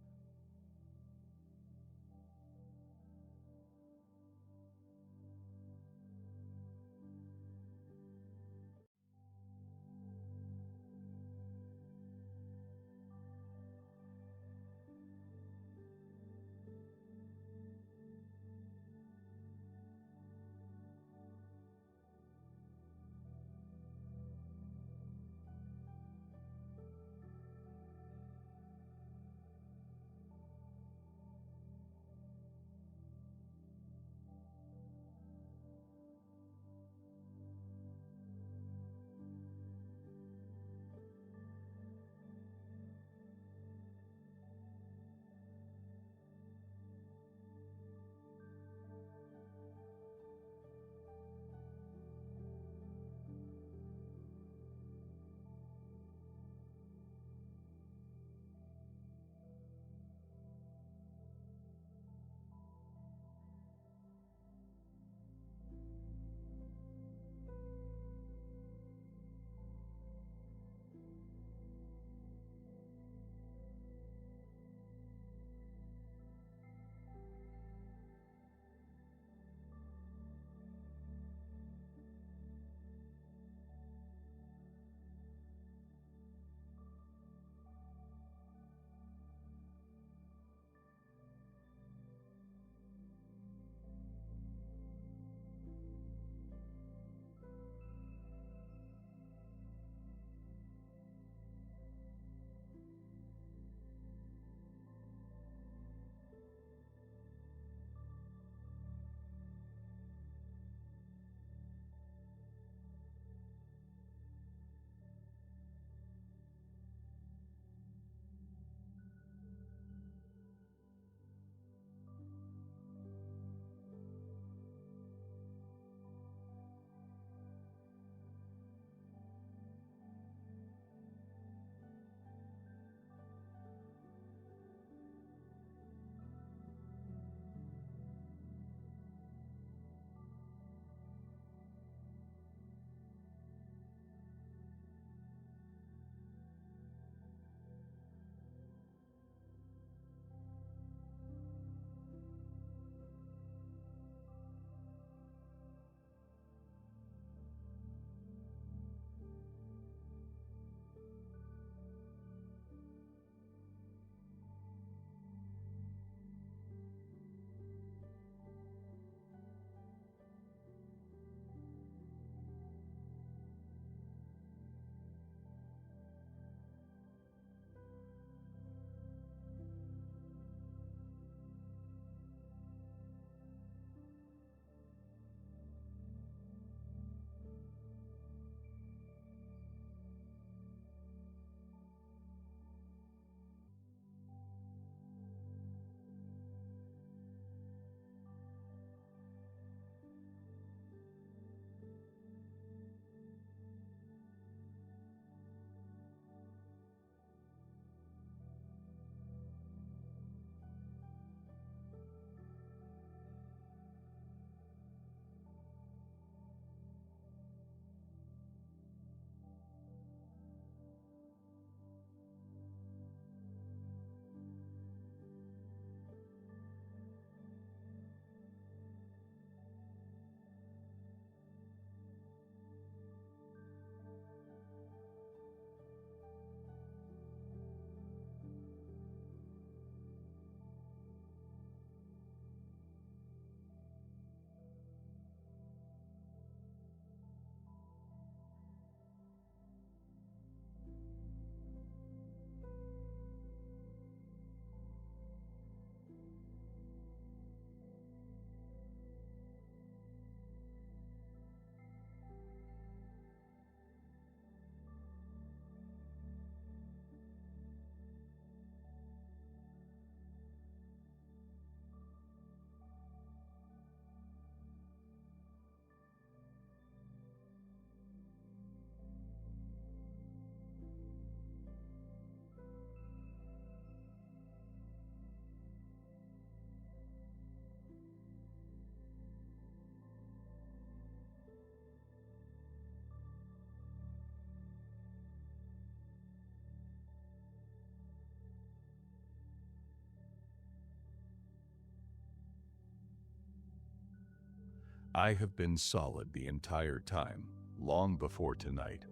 I have been solid the entire time, long before tonight,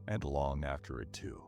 and long after it too.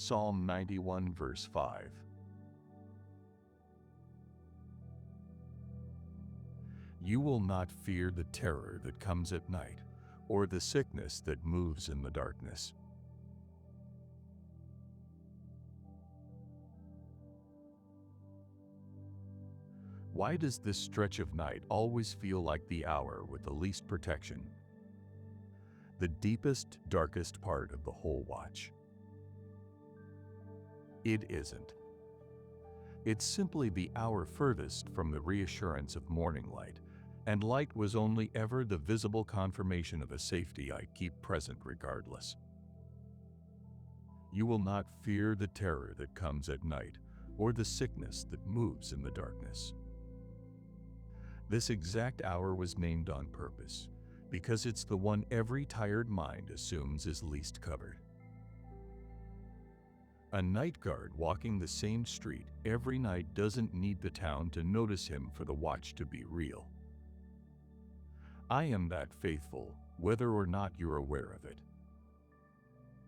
Psalm 91 verse 5. You will not fear the terror that comes at night, or the sickness that moves in the darkness. Why does this stretch of night always feel like the hour with the least protection? The deepest, darkest part of the whole watch. It isn't. It's simply the hour furthest from the reassurance of morning light, and light was only ever the visible confirmation of a safety I keep present regardless. You will not fear the terror that comes at night, or the sickness that moves in the darkness. This exact hour was named on purpose, because it's the one every tired mind assumes is least covered. A night guard walking the same street every night doesn't need the town to notice him for the watch to be real. I am that faithful, whether or not you're aware of it.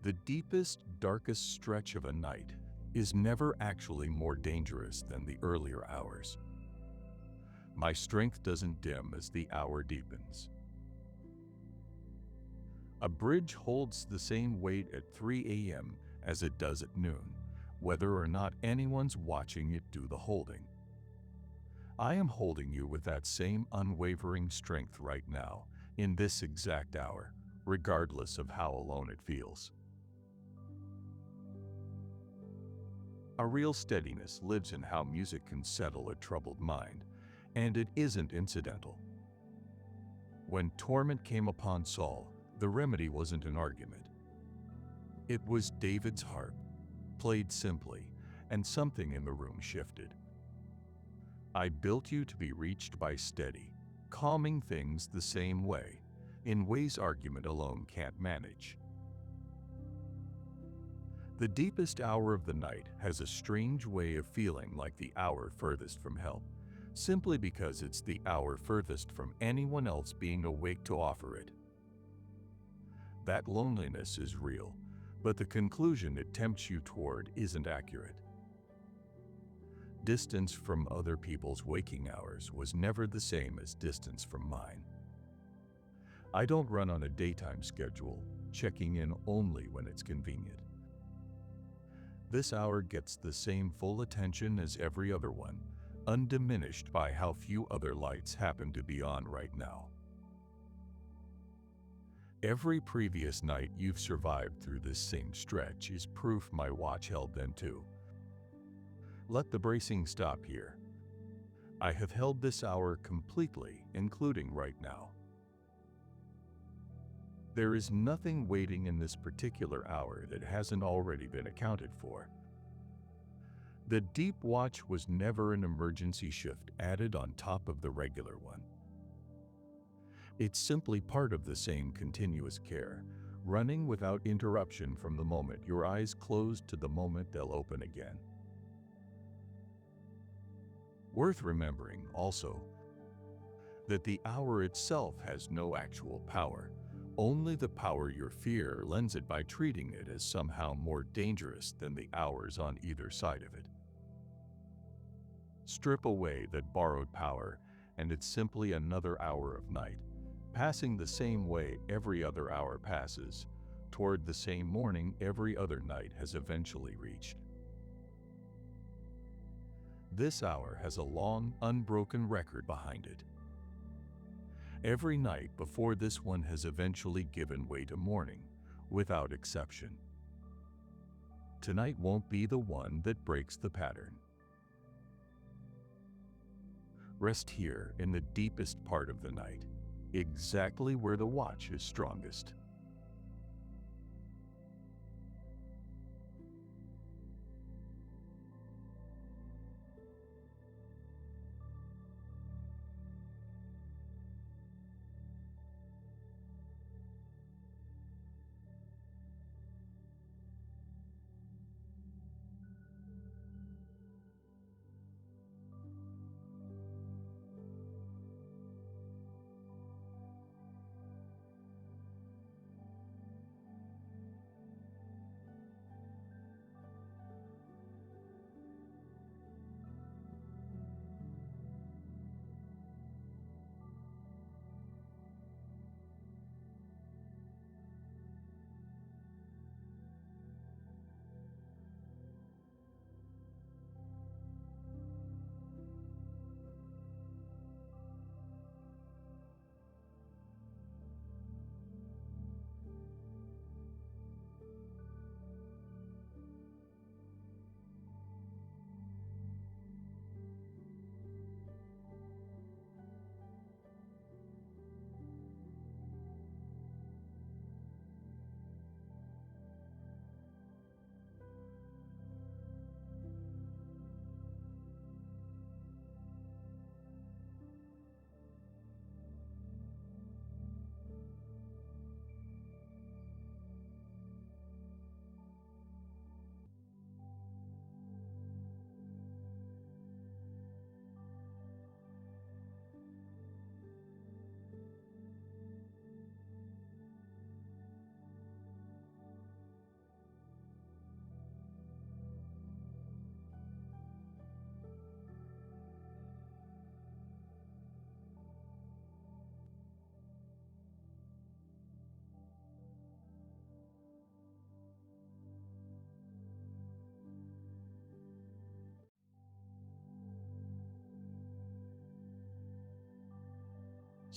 The deepest, darkest stretch of a night is never actually more dangerous than the earlier hours. My strength doesn't dim as the hour deepens. A bridge holds the same weight at 3 a.m. as it does at noon, whether or not anyone's watching it do the holding. I am holding you with that same unwavering strength right now, in this exact hour, regardless of how alone it feels. A real steadiness lives in how music can settle a troubled mind, and it isn't incidental. When torment came upon Saul, the remedy wasn't an argument. It was David's harp, played simply, and something in the room shifted. I built you to be reached by steady, calming things the same way, in ways argument alone can't manage. The deepest hour of the night has a strange way of feeling like the hour furthest from help, simply because it's the hour furthest from anyone else being awake to offer it. That loneliness is real, but the conclusion it tempts you toward isn't accurate. Distance from other people's waking hours was never the same as distance from mine. I don't run on a daytime schedule, checking in only when it's convenient. This hour gets the same full attention as every other one, undiminished by how few other lights happen to be on right now. Every previous night you've survived through this same stretch is proof my watch held then too. Let the bracing stop here. I have held this hour completely, including right now. There is nothing waiting in this particular hour that hasn't already been accounted for. The deep watch was never an emergency shift added on top of the regular one. It's simply part of the same continuous care, running without interruption from the moment your eyes close to the moment they'll open again. Worth remembering, also, that the hour itself has no actual power, only the power your fear lends it by treating it as somehow more dangerous than the hours on either side of it. Strip away that borrowed power, and it's simply another hour of night, passing the same way every other hour passes, toward the same morning every other night has eventually reached. This hour has a long, unbroken record behind it. Every night before this one has eventually given way to morning, without exception. Tonight won't be the one that breaks the pattern. Rest here in the deepest part of the night, exactly where the watch is strongest.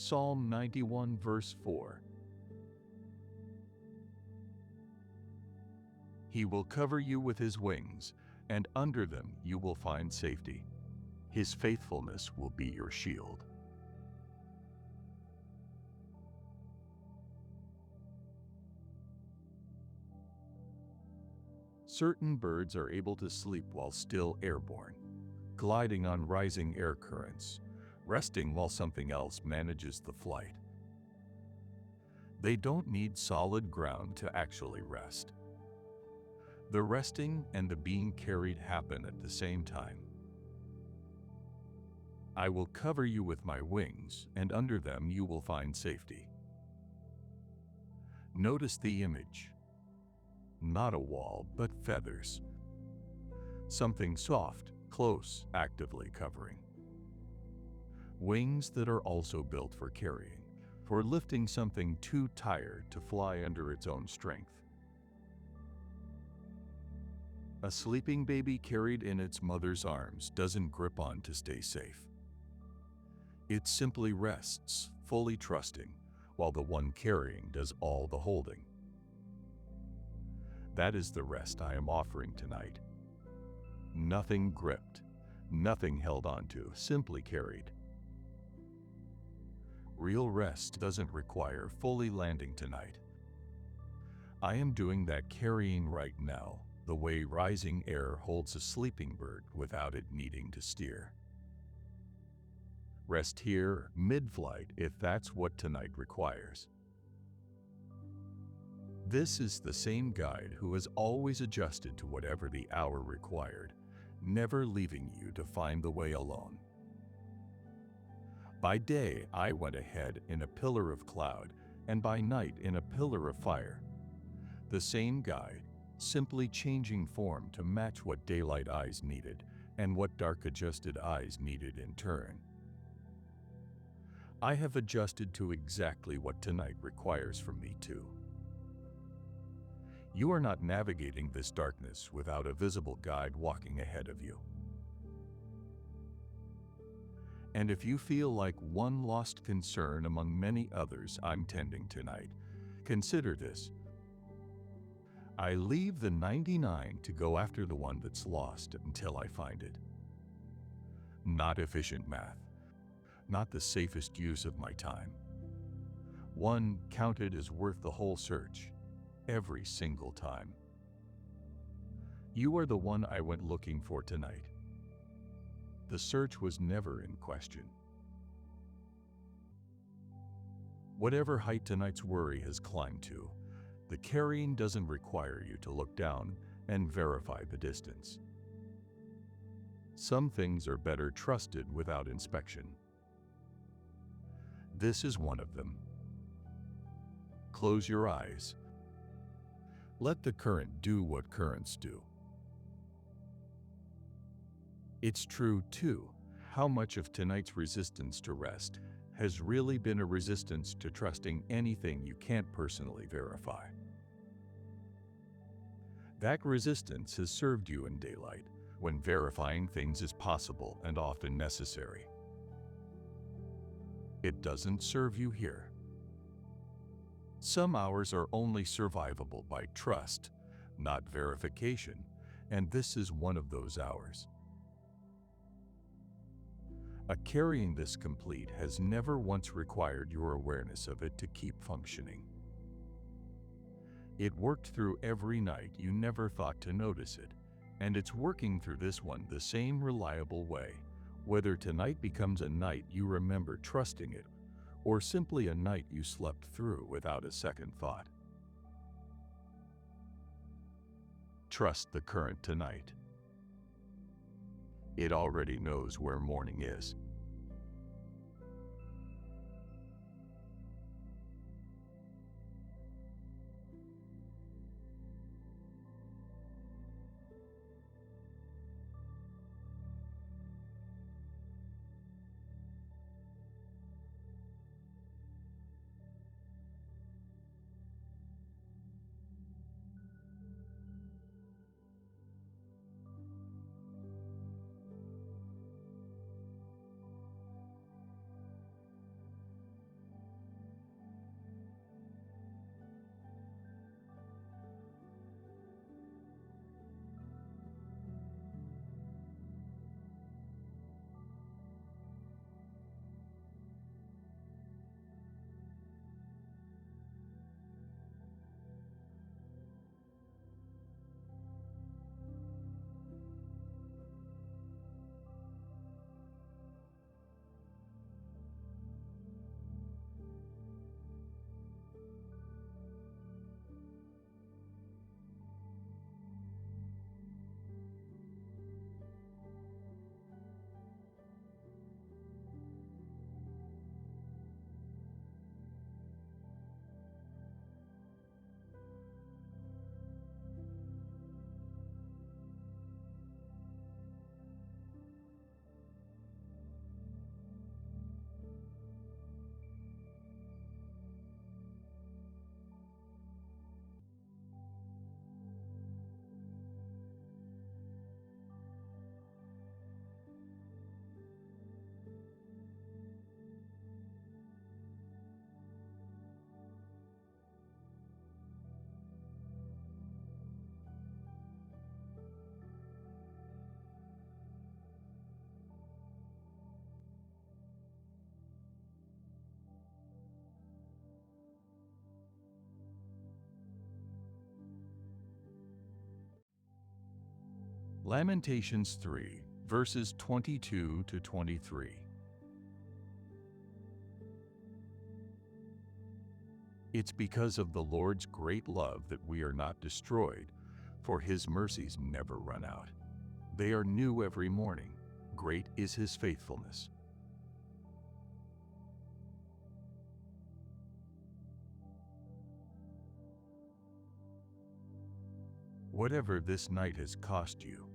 Psalm 91 verse 4. He will cover you with his wings, and under them you will find safety. His faithfulness will be your shield. Certain birds are able to sleep while still airborne, gliding on rising air currents, resting while something else manages the flight. They don't need solid ground to actually rest. The resting and the being carried happen at the same time. I will cover you with my wings, and under them you will find safety. Notice the image. Not a wall, but feathers. Something soft, close, actively covering. Wings that are also built for carrying, for lifting something too tired to fly under its own strength. A sleeping baby carried in its mother's arms doesn't grip on to stay safe. It simply rests, fully trusting, while the one carrying does all the holding. That is the rest I am offering tonight. Nothing gripped, nothing held onto, simply carried. Real rest doesn't require fully landing tonight. I am doing that carrying right now, the way rising air holds a sleeping bird without it needing to steer. Rest here, mid-flight, if that's what tonight requires. This is the same guide who has always adjusted to whatever the hour required, never leaving you to find the way alone. By day I went ahead in a pillar of cloud, and by night in a pillar of fire. The same guide, simply changing form to match what daylight eyes needed, and what dark-adjusted eyes needed in turn. I have adjusted to exactly what tonight requires from me too. You are not navigating this darkness without a visible guide walking ahead of you. And if you feel like one lost concern among many others I'm tending tonight, consider this. I leave the 99 to go after the one that's lost until I find it. Not efficient math. Not the safest use of my time. One counted is worth the whole search, every single time. You are the one I went looking for tonight. The search was never in question. Whatever height tonight's worry has climbed to, the carrying doesn't require you to look down and verify the distance. Some things are better trusted without inspection. This is one of them. Close your eyes. Let the current do what currents do. It's true, too, how much of tonight's resistance to rest has really been a resistance to trusting anything you can't personally verify. That resistance has served you in daylight, when verifying things is possible and often necessary. It doesn't serve you here. Some hours are only survivable by trust, not verification, and this is one of those hours. A carrying this complete has never once required your awareness of it to keep functioning. It worked through every night you never thought to notice it, and it's working through this one the same reliable way, whether tonight becomes a night you remember trusting it, or simply a night you slept through without a second thought. Trust the current tonight. It already knows where morning is. Lamentations 3, verses 22 to 23. It's because of the Lord's great love that we are not destroyed, for His mercies never run out. They are new every morning. Great is His faithfulness. Whatever this night has cost you,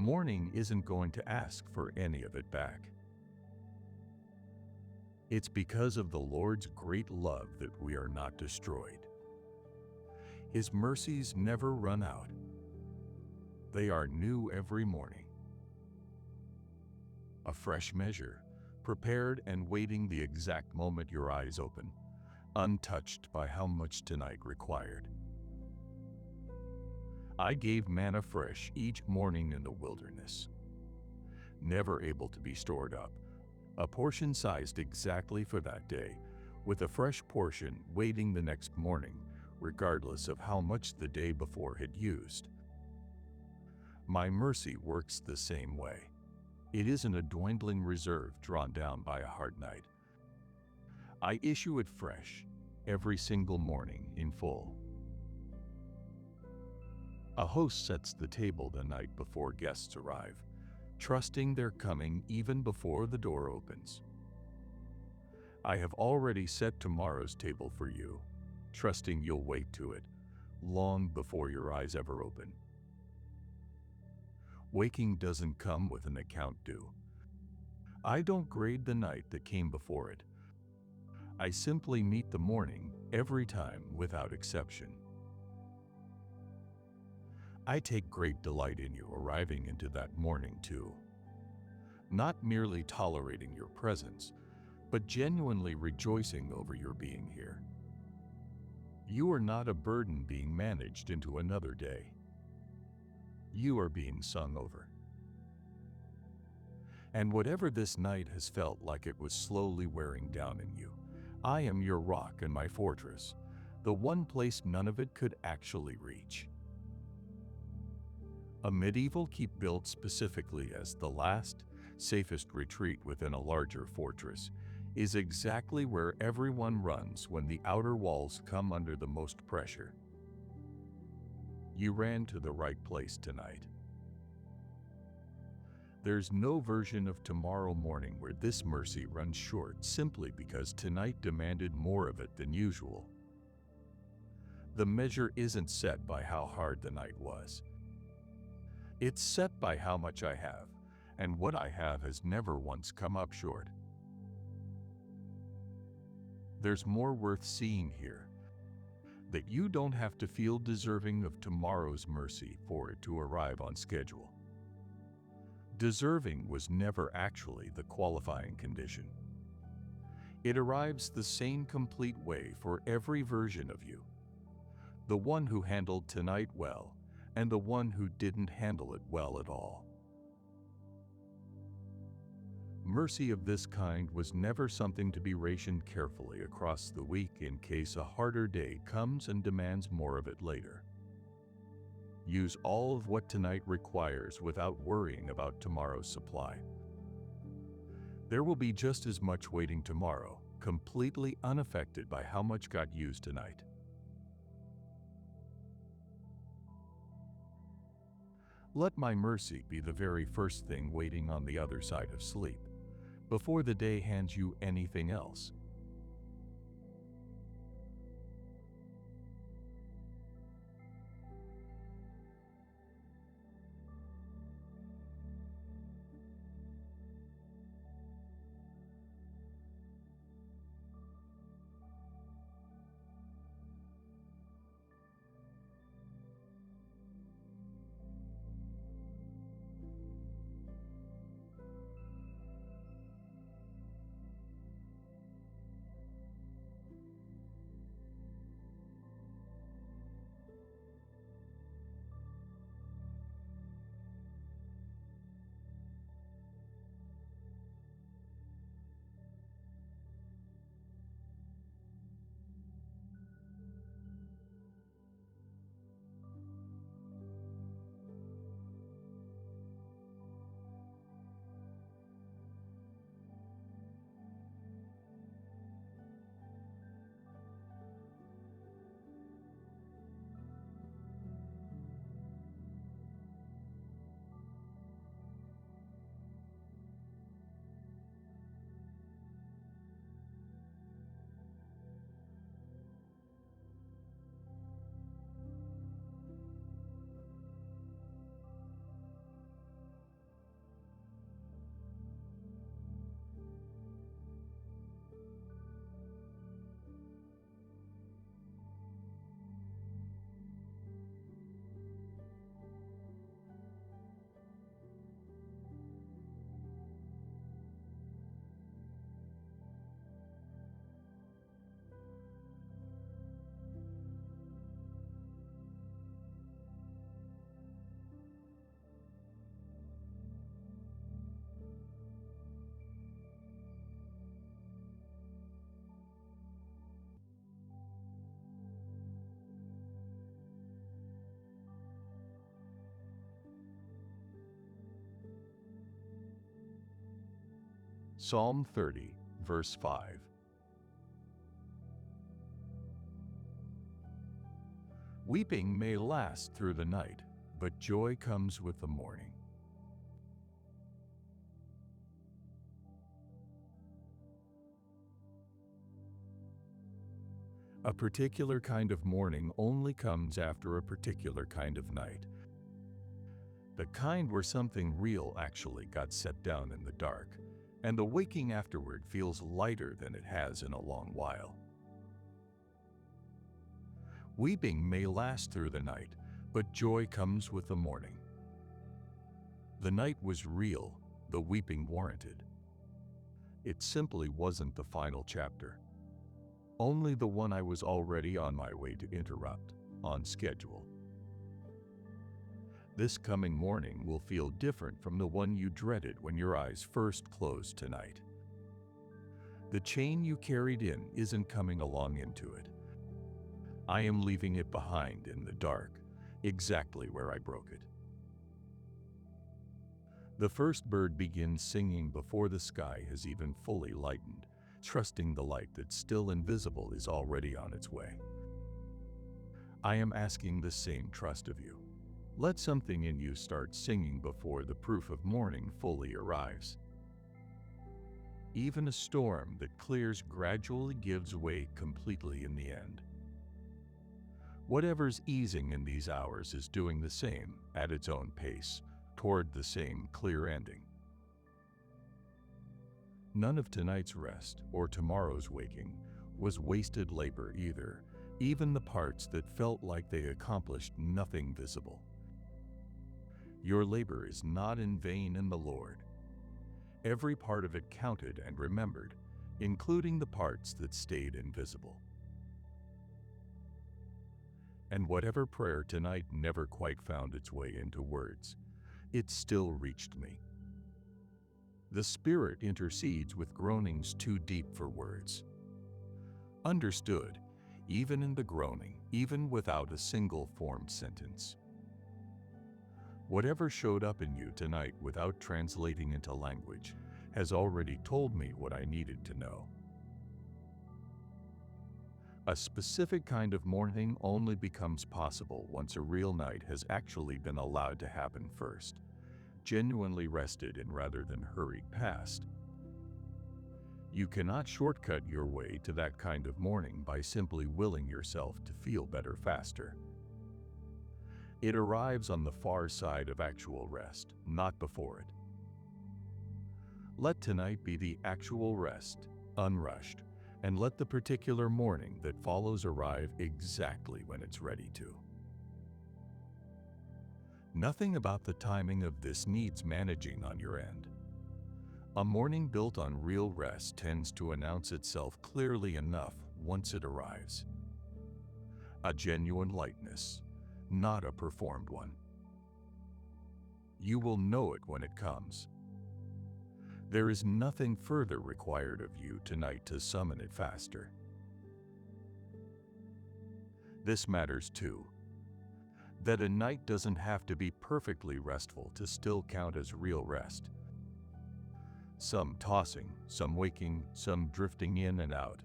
morning isn't going to ask for any of it back. It's because of the Lord's great love that we are not destroyed. His mercies never run out. They are new every morning. A fresh measure, prepared and waiting the exact moment your eyes open, untouched by how much tonight required. I gave manna fresh each morning in the wilderness, never able to be stored up, a portion sized exactly for that day, with a fresh portion waiting the next morning, regardless of how much the day before had used. My mercy works the same way. It isn't a dwindling reserve drawn down by a hard night. I issue it fresh, every single morning in full. A host sets the table the night before guests arrive, trusting they're coming even before the door opens. I have already set tomorrow's table for you, trusting you'll wait to it, long before your eyes ever open. Waking doesn't come with an account due. I don't grade the night that came before it. I simply meet the morning every time without exception. I take great delight in you arriving into that morning too. Not merely tolerating your presence, but genuinely rejoicing over your being here. You are not a burden being managed into another day. You are being sung over. And whatever this night has felt like it was slowly wearing down in you, I am your rock and my fortress, the one place none of it could actually reach. A medieval keep built specifically as the last, safest retreat within a larger fortress is exactly where everyone runs when the outer walls come under the most pressure. You ran to the right place tonight. There's no version of tomorrow morning where this mercy runs short simply because tonight demanded more of it than usual. The measure isn't set by how hard the night was. It's set by how much I have, and what I have has never once come up short. There's more worth seeing here, that you don't have to feel deserving of tomorrow's mercy for it to arrive on schedule. Deserving was never actually the qualifying condition. It arrives the same complete way for every version of you. The one who handled tonight well, and the one who didn't handle it well at all. Mercy of this kind was never something to be rationed carefully across the week in case a harder day comes and demands more of it later. Use all of what tonight requires without worrying about tomorrow's supply. There will be just as much waiting tomorrow, completely unaffected by how much got used tonight. Let my mercy be the very first thing waiting on the other side of sleep, before the day hands you anything else. Psalm 30, verse 5. Weeping may last through the night, but joy comes with the morning. A particular kind of morning only comes after a particular kind of night. The kind where something real actually got set down in the dark, and the waking afterward feels lighter than it has in a long while. Weeping may last through the night, but joy comes with the morning. The night was real, the weeping warranted. It simply wasn't the final chapter. Only the one I was already on my way to interrupt, on schedule. This coming morning will feel different from the one you dreaded when your eyes first closed tonight. The chain you carried in isn't coming along into it. I am leaving it behind in the dark, exactly where I broke it. The first bird begins singing before the sky has even fully lightened, trusting the light that's still invisible is already on its way. I am asking the same trust of you. Let something in you start singing before the proof of morning fully arrives. Even a storm that clears gradually gives way completely in the end. Whatever's easing in these hours is doing the same at its own pace, toward the same clear ending. None of tonight's rest or tomorrow's waking was wasted labor either, even the parts that felt like they accomplished nothing visible. Your labor is not in vain in the Lord. Every part of it counted and remembered, including the parts that stayed invisible. And whatever prayer tonight never quite found its way into words, it still reached me. The Spirit intercedes with groanings too deep for words. Understood, even in the groaning, even without a single formed sentence. Whatever showed up in you tonight without translating into language has already told me what I needed to know. A specific kind of mourning only becomes possible once a real night has actually been allowed to happen first, genuinely rested in rather than hurried past. You cannot shortcut your way to that kind of mourning by simply willing yourself to feel better faster. It arrives on the far side of actual rest, not before it. Let tonight be the actual rest, unrushed, and let the particular morning that follows arrive exactly when it's ready to. Nothing about the timing of this needs managing on your end. A morning built on real rest tends to announce itself clearly enough once it arrives. A genuine lightness, not a performed one. You will know it when it comes. There is nothing further required of you tonight to summon it faster. This matters too, that a night doesn't have to be perfectly restful to still count as real rest. Some tossing, some waking, some drifting in and out.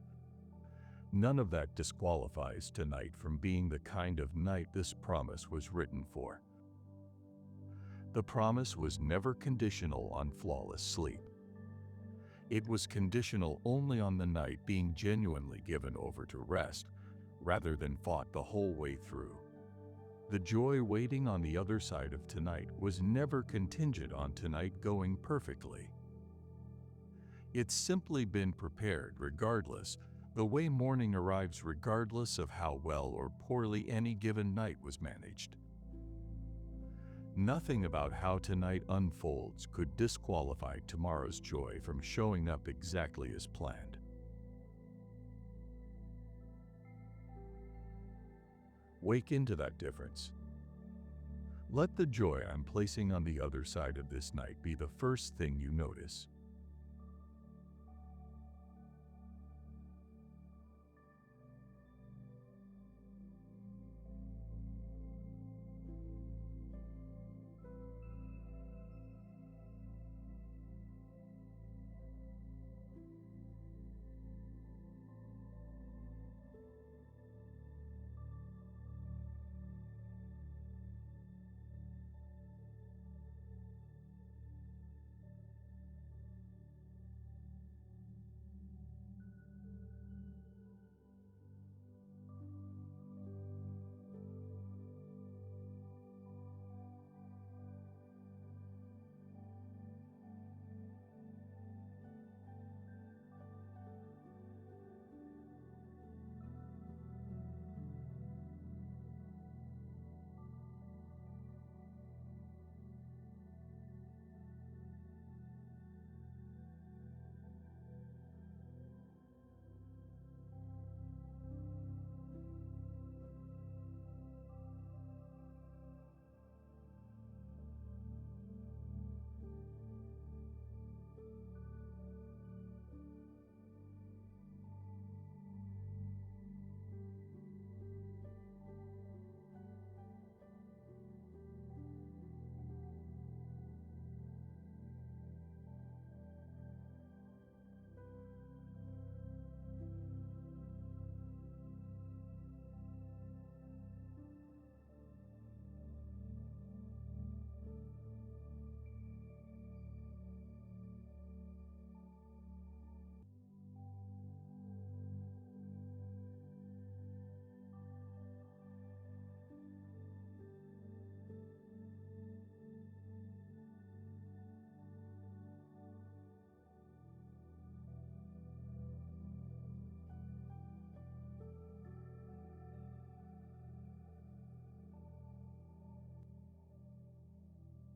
None of that disqualifies tonight from being the kind of night this promise was written for. The promise was never conditional on flawless sleep. It was conditional only on the night being genuinely given over to rest, rather than fought the whole way through. The joy waiting on the other side of tonight was never contingent on tonight going perfectly. It's simply been prepared regardless, the way morning arrives regardless of how well or poorly any given night was managed. Nothing about how tonight unfolds could disqualify tomorrow's joy from showing up exactly as planned. Wake into that difference. Let the joy I'm placing on the other side of this night be the first thing you notice.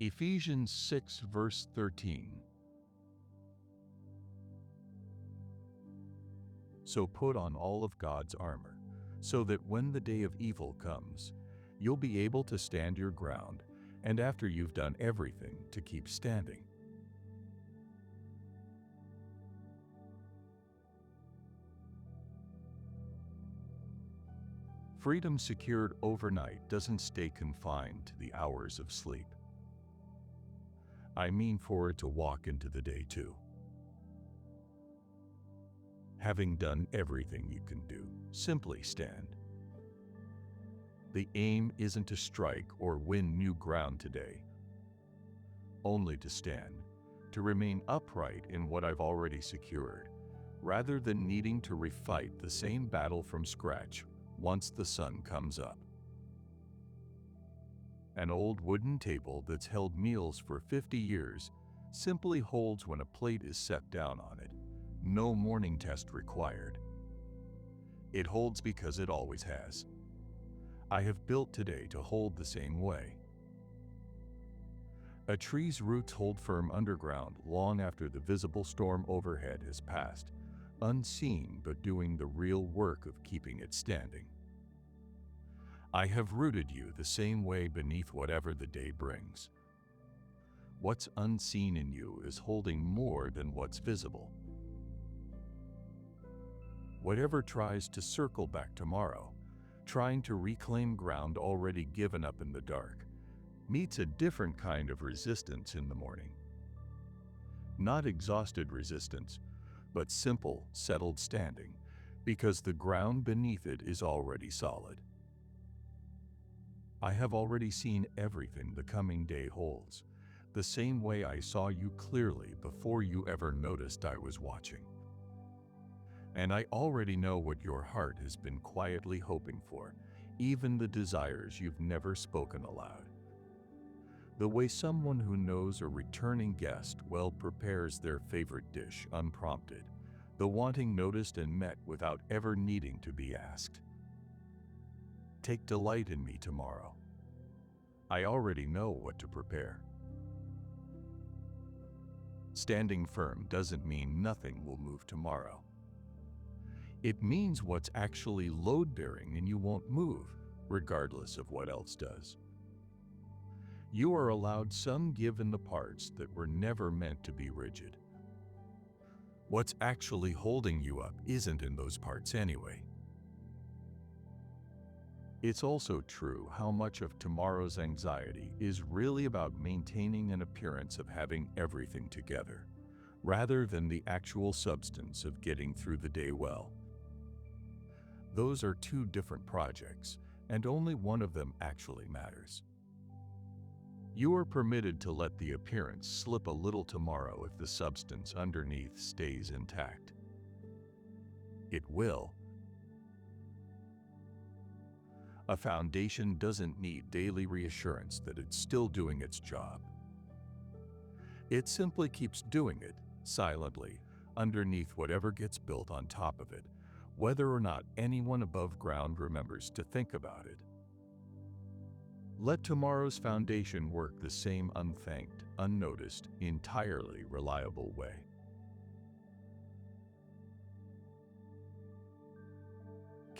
Ephesians 6 verse 13. So put on all of God's armor, so that when the day of evil comes, you'll be able to stand your ground, and after you've done everything, to keep standing. Freedom secured overnight doesn't stay confined to the hours of sleep. I mean for it to walk into the day too. Having done everything you can do, simply stand. The aim isn't to strike or win new ground today, only to stand, to remain upright in what I've already secured, rather than needing to refight the same battle from scratch once the sun comes up. An old wooden table that's held meals for 50 years simply holds when a plate is set down on it. No morning test required. It holds because it always has. I have built today to hold the same way. A tree's roots hold firm underground long after the visible storm overhead has passed, unseen but doing the real work of keeping it standing. I have rooted you the same way beneath whatever the day brings. What's unseen in you is holding more than what's visible. Whatever tries to circle back tomorrow, trying to reclaim ground already given up in the dark, meets a different kind of resistance in the morning. Not exhausted resistance, but simple, settled standing, because the ground beneath it is already solid. I have already seen everything the coming day holds, the same way I saw you clearly before you ever noticed I was watching. And I already know what your heart has been quietly hoping for, even the desires you've never spoken aloud. The way someone who knows a returning guest well prepares their favorite dish unprompted, the wanting noticed and met without ever needing to be asked. Take delight in me tomorrow. I already know what to prepare. Standing firm doesn't mean nothing will move tomorrow. It means what's actually load-bearing and you won't move, regardless of what else does. You are allowed some give in the parts that were never meant to be rigid. What's actually holding you up isn't in those parts anyway. It's also true how much of tomorrow's anxiety is really about maintaining an appearance of having everything together, rather than the actual substance of getting through the day well. Those are two different projects, and only one of them actually matters. You are permitted to let the appearance slip a little tomorrow if the substance underneath stays intact. It will. A foundation doesn't need daily reassurance that it's still doing its job. It simply keeps doing it, silently, underneath whatever gets built on top of it, whether or not anyone above ground remembers to think about it. Let tomorrow's foundation work the same unthanked, unnoticed, entirely reliable way.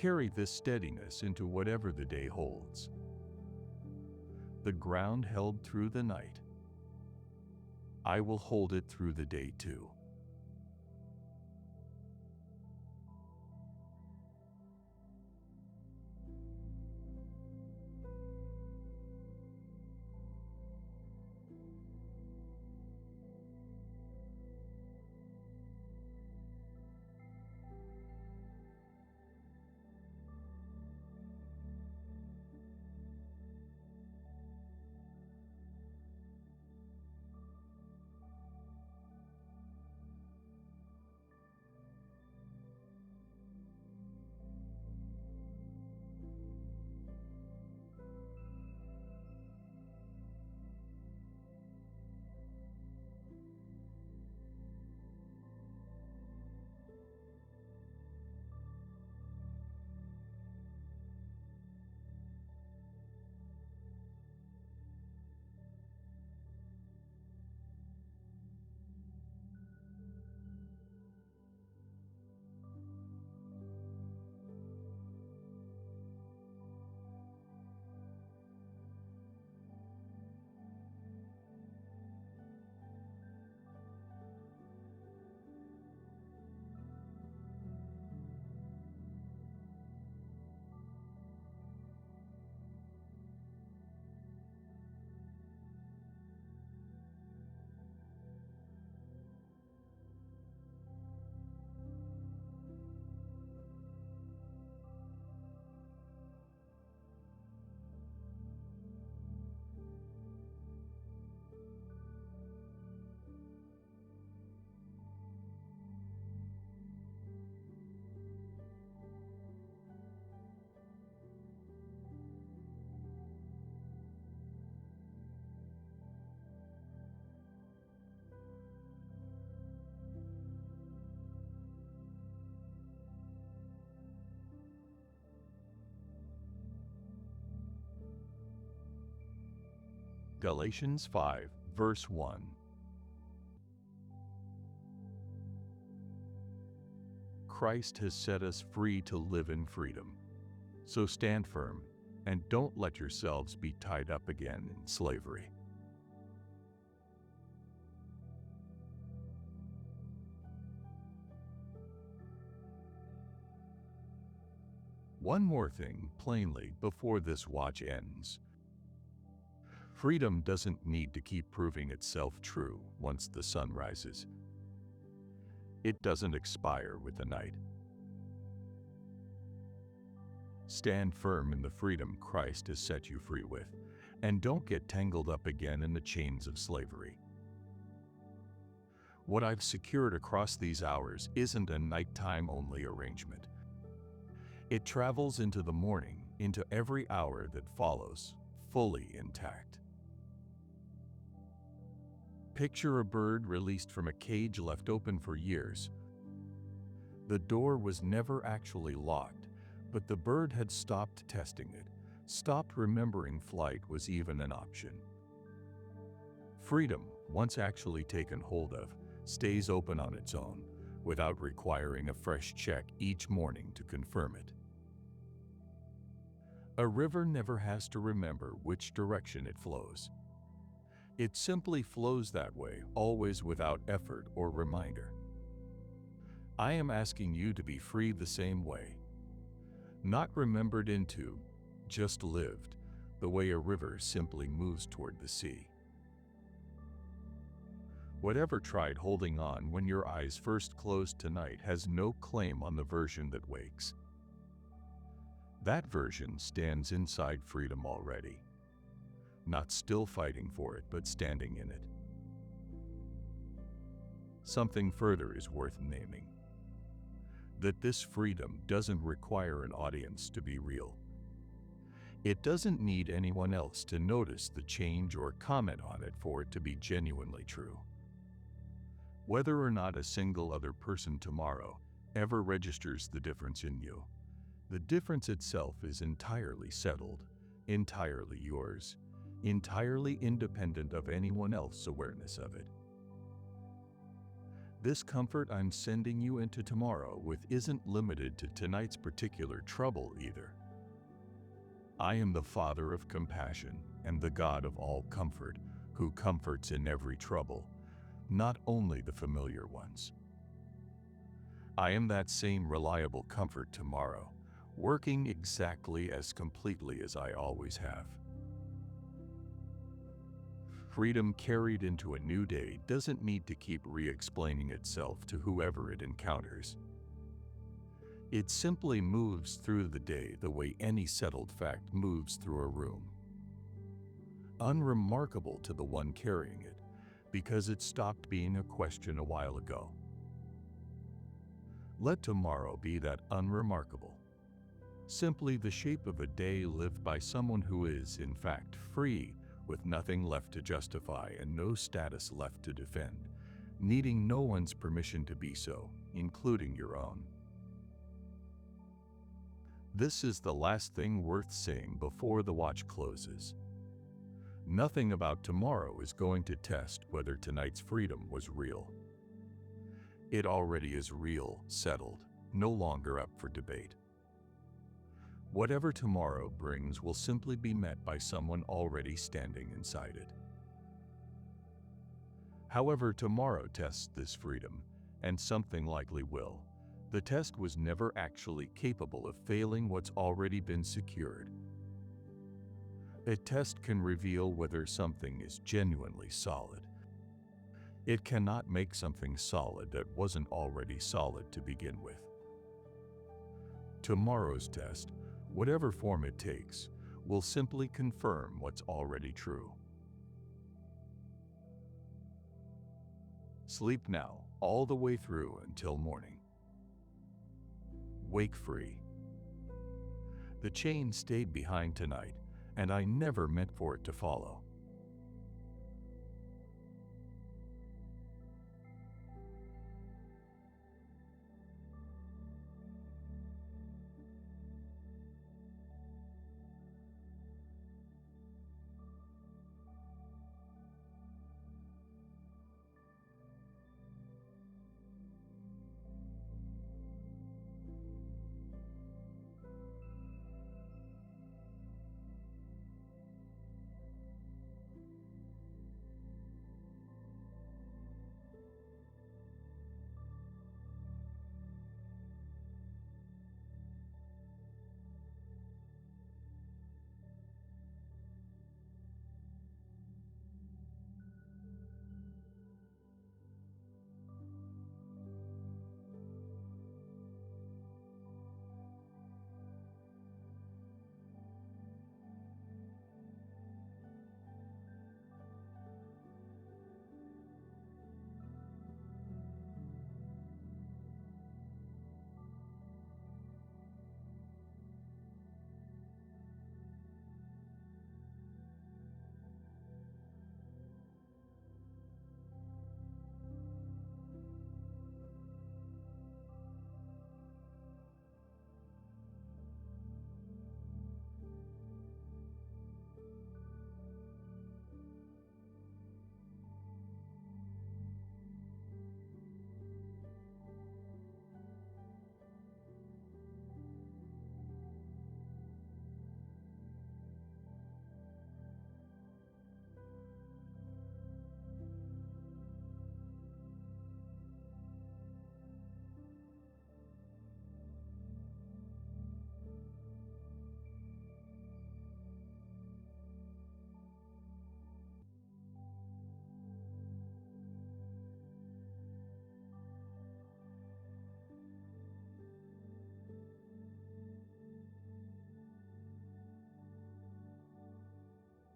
Carry this steadiness into whatever the day holds. The ground held through the night. I will hold it through the day too. Galatians 5, verse 1. Christ has set us free to live in freedom. So stand firm and don't let yourselves be tied up again in slavery. One more thing, plainly, before this watch ends. Freedom doesn't need to keep proving itself true once the sun rises. It doesn't expire with the night. Stand firm in the freedom Christ has set you free with, and don't get tangled up again in the chains of slavery. What I've secured across these hours isn't a nighttime-only arrangement. It travels into the morning, into every hour that follows, fully intact. Picture a bird released from a cage left open for years. The door was never actually locked, but the bird had stopped testing it, stopped remembering flight was even an option. Freedom, once actually taken hold of, stays open on its own, without requiring a fresh check each morning to confirm it. A river never has to remember which direction it flows. It simply flows that way, always without effort or reminder. I am asking you to be free the same way. Not remembered into, just lived, the way a river simply moves toward the sea. Whatever tried holding on when your eyes first closed tonight has no claim on the version that wakes. That version stands inside freedom already. Not still fighting for it, but standing in it. Something further is worth naming. That this freedom doesn't require an audience to be real. It doesn't need anyone else to notice the change or comment on it for it to be genuinely true. Whether or not a single other person tomorrow ever registers the difference in you, the difference itself is entirely settled, entirely yours, entirely independent of anyone else's awareness of it. This comfort I'm sending you into tomorrow with isn't limited to tonight's particular trouble either. I am the Father of compassion and the God of all comfort, who comforts in every trouble, not only the familiar ones. I am that same reliable comfort tomorrow, working exactly as completely as I always have. Freedom carried into a new day doesn't need to keep re-explaining itself to whoever it encounters. It simply moves through the day the way any settled fact moves through a room. Unremarkable to the one carrying it, because it stopped being a question a while ago. Let tomorrow be that unremarkable. Simply the shape of a day lived by someone who is, in fact, free, with nothing left to justify and no status left to defend, needing no one's permission to be so, including your own. This is the last thing worth saying before the watch closes. Nothing about tomorrow is going to test whether tonight's freedom was real. It already is real, settled, no longer up for debate. Whatever tomorrow brings will simply be met by someone already standing inside it. However tomorrow tests this freedom, and something likely will, the test was never actually capable of failing what's already been secured. A test can reveal whether something is genuinely solid. It cannot make something solid that wasn't already solid to begin with. Tomorrow's test, whatever form it takes, will simply confirm what's already true. Sleep now, all the way through until morning. Wake free. The chain stayed behind tonight, and I never meant for it to follow.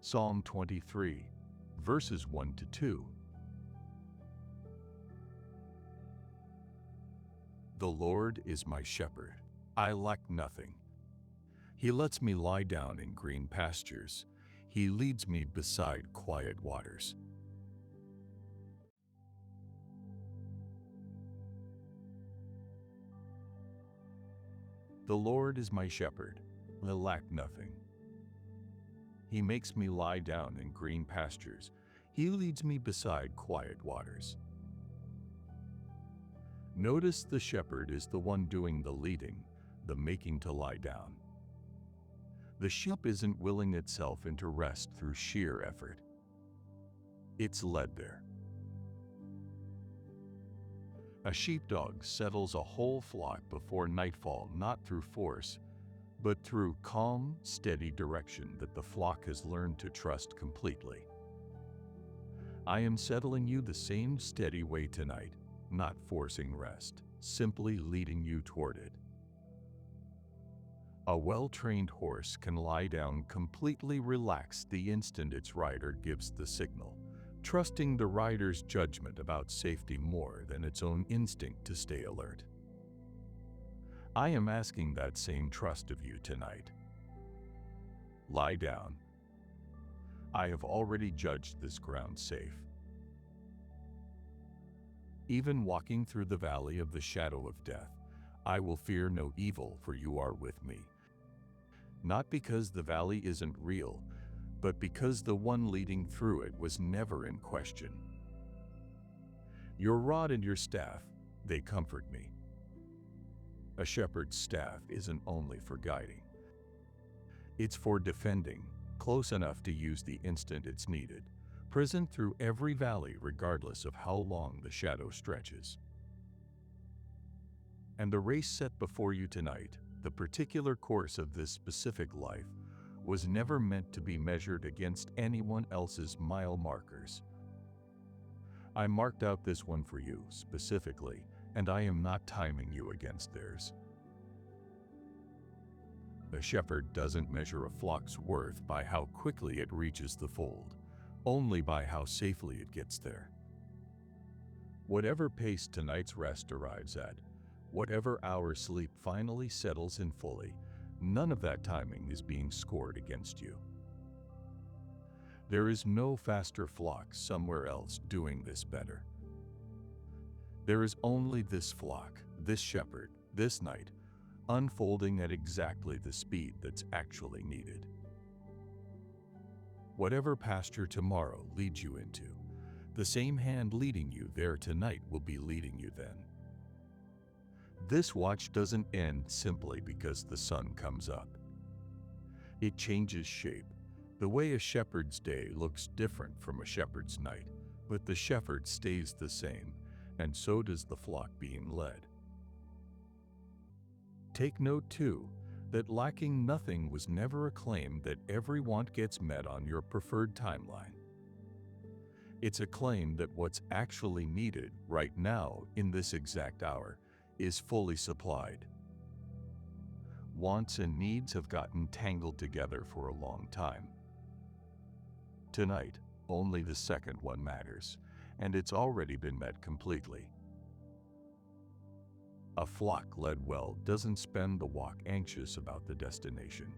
Psalm 23, verses 1 to 2. The Lord is my shepherd. I lack nothing. He lets me lie down in green pastures. He leads me beside quiet waters. The Lord is my shepherd. I lack nothing. He makes me lie down in green pastures. He leads me beside quiet waters. Notice the shepherd is the one doing the leading, the making to lie down. The sheep isn't willing itself into rest through sheer effort. It's led there. A sheepdog settles a whole flock before nightfall, not through force, but through calm, steady direction that the flock has learned to trust completely. I am settling you the same steady way tonight, not forcing rest, simply leading you toward it. A well-trained horse can lie down completely relaxed the instant its rider gives the signal, trusting the rider's judgment about safety more than its own instinct to stay alert. I am asking that same trust of you tonight. Lie down. I have already judged this ground safe. Even walking through the valley of the shadow of death, I will fear no evil, for you are with me. Not because the valley isn't real, but because the one leading through it was never in question. Your rod and your staff, they comfort me. A shepherd's staff isn't only for guiding. It's for defending, close enough to use the instant it's needed, present through every valley regardless of how long the shadow stretches. And the race set before you tonight, the particular course of this specific life, was never meant to be measured against anyone else's mile markers. I marked out this one for you specifically, and I am not timing you against theirs. The shepherd doesn't measure a flock's worth by how quickly it reaches the fold, only by how safely it gets there. Whatever pace tonight's rest arrives at, whatever hour sleep finally settles in fully, none of that timing is being scored against you. There is no faster flock somewhere else doing this better. There is only this flock, this shepherd, this night, unfolding at exactly the speed that's actually needed. Whatever pasture tomorrow leads you into, the same hand leading you there tonight will be leading you then. This watch doesn't end simply because the sun comes up. It changes shape. The way a shepherd's day looks different from a shepherd's night, but the shepherd stays the same, and so does the flock being led. Take note, too, that lacking nothing was never a claim that every want gets met on your preferred timeline. It's a claim that what's actually needed right now, in this exact hour, is fully supplied. Wants and needs have gotten tangled together for a long time. Tonight, only the second one matters, and it's already been met completely. A flock led well doesn't spend the walk anxious about the destination,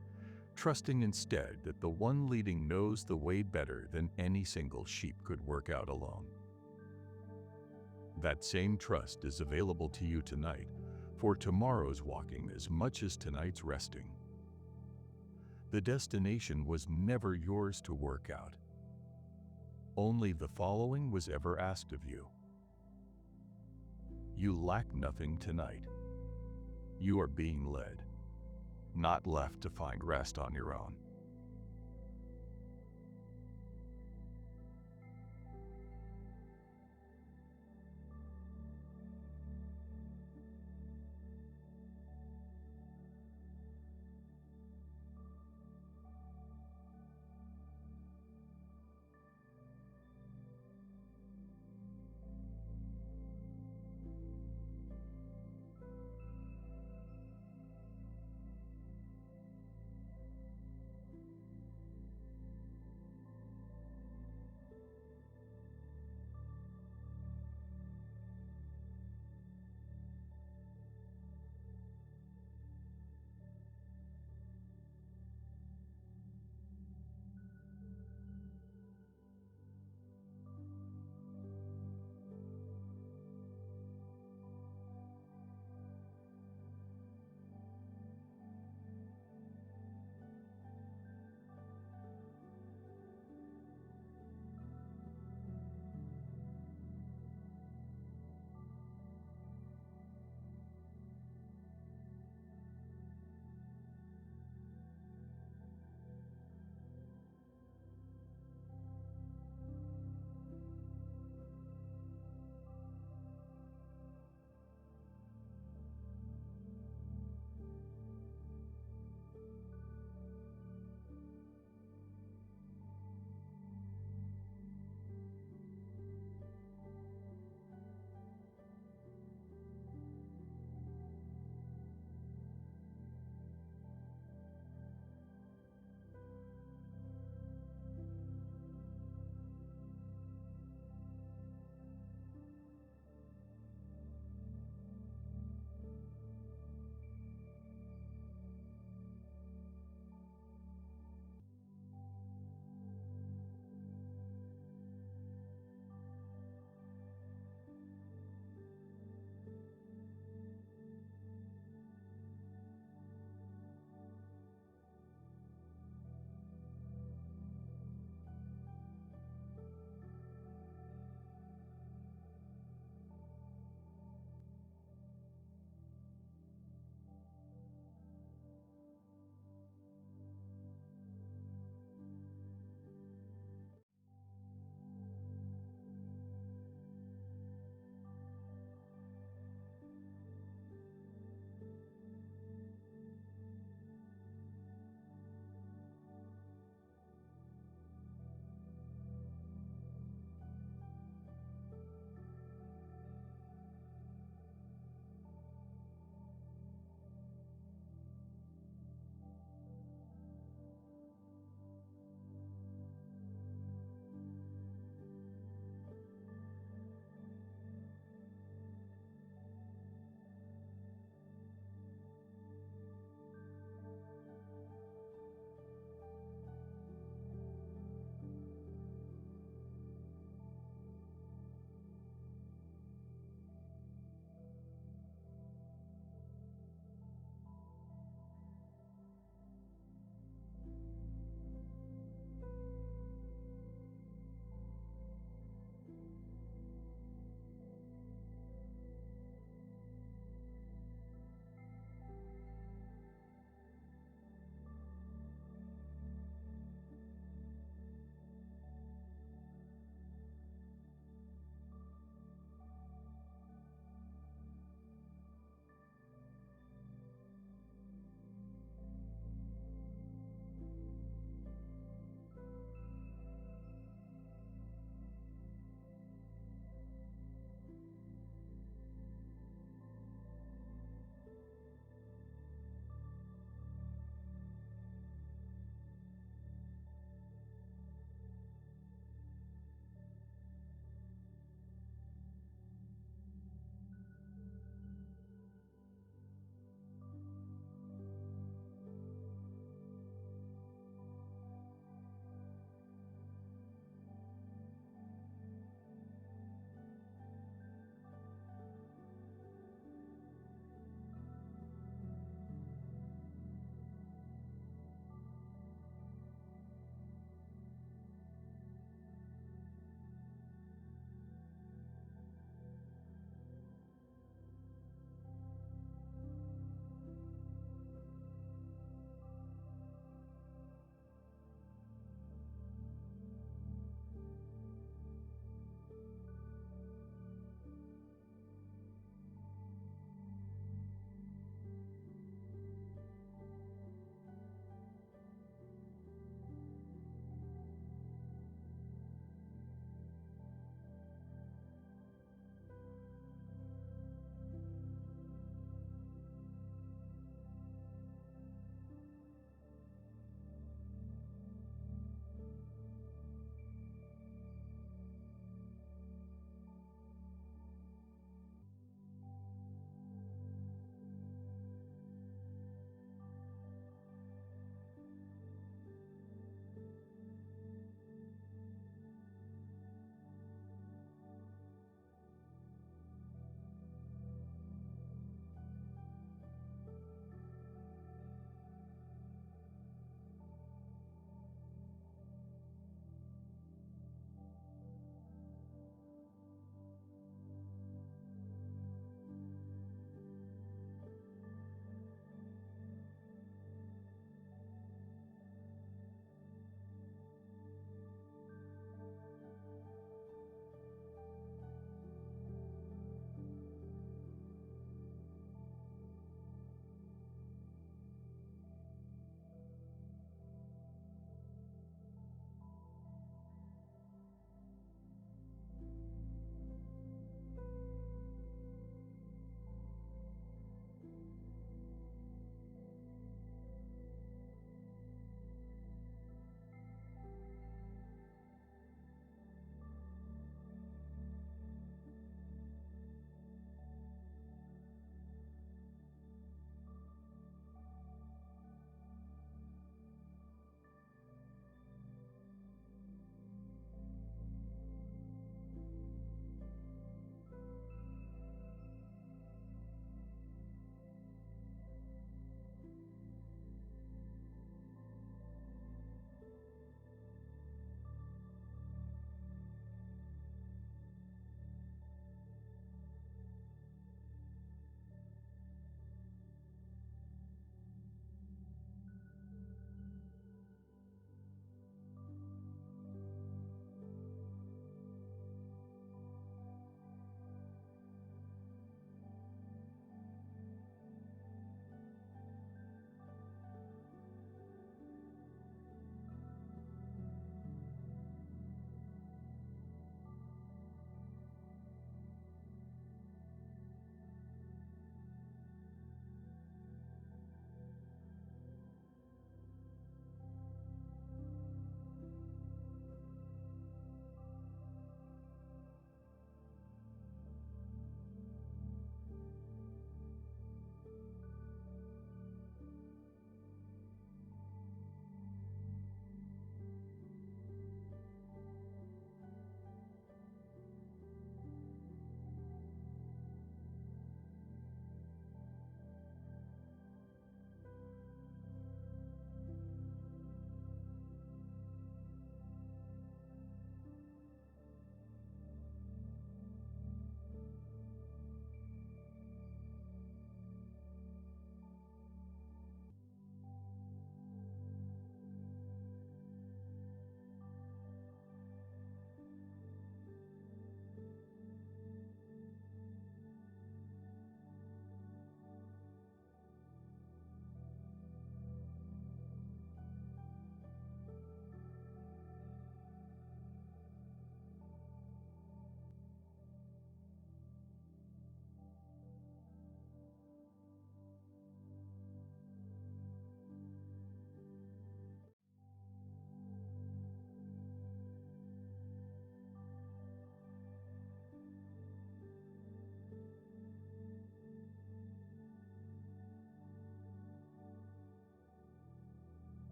trusting instead that the one leading knows the way better than any single sheep could work out alone. That same trust is available to you tonight, for tomorrow's walking as much as tonight's resting. The destination was never yours to work out. Only the following was ever asked of you. You lack nothing tonight. You are being led, not left to find rest on your own.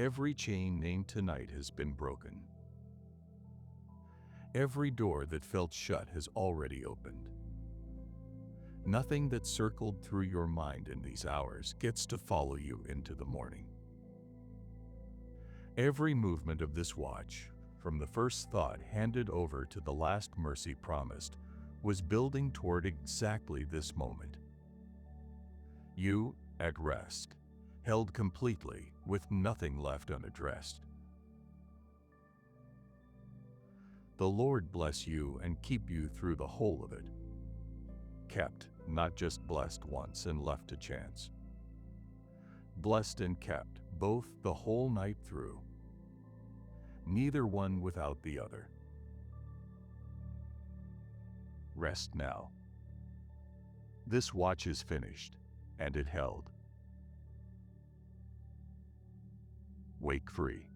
Every chain named tonight has been broken. Every door that felt shut has already opened. Nothing that circled through your mind in these hours gets to follow you into the morning. Every movement of this watch, from the first thought handed over to the last mercy promised, was building toward exactly this moment. You, at rest, held completely, with nothing left unaddressed. The Lord bless you and keep you through the whole of it. Kept, not just blessed once and left to chance. Blessed and kept, both the whole night through. Neither one without the other. Rest now. This watch is finished, and it held. Wake free.